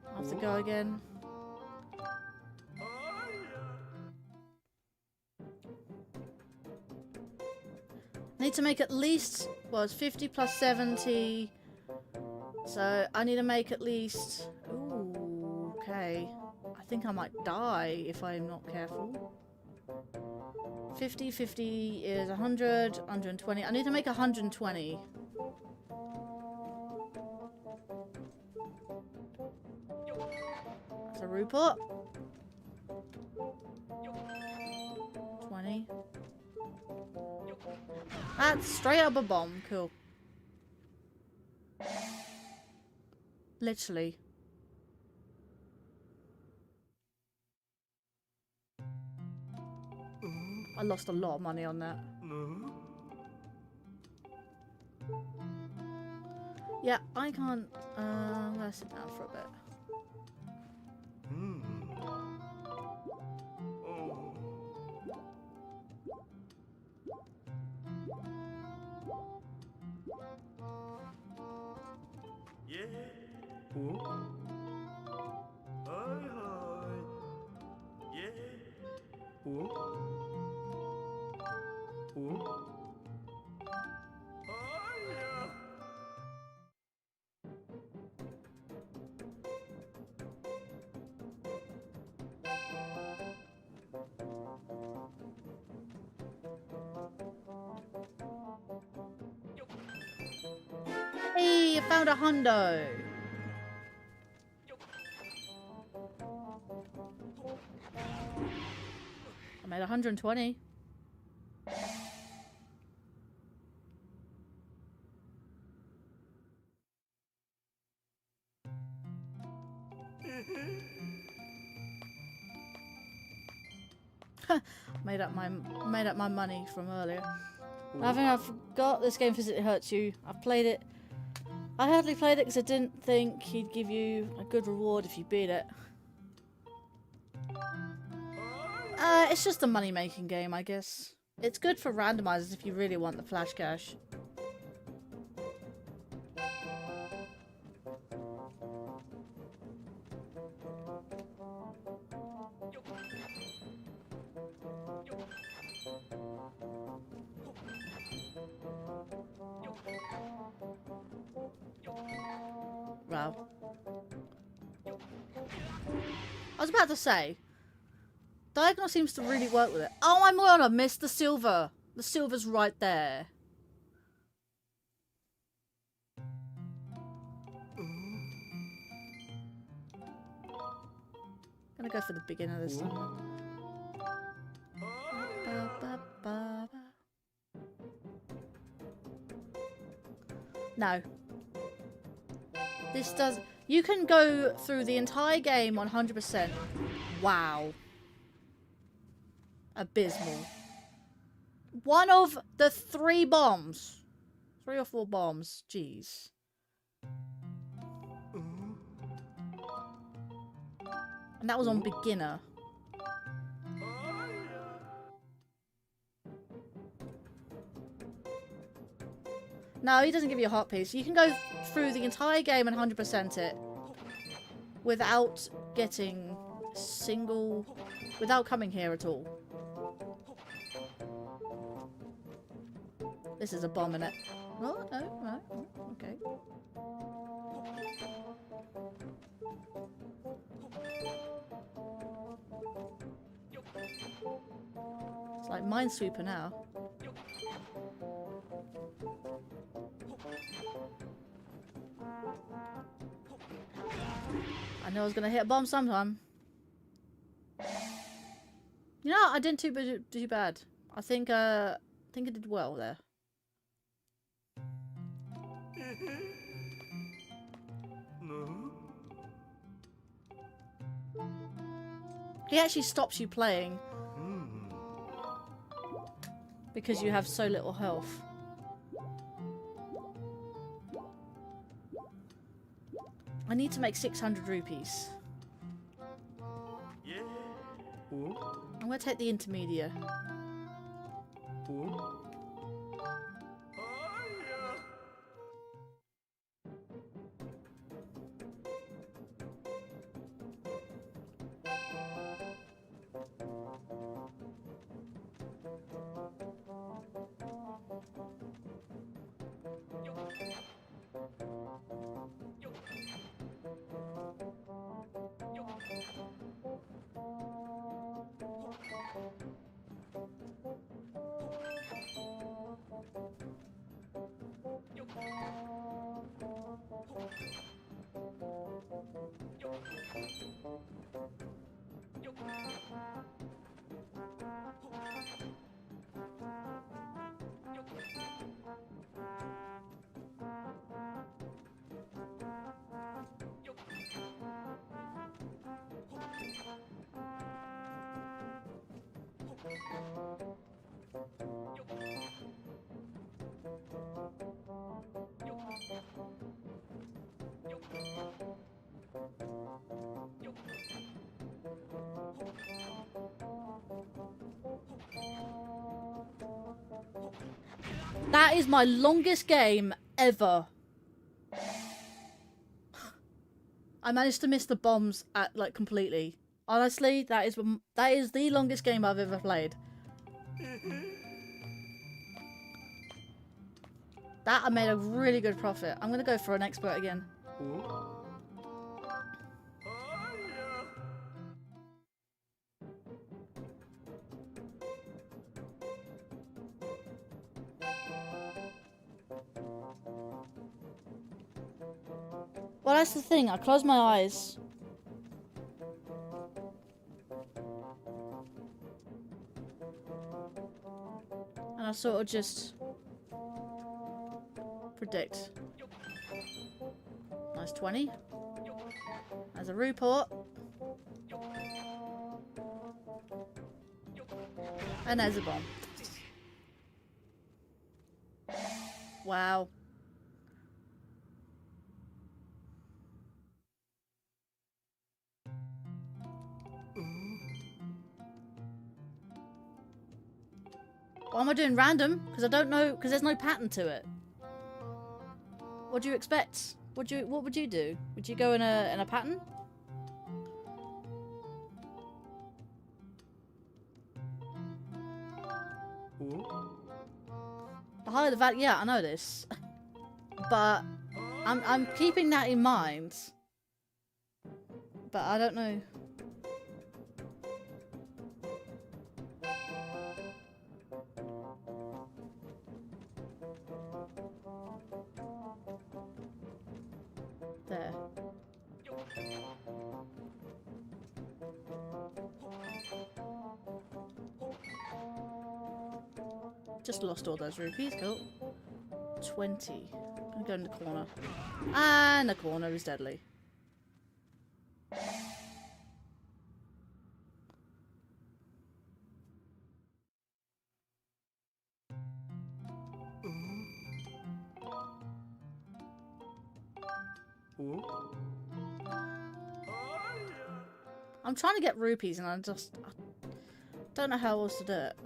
I have to go again. Need to make at least, well, it's 50 plus 70. So I need to make at least, ooh, okay. I think I might die if I'm not careful. 50, 50 is 100, 120. I need to make 120. That's a Rupert. 20. That's straight up a bomb. Cool. Literally. I lost a lot of money on that. Yeah, I can't. Let's sit down for a bit. Hey, I found a hundo. I made 120. made up my money from earlier. I think I forgot this game physically hurts you. I've played it. I hardly played it because I didn't think he'd give you a good reward if you beat it. It's just a money-making game, I guess. It's good for randomizers if you really want the flash cash. Wow. I was about to say, Diagonal seems to really work with it. Oh my god, I missed the silver. The silver's right there. Gonna go for the beginner this time. No. This does... You can go through the entire game 100%. Wow. Abysmal. One of the 3 bombs. 3 or 4 bombs. Jeez. And that was on beginner. No, he doesn't give you a heart piece. You can go through the entire game and 100% it without getting single... without coming here at all. This is a bomb in it. Oh, no, no, okay. It's like Minesweeper now. I knew I was going to hit a bomb sometime. You know, I didn't too bad. I think I did well there. He actually stops you playing because you have so little health. I need to make 600 rupees. Yeah. Oh. I'm gonna take the intermediate. Oh. That is my longest game ever. I managed to miss the bombs at like completely. Honestly, that is the longest game I've ever played. That I made a really good profit. I'm gonna go for an expert again. Oh. Well, that's the thing. I close my eyes. And I sort of just predict. Nice 20. There's a report. And there's a bomb. Wow. Why am I doing random? Because I don't know, because there's no pattern to it. What do you expect? What would you do? Would you go in a pattern? Oh. The higher the value, yeah, I know this. But I'm keeping that in mind. But I don't know. There. Just lost all those rupees, cool. 20. I'm going to the corner. And the corner is deadly. Oh. I'm trying to get rupees and I don't know how else to do it.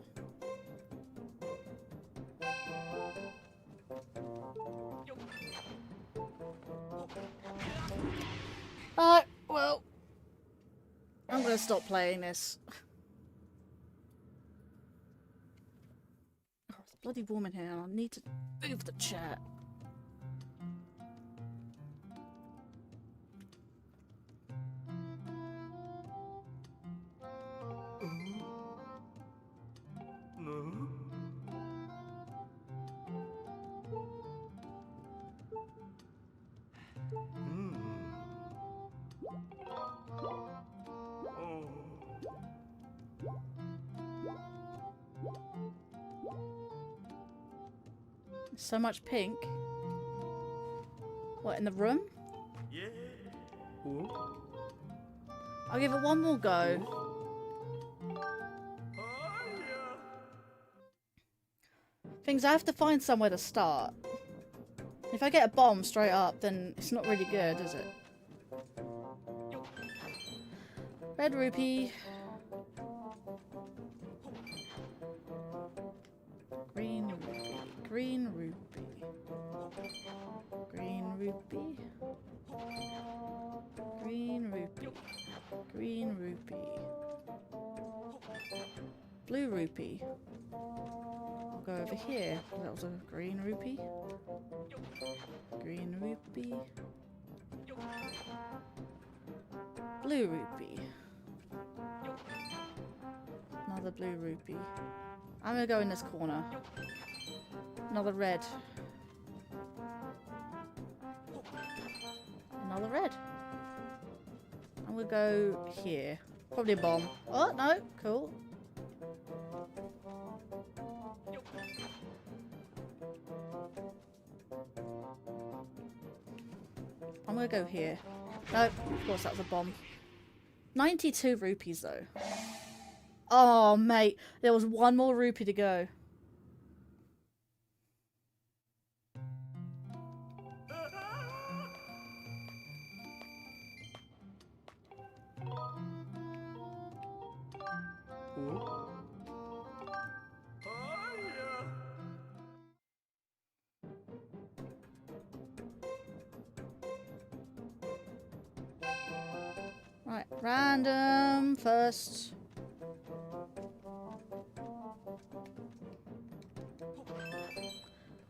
Well, I'm gonna stop playing this. Oh, it's bloody warm in here and I need to move the chair. No. Oh. So much pink. What, in the room? Yeah. Oh. I'll give it one more go. Things I have to find somewhere to start. If I get a bomb straight up, then it's not really good, is it? Red rupee. Green rupee. Green rupee. Green rupee. Green rupee. Green rupee. Blue rupee. I'll go over here. That was a green rupee. Green rupee. Blue rupee. Another blue rupee. I'm gonna go in this corner. Another red. Another red. I'm gonna go here. Probably a bomb. Oh, no. Cool. I'm gonna go here. No, of course that was a bomb. 92 rupees though. Oh, mate. There was one more rupee to go. Right, random first.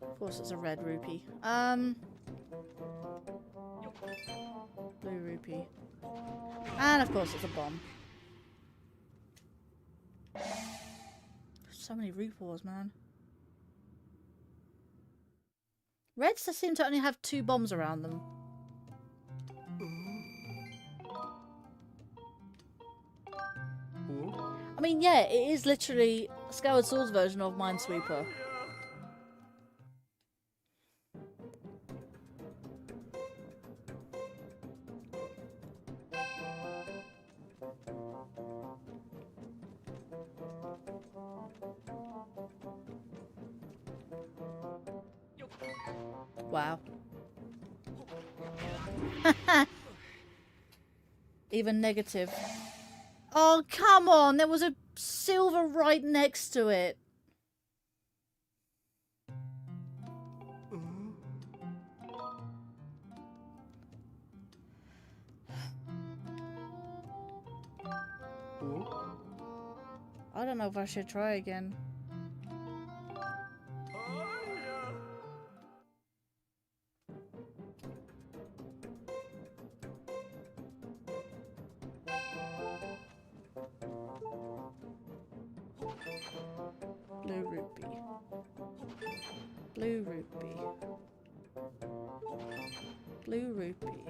Of course it's a red rupee. Blue rupee. And of course it's a bomb. So many rupees, man. Reds seem to only have 2 bombs around them. I mean, yeah, it is literally Skyward Sword's version of Minesweeper. Wow. Even negative. Oh, come on! There was a silver right next to it. I don't know if I should try again. Blue rupee. Blue rupee. Blue rupee.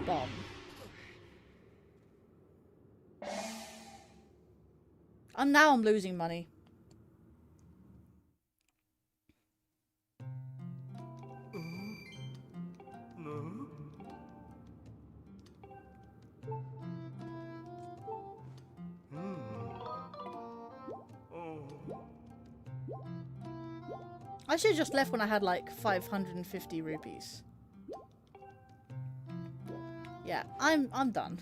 Bomb. And now I'm losing money. I should have just left when I had like 550 rupees. Yeah, I'm done.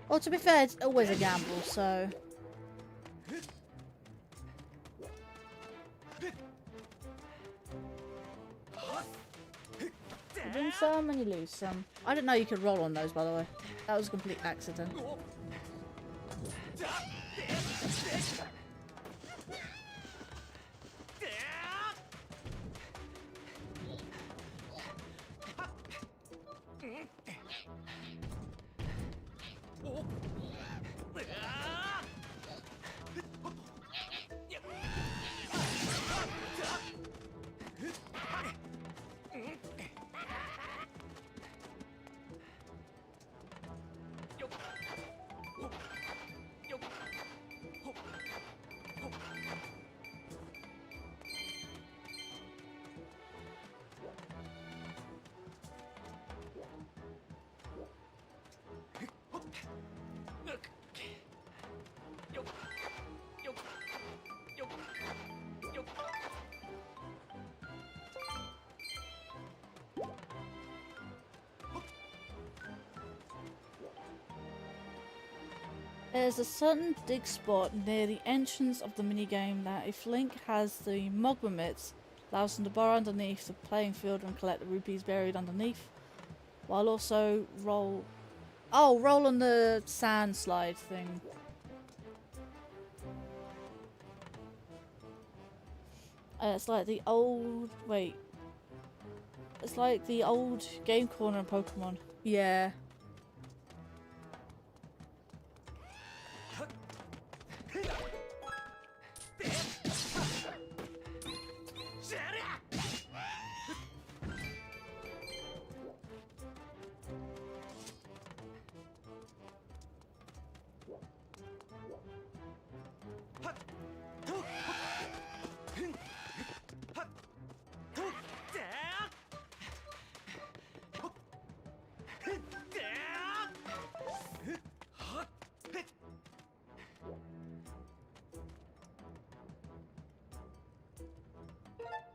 Well, to be fair, it's always a gamble, so... You win some and you lose some. I didn't know you could roll on those, by the way. That was a complete accident. There's a certain dig spot near the entrance of the minigame that if Link has the Mogma mitts, allows him to burrow underneath the playing field and collect the rupees buried underneath, while also roll on the sand slide thing. It's like the old... wait. It's like the old game corner in Pokemon. Yeah.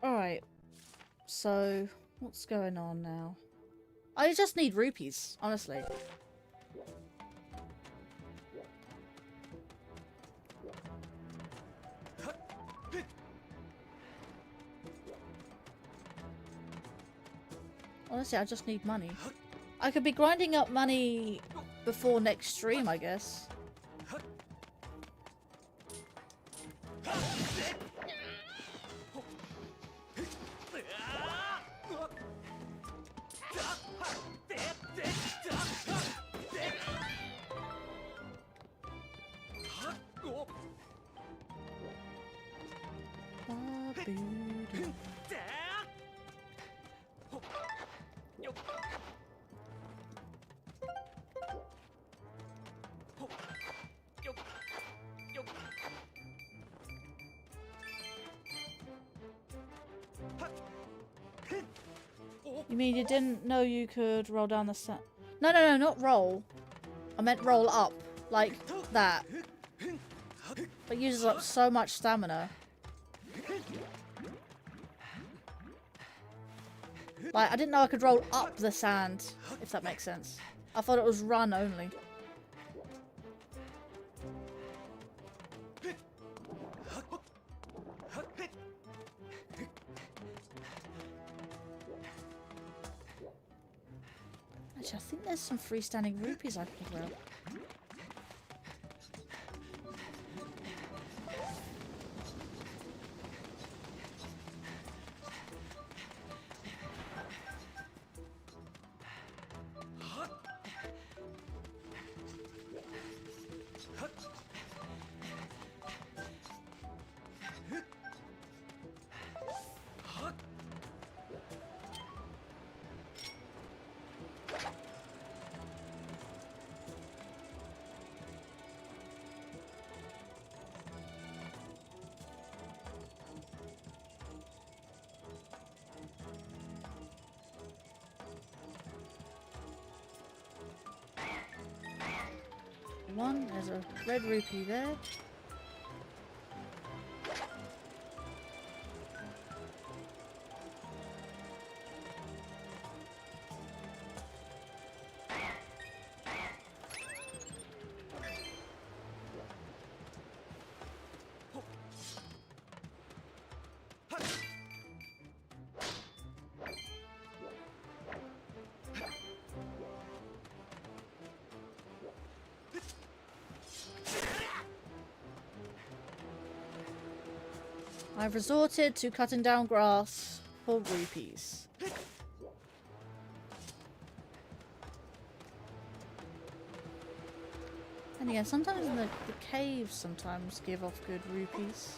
Alright, so what's going on now? I just need rupees, honestly. Honestly, I just need money. I could be grinding up money before next stream, I guess. You mean you didn't know you could roll down the sand? No, no, no, not roll. I meant roll up. Like that. But uses up so much stamina. Like, I didn't know I could roll up the sand, if that makes sense. I thought it was run only. Actually, I think there's some freestanding rupees I could grab. One, there's a red rupee there. I've resorted to cutting down grass for rupees. And again, sometimes the caves sometimes give off good rupees.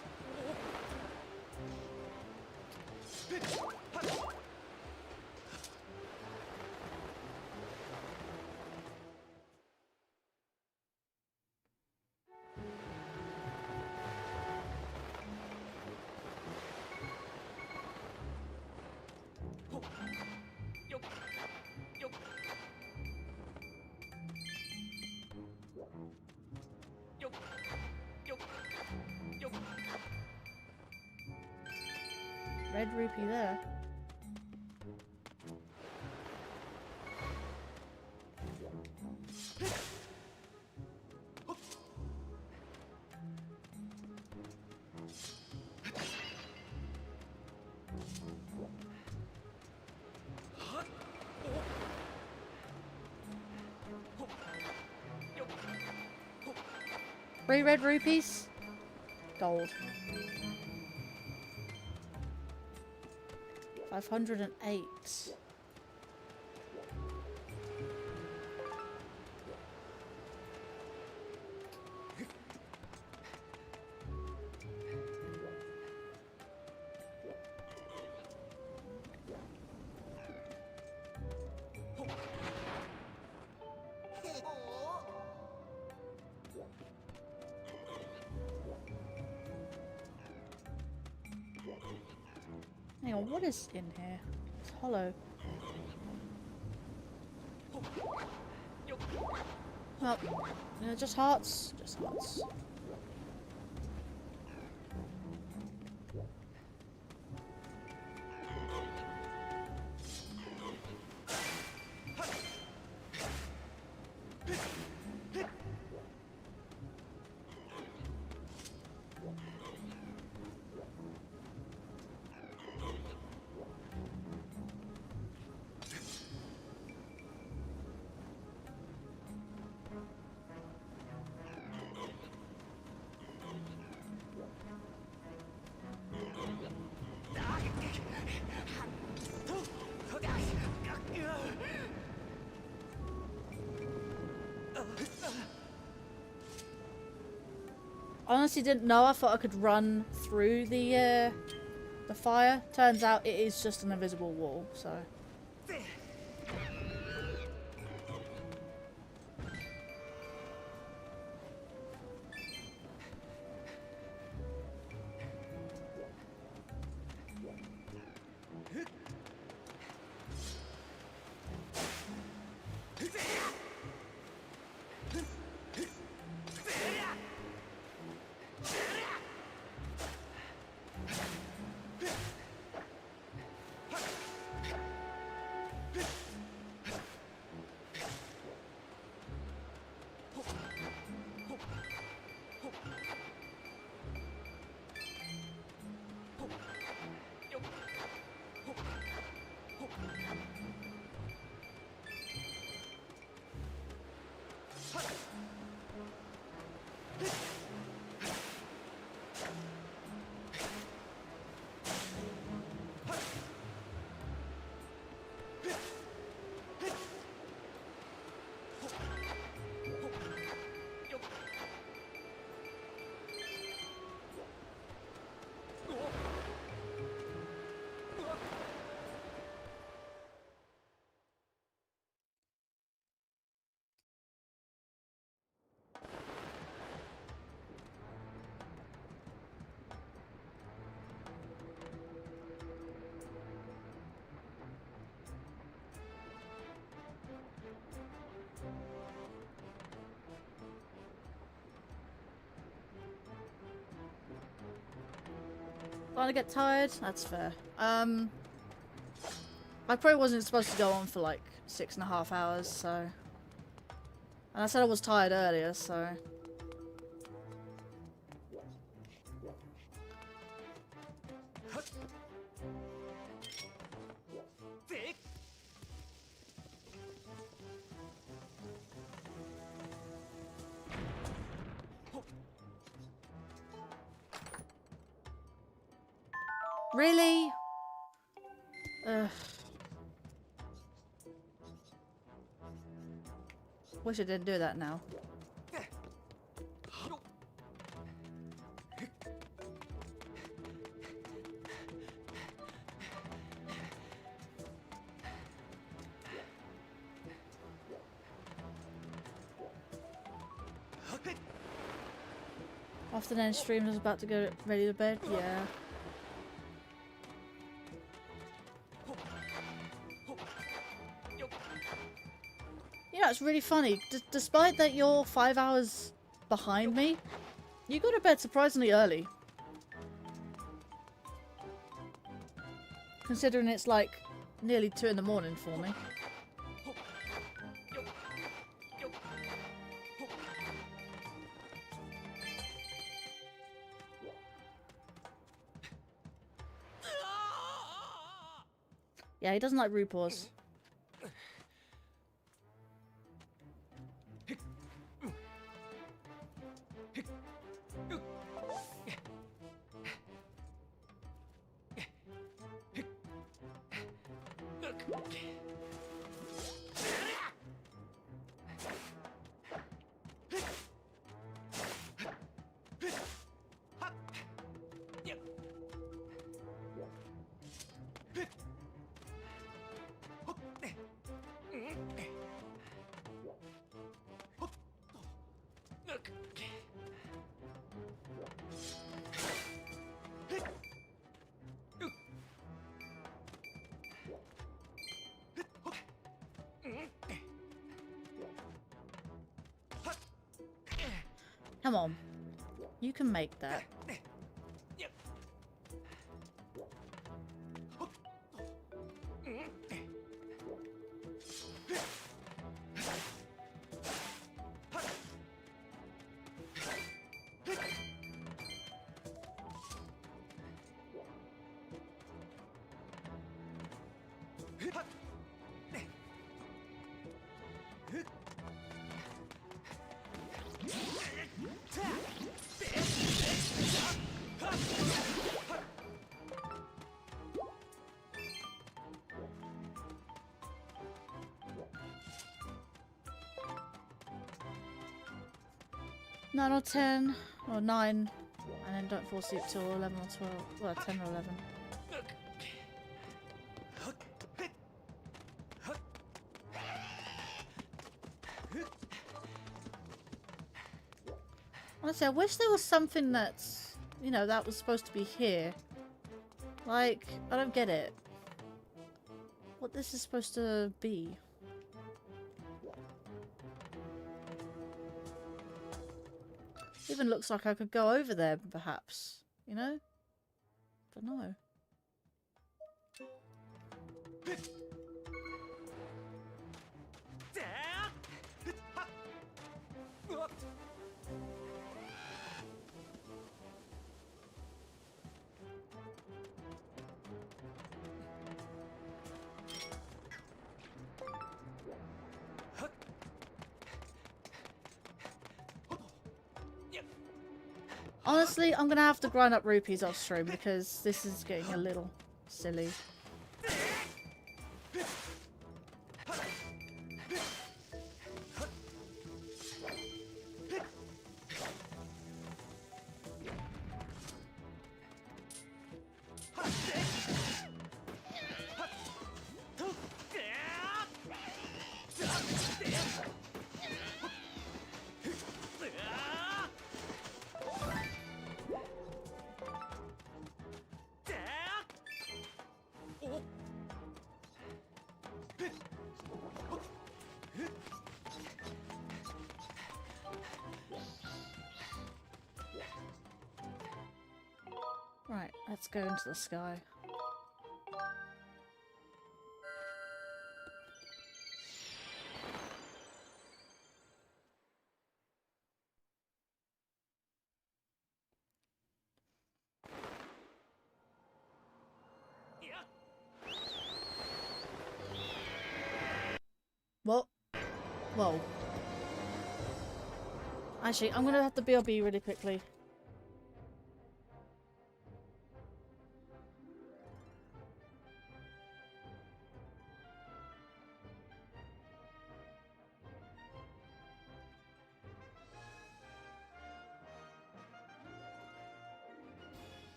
Red rupee there. 3 red rupees. Gold. 508. Hang on, what is in here? It's hollow. Well, just hearts. Just hearts. I honestly didn't know. I thought I could run through the fire. Turns out it is just an invisible wall, so. Starting to get tired? That's fair. I probably wasn't supposed to go on for like 6.5 hours, so. And I said I was tired earlier, so. Really? Ugh. Wish I didn't do that now. Afternoon stream was about to go ready to bed. Yeah. You know, it's really funny. Despite that you're 5 hours behind me, you go to bed surprisingly early. Considering it's like nearly 2 in the morning for me. Yeah, he doesn't like rude paws. Come on. You can make that. Nine or 10 or 9, and then don't fall asleep till 11 or 12. Well, 10 or 11. Honestly, I wish there was something that's, you know, that was supposed to be here. Like, I don't get it. What this is supposed to be. Even looks like I could go over there, perhaps. You know? But no. Honestly, I'm gonna have to grind up rupees off stream because this is getting a little silly. Right, let's go into the sky. What? Whoa. Actually, I'm gonna have to BRB really quickly.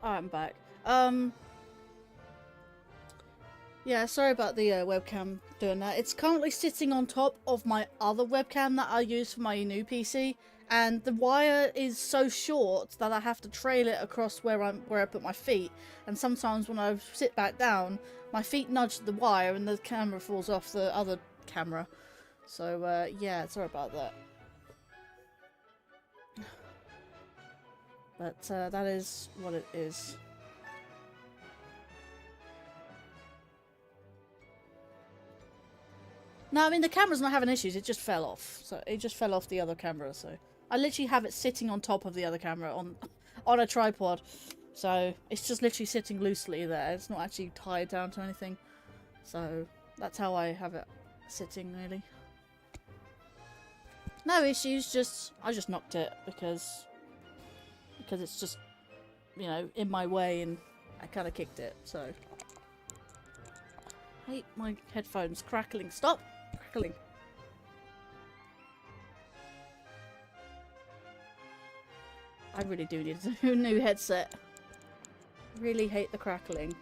I'm back. Yeah, sorry about the webcam doing that. It's currently sitting on top of my other webcam that I use for my new PC, and the wire is so short that I have to trail it across where I put my feet. And sometimes when I sit back down, my feet nudge the wire and the camera falls off the other camera. So yeah, sorry about that. But that is what it is. No, I mean the camera's not having issues, it just fell off. So it just fell off the other camera, so I literally have it sitting on top of the other camera on a tripod. So it's just literally sitting loosely there. It's not actually tied down to anything. So that's how I have it sitting, really. No issues, just I just knocked it because it's just, you know, in my way and I kind of kicked it, so. I hate my headphones crackling. Stop crackling. I really do need a new headset. Really hate the crackling.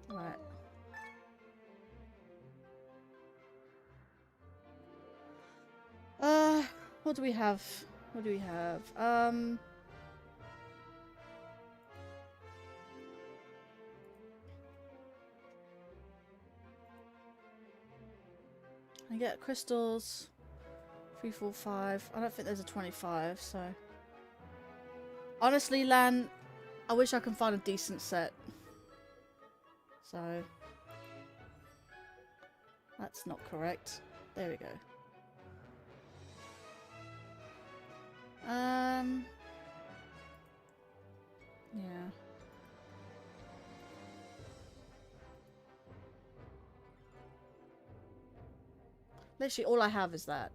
Right. What do we have? What do we have? I get crystals. 3, 4, 5. I don't think there's a 25, so. Honestly, Lan, I wish I could find a decent set. So. That's not correct. There we go. Yeah. Literally all I have is that.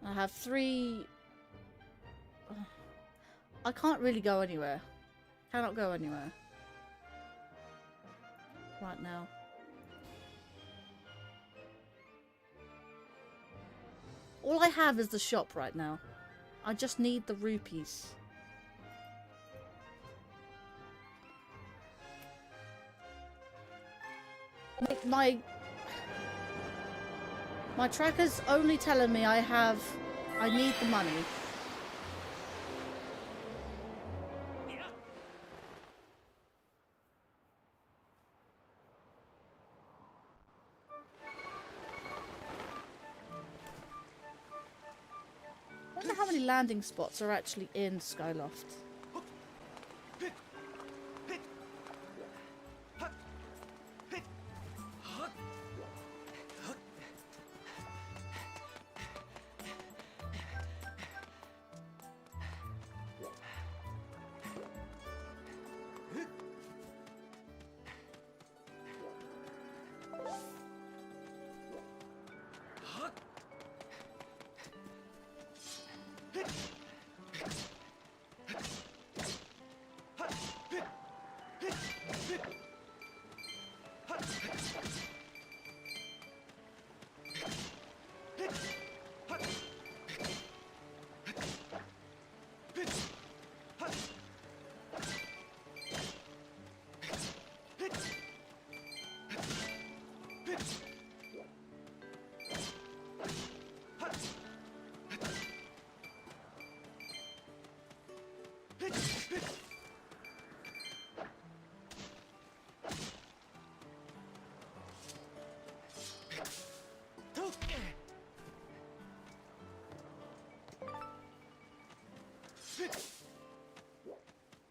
I have 3... I can't really go anywhere. Cannot go anywhere. Right now. All I have is the shop right now. I just need the rupees. My tracker's only telling me I need the money. I wonder how many landing spots are actually in Skyloft.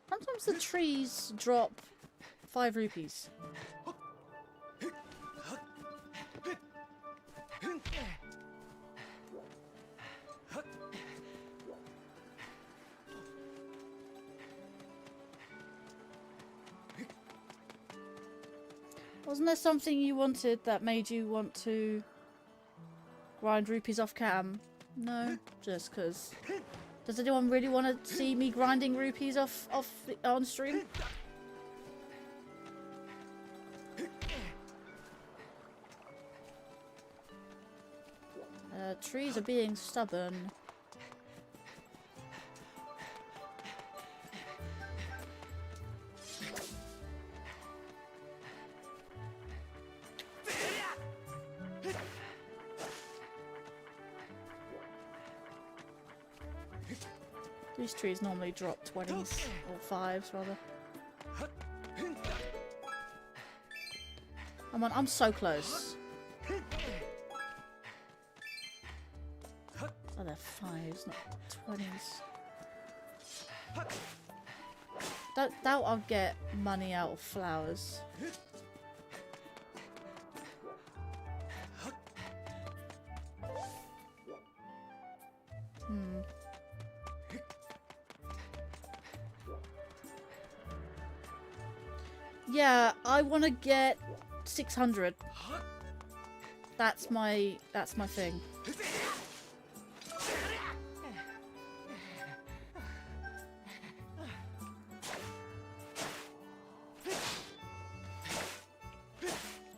Sometimes the trees drop 5 rupees. Wasn't there something you wanted that made you want to grind rupees off cam? No, just because. Does anyone really want to see me grinding rupees on stream? Trees are being stubborn. These trees normally drop 20s, or 5s rather. Come on, I'm so close. Oh, they're 5s, not 20s. Doubt I'll get money out of flowers. Yeah, I want to get 600. That's my thing.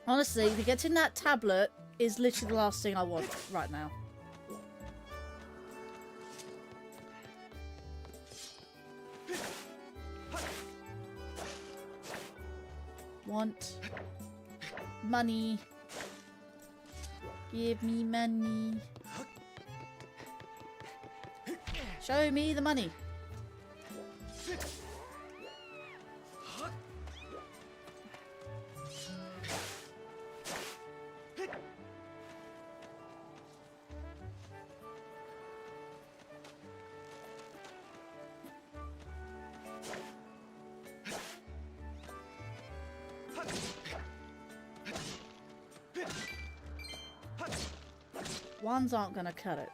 Honestly, getting that tablet is literally the last thing I want right now. Want money. Give me money. Show me the money. Ones aren't gonna cut it.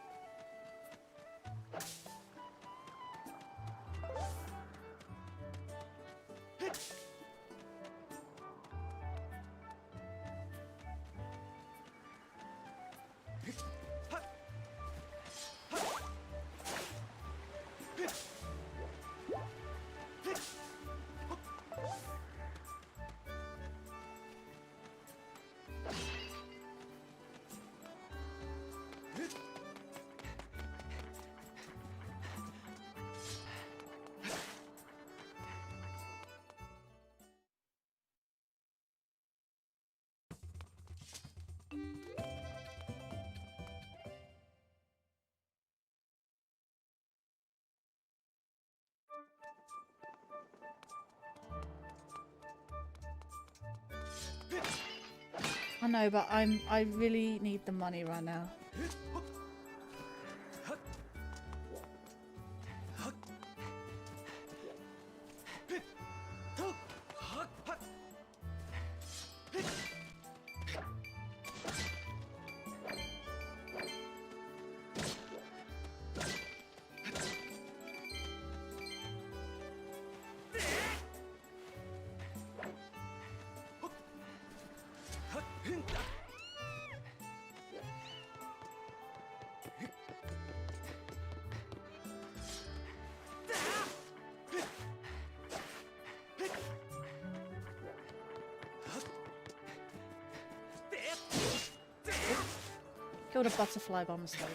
I know, but I really need the money right now. Killed a butterfly by mistake.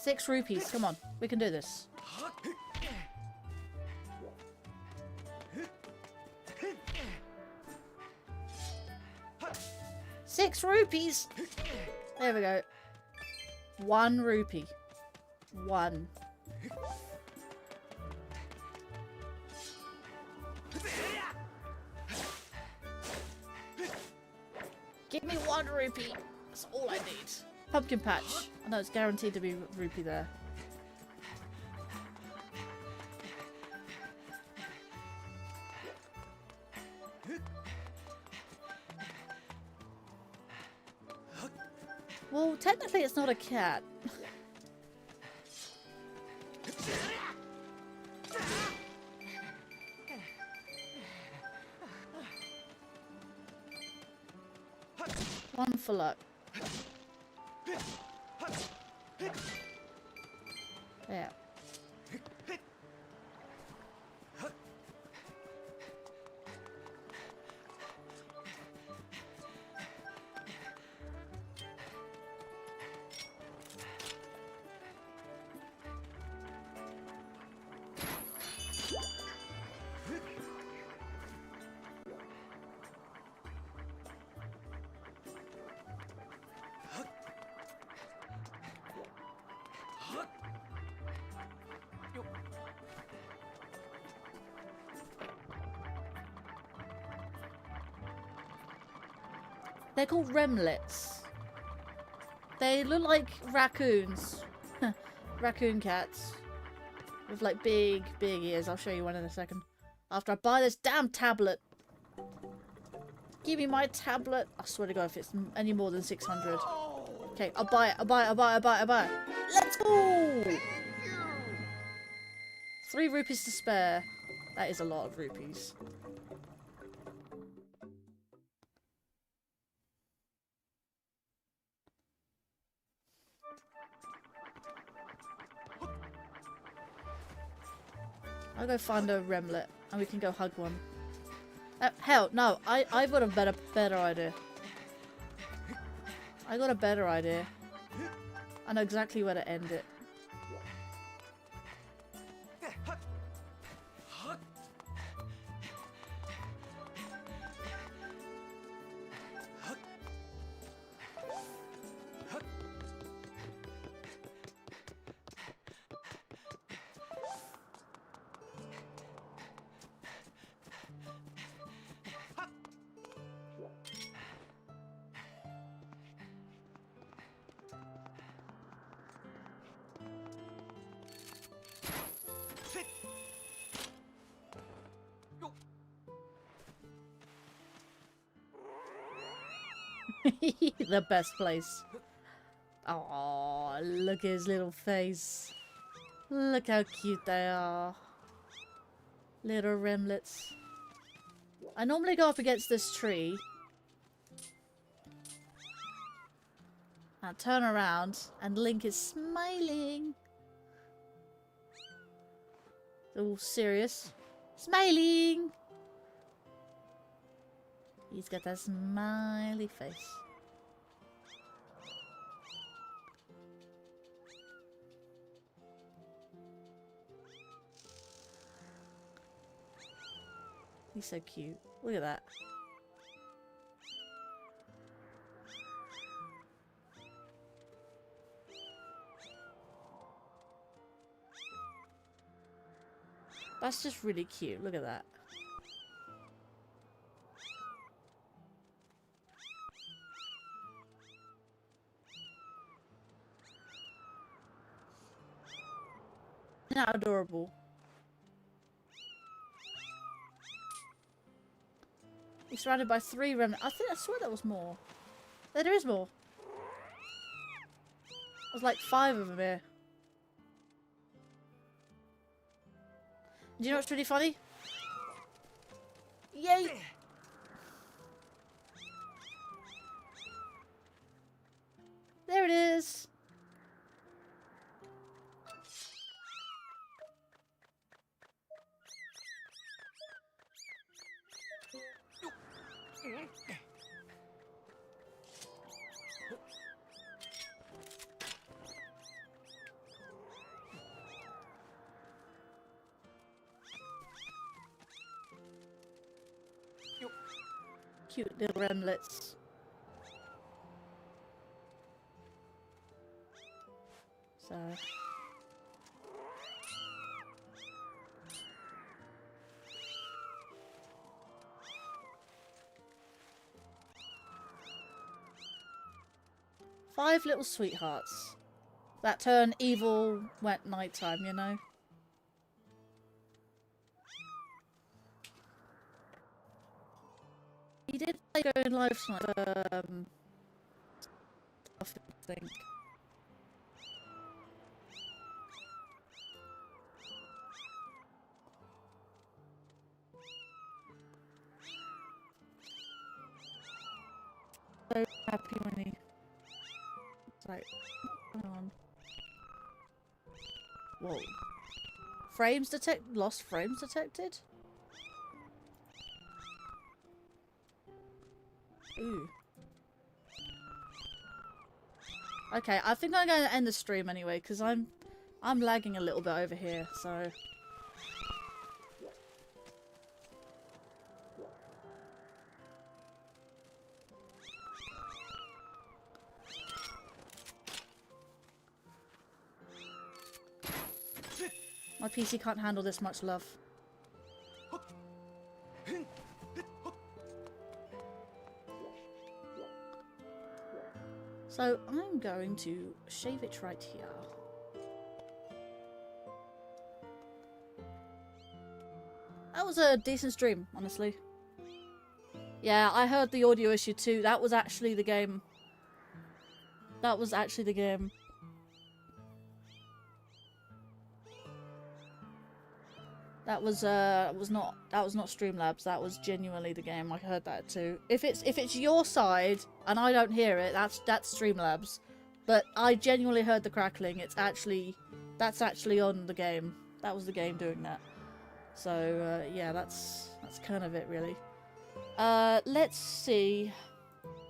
₹6. Come on, we can do this. ₹6. There we go. ₹1. 1. Give me ₹1. That's all I need. Pumpkin patch. I know it's guaranteed to be rupee there. Well, technically it's not a cat. One for luck. Yeah. They're called remlets. They look like raccoons. Raccoon cats. With like big ears. I'll show you one in a second. After I buy this damn tablet. Give me my tablet. I swear to God, if it's any more than 600. Okay, I'll buy it. I'll buy it. I'll buy it. I'll buy it. I'll buy it. Let's go! 3 rupees to spare. That is a lot of rupees. I'll go find a remlet and we can go hug one. Hell, no, I've got a better idea. I got a better idea. I know exactly where to end it. The best place. Oh, look at his little face. Look how cute they are. Little remlets. I normally go up against this tree. And turn around and Link is smiling. All serious. Smiling! He's got that smiley face. He's so cute. Look at that. That's just really cute. Look at that. Isn't that adorable? He's surrounded by 3 remnants. I swear that was more. There is more. There's like 5 of them here. Do you know what's really funny? Yay! There it is. Cute little remlets. So. Five little sweethearts that turn evil when nighttime, you know? He did go in live tonight, I think. So happy when he... It's like, come on. Whoa. Frames lost frames detected? Ooh. Okay, I think I'm going to end the stream anyway, because I'm lagging a little bit over here, so... My PC can't handle this much love. So I'm going to shave it right here. That was a decent stream, honestly. Yeah, I heard the audio issue too. That was actually the game. That was actually the game. That was not Streamlabs. That was genuinely the game. I heard that too. If it's your side and I don't hear it, that's Streamlabs. But I genuinely heard the crackling. That's actually on the game. That was the game doing that. So yeah, that's kind of it really. Let's see,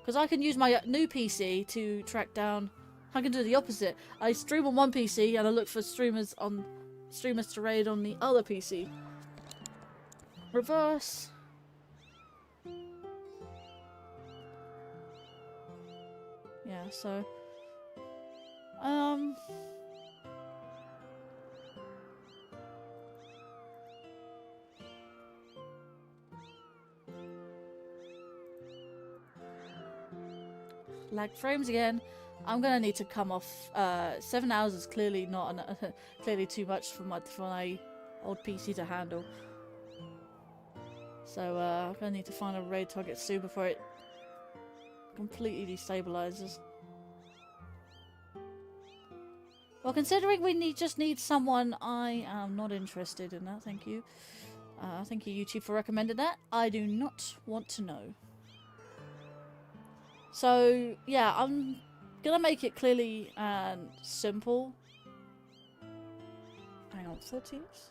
because I can use my new PC to track down. I can do the opposite. I stream on one PC and I look for streamers to raid on the other PC. Reverse. Yeah, so lag frames again. I'm gonna need to come off. 7 hours is clearly not clearly too much for my old PC to handle. So I'm gonna need to find a raid target soon before it completely destabilizes. Well, considering we just need someone, I am not interested in that. Thank you. Thank you, YouTube, for recommending that. I do not want to know. So yeah, I'm gonna make it clearly and simple. Hang on, 13th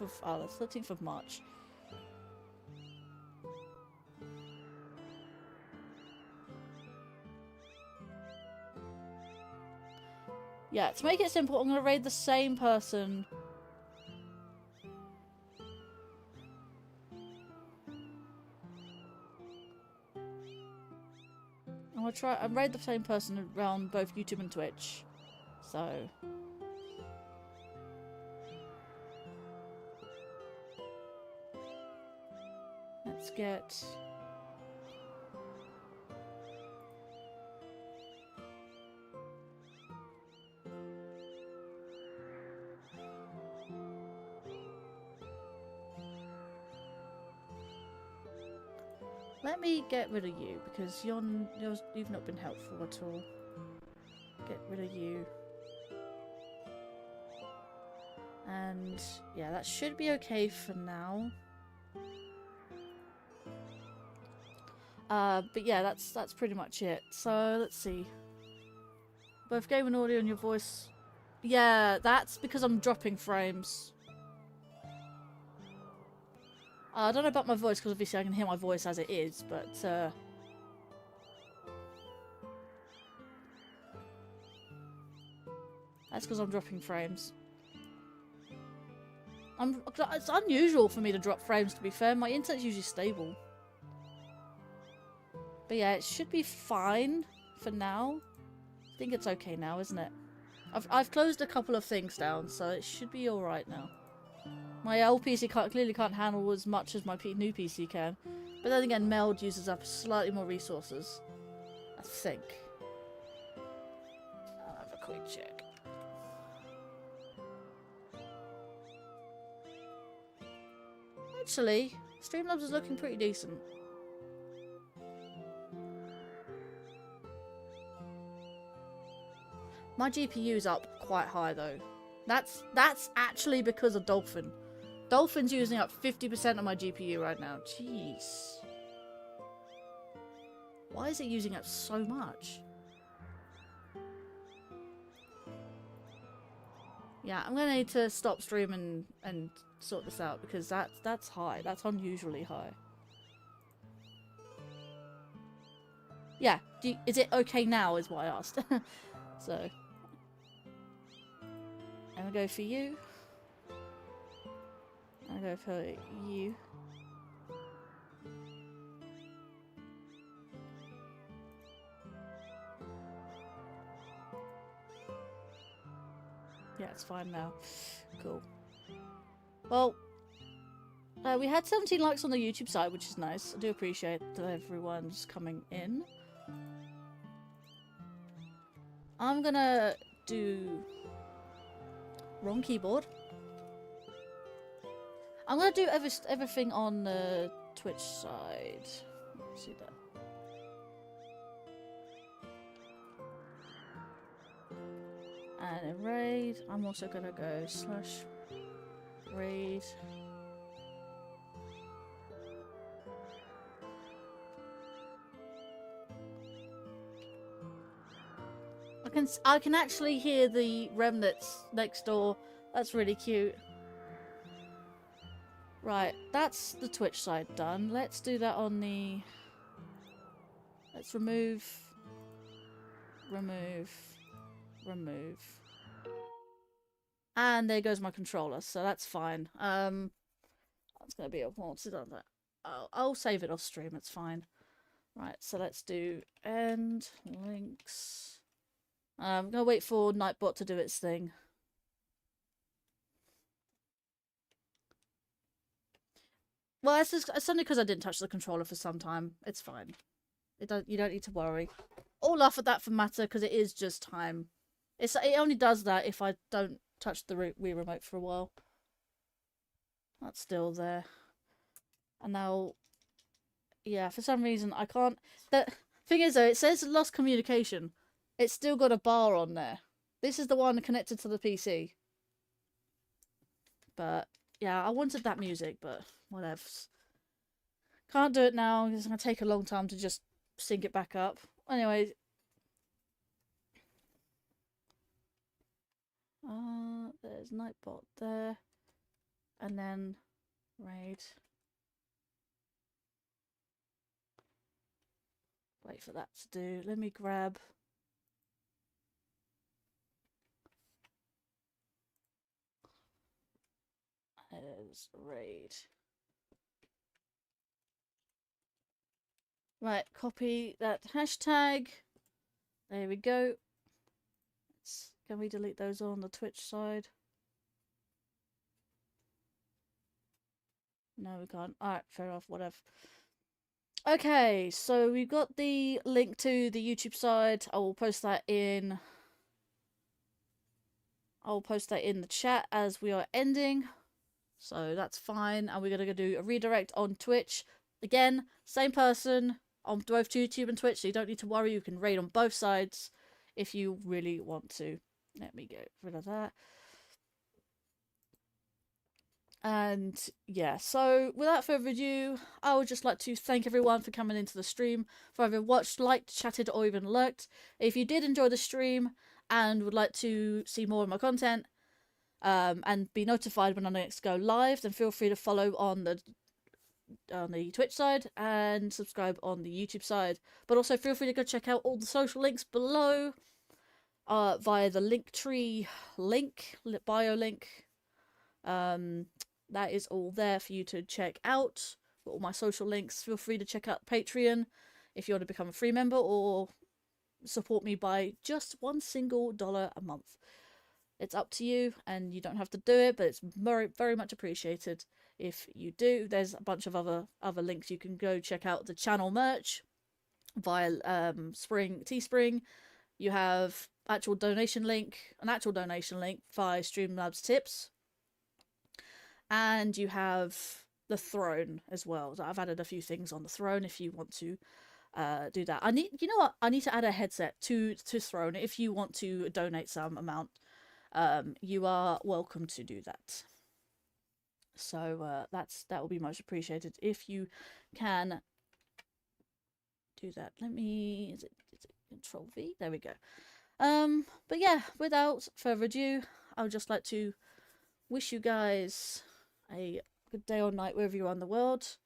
of that's 13th of March. Yeah, to make it simple, I'm gonna raid the same person. I'm gonna try and raid the same person around both YouTube and Twitch. So let's get let me get rid of you because you've not been helpful at all. Get rid of you. And yeah, that should be okay for now. But yeah, that's pretty much it. So let's see. Both game and audio and your voice. Yeah, that's because I'm dropping frames. I don't know about my voice because obviously I can hear my voice as it is, but that's because I'm dropping frames. It's unusual for me to drop frames, to be fair. My internet's usually stable. But yeah, it should be fine for now. I think it's okay now, isn't it? I've closed a couple of things down, so it should be alright now. My old PC clearly can't handle as much as my new PC can. But then again, Meld uses up slightly more resources. I think. I'll have a quick check. Actually, Streamlabs is looking pretty decent. My GPU's up quite high though. That's actually because of Dolphin. Dolphin's using up 50% of my GPU right now. Jeez. Why is it using up so much? Yeah, I'm gonna need to stop stream and sort this out because that's high. That's unusually high. Yeah, is it okay now is what I asked. So, I'm gonna go for you. I'm gonna go for you. Yeah, it's fine now. Cool. Well, we had 17 likes on the YouTube side, which is nice. I do appreciate that everyone's coming in. I'm gonna do wrong keyboard. I'm gonna do everything on the Twitch side. Let's see that. And in raid, I'm also gonna go /raid. I can actually hear the remnants next door. That's really cute. Right, that's the Twitch side done. Let's do that on the... Let's remove. And there goes my controller, so that's fine. That's gonna be a wanted on that. I'll save it off stream, it's fine. Right, so let's do end links. I'm gonna wait for Nightbot to do its thing. Well, it's only because I didn't touch the controller for some time. It's fine. You don't need to worry. Or laugh at that for matter, because it is just time. It only does that if I don't touch the Wii remote for a while. That's still there. And now, yeah, for some reason I can't. The thing is though, it says lost communication. It's still got a bar on there. This is the one connected to the PC. But yeah, I wanted that music, but whatever. Can't do it now. It's gonna take a long time to just sync it back up. Anyway. There's Nightbot there. And then raid. Wait for that to do. Let me grab. There's raid. Right, copy that hashtag. There we go. Can we delete those on the Twitch side? No, we can't. Alright, fair enough, whatever. Okay, so we've got the link to the YouTube side. I will post that in... I'll post that in the chat as we are ending. So that's fine. And we're going to do a redirect on Twitch. Again, same person on both YouTube and Twitch. So you don't need to worry. You can raid on both sides if you really want to. Let me get rid of that. And yeah, so without further ado, I would just like to thank everyone for coming into the stream, for either watched, liked, chatted, or even lurked. If you did enjoy the stream and would like to see more of my content, and be notified when I next go live, then feel free to follow on the Twitch side and subscribe on the YouTube side. But also feel free to go check out all the social links below via the Linktree bio link. That is all there for you to check out. All my social links. Feel free to check out Patreon if you want to become a free member or support me by just $1 a month. It's up to you, and you don't have to do it, but it's very, very much appreciated if you do. There's a bunch of other links. You can go check out the channel merch via Teespring. You have an actual donation link via Streamlabs Tips. And you have the throne as well. So I've added a few things on the throne if you want to do that. You know what? I need to add a headset to throne if you want to donate some amount. You are welcome to do that. So that will be most appreciated if you can do that. Is it Control V? There we go. But yeah, without further ado, I would just like to wish you guys a good day or night wherever you are in the world.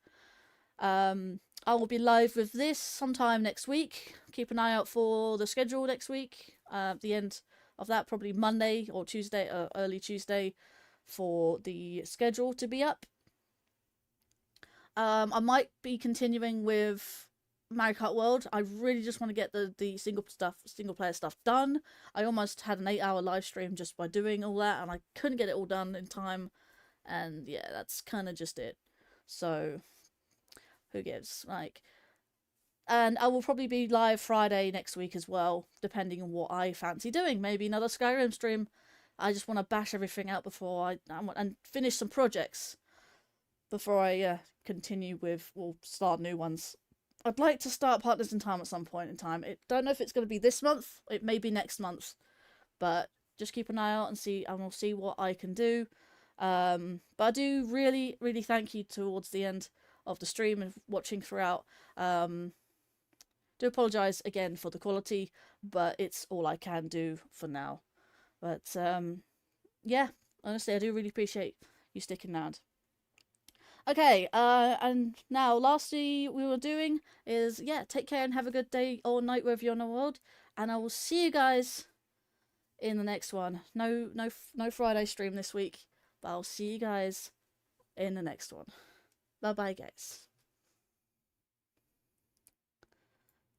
I will be live with this sometime next week. Keep an eye out for the schedule next week. The end of that, probably Monday or Tuesday, early Tuesday, for the schedule to be up. I might be continuing with Mario Kart World. I really just want to get the single player stuff done. I almost had an 8-hour live stream just by doing all that, and I couldn't get it all done in time. And yeah, that's kind of just it. So who gives? And I will probably be live Friday next week as well, depending on what I fancy doing. Maybe another Skyrim stream. I just want to bash everything out before and finish some projects before I continue with, start new ones. I'd like to start Partners in Time at some point in time. Don't know if it's going to be this month. It may be next month, but just keep an eye out and we'll see what I can do. But I do really, really thank you towards the end of the stream and watching throughout. Do apologise again for the quality, but it's all I can do for now. But yeah, honestly, I do really appreciate you sticking around. Okay, and now lastly we were doing is, take care and have a good day or night wherever you're in the world, and I will see you guys in the next one. No Friday stream this week, but I'll see you guys in the next one. Bye bye, guys.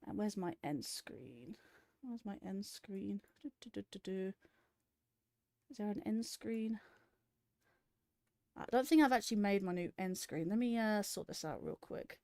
And where's my end screen? Where's my end screen? Is there an end screen? I don't think I've actually made my new end screen. Let me sort this out real quick.